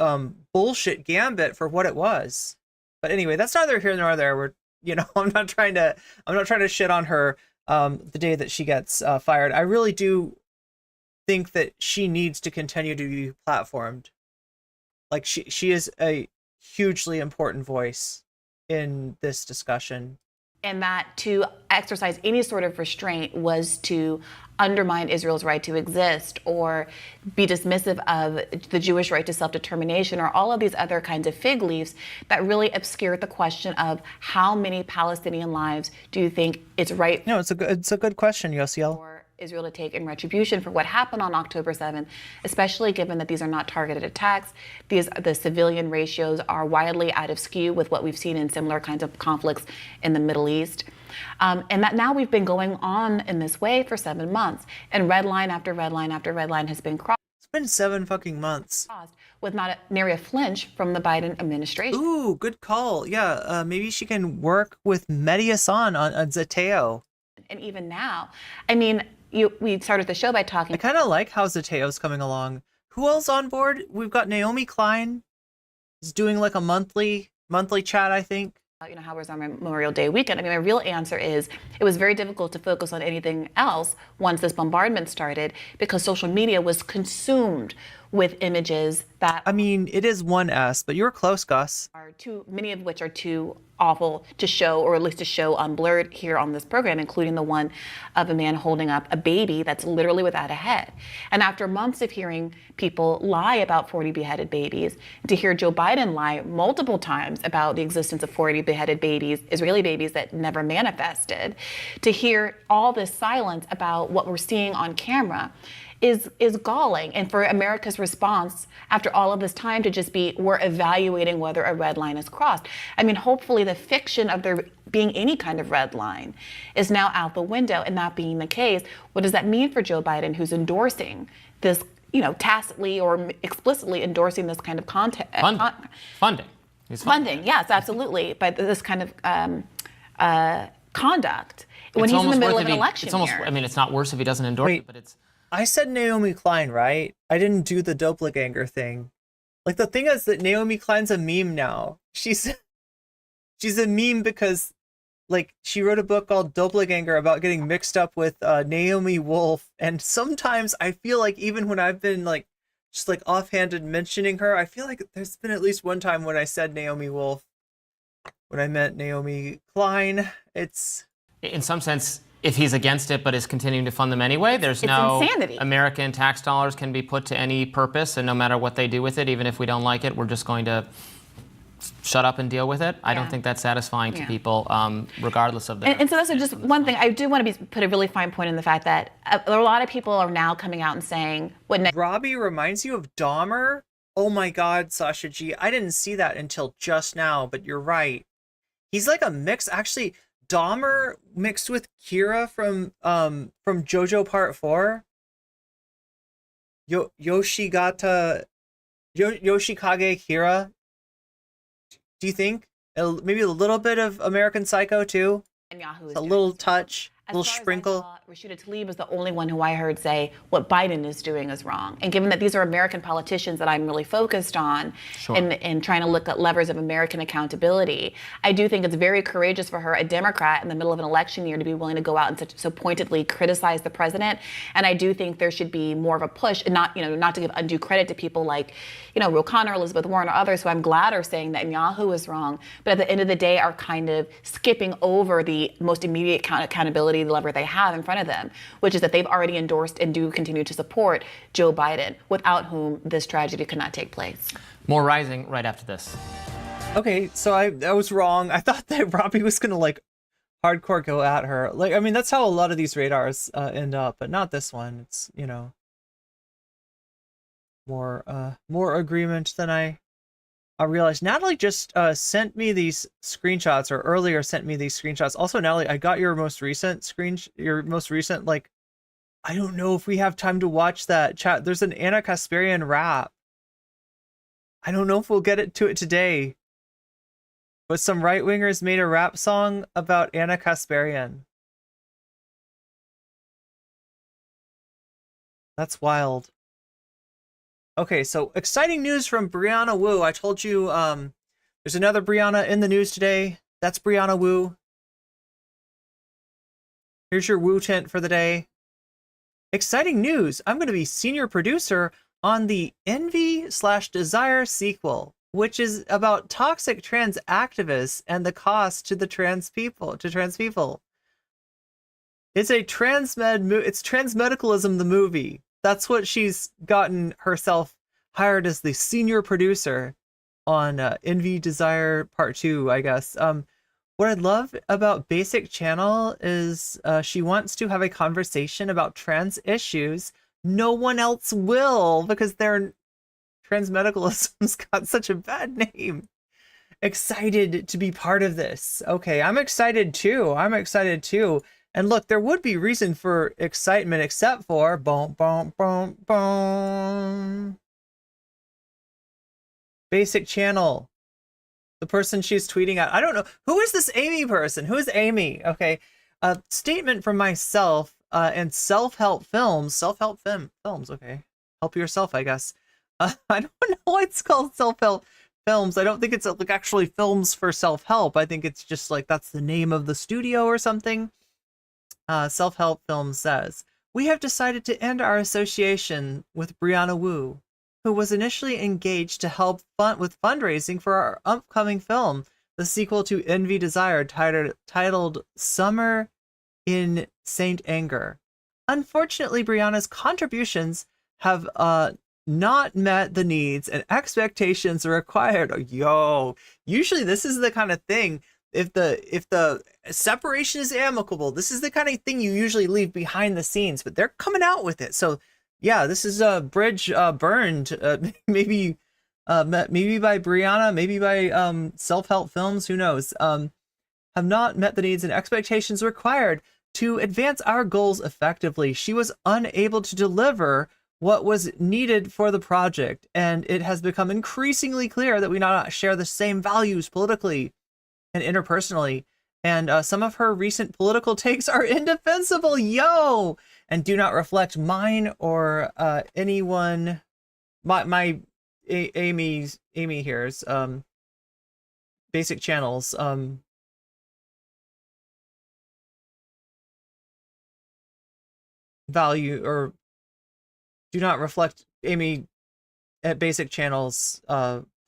bullshit gambit for what it was. But anyway, that's neither here nor there. We're, I'm not trying to shit on her the day that she gets fired. I really do think that she needs to continue to be platformed. Like she is a hugely important voice in this discussion. And that to exercise any sort of restraint was to undermine Israel's right to exist or be dismissive of the Jewish right to self-determination or all of these other kinds of fig leaves that really obscured the question of how many Palestinian lives do you think it's right? No, it's a good question, Yosiel. For Israel to take in retribution for what happened on October 7th, especially given that these are not targeted attacks. The civilian ratios are widely out of skew with what we've seen in similar kinds of conflicts in the Middle East. And that now we've been going on in this way for 7 months, and red line after red line after red line has been crossed. been 7 fucking months. With not nary a flinch from the Biden administration. Ooh, good call. Yeah, maybe she can work with Mehdi-Hasan on Zateo. And even now, I mean, we started the show by talking. I kind of like how Zateo's coming along. Who else on board? We've got Naomi Klein. Is doing like a monthly chat, I think. You know, how was our Memorial Day weekend? I mean, my real answer is it was very difficult to focus on anything else once this bombardment started because social media was consumed with images that... I mean, it is 1S, but you were close, Gus. Many of which are too awful to show, or at least to show unblurred here on this program, including the one of a man holding up a baby that's literally without a head. And after months of hearing people lie about 40 beheaded babies, to hear Joe Biden lie multiple times about the existence of 40 beheaded babies, Israeli babies that never manifested, to hear all this silence about what we're seeing on camera is galling. And for America's response after all of this time to just be, we're evaluating whether a red line is crossed. I mean, hopefully the fiction of there being any kind of red line is now out the window, and that being the case, what does that mean for Joe Biden, who's endorsing this, you know, tacitly or explicitly endorsing this kind of content? Funding. Funding, yes, absolutely. But this kind of conduct when he's in the middle of an election year. I mean, it's not worse if he doesn't endorse it, but it's... I said Naomi Klein, right? I didn't do the doppelganger thing. Like, the thing is that Naomi Klein's a meme now. She's a meme because, like, she wrote a book called Doppelganger about getting mixed up with Naomi Wolf. And sometimes I feel like even when I've been, like, just, like, offhanded mentioning her, I feel like there's been at least one time when I said Naomi Wolf when I meant Naomi Klein. It's... In some sense... If he's against it but is continuing to fund them anyway, there's no insanity. American tax dollars can be put to any purpose, and no matter what they do with it, even if we don't like it, we're just going to shut up and deal with it. I don't think that's satisfying to people, regardless of their... And so that's just one thing. I do want to put a really fine point in the fact that a lot of people are now coming out and saying... Robbie reminds you of Dahmer? Oh my God, Sasha G. I didn't see that until just now, but you're right. He's like a mix, actually... Dahmer mixed with Kira from JoJo Part 4. Yoshikage Kira. Do you think? Maybe a little bit of American Psycho too? A little touch. little sprinkle. Rashida Tlaib is the only one who I heard say what Biden is doing is wrong. And given that these are American politicians that I'm really focused on and trying to look at levers of American accountability, I do think it's very courageous for her, a Democrat in the middle of an election year, to be willing to go out and so pointedly criticize the president. And I do think there should be more of a push, and not to give undue credit to people like, Ro Khanna, Elizabeth Warren, or others who I'm glad are saying that Netanyahu is wrong, but at the end of the day are kind of skipping over the most immediate accountability lever they have in front of them, which is that they've already endorsed and do continue to support Joe Biden, without whom this tragedy could not take place. More Rising right after this. Okay, so I was wrong. I thought that Robbie was gonna hardcore go at her. That's how a lot of these radars end up, but not this one. It's more agreement than I realized. Natalie just sent me these screenshots, or earlier sent me these screenshots. Also, Natalie, I got your most recent I don't know if we have time to watch that chat. There's an Ana Kasparian rap. I don't know if we'll get to it today, but some right-wingers made a rap song about Ana Kasparian. That's wild. Okay, so exciting news from Brianna Wu. I told you there's another Brianna in the news today. That's Brianna Wu. Here's your Wu tint for the day. Exciting news. I'm going to be senior producer on the Envy/Desire sequel, which is about toxic trans activists and the cost to trans people. It's a it's Transmedicalism, the movie. That's what she's gotten herself hired as, the senior producer on Envy Desire Part 2, I guess. What I love about Basic Channel is she wants to have a conversation about trans issues. No one else will, because Transmedicalism's got such a bad name. Excited to be part of this. Okay, I'm excited too. And look, there would be reason for excitement, except for boom, boom, boom, boom. Basic Channel. The person she's tweeting at. I don't know. Who is this Amy person? Who is Amy? Okay. A statement from myself and self-help films. Self-help films. Okay. Help yourself, I guess. I don't know why it's called self-help films. I don't think it's like actually films for self-help. I think it's just like that's the name of the studio or something. Self-help film says, we have decided to end our association with Brianna Wu, who was initially engaged to help with fundraising for our upcoming film, the sequel to Envy Desire, titled Summer in Saint Anger. Unfortunately, Brianna's contributions have not met the needs and expectations required. Yo, usually this is the kind of thing, if the separation is amicable, this is the kind of thing you usually leave behind the scenes, but they're coming out with it. So yeah, this is a bridge burned, maybe by Brianna, maybe by self-help films, who knows, have not met the needs and expectations required to advance our goals effectively. She was unable to deliver what was needed for the project, and it has become increasingly clear that we not share the same values politically and interpersonally, and some of her recent political takes are indefensible, yo, and do not reflect mine or anyone, Amy here's Basic Channels value, or do not reflect Amy at Basic Channels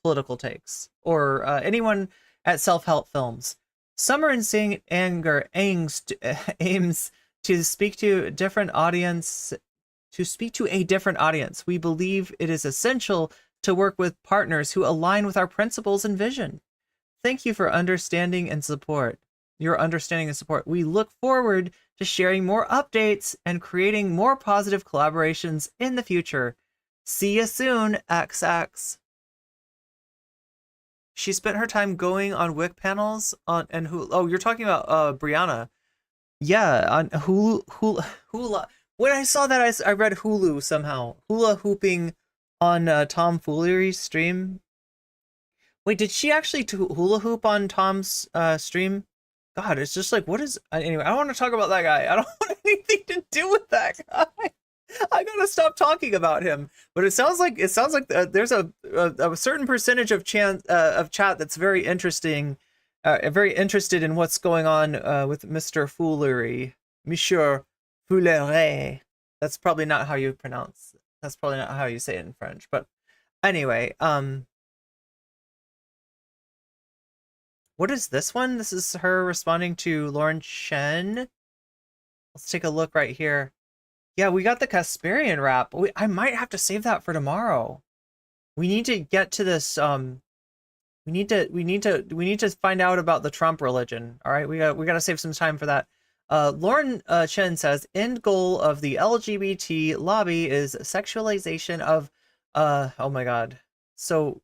political takes, or anyone at Self-Help Films. Summer in Saint Anger aims to speak to a different audience. We believe it is essential to work with partners who align with our principles and vision. Thank you for understanding and support. Your understanding and support. We look forward to sharing more updates and creating more positive collaborations in the future. See you soon, XX. She spent her time going on Wik panels on and Hulu. Oh, you're talking about Brianna. Yeah, on Hula. When I saw that, I read Hulu somehow. Hula hooping on Tom Foolery's stream. Wait, did she actually hula hoop on Tom's stream? God, it's just like, what is... Anyway, I don't want to talk about that guy. I don't want anything to do with that guy. I gotta stop talking about him. But it sounds like there's a certain percentage of chat that's very interesting, very interested in what's going on with Mr. Foolery, Monsieur Foolery. That's probably not how you pronounce. That's probably not how you say it in French. But anyway, what is this one? This is her responding to Lauren Chen. Let's take a look right here. Yeah, we got the Kasperian rap. I might have to save that for tomorrow. We need to get to this. We need to find out about the Trump religion. All right, we got to save some time for that. Lauren Chen says, end goal of the LGBT lobby is sexualization of. Oh my God. So.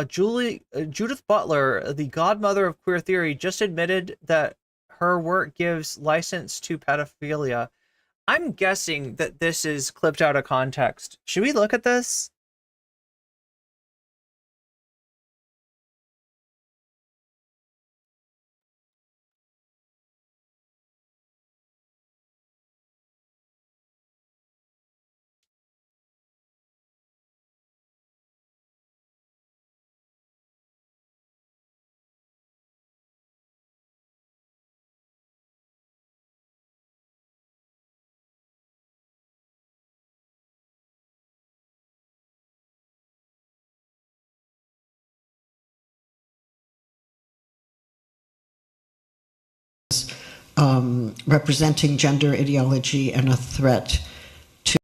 Judith Butler, the godmother of queer theory, just admitted that her work gives license to pedophilia. I'm guessing that this is clipped out of context. Should we look at this? Representing gender ideology and a threat to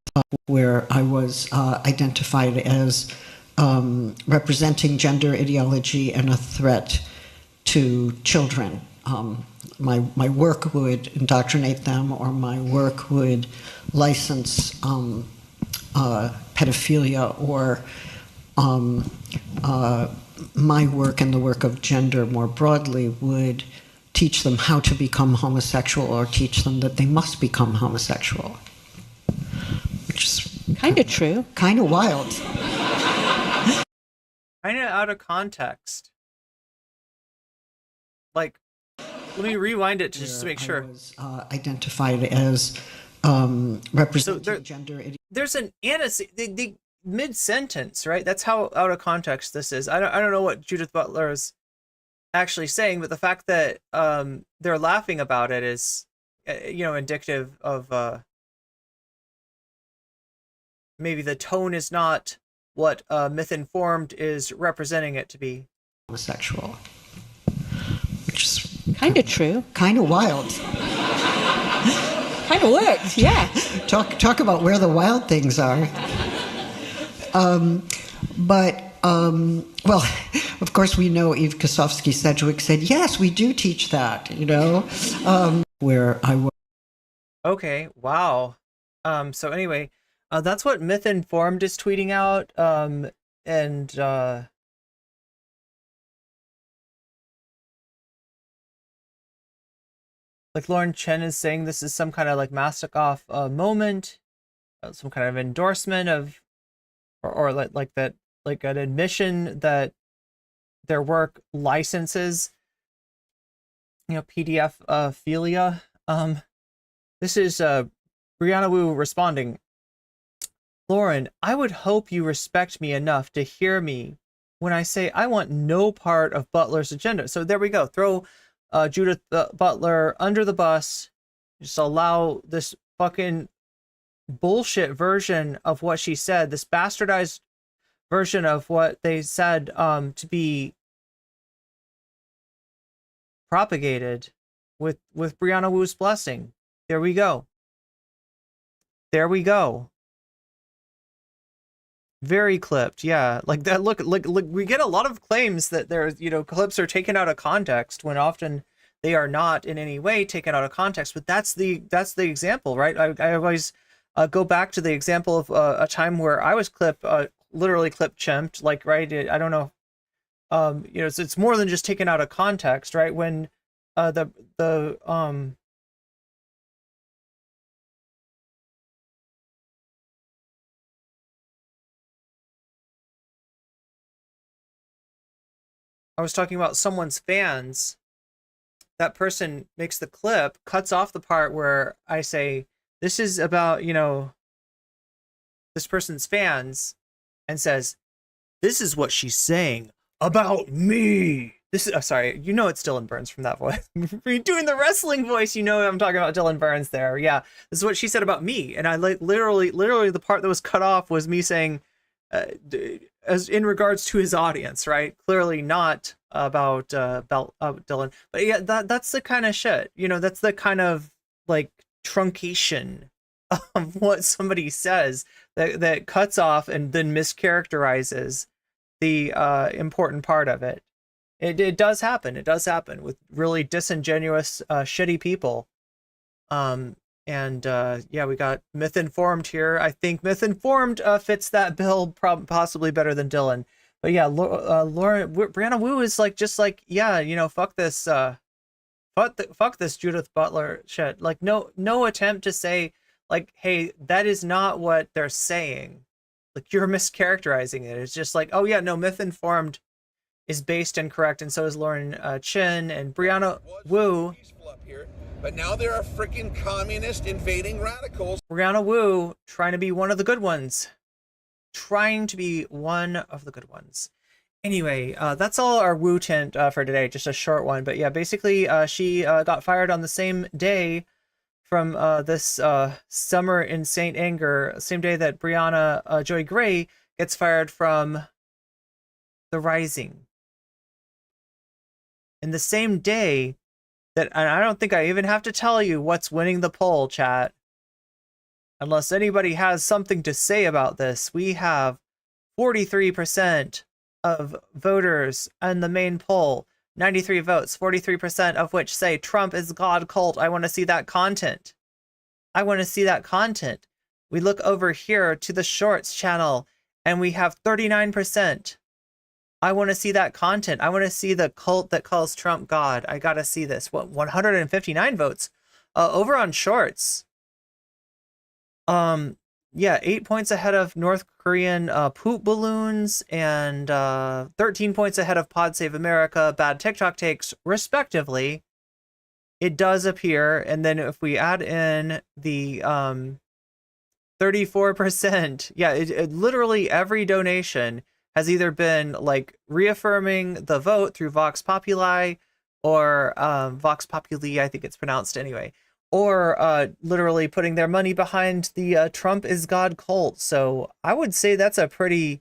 where I was identified as representing gender ideology and a threat to children. My work would indoctrinate them, or my work would license pedophilia, or my work and the work of gender more broadly would teach them how to become homosexual, or teach them that they must become homosexual, which Kind of true. Kind of wild. Kind of out of context. Like, let me rewind it just to make sure. Identified as representing gender. There's an antecedent, the mid-sentence, right? That's how out of context this is. I don't know what Judith Butler is actually saying, but the fact that they're laughing about it is, indicative of maybe the tone is not what myth-informed is representing it to be. Homosexual. Which is kind of true. Kind of wild. Kind of worked, yeah. Talk about where the wild things are. Well, of course, we know Eve Kosofsky-Sedgwick said, yes, we do teach that, where I was. Okay, wow. So anyway, that's what Myth Informed is tweeting out, like Lauren Chen is saying this is some kind of like Mastokoff moment, some kind of endorsement of, or like that, like an admission that their work licenses, PDF philia. This is Brianna Wu responding. Lauren, I would hope you respect me enough to hear me when I say I want no part of Butler's agenda. So there we go. Throw Judith Butler under the bus. Just allow this fucking bullshit version of what she said, this bastardized version of what they said, to be propagated with Brianna Wu's blessing. There we go. There we go. Very clipped, yeah. Like that. Look, we get a lot of claims that there's, clips are taken out of context when often they are not in any way taken out of context. But that's the example, right? I always go back to the example of a time where I was literally clip chimped. Like, right? I don't know. It's more than just taken out of context, right? When I was talking about someone's fans, that person makes the clip, cuts off the part where I say, this is about, this person's fans, and says, this is what she's saying about me. This is, sorry, it's Dylan Burns from that voice. You're doing the wrestling voice, I'm talking about Dylan Burns there. Yeah, this is what she said about me. And I literally the part that was cut off was me saying, as in regards to his audience, right? Clearly not about Dylan, but yeah, that's the kind of shit. That's the kind of like truncation of what somebody says that cuts off and then mischaracterizes the important part of it. It does happen. It does happen with really disingenuous, shitty people. Yeah, we got Myth Informed here. I think Myth Informed fits that bill possibly better than Dylan. But yeah, Brianna Wu is fuck this, fuck this Judith Butler shit. Like, no attempt to say, like, hey, that is not what they're saying. Like, you're mischaracterizing it. It's just like, oh yeah, no, Myth Informed is based and correct, and so is Lauren Chen and Brianna Wu. But now there are freaking communist invading radicals. Brianna Wu trying to be one of the good ones. Anyway, that's all our Wu tint for today. Just a short one. But yeah, basically, she got fired on the same day from this Summer in Saint Anger, same day that Briahna Joy Gray gets fired from The Rising. In the same day that, and I don't think I even have to tell you what's winning the poll, chat. Unless anybody has something to say about this, we have 43% of voters in the main poll, 93 votes, 43% of which say Trump is God cult. I want to see that content. I want to see that content. We look over here to the Shorts channel and we have 39%. I want to see that content. I want to see the cult that calls Trump God. I got to see this. What, 159 votes over on Shorts. yeah, 8 points ahead of North Korean poop balloons, and 13 points ahead of Pod Save America, bad TikTok takes, respectively. It does appear, and then if we add in the 34%, yeah, it literally every donation has either been like reaffirming the vote through Vox Populi or Vox Populi, I think it's pronounced anyway, or literally putting their money behind the Trump is God cult. So I would say that's a pretty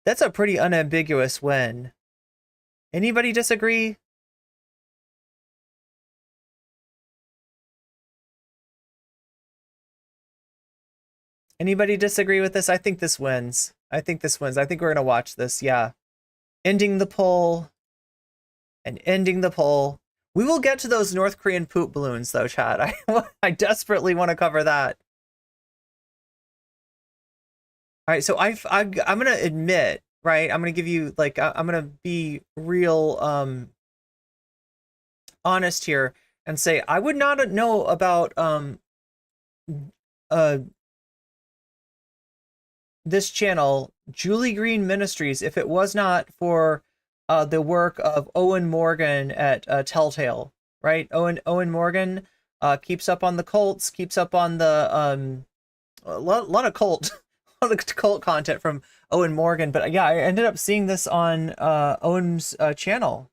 unambiguous win. Anybody disagree? Anybody disagree with this? I think this wins. I think we're going to watch this. Yeah. Ending the poll and ending the poll. We will get to those North Korean poop balloons, though, Chad. I desperately want to cover that. All right, so I'm going to admit, right? I'm going to give you, like, I'm going to be real honest here and say I would not know about this channel, Julie Green Ministries, if it was not for the work of Owen Morgan at Telltale, right? Owen Morgan keeps up on the cults, keeps up on the a lot of cult content from Owen Morgan. But yeah, I ended up seeing this on Owen's channel,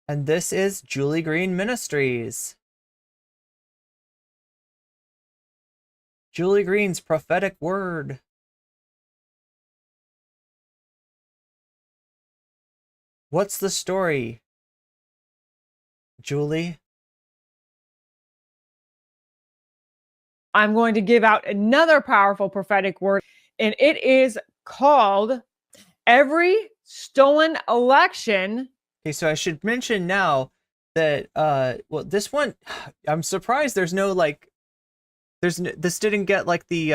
and this is Julie Green Ministries. Julie Green's prophetic word. What's the story, Julie? I'm going to give out another powerful prophetic word, and it is called Every Stolen Election. Okay, so I should mention now that, well, this one, I'm surprised there's no, like, this didn't get like the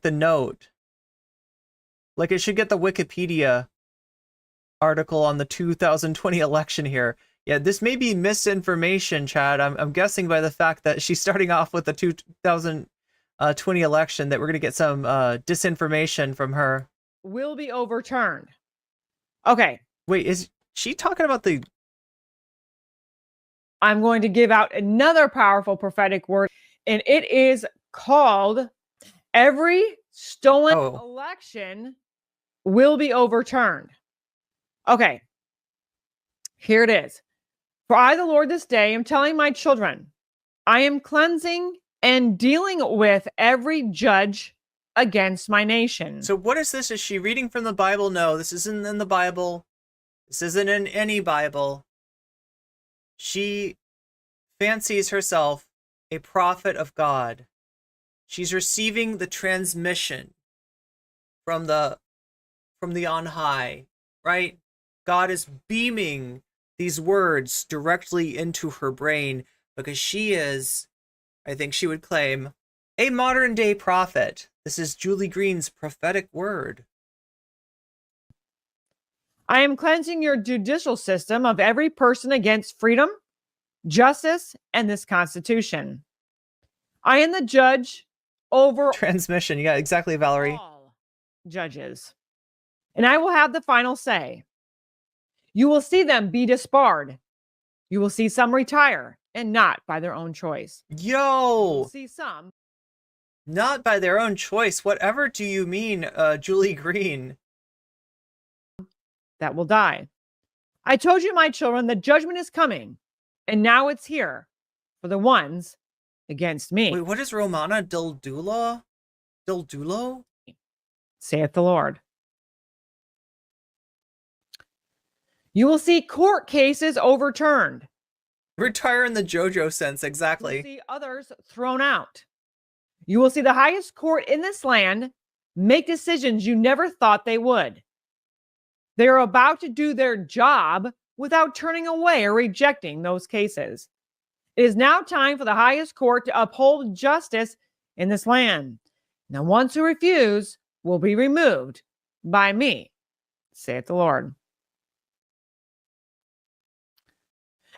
note. Like it should get the Wikipedia article on the 2020 election here. Yeah, this may be misinformation, Chad. I'm guessing by the fact that she's starting off with the 2020 election that we're gonna get some disinformation from her. Will be overturned. Okay. Wait, is she talking about the... I'm going to give out another powerful prophetic word, and it is called Every Stolen Election Will Be Overturned. Okay, here it is. For I, the Lord, this day am telling my children, I am cleansing and dealing with every judge against my nation. So what is this? Is she reading from the Bible? No, this isn't in the Bible. This isn't in any Bible. She fancies herself a prophet of God. She's receiving the transmission from the on high, right? God is beaming these words directly into her brain because she is, I think she would claim, a modern day prophet. This is Julie Green's prophetic word. I am cleansing your judicial system of every person against freedom, justice, and this Constitution. I am the judge over transmission. Yeah, exactly, Valerie. All judges. And I will have the final say. You will see them be disbarred. You will see some retire, and not by their own choice. Yo! You will see some. Not by their own choice. Whatever do you mean, Julie Green? That will die. I told you, my children, the judgment is coming, and now it's here for the ones against me. Wait, what is Romana Dildulo? Dildulo? Saith the Lord. You will see court cases overturned. Retire in the JoJo sense, exactly. You will see others thrown out. You will see the highest court in this land make decisions you never thought they would. They are about to do their job without turning away or rejecting those cases. It is now time for the highest court to uphold justice in this land. Now, ones who refuse will be removed by me, saith the Lord.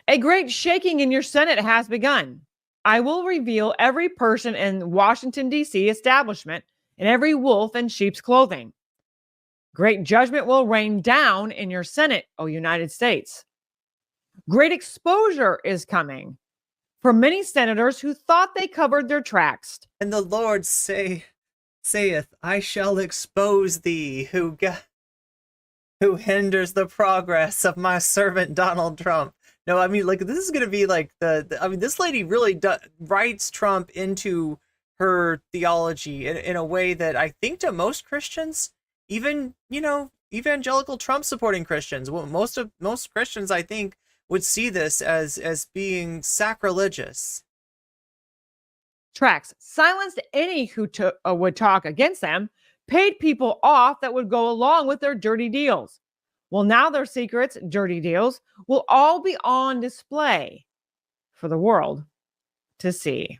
A great shaking in your Senate has begun. I will reveal every person in Washington, D.C. establishment and every wolf in sheep's clothing. Great judgment will rain down in your Senate, O United States. Great exposure is coming for many senators who thought they covered their tracks. And the Lord saith, I shall expose thee, who hinders the progress of my servant Donald Trump. No, I mean, like, this is going to be like this lady really writes Trump into her theology in a way that I think to most Christians, even, evangelical Trump supporting Christians, well, most Christians, I think, would see this as being sacrilegious. Tracks silenced any who would talk against them, paid people off that would go along with their dirty deals. Well, now their secrets, dirty deals, will all be on display for the world to see.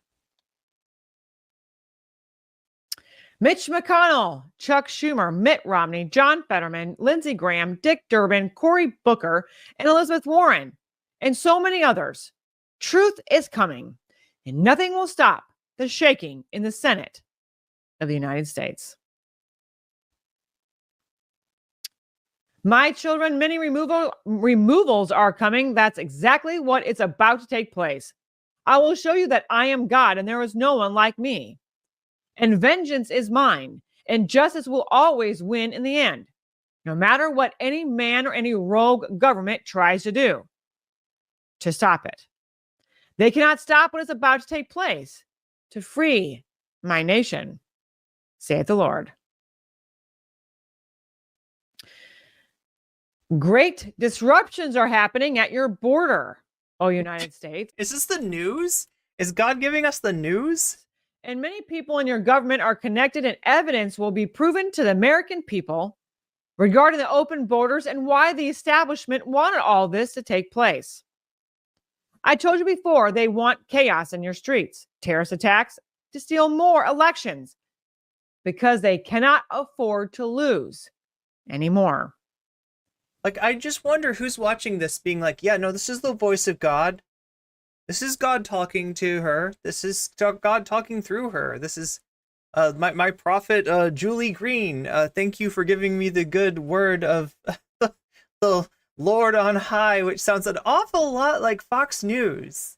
Mitch McConnell, Chuck Schumer, Mitt Romney, John Fetterman, Lindsey Graham, Dick Durbin, Cory Booker, and Elizabeth Warren, and so many others. Truth is coming, and nothing will stop the shaking in the Senate of the United States. My children, many removals are coming. That's exactly what is about to take place. I will show you that I am God and there is no one like me. And vengeance is mine, and justice will always win in the end, no matter what any man or any rogue government tries to do to stop it. They cannot stop what is about to take place to free my nation, saith the Lord. Great disruptions are happening at your border, O United States. Is this the news? Is God giving us the news? And many people in your government are connected, and evidence will be proven to the American people regarding the open borders and why the establishment wanted all this to take place. I told you before, they want chaos in your streets, terrorist attacks, to steal more elections because they cannot afford to lose anymore. Like, I just wonder who's watching this being like, yeah, no, this is the voice of God. This is God talking to her. This is God talking through her. This is my prophet, Julie Green. Thank you for giving me the good word of the Lord on high, which sounds an awful lot like Fox News.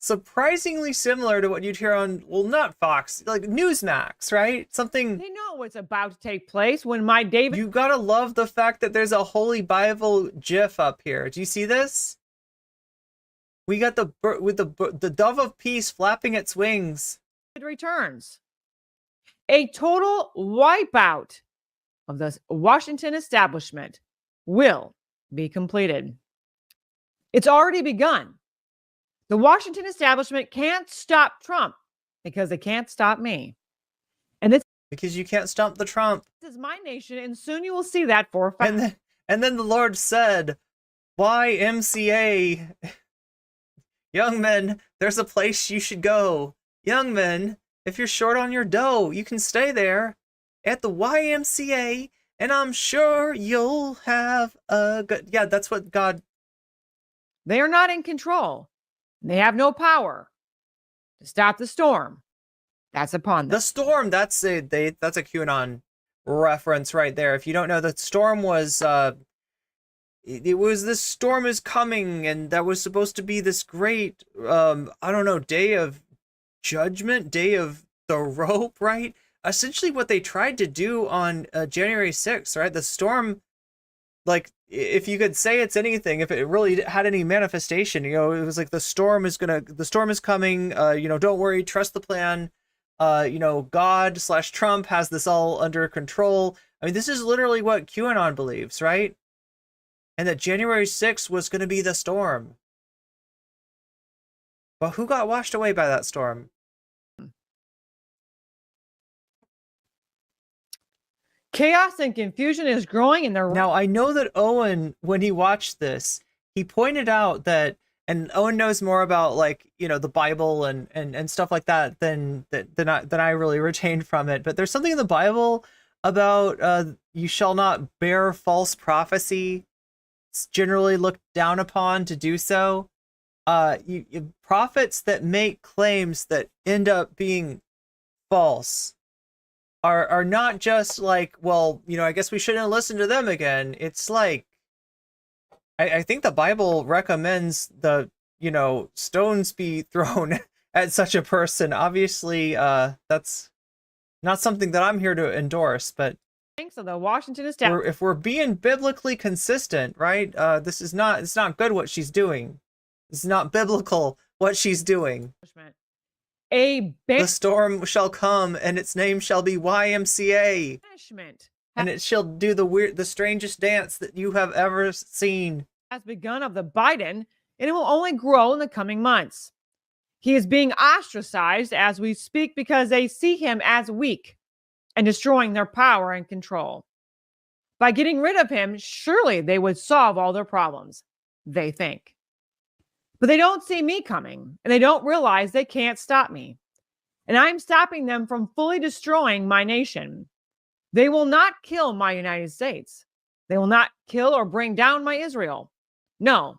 Surprisingly similar to what you'd hear on, well, not Fox, like Newsmax, right? Something. They know what's about to take place when my David. You gotta love the fact that there's a Holy Bible GIF up here. Do you see this? We got the dove of peace flapping its wings. Returns. A total wipeout of the Washington establishment will be completed. It's already begun. The Washington establishment can't stop Trump because they can't stop me. And this because you can't stop the Trump. This is my nation, and soon you will see that for a fact. And then the Lord said, YMCA, young men, there's a place you should go. Young men, if you're short on your dough, you can stay there at the YMCA, and I'm sure you'll have a good... Yeah, that's what God... They are not in control. They have no power to stop the storm. That's upon them. The storm, that's a QAnon reference right there. If you don't know, the storm was... It was this storm is coming, and that was supposed to be this great, day of judgment, day of the rope, right? Essentially what they tried to do on January 6th, right? The storm, like, if you could say it's anything, if it really had any manifestation, it was like the storm is coming, don't worry, trust the plan. God/Trump has this all under control. I mean, this is literally what QAnon believes, right? And that January 6th was going to be the storm. But who got washed away by that storm? Chaos and confusion is growing in their... Now, I know that Owen, when he watched this, he pointed out that, and Owen knows more about, like, the Bible and stuff like that than I really retained from it. But there's something in the Bible about you shall not bear false prophecy. generally looked down upon to do so. Prophets that make claims that end up being false are not just like, well, I guess we shouldn't listen to them again. It's like, I think the Bible recommends the, stones be thrown at such a person. Obviously, that's not something that I'm here to endorse, but So the Washington establishment. if we're being biblically consistent, right? It's not good what she's doing. It's not biblical what she's doing. The storm shall come, and its name shall be YMCA. And it shall do the strangest dance that you have ever seen. Has begun of the Biden, and it will only grow in the coming months. He is being ostracized as we speak because they see him as weak and destroying their power and control. By getting rid of him, surely they would solve all their problems, they think. But they don't see me coming, and they don't realize they can't stop me. And I'm stopping them from fully destroying my nation. They will not kill my United States. They will not kill or bring down my Israel. No,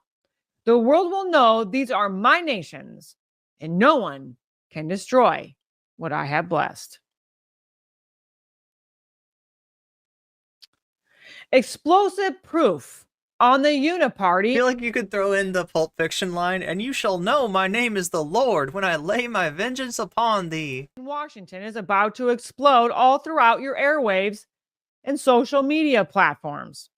the world will know these are my nations, and no one can destroy what I have blessed. Explosive proof on the Uniparty. I feel like you could throw in the Pulp Fiction line, and you shall know my name is the Lord when I lay my vengeance upon thee. Washington is about to explode all throughout your airwaves and social media platforms.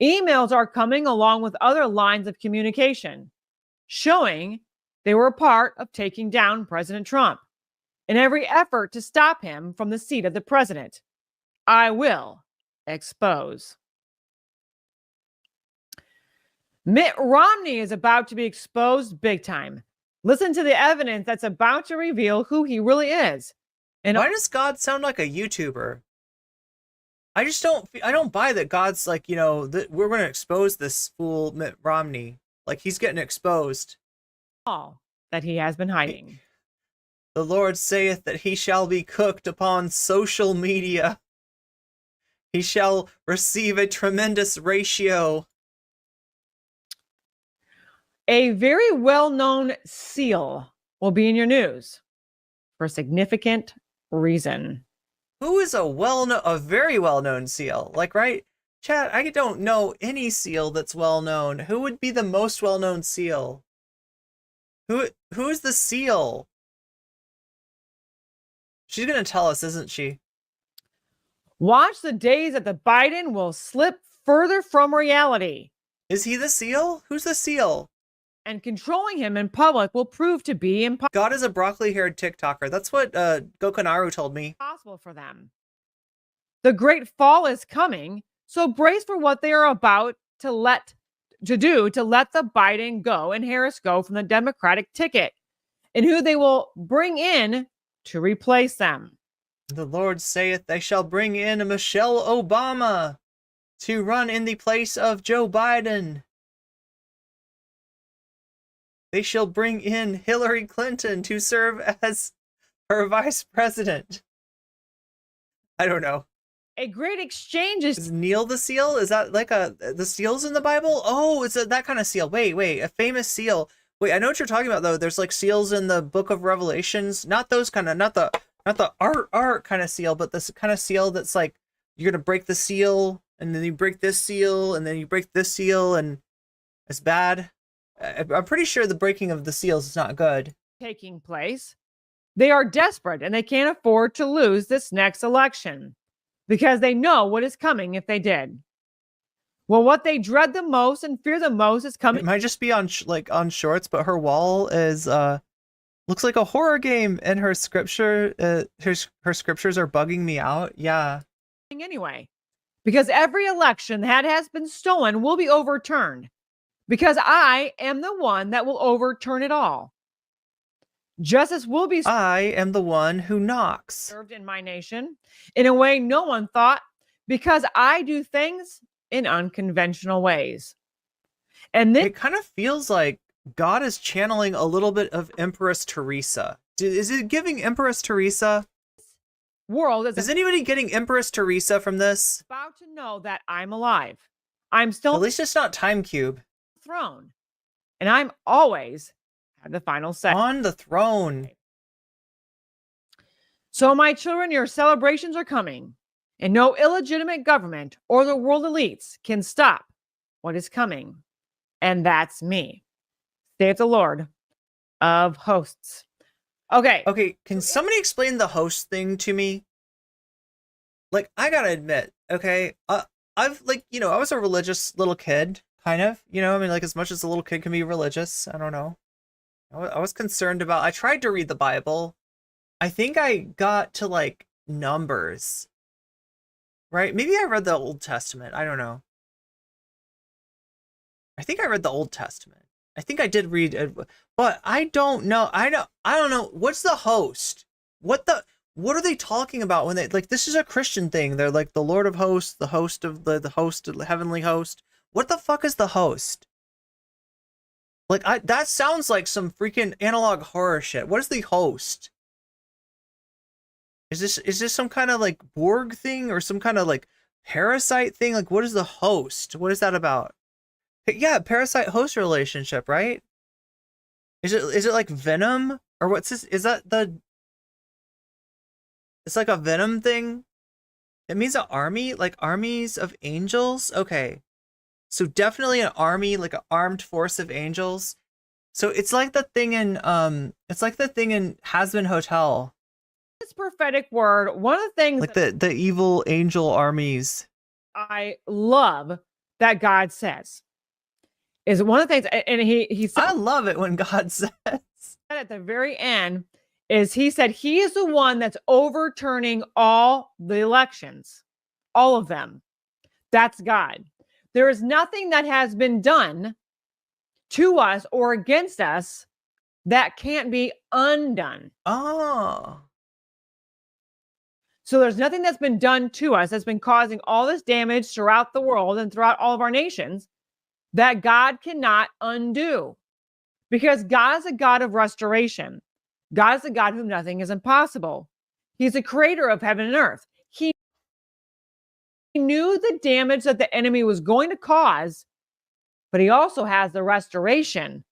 Emails are coming along with other lines of communication, showing they were a part of taking down President Trump in every effort to stop him from the seat of the president. I will expose. Mitt Romney is about to be exposed big time. Listen to the evidence that's about to reveal who he really is. And why does God sound like a YouTuber? I don't buy that God's like, that we're going to expose this fool Mitt Romney. Like he's getting exposed. All that he has been hiding. The Lord saith that he shall be cooked upon social media. He shall receive a tremendous ratio. A very well-known SEAL will be in your news for a significant reason. Who is a very well-known SEAL? Like, right? Chat, I don't know any SEAL that's well-known. Who would be the most well-known SEAL? Who's the SEAL? She's going to tell us, isn't she? Watch the days that the Biden will slip further from reality. Is he the SEAL? Who's the SEAL? And controlling him in public will prove to be impossible. God is a broccoli-haired TikToker. That's what Gokunaru told me. Possible for them. The great fall is coming, so brace for what they are about to let the Biden go and Harris go from the Democratic ticket, and who they will bring in to replace them. The Lord saith they shall bring in a Michelle Obama to run in the place of Joe Biden. They shall bring in Hillary Clinton to serve as her vice president. I don't know. A great exchange is Neil the seal? Is that like the seals in the Bible? Oh, it's that kind of seal. Wait, a famous seal. Wait, I know what you're talking about though. There's like seals in the Book of Revelations. Not those kind of, not the art kind of seal, but this kind of seal that's like you're gonna break the seal, and then you break this seal, and then you break this seal, and it's bad. I'm pretty sure the breaking of the seals is not good. Taking place. They are desperate and they can't afford to lose this next election because they know what is coming if they did. Well, what they dread the most and fear the most is coming. It might just be on shorts, but her wall is looks like a horror game, and her scripture her scriptures are bugging me out. Yeah. Anyway, because every election that has been stolen will be overturned. Because I am the one that will overturn it all. Justice will be I am the one who knocks. Served in my nation in a way no one thought, because I do things in unconventional ways. And then it kind of feels like God is channeling a little bit of Empress Teresa. Is it giving Empress Teresa? World is anybody getting Empress Teresa from this? About to know that I'm alive. I'm still At least it's not Time Cube. throne. And I'm always have the final say. On the throne. So, my children, your celebrations are coming, and no illegitimate government or the world elites can stop what is coming. And that's me. Saith the Lord of hosts. Okay. Okay, can somebody explain the host thing to me? Like, I gotta admit, okay, I've, like, you know, I was a religious little kid, kind of, you know, I mean, like, as much as a little kid can be religious, I don't know. I was concerned about, I tried to read the Bible. I think I got to, like, Numbers. Right? Maybe I read the Old Testament. I don't know. I think I read the Old Testament. I think I did read it, but I don't know. I don't know. What's the host? What are they talking about when they, like, this is a Christian thing. They're like the Lord of hosts, the host of the host of the heavenly host. What the fuck is the host? Like, that sounds like some freaking analog horror shit. What is the host? Is this some kind of like Borg thing or some kind of like parasite thing? Like, what is the host? What is that about? Yeah, parasite host relationship, right? Is it like Venom or what's this? Is that the? It's like a Venom thing. It means an army, like armies of angels. Okay, so definitely an army, like an armed force of angels. So it's like the thing in Has-Been Hotel. This prophetic word, one of the things like the evil angel armies I love that God says is one of the things, and he said, I love it when God says at the very end is he said he is the one that's overturning all the elections, all of them. That's God. There is nothing that has been done to us or against us that can't be undone. Oh. So there's nothing that's been done to us that's been causing all this damage throughout the world and throughout all of our nations that God cannot undo. Because God is a God of restoration. God is a God whom nothing is impossible. He's the creator of heaven and earth. He knew the damage that the enemy was going to cause, but he also has the restoration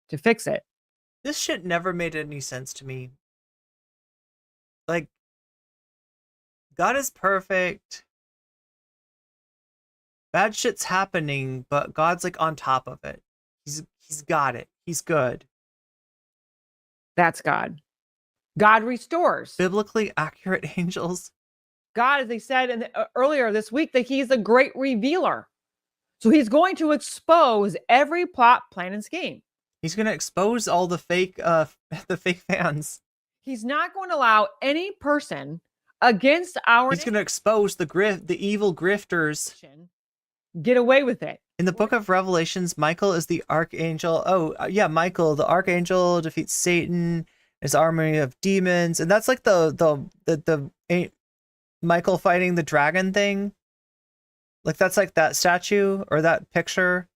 to fix it. This shit never made any sense to me. Like, God is perfect. Bad shit's happening, but God's like on top of it. He's got it. He's good. That's God. God restores. Biblically accurate angels. God, as they said earlier this week, that he's a great revealer. So he's going to expose every plot, plan, and scheme. He's going to expose all the fake fans. He's not going to allow any person against our He's going to expose the evil grifters. Get away with it. In the book of Revelations, Michael is the archangel. Oh, yeah, Michael, the archangel, defeats Satan, his army of demons. And that's like the Michael fighting the dragon thing. Like, that's like that statue or that picture.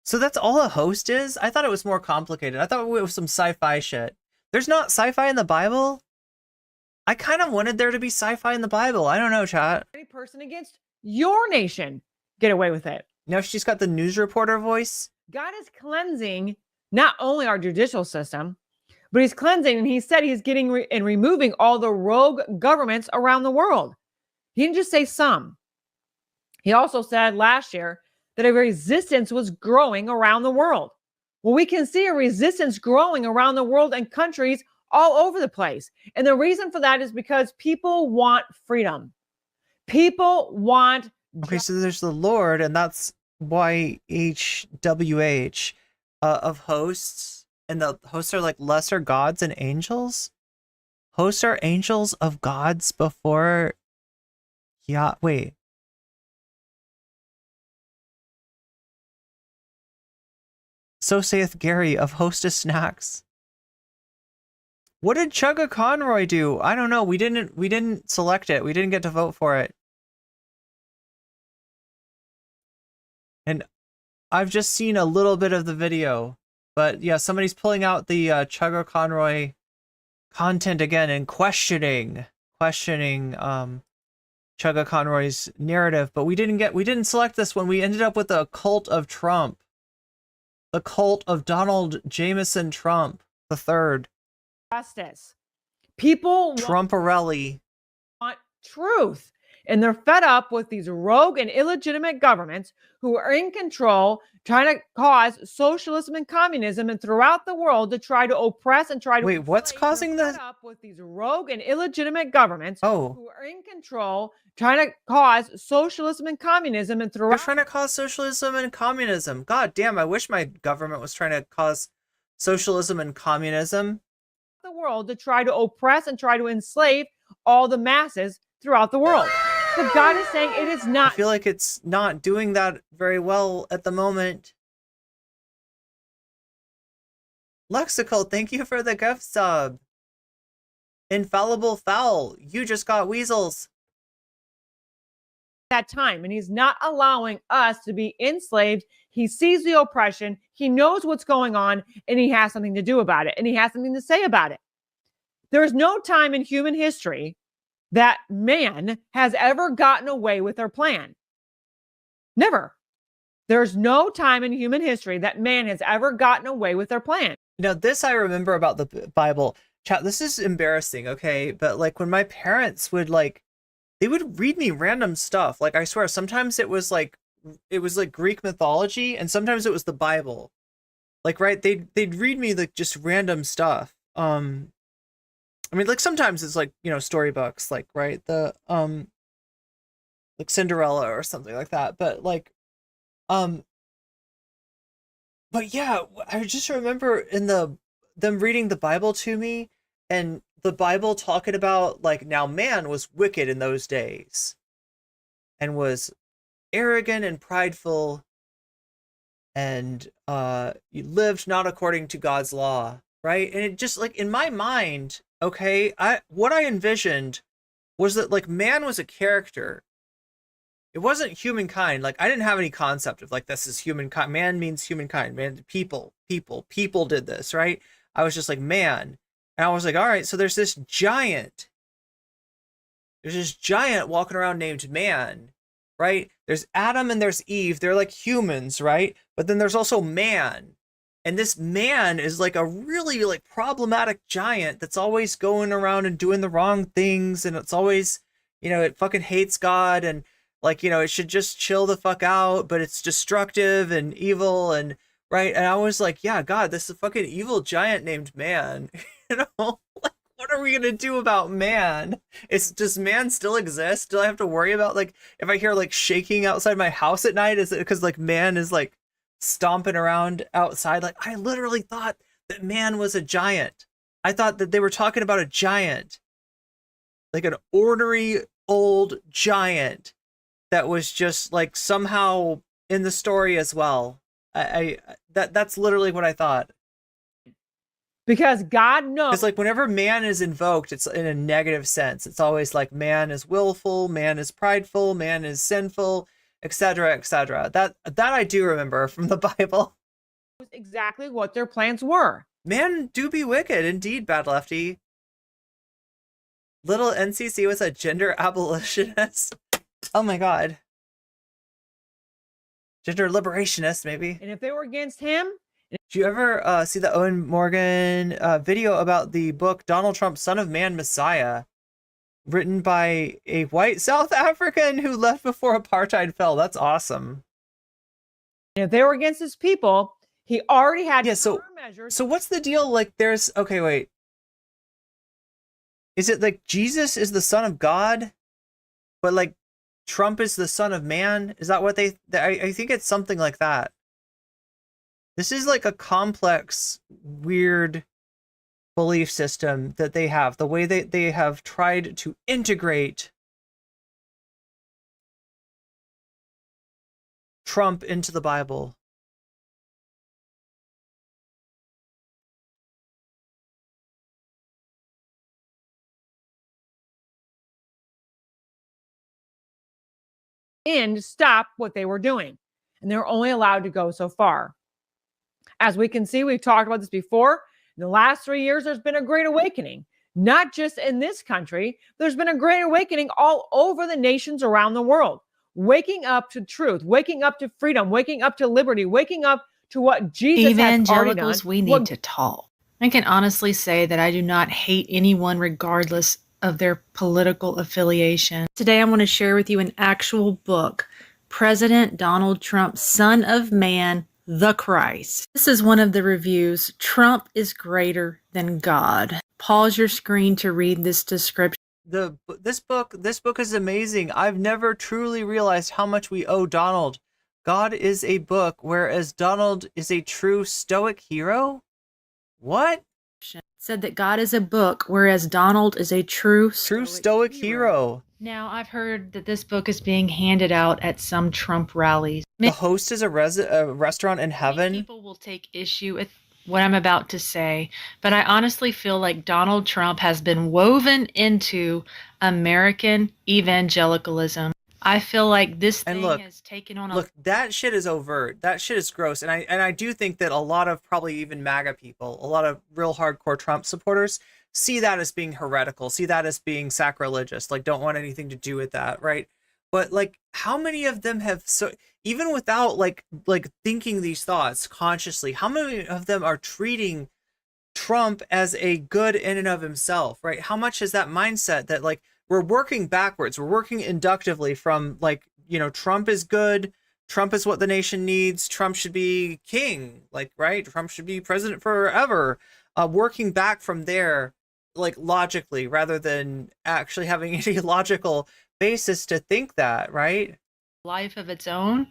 So that's all a host is? I thought it was more complicated. I thought it was some sci-fi shit. There's not sci-fi in the Bible? I kind of wanted there to be sci-fi in the Bible. I don't know, chat. Any person against your nation, get away with it. Now she's got the news reporter voice. God is cleansing not only our judicial system, but he's cleansing, and he said he's getting and removing all the rogue governments around the world. He didn't just say some. He also said last year that a resistance was growing around the world. Well, we can see a resistance growing around the world in countries all over the place. And the reason for that is because people want freedom. People want... Okay, so there's the Lord, and that's YHWH of hosts. And the hosts are like lesser gods and angels? Hosts are angels of gods before... Yeah, wait. So saith Gary of Hostess Snacks. What did Chugga Conroy do? I don't know. We didn't select it. We didn't get to vote for it. And I've just seen a little bit of the video. But yeah, somebody's pulling out the Chugga Conroy content again and questioning Chugga Conroy's narrative, but we didn't select this one. We ended up with the cult of Trump. The cult of Donald Jameson Trump III. Justice. People Trumparelli want truth. And they're fed up with these rogue and illegitimate governments who are in control, trying to cause socialism and communism and throughout the world to try to oppress and try to. Wait, what's causing this? Fed up with these rogue and illegitimate governments who are in control, trying to cause socialism and communism and throughout. They're trying to cause socialism and communism. God damn, I wish my government was trying to cause socialism and communism. The world to try to oppress and try to enslave all the masses throughout the world. But God is saying it is not. I feel like it's not doing that very well at the moment. Lexical, thank you for the gift sub. Infallible Fowl, you just got weasels. That time, and he's not allowing us to be enslaved. He sees the oppression, he knows what's going on, and he has something to do about it, and he has something to say about it. There is no time in human history that man has ever gotten away with their plan. Never. There's no time in human history that man has ever gotten away with their plan. Now, this I remember about the Bible. Chat, this is embarrassing, okay? But like when my parents would they would read me random stuff. Like I swear, sometimes it was like Greek mythology, and sometimes it was the Bible. Like, right? They'd read me like just random stuff. I mean, like sometimes it's like, you know, storybooks, like, right, the like Cinderella or something like that. But like, but yeah, I just remember them reading the Bible to me, and the Bible talking about like, now man was wicked in those days, and was arrogant and prideful, and lived not according to God's law, right? And it just like in my mind. Okay, what I envisioned was that like man was a character. It wasn't humankind. Like I didn't have any concept of like this is humankind. Man means humankind. Man, people did this, right? I was just like man, and I was like, all right. So there's this giant. There's this giant walking around named man, right? There's Adam and there's Eve. They're like humans, right? But then there's also man. And this man is like a really like problematic giant that's always going around and doing the wrong things. And it's always, you know, it fucking hates God, and like, you know, it should just chill the fuck out, but it's destructive and evil and right. And I was like, yeah, God, this is a fucking evil giant named man. You know, like, what are we going to do about man? Does man still exist? Do I have to worry about like, if I hear like shaking outside my house at night, is it because like man is like stomping around outside? Like I literally thought that man was a giant. I thought that they were talking about a giant, like an ornery old giant that was just like somehow in the story as well. That's literally what I thought. Because God knows. It's like whenever man is invoked, it's in a negative sense. It's always like man is willful, man is prideful, man is sinful, etc., etc. That I do remember from the Bible. Exactly what their plans were. Man do be wicked, indeed, Bad Lefty. Little NCC was a gender abolitionist. Oh my God. Gender liberationist, maybe. And if they were against him. Did you ever see the Owen Morgan video about the book Donald Trump, Son of Man, Messiah, written by a white South African who left before apartheid fell? That's awesome. And if they were against his people, he already had measures. So what's the deal? Like there's, okay, wait. Is it like Jesus is the son of God, but like Trump is the son of man? Is that what I think it's something like that. This is like a complex, weird belief system that they have. The way they have tried to integrate Trump into the Bible. And stop what they were doing. And they were only allowed to go so far. As we can see, we've talked about this before. In the last 3 years, there's been a great awakening. not just in this country. There's been a great awakening all over the nations around the world, waking up to truth, waking up to freedom, waking up to liberty, waking up to what Jesus has already done. Evangelicals, we need to talk. I can honestly say that I do not hate anyone regardless of their political affiliation. Today I want to share with you an actual book, President Donald Trump, Son of Man, the Christ. This is one of the reviews. Trump is greater than God. Pause your screen to read this description. This book is amazing. I've never truly realized how much we owe Donald. God is a book, whereas Donald is a true stoic hero? What? Said that God is a book, whereas Donald is a true stoic hero. Now, I've heard that this book is being handed out at some Trump rallies. The host is a restaurant in heaven. People will take issue with what I'm about to say, but I honestly feel like Donald Trump has been woven into American evangelicalism. I feel like this thing has taken on a... Look, that shit is overt. That shit is gross. And I do think that a lot of probably even MAGA people, a lot of real hardcore Trump supporters see that as being heretical, see that as being sacrilegious, like don't want anything to do with that, right? But like, how many of them have, so even without like thinking these thoughts consciously, how many of them are treating Trump as a good in and of himself, right? How much is that mindset that like, we're working backwards. We're working inductively from like, you know, Trump is good. Trump is what the nation needs. Trump should be king, like, right? Trump should be president forever. Working back from there, like logically, rather than actually having any logical basis to think that, right? Life of its own.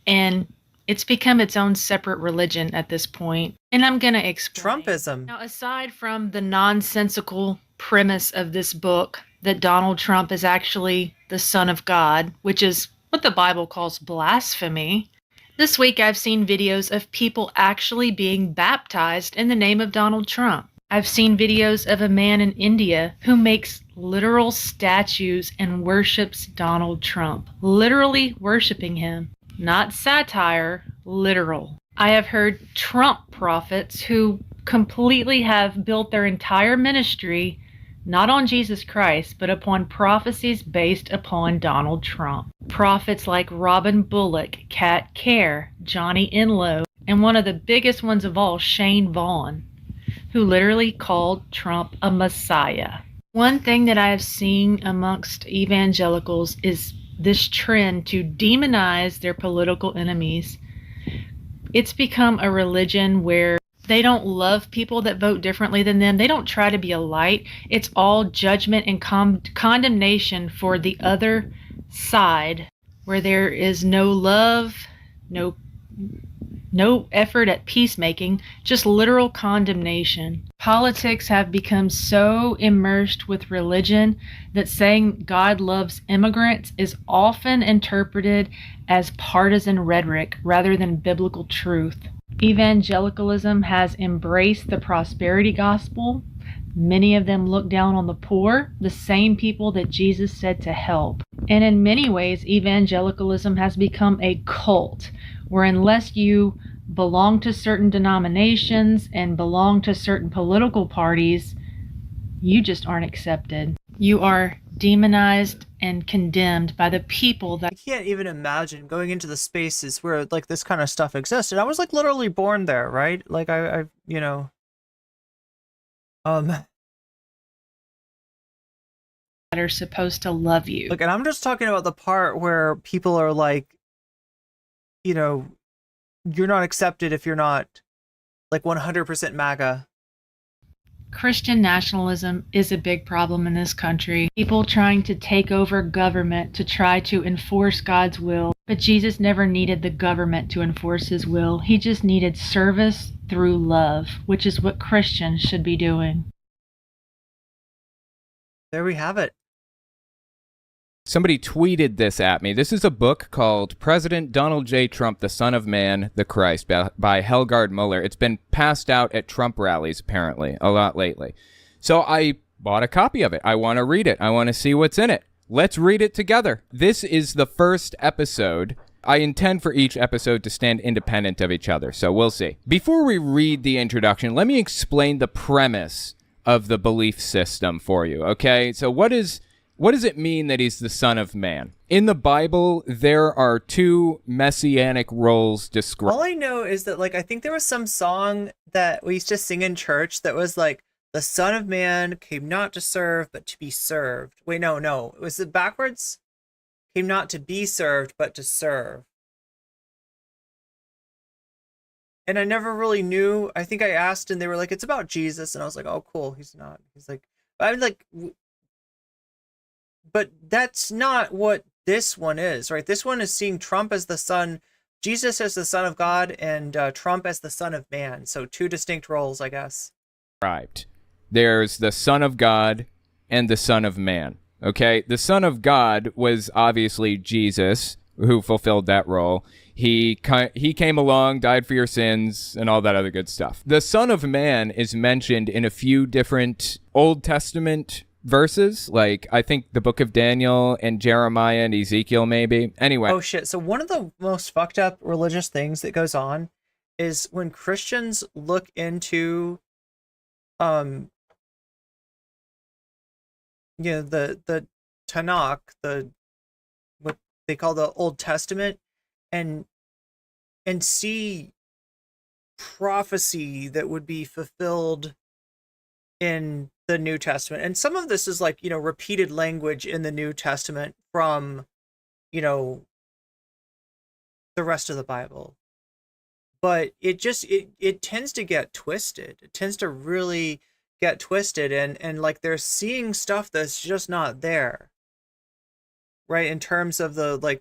And it's become its own separate religion at this point. And I'm going to explain. Trumpism. Now, aside from the nonsensical premise of this book, that Donald Trump is actually the Son of God, which is what the Bible calls blasphemy. This week I've seen videos of people actually being baptized in the name of Donald Trump. I've seen videos of a man in India who makes literal statues and worships Donald Trump. Literally worshiping him. Not satire, literal. I have heard Trump prophets who completely have built their entire ministry not on Jesus Christ, but upon prophecies based upon Donald Trump. Prophets like Robin Bullock, Kat Kerr, Johnny Enlow, and one of the biggest ones of all, Shane Vaughn, who literally called Trump a messiah. One thing that I have seen amongst evangelicals is this trend to demonize their political enemies. It's become a religion where they don't love people that vote differently than them. They don't try to be a light. It's all judgment and condemnation for the other side, where there is no love, no effort at peacemaking, just literal condemnation. Politics have become so immersed with religion that saying God loves immigrants is often interpreted as partisan rhetoric rather than biblical truth. Evangelicalism has embraced the prosperity gospel. Many of them look down on the poor, the same people that Jesus said to help. And in many ways, evangelicalism has become a cult, where unless you belong to certain denominations and belong to certain political parties, you just aren't accepted. You are demonized and condemned by the people that... I can't even imagine going into the spaces where like this kind of stuff existed. I was like literally born there, right? Like I you know, that are supposed to love you. Look, and I'm just talking about the part where people are like, you know, you're not accepted if you're not like 100% MAGA. Christian nationalism is a big problem in this country. People trying to take over government to try to enforce God's will. But Jesus never needed the government to enforce his will. He just needed service through love, which is what Christians should be doing. There we have it. Somebody tweeted this at me. This is a book called President Donald J. Trump, the Son of Man, the Christ, by Helgard Muller. It's been passed out at Trump rallies, apparently, a lot lately. So I bought a copy of it. I want to read it. I want to see what's in it. Let's read it together. This is the first episode. I intend for each episode to stand independent of each other, so we'll see. Before we read the introduction, let me explain the premise of the belief system for you, okay? So what does it mean that he's the Son of Man? In the Bible, there are two messianic roles described. All I know is that, like, I think there was some song that we used to sing in church that was like, the Son of Man came not to serve, but to be served. Wait, no. Was it backwards? Came not to be served, but to serve. And I never really knew. I think I asked and they were like, it's about Jesus. And I was like, oh, cool. He's not. He's like, I'm like, but that's not what this one is, right? This one is seeing Trump as the son, Jesus as the Son of God, and Trump as the Son of Man. So two distinct roles, I guess. Right. There's the Son of God and the Son of Man. Okay? The Son of God was obviously Jesus, who fulfilled that role. He came along, died for your sins, and all that other good stuff. The Son of Man is mentioned in a few different Old Testament verses, like I think the book of Daniel and Jeremiah and Ezekiel maybe. Anyway. Oh shit. So one of the most fucked up religious things that goes on is when Christians look into the Tanakh, what they call the Old Testament, and see prophecy that would be fulfilled in the New Testament. And some of this is like, repeated language in the New Testament from, the rest of the Bible. But it tends to get twisted. It tends to really get twisted, and like they're seeing stuff that's just not there. Right, in terms of the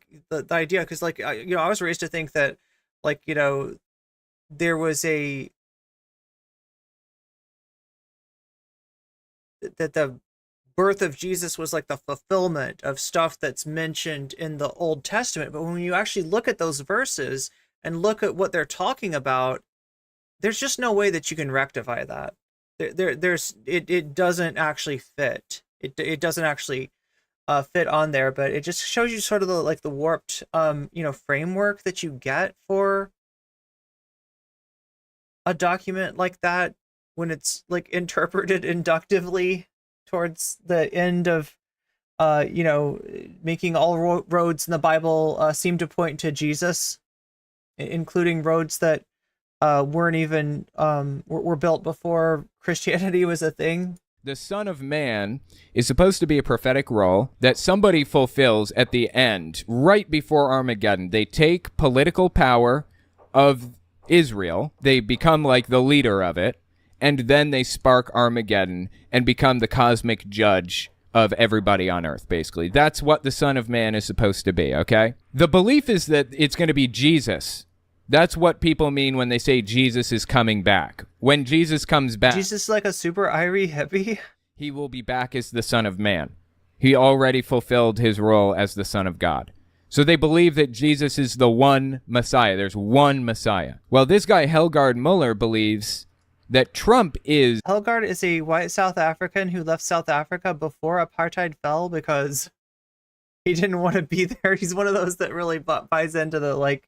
idea, because like I was raised to think that there was that the birth of Jesus was like the fulfillment of stuff that's mentioned in the Old Testament. But when you actually look at those verses and look at what they're talking about, there's just no way that you can rectify that. It doesn't actually fit. It doesn't actually fit on there, but it just shows you sort of the warped framework that you get for a document like that when it's like interpreted inductively towards the end of making all roads in the Bible seem to point to Jesus, including roads that weren't even were built before Christianity was a thing. The Son of Man is supposed to be a prophetic role that somebody fulfills at the end, right before Armageddon. They take political power of Israel, they become like the leader of it, and then they spark Armageddon and become the cosmic judge of everybody on Earth, basically. That's what the Son of Man is supposed to be, okay? The belief is that it's going to be Jesus. That's what people mean when they say Jesus is coming back. When Jesus comes back... Jesus is like a super Irie hippie? He will be back as the Son of Man. He already fulfilled his role as the Son of God. So they believe that Jesus is the one Messiah. There's one Messiah. Well, this guy, Helgard Muller, believes that Trump is... Helgard is a white South African who left South Africa before apartheid fell because he didn't want to be there. He's one of those that really buys into the,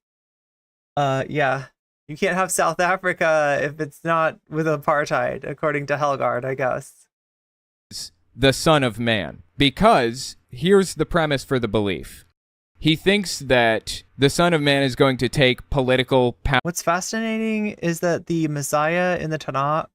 yeah, you can't have South Africa if it's not with apartheid, according to Helgard, I guess. The Son of Man. Because here's the premise for the belief. He thinks that the Son of Man is going to take political power. What's fascinating is that the Messiah in the Tanakh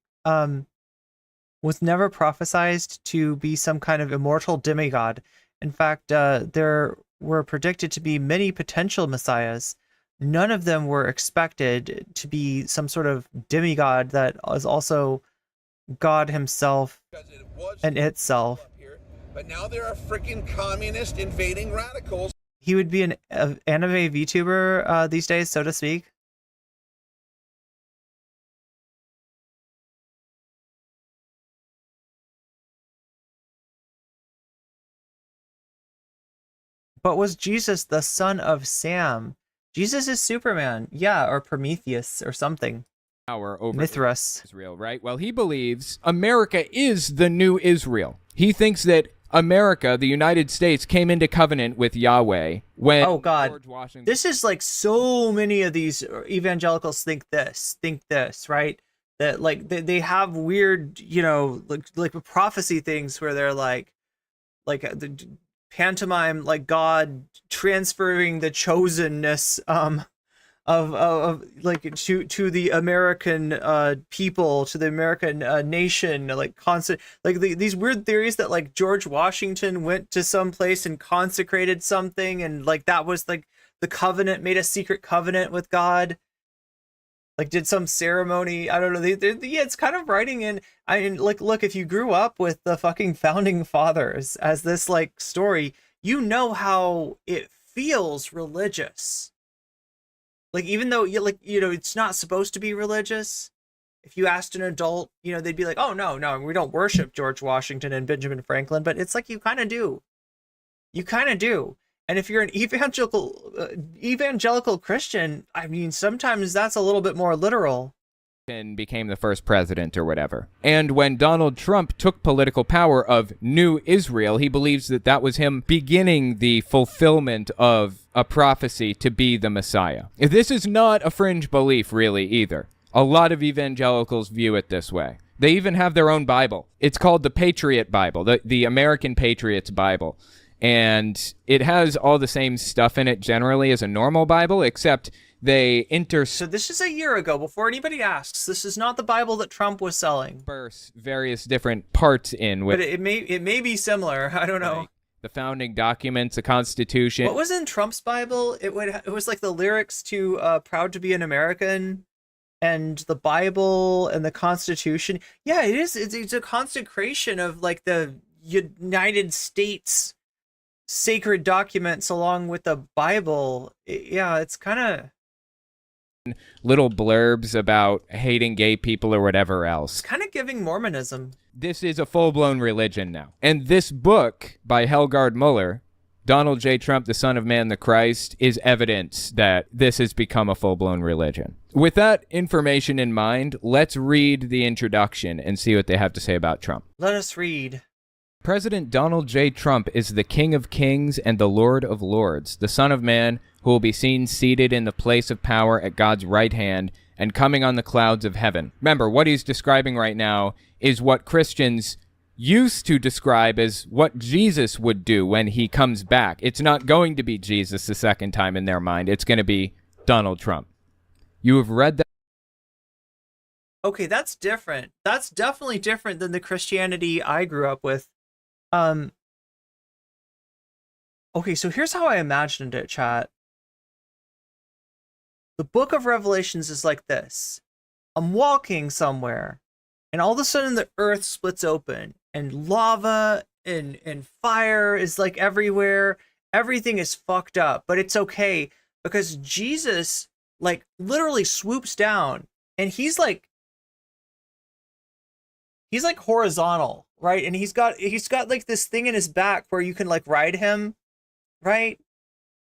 was never prophesied to be some kind of immortal demigod. In fact, there were predicted to be many potential messiahs. None of them were expected to be some sort of demigod that is also God himself and itself. But now there are freaking communist invading radicals. He would be an anime VTuber these days, so to speak. But was Jesus the son of Sam? Jesus is Superman, yeah, or Prometheus or something. Power over Mithras. Israel, right? Well, he believes America is the new Israel. He thinks that America, the United States, came into covenant with Yahweh when... Oh, God. This is like so many of these evangelicals think this, right? that like they have weird, you know, like prophecy things where they're like the pantomime, like God transferring the chosenness of like to the American people, to the American nation, like constant, like these weird theories that like George Washington went to some place and consecrated something, and like that was like the covenant, made a secret covenant with God, like did some ceremony. I don't know. Yeah, it's kind of writing in. I mean, like, look, if you grew up with the fucking founding fathers as this like story, you know how it feels religious. Like, even though you know, it's not supposed to be religious. If you asked an adult, you know, they'd be like, oh, no, we don't worship George Washington and Benjamin Franklin, but it's like, you kind of do. You kind of do. And if you're an evangelical Christian, I mean, sometimes that's a little bit more literal. And became the first president or whatever. And when Donald Trump took political power of New Israel, he believes that that was him beginning the fulfillment of a prophecy to be the Messiah. This is not a fringe belief, really, either. A lot of evangelicals view it this way. They even have their own Bible. It's called the Patriot Bible, the American Patriots Bible. And it has all the same stuff in it generally as a normal Bible, except they So this is a year ago, before anybody asks. This is not the Bible that Trump was selling. Various different parts in. But it may be similar. I don't know. Like the founding documents, the Constitution. What was in Trump's Bible? It was like the lyrics to "Proud to be an American," and the Bible and the Constitution. Yeah, it is. It's a consecration of like the United States sacred documents along with the Bible. Yeah, it's kind of little blurbs about hating gay people or whatever else. It's kind of giving Mormonism. This is a full-blown religion now. And this book by Helgard Muller, Donald J. Trump, the Son of Man, the Christ, is evidence that this has become a full-blown religion. With that information in mind, let's read the introduction and see what they have to say about Trump. Let us read. President Donald J. Trump is the King of Kings and the Lord of Lords, the Son of Man, who will be seen seated in the place of power at God's right hand and coming on the clouds of heaven. Remember, what he's describing right now is what Christians used to describe as what Jesus would do when he comes back. It's not going to be Jesus the second time in their mind. It's going to be Donald Trump. You have read that? Okay, that's different. That's definitely different than the Christianity I grew up with. Okay, so here's how I imagined it, chat. The book of Revelations is like this. I'm walking somewhere, and all of a sudden the earth splits open, and lava and fire is like everywhere. Everything is fucked up, but it's okay because Jesus like literally swoops down, and he's like horizontal, right? And he's got like this thing in his back where you can like ride him, right?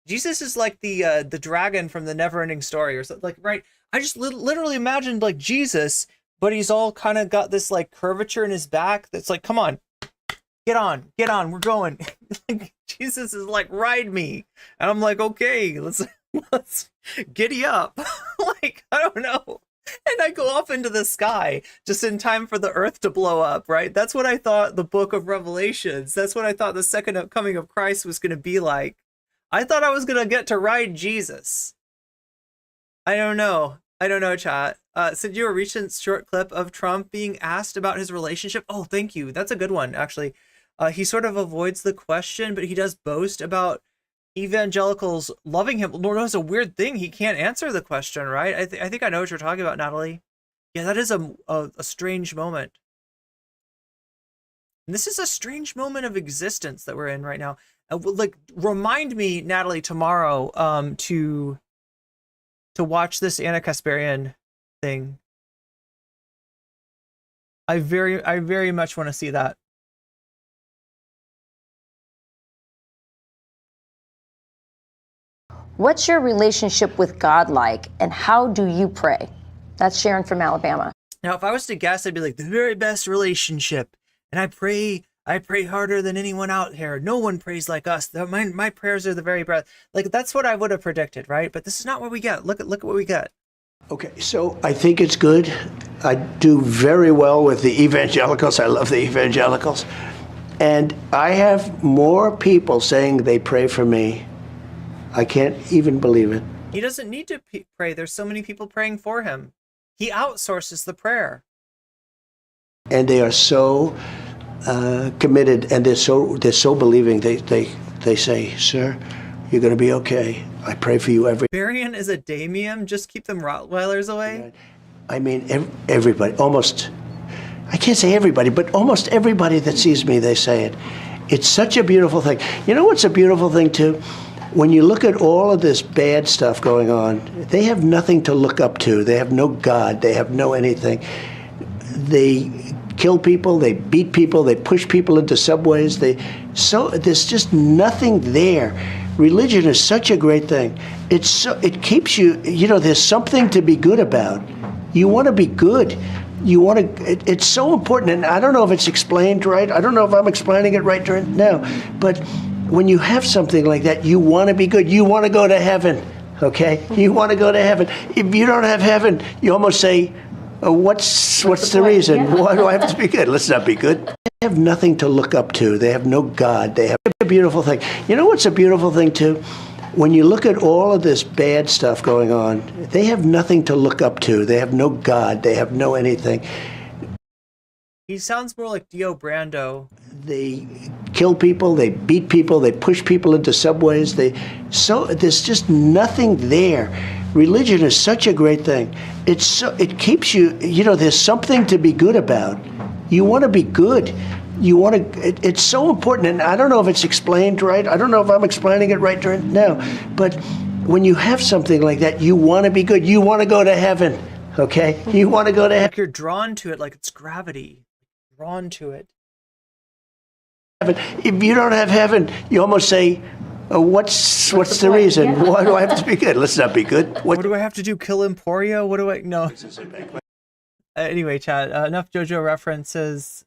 Jesus is like the dragon from the Never-Ending Story or something, like, right? I just literally imagined like Jesus, but he's all kind of got this like curvature in his back that's like, come on, get on, we're going. Jesus is like, ride me, and I'm like, okay, let's giddy up. Like, I don't know. And I go off into the sky just in time for the earth to blow up, right? That's what I thought the book of Revelations, that's what I thought the second coming of Christ was going to be like. I thought I was going to get to ride Jesus. I don't know, chat. Sent you a recent short clip of Trump being asked about his relationship. Oh, thank you. That's a good one, actually. He sort of avoids the question, but he does boast about evangelicals loving him. Lord knows, a weird thing. He can't answer the question, right? I think I know what you're talking about, Natalie. Yeah, that is a strange moment. And this is a strange moment of existence that we're in right now. Like, remind me, Natalie, tomorrow to watch this Anna Kasparian thing. I very much want to see that. What's your relationship with God like, and how do you pray? That's Sharon from Alabama. Now, if I was to guess, I'd be like, the very best relationship. And I pray harder than anyone out here. No one prays like us. My prayers are the very breath. Like, that's what I would have predicted, right? But this is not what we get. Look at what we get. Okay, so I think it's good. I do very well with the evangelicals. I love the evangelicals. And I have more people saying they pray for me. I can't even believe it. He doesn't need to pray. There's so many people praying for him. He outsources the prayer. And they are so committed, and they're so believing. They say, "Sir, you're going to be okay. I pray for you every." Barian is a Damien. Just keep them Rottweilers away. I mean, everybody, almost. I can't say everybody, but almost everybody that sees me, they say it. It's such a beautiful thing. You know what's a beautiful thing too? When you look at all of this bad stuff going on, they have nothing to look up to. They have no God. They have no anything. They kill people. They beat people. They push people into subways. There's just nothing there. Religion is such a great thing. It keeps you. There's something to be good about. You want to be good. It's so important, and I don't know if it's explained right. I don't know if I'm explaining it right now, but when you have something like that, you want to be good. You want to go to heaven, okay? You want to go to heaven. If you don't have heaven, you almost say, what's the reason? Yeah. Why do I have to be good? Let's not be good. They have nothing to look up to. They have no God. They have a beautiful thing. You know what's a beautiful thing too? When you look at all of this bad stuff going on, they have nothing to look up to. They have no God. They have no anything. He sounds more like Dio Brando. They kill people. They beat people. They push people into subways. There's just nothing there. Religion is such a great thing. It keeps you. There's something to be good about. You want to be good. It's so important, and I don't know if it's explained right. I don't know if I'm explaining it right now, but when you have something like that, you want to be good. You want to go to heaven, okay? You want to go to heaven. Like you're drawn to it, like it's gravity. Drawn to it. If you don't have heaven, you almost say, what's the reason? Yeah. Why do I have to be good? Let's not be good. What do I have to do? Kill Emporio? What do I... No. Anyway, Chad, enough JoJo references.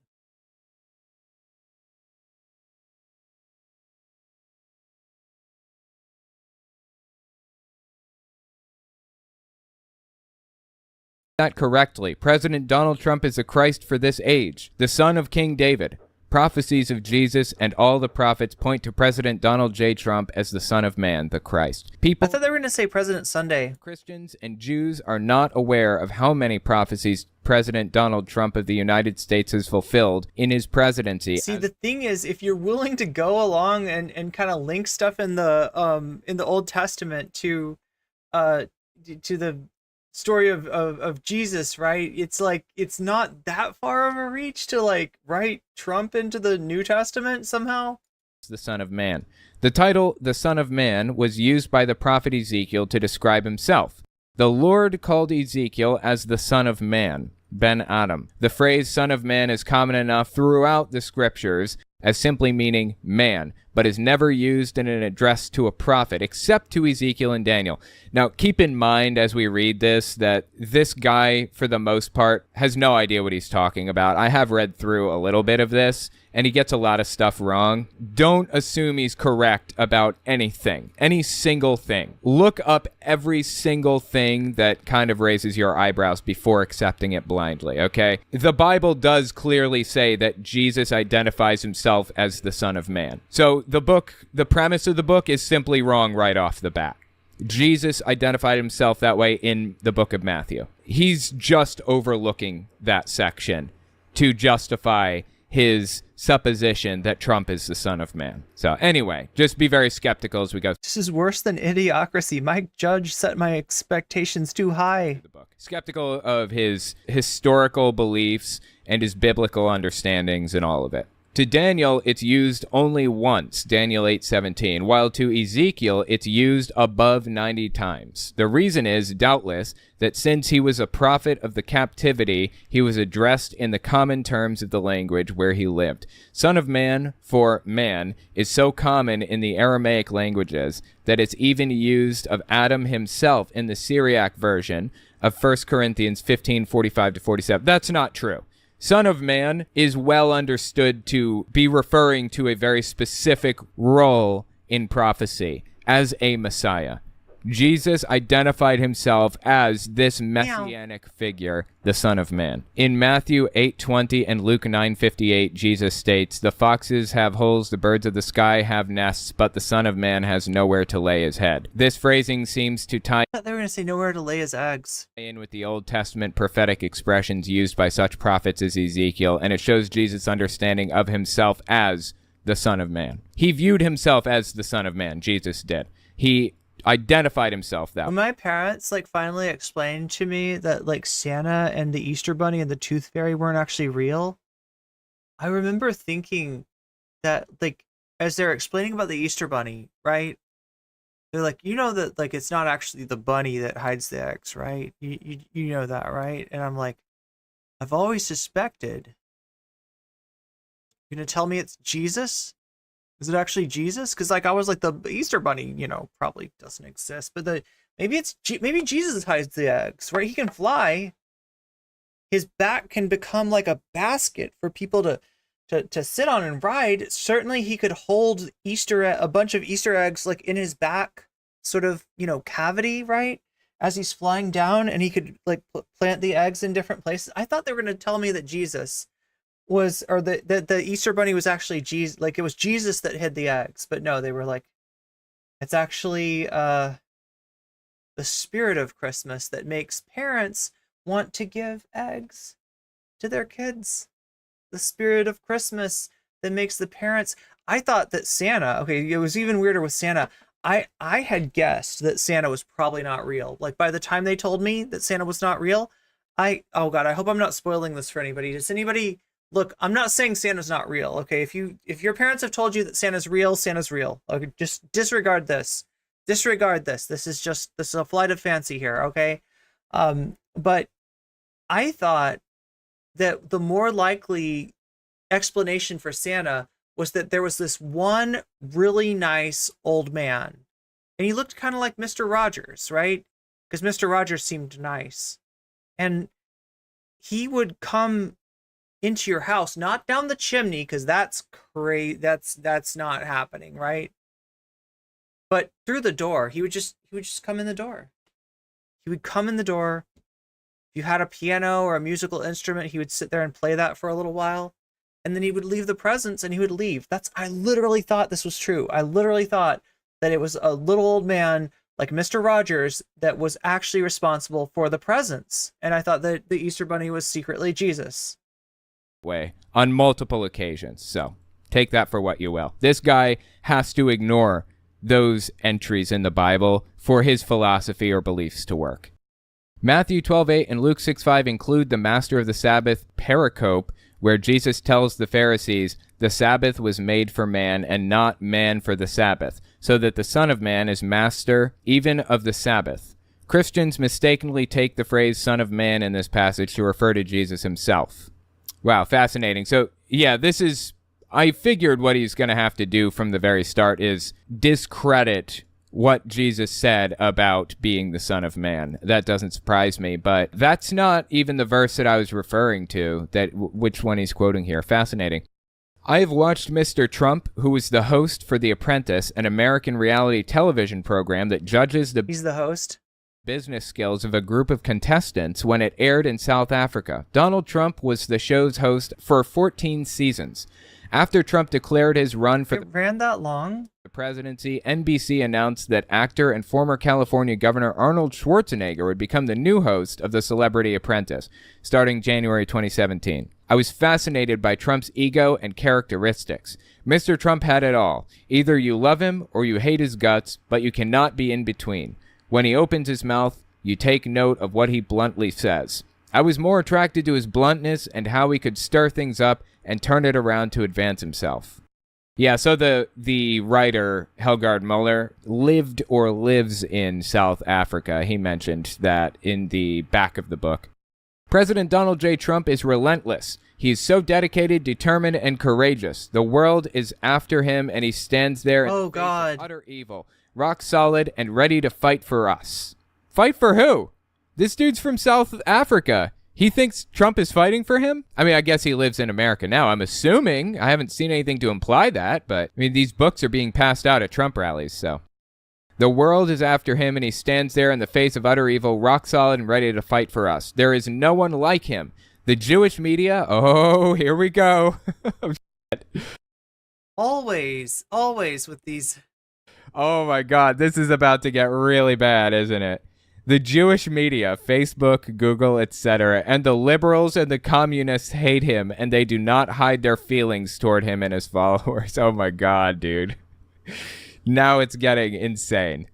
That correctly. President Donald Trump is the Christ for this age, the son of King David. Prophecies of Jesus and all the prophets point to President Donald J. Trump as the Son of Man, the Christ. I thought they were going to say President Sunday. Christians and Jews are not aware of how many prophecies President Donald Trump of the United States has fulfilled in his presidency. See, the thing is, if you're willing to go along and kind of link stuff in the Old Testament to the story of Jesus, right? It's like, it's not that far of a reach to like write Trump into the New Testament somehow. The Son of Man. The title, the Son of Man, was used by the prophet Ezekiel to describe himself. The Lord called Ezekiel as the Son of Man, Ben Adam. The phrase Son of Man is common enough throughout the scriptures as simply meaning man, but is never used in an address to a prophet, except to Ezekiel and Daniel. Now, keep in mind as we read this, that this guy, for the most part, has no idea what he's talking about. I have read through a little bit of this, and he gets a lot of stuff wrong. Don't assume he's correct about anything, any single thing. Look up every single thing that kind of raises your eyebrows before accepting it blindly, okay? The Bible does clearly say that Jesus identifies himself as the Son of Man. So the premise of the book is simply wrong right off the bat. Jesus identified himself that way in the book of Matthew. He's just overlooking that section to justify his supposition that Trump is the Son of Man. So anyway, just be very skeptical as we go. This is worse than Idiocracy. Mike Judge set my expectations too high. Skeptical of his historical beliefs and his biblical understandings and all of it. To Daniel, it's used only once, Daniel 8:17, while to Ezekiel, it's used above 90 times. The reason is, doubtless, that since he was a prophet of the captivity, he was addressed in the common terms of the language where he lived. Son of Man, for man, is so common in the Aramaic languages that it's even used of Adam himself in the Syriac version of 1 Corinthians 15:45-47. That's not true. Son of Man is well understood to be referring to a very specific role in prophecy as a Messiah. Jesus identified himself as this messianic figure, the Son of Man. In Matthew 8:20 and Luke 9:58, Jesus states, "The foxes have holes, the birds of the sky have nests, but the Son of Man has nowhere to lay his head." This phrasing seems to tie I thought they were going to say nowhere to lay his eggs. in with the Old Testament prophetic expressions used by such prophets as Ezekiel, and it shows Jesus' understanding of himself as the Son of Man. He viewed himself as the Son of Man, Jesus did. He identified himself that way. When my parents like finally explained to me that like Santa and the Easter Bunny and the Tooth Fairy weren't actually real, I remember thinking that like as they're explaining about the Easter Bunny, right? They're like, you know that like it's not actually the bunny that hides the eggs, right? You know that, right? And I'm like, I've always suspected. You're gonna tell me it's Jesus? Is it actually Jesus? Because like I was like the Easter Bunny, you know, probably doesn't exist, but maybe Jesus hides the eggs, right? He can fly. His back can become like a basket for people to sit on and ride. Certainly, he could hold a bunch of Easter eggs like in his back, sort of cavity, right? As he's flying down, and he could like plant the eggs in different places. I thought they were going to tell me that Jesus was, or the Easter Bunny was actually Jesus, like it was Jesus that hid the eggs, but no, they were like, it's actually the spirit of Christmas that makes parents want to give eggs to their kids. The spirit of Christmas that makes the parents. I thought that Santa, okay, it was even weirder with Santa. I had guessed that Santa was probably not real. Like by the time they told me that Santa was not real, oh God, I hope I'm not spoiling this for anybody. Does anybody look, I'm not saying Santa's not real, okay? If your parents have told you that Santa's real, Santa's real. Okay, just disregard this. Disregard this. This is a flight of fancy here, okay? But I thought that the more likely explanation for Santa was that there was this one really nice old man, and he looked kind of like Mr. Rogers, right? Because Mr. Rogers seemed nice, and he would come into your house, not down the chimney, because that's crazy. That's not happening, right? But through the door. He would just come in the door. He would come in the door. If you had a piano or a musical instrument, he would sit there and play that for a little while, and then he would leave the presents and he would leave. I literally thought this was true. I literally thought that it was a little old man like Mr. Rogers that was actually responsible for the presents, and I thought that the Easter Bunny was secretly Jesus. Way on multiple occasions. So take that for what you will. This guy has to ignore those entries in the Bible for his philosophy or beliefs to work. Matthew 12:8 and Luke 6:5 include the Master of the Sabbath pericope, where Jesus tells the Pharisees, "The Sabbath was made for man, and not man for the Sabbath, so that the Son of Man is master even of the Sabbath." Christians mistakenly take the phrase Son of Man in this passage to refer to Jesus himself. Wow, fascinating. So, yeah, I figured what he's going to have to do from the very start is discredit what Jesus said about being the Son of Man. That doesn't surprise me, but that's not even the verse that I was referring to, which one he's quoting here. Fascinating. I have watched Mr. Trump, who is the host for The Apprentice, an American reality television program that judges He's the host? Business skills of a group of contestants when it aired in South Africa. Donald Trump was the show's host for 14 seasons. After Trump declared his run for the presidency, NBC announced that actor and former California Governor Arnold Schwarzenegger would become the new host of The Celebrity Apprentice, starting January 2017. I was fascinated by Trump's ego and characteristics. Mr. Trump had it all. Either you love him or you hate his guts, but you cannot be in between. When he opens his mouth, you take note of what he bluntly says. I was more attracted to his bluntness and how he could stir things up and turn it around to advance himself. Yeah, so the writer, Helgard Muller, lived or lives in South Africa. He mentioned that in the back of the book. President Donald J. Trump is relentless. He is so dedicated, determined, and courageous. The world is after him, and he stands there in the face of utter evil. Rock solid and ready to fight for us. Fight for who? This dude's from South Africa. He thinks Trump is fighting for him? I mean, I guess he lives in America now, I'm assuming. I haven't seen anything to imply that, but I mean, these books are being passed out at Trump rallies, so. The world is after him, and he stands there in the face of utter evil, rock solid and ready to fight for us. There is no one like him. The Jewish media, oh, here we go. Always with these. Oh my God, this is about to get really bad, isn't it? The Jewish media, Facebook, Google, etc., and the liberals and the communists hate him, and they do not hide their feelings toward him and his followers. Oh my God, dude. Now it's getting insane.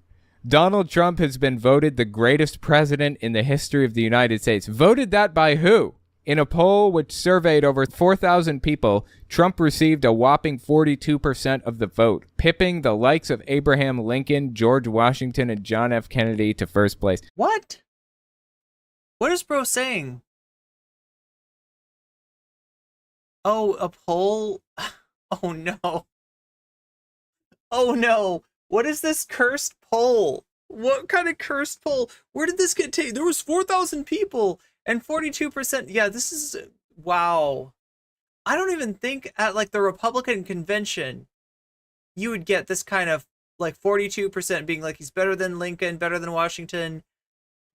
Donald Trump has been voted the greatest president in the history of the United States. Voted that by who? In a poll which surveyed over 4,000 people, Trump received a whopping 42% of the vote, pipping the likes of Abraham Lincoln, George Washington, and John F. Kennedy to first place. What? What is bro saying? Oh, a poll? Oh no. Oh no. What is this cursed poll? What kind of cursed poll? Where did this get taken? There was 4,000 people and 42%. Yeah, this is, wow. I don't even think at like the Republican convention, you would get this kind of like 42% being like, he's better than Lincoln, better than Washington,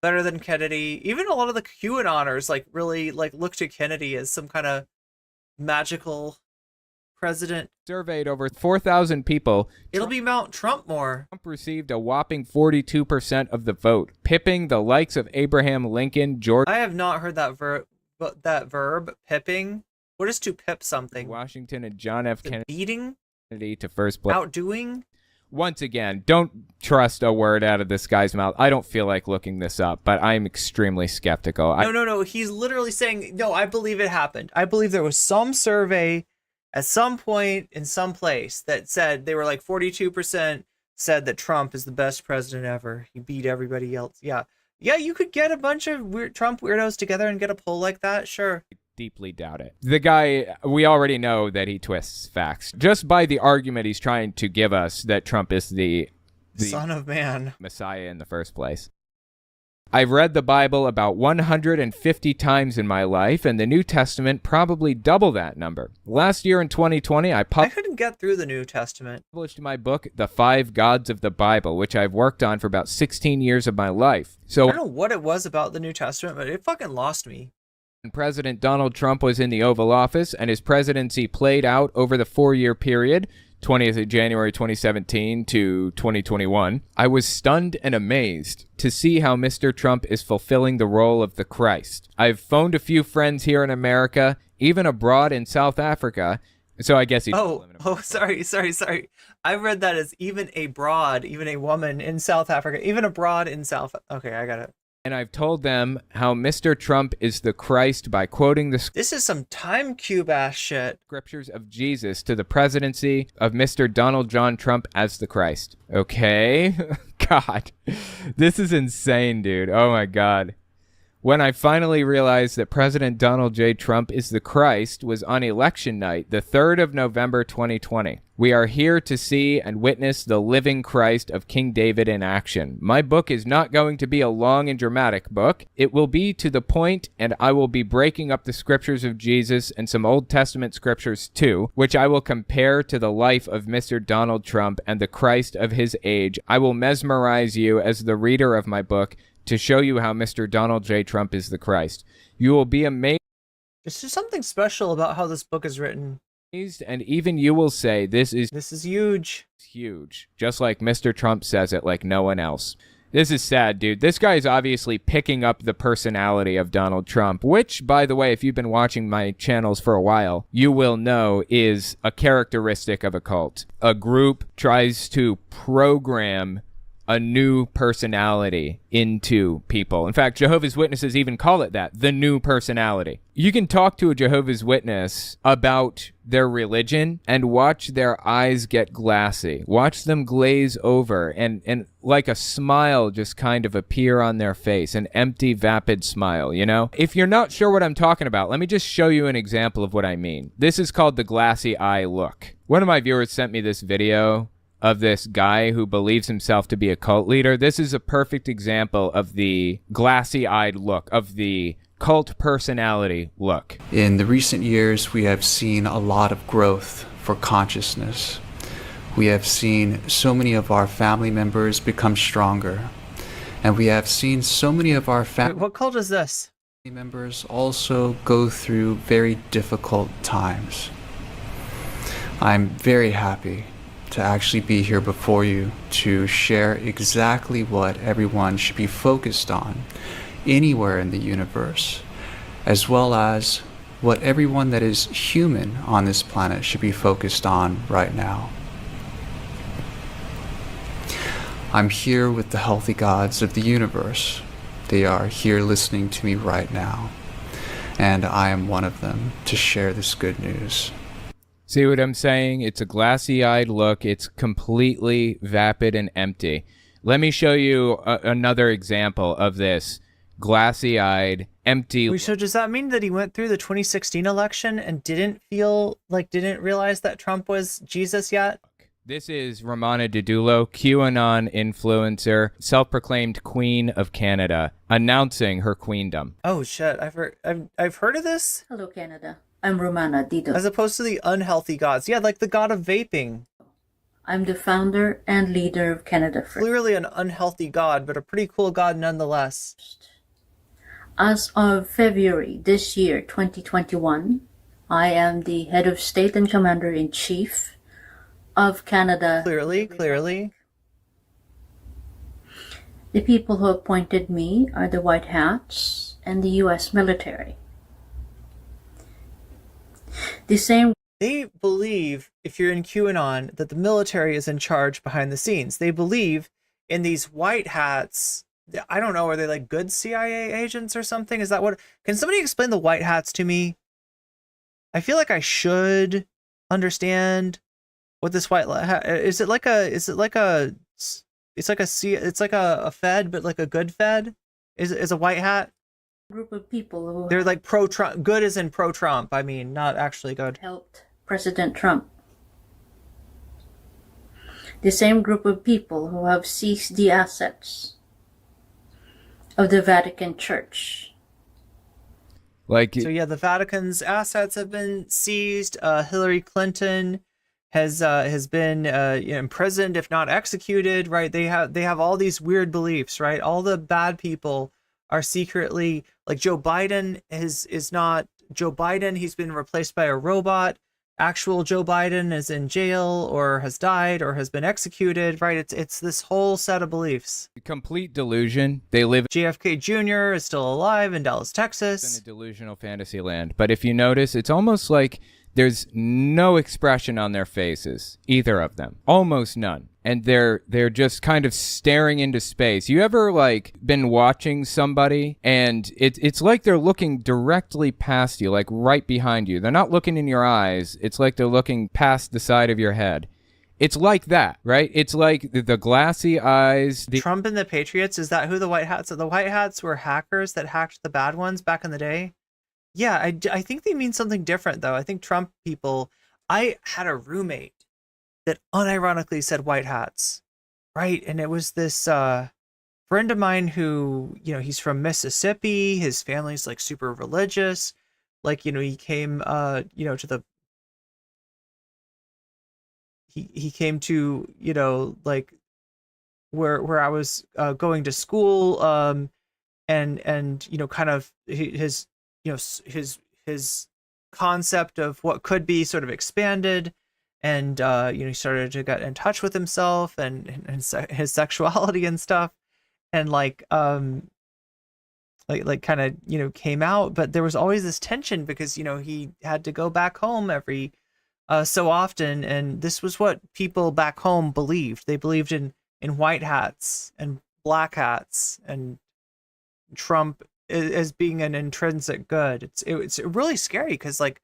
better than Kennedy. Even a lot of the QAnoners like really like look to Kennedy as some kind of magical president. Surveyed over 4,000 people. It'll be Mount Trump more. Trump received a whopping 42% of the vote, pipping the likes of Abraham Lincoln, George... I have not heard that verb, pipping. What is to pip something? Washington and John F. Kennedy. Beating? To first place. Outdoing? Once again, don't trust a word out of this guy's mouth. I don't feel like looking this up, but I'm extremely skeptical. No. He's literally saying, no, I believe it happened. I believe there was some survey at some point in some place that said they were like 42% said that Trump is the best president ever. He beat everybody else. Yeah, you could get a bunch of weird Trump weirdos together and get a poll like that. Sure. Deeply doubt it. The guy, we already know that he twists facts just by the argument he's trying to give us that Trump is the Son of Man, Messiah in the first place. I've read the Bible about 150 times in my life, and the New Testament probably double that number. Last year in 2020, I couldn't get through the New Testament. Published my book, The 5 Gods of the Bible, which I've worked on for about 16 years of my life. So I don't know what it was about the New Testament, but it fucking lost me. President Donald Trump was in the Oval Office, and his presidency played out over the 4-year period, 20th of January 2017 to 2021, I was stunned and amazed to see how Mr. Trump is fulfilling the role of the Christ. I've phoned a few friends here in America, even abroad in South Africa, so I guess he's... Sorry. I read that as even a woman in South Africa, even abroad in South... Okay, I got it. And I've told them how Mr. Trump is the Christ by quoting the... This is some time cube ass shit. ...scriptures of Jesus to the presidency of Mr. Donald John Trump as the Christ. Okay? God. This is insane, dude. Oh my God. When I finally realized that President Donald J. Trump is the Christ was on election night, the 3rd of November 2020. We are here to see and witness the living Christ of King David in action. My book is not going to be a long and dramatic book. It will be to the point, and I will be breaking up the scriptures of Jesus and some Old Testament scriptures too, which I will compare to the life of Mr. Donald Trump and the Christ of his age. I will mesmerize you as the reader of my book to show you how Mr. Donald J. Trump is the Christ. You will be amazed. There's just something special about how this book is written. And even you will say, this is huge. Huge. Just like Mr. Trump says it like no one else. This is sad, dude. This guy is obviously picking up the personality of Donald Trump, which, by the way, if you've been watching my channels for a while, you will know is a characteristic of a cult. A group tries to program a new personality into people. In fact, Jehovah's Witnesses even call it that, the new personality. You can talk to a Jehovah's Witness about their religion and watch their eyes get glassy. Watch them glaze over and like a smile just kind of appear on their face, an empty, vapid smile, you know? If you're not sure what I'm talking about, let me just show you an example of what I mean. This is called the glassy eye look. One of my viewers sent me this video of this guy who believes himself to be a cult leader. This is a perfect example of the glassy-eyed look, of the cult personality look. In the recent years, we have seen a lot of growth for consciousness. We have seen so many of our family members become stronger. And we have seen so many of our family What cult is this? members also go through very difficult times. I'm very happy to actually be here before you to share exactly what everyone should be focused on anywhere in the universe, as well as what everyone that is human on this planet should be focused on right now. I'm here with the healthy gods of the universe. They are here listening to me right now, and I am one of them to share this good news. See what I'm saying? It's a glassy-eyed look. It's completely vapid and empty. Let me show you another example of this glassy-eyed, empty. Wait, so does that mean that he went through the 2016 election and didn't realize that Trump was Jesus yet? This is Romana Didulo, QAnon influencer, self-proclaimed Queen of Canada, announcing her queendom. Oh shit! I've heard of this. Hello, Canada. I'm Romana Didulo. As opposed to the unhealthy gods, yeah, like the god of vaping. I'm the founder and leader of Canada First. Clearly an unhealthy god, but a pretty cool god nonetheless. As of February this year, 2021, I am the head of state and commander-in-chief of Canada. Clearly. The people who appointed me are the White Hats and the U.S. military. They believe, if you're in QAnon, that the military is in charge behind the scenes. They believe in these white hats. I don't know, are they like good CIA agents or something? Is that what? Can somebody explain the white hats to me? I feel like I should understand what this white hat is. It's like a Fed, but like a good Fed is a white hat. Group of people who They're like pro-Trump. Good as in pro-Trump. I mean, not actually good. Helped President Trump. The same group of people who have seized the assets of the Vatican Church. So yeah, the Vatican's assets have been seized. Hillary Clinton has been imprisoned, if not executed. Right? They have all these weird beliefs. Right? All the bad people are secretly, like Joe Biden is not Joe Biden. He's been replaced by a robot. Actual Joe Biden is in jail or has died or has been executed. Right? It's this whole set of beliefs. Complete delusion. They live. JFK Jr. is still alive in Dallas, Texas. In a delusional fantasy land. But if you notice, it's almost like there's no expression on their faces, either of them, almost none. And they're just kind of staring into space. You ever like been watching somebody and it's like they're looking directly past you, like right behind you. They're not looking in your eyes. It's like they're looking past the side of your head. It's like that, right? It's like the glassy eyes. Trump and the Patriots, is that who the White Hats are? The White Hats were hackers that hacked the bad ones back in the day. Yeah, I think they mean something different, though. I think Trump people... I had a roommate that unironically said white hats, right? And it was this friend of mine who, he's from Mississippi. His family's, like, super religious. Like, he came, to the... He came to, like, where I was going to school, and kind of his... his concept of what could be sort of expanded, and he started to get in touch with himself and his sexuality and stuff, and like kind of came out. But there was always this tension because he had to go back home every so often, and this was what people back home believed. They believed in white hats and black hats and Trump as being an intrinsic good. It's really scary because, like,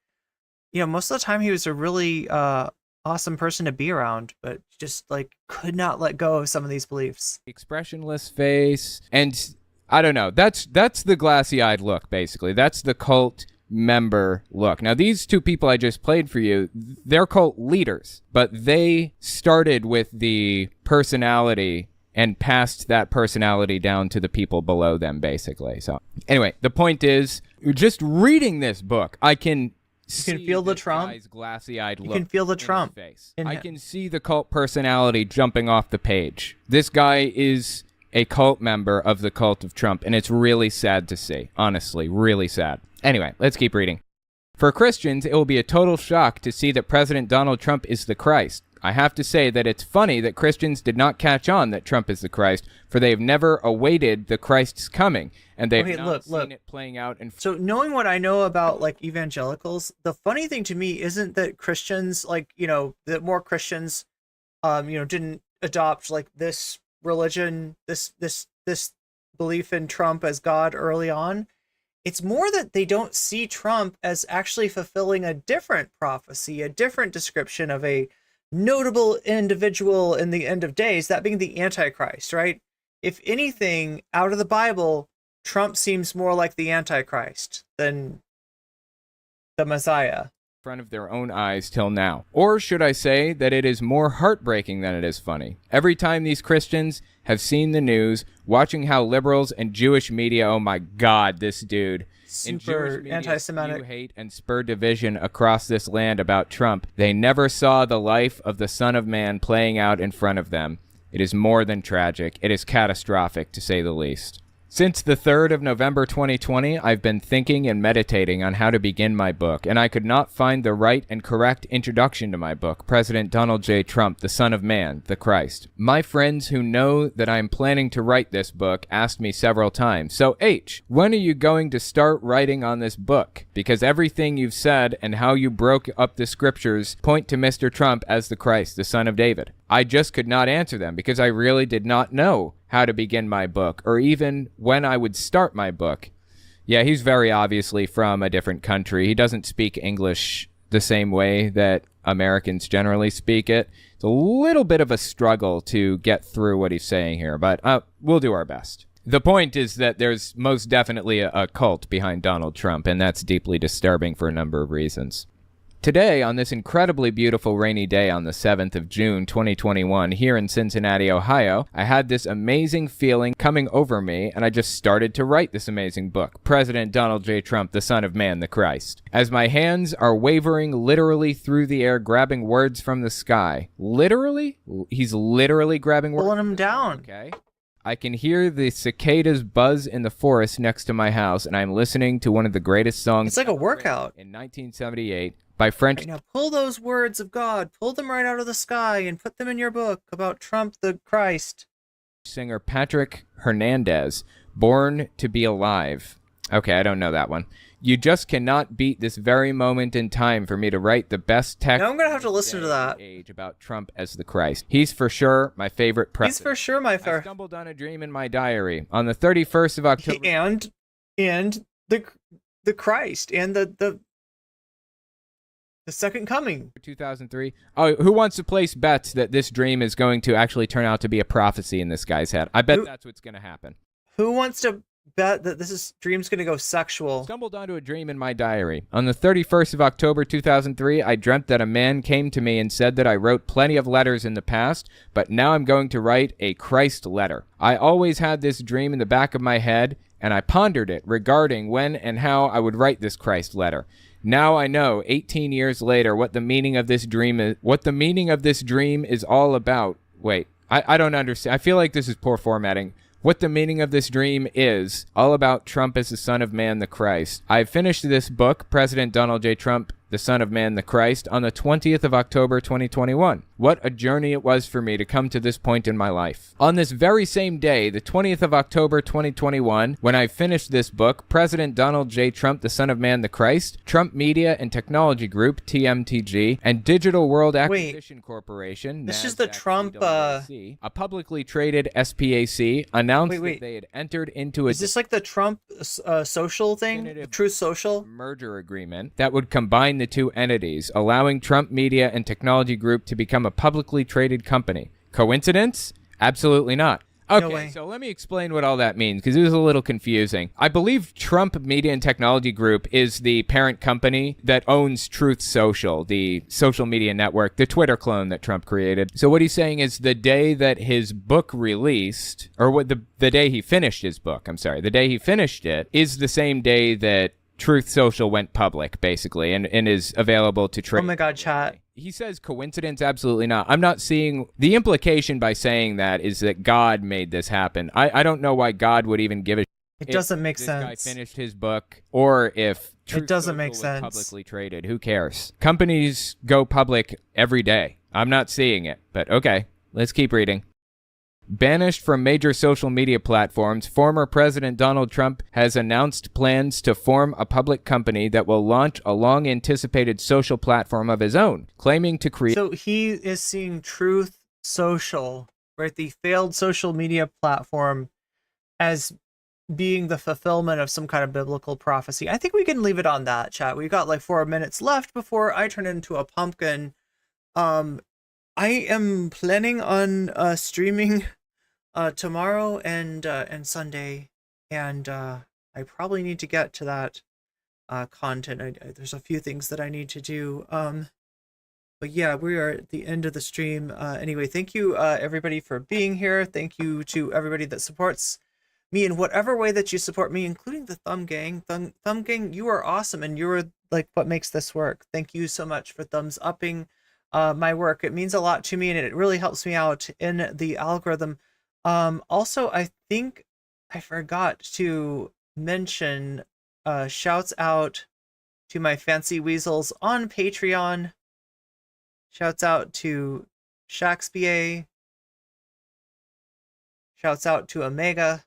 most of the time he was a really awesome person to be around, but just like could not let go of some of these beliefs. Expressionless face, and I don't know. That's the glassy-eyed look, basically. That's the cult member look. Now, these two people I just played for you, they're cult leaders, but they started with the personality and passed that personality down to the people below them, basically. So anyway, the point is, just reading this book, I can see feel the this Trump. guy's glassy-eyed You look can feel the in his Trump. face. in I him. can see the cult personality jumping off the page. This guy is a cult member of the cult of Trump, and it's really sad to see. Honestly, really sad. Anyway, let's keep reading. For Christians, it will be a total shock to see that President Donald Trump is the Christ. I have to say that it's funny that Christians did not catch on that Trump is the Christ, for they have never awaited the Christ's coming, and they've not seen it playing out. So knowing what I know about like evangelicals, the funny thing to me isn't that Christians, like, that more Christians, didn't adopt like this religion, this belief in Trump as God early on. It's more that they don't see Trump as actually fulfilling a different prophecy, a different description of a notable individual in the end of days, that being the Antichrist, right? If anything, out of the Bible, Trump seems more like the Antichrist than the Messiah. Front of their own eyes till now. Or should I say that it is more heartbreaking than it is funny? Every time these Christians have seen the news, watching how liberals and Jewish media, oh my God, this dude, Super anti-Semitic, spew hate and spur division across this land about Trump, they never saw the life of the Son of Man playing out in front of them. It is more than tragic. It is catastrophic, to say the least. Since the 3rd of November 2020, I've been thinking and meditating on how to begin my book, and I could not find the right and correct introduction to my book, President Donald J. Trump, the Son of Man, the Christ. My friends who know that I'm planning to write this book asked me several times, so H, when are you going to start writing on this book? Because everything you've said and how you broke up the scriptures point to Mr. Trump as the Christ, the Son of David. I just could not answer them because I really did not know how to begin my book, or even when I would start my book. Yeah, he's very obviously from a different country. He doesn't speak English the same way that Americans generally speak it. It's a little bit of a struggle to get through what he's saying here, but we'll do our best. The point is that there's most definitely a cult behind Donald Trump, and that's deeply disturbing for a number of reasons. Today, on this incredibly beautiful rainy day on the 7th of June, 2021, here in Cincinnati, Ohio, I had this amazing feeling coming over me, and I just started to write this amazing book, President Donald J. Trump, the Son of Man, the Christ. As my hands are wavering literally through the air, grabbing words from the sky. Literally? He's literally grabbing words. Pulling them down. Okay. I can hear the cicadas buzz in the forest next to my house, and I'm listening to one of the greatest songs. It's like a workout. In 1978 by French. Now pull those words of God, pull them right out of the sky, and put them in your book about Trump the Christ. Singer Patrick Hernandez, Born to Be Alive. Okay, I don't know that one. You just cannot beat this very moment in time for me to write the best text. Now I'm gonna have to listen to that. Age about Trump as the Christ. He's for sure my favorite president. He's for sure my favorite. I stumbled on a dream in my diary on the 31st of October. And the Christ and the second coming. 2003. Oh, who wants to place bets that this dream is going to actually turn out to be a prophecy in this guy's head? I bet that's what's going to happen. Who wants to bet that dream's going to go sexual? Stumbled onto a dream in my diary. On the 31st of October 2003, I dreamt that a man came to me and said that I wrote plenty of letters in the past, but now I'm going to write a Christ letter. I always had this dream in the back of my head, and I pondered it regarding when and how I would write this Christ letter. Now I know, 18 years later, what the meaning of this dream is all about. Wait, I don't understand. I feel like this is poor formatting. What the meaning of this dream is all about Trump as the Son of Man, the Christ. I've finished this book, President Donald J. Trump, the Son of Man, the Christ, on the 20th of October, 2021. What a journey it was for me to come to this point in my life. On this very same day, the 20th of October, 2021, when I finished this book, President Donald J. Trump, the Son of Man, the Christ, Trump Media and Technology Group, TMTG, and Digital World Acquisition Corporation, this is the Trump, a publicly traded SPAC, announced that they had entered into a... Is this like the Trump social thing? Truth Social? Merger agreement that would combine the two entities, allowing Trump Media and Technology Group to become a publicly traded company. Coincidence? Absolutely not. Okay, so let me explain what all that means, because it was a little confusing. I believe Trump Media and Technology Group is the parent company that owns Truth Social, the social media network, the Twitter clone that Trump created. So what he's saying is the day that his book released, or what the day he finished his book, the day he finished it, is the same day that Truth Social went public, basically, and is available to trade. Oh my God, chat. He says coincidence? Absolutely not. I'm not seeing the implication by saying that is that God made this happen. I don't know why God would even give a It doesn't make sense. This guy finished his book, or if Truth it doesn't Social make was sense. publicly traded. Who cares? Companies go public every day. I'm not seeing it, but okay, let's keep reading. Banished from major social media platforms, former President Donald Trump has announced plans to form a public company that will launch a long-anticipated social platform of his own, claiming to create... So he is seeing Truth Social, right, the failed social media platform, as being the fulfillment of some kind of biblical prophecy. I think we can leave it on that, chat. We've got like 4 minutes left before I turn into a pumpkin. I am planning on streaming tomorrow and Sunday, and I probably need to get to that content. There's a few things that I need to do. But yeah, we are at the end of the stream. Anyway, thank you everybody for being here. Thank you to everybody that supports me in whatever way that you support me, including the Thumb Gang. Thumb Gang, you are awesome, and you're like what makes this work. Thank you so much for thumbs upping my work. It means a lot to me, and it really helps me out in the algorithm. Also, I think I forgot to mention shouts out to my fancy weasels on Patreon. Shouts out to Shakespeare. Shouts out to Omega.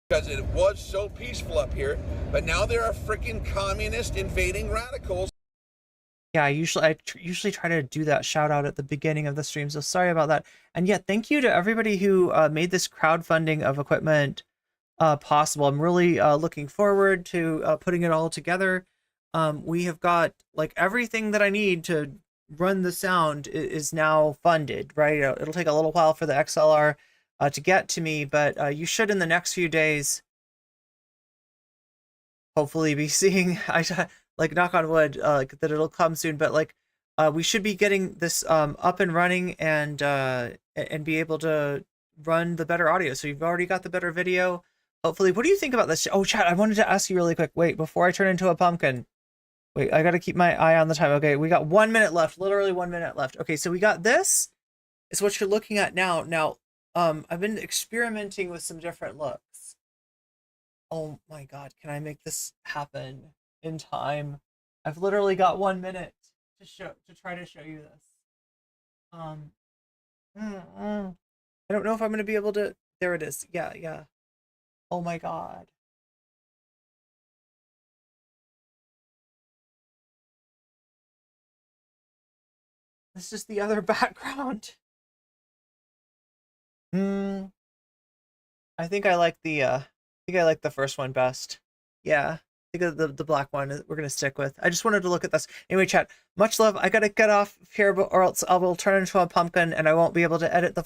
Because it was so peaceful up here, but now there are freaking communist invading radicals. Yeah, I usually try to do that shout out at the beginning of the stream, so sorry about that. And yeah, thank you to everybody who made this crowdfunding of equipment possible. I'm really looking forward to putting it all together. We have got like everything that I need to run the sound is now funded, right? It'll take a little while for the XLR to get to me, but you should in the next few days hopefully be seeing, like knock on wood, like that it'll come soon, but like we should be getting this up and running and be able to run the better audio. So you've already got the better video. Hopefully, what do you think about this? Oh, chat, I wanted to ask you really quick. Wait, before I turn into a pumpkin. Wait, I got to keep my eye on the time. Okay, we got 1 minute left, literally 1 minute left. Okay, so we got this is what you're looking at now. Now, I've been experimenting with some different looks. Oh my God, can I make this happen in time? I've literally got 1 minute to try to show you this. I don't know if I'm going to be able to. There it is. Yeah. Oh my God. This is the other background. I think I like the first one best. Yeah. I think the black one we're gonna stick with. I just wanted to look at this. Anyway, chat, much love. I gotta get off here, or else I will turn into a pumpkin and I won't be able to edit the file.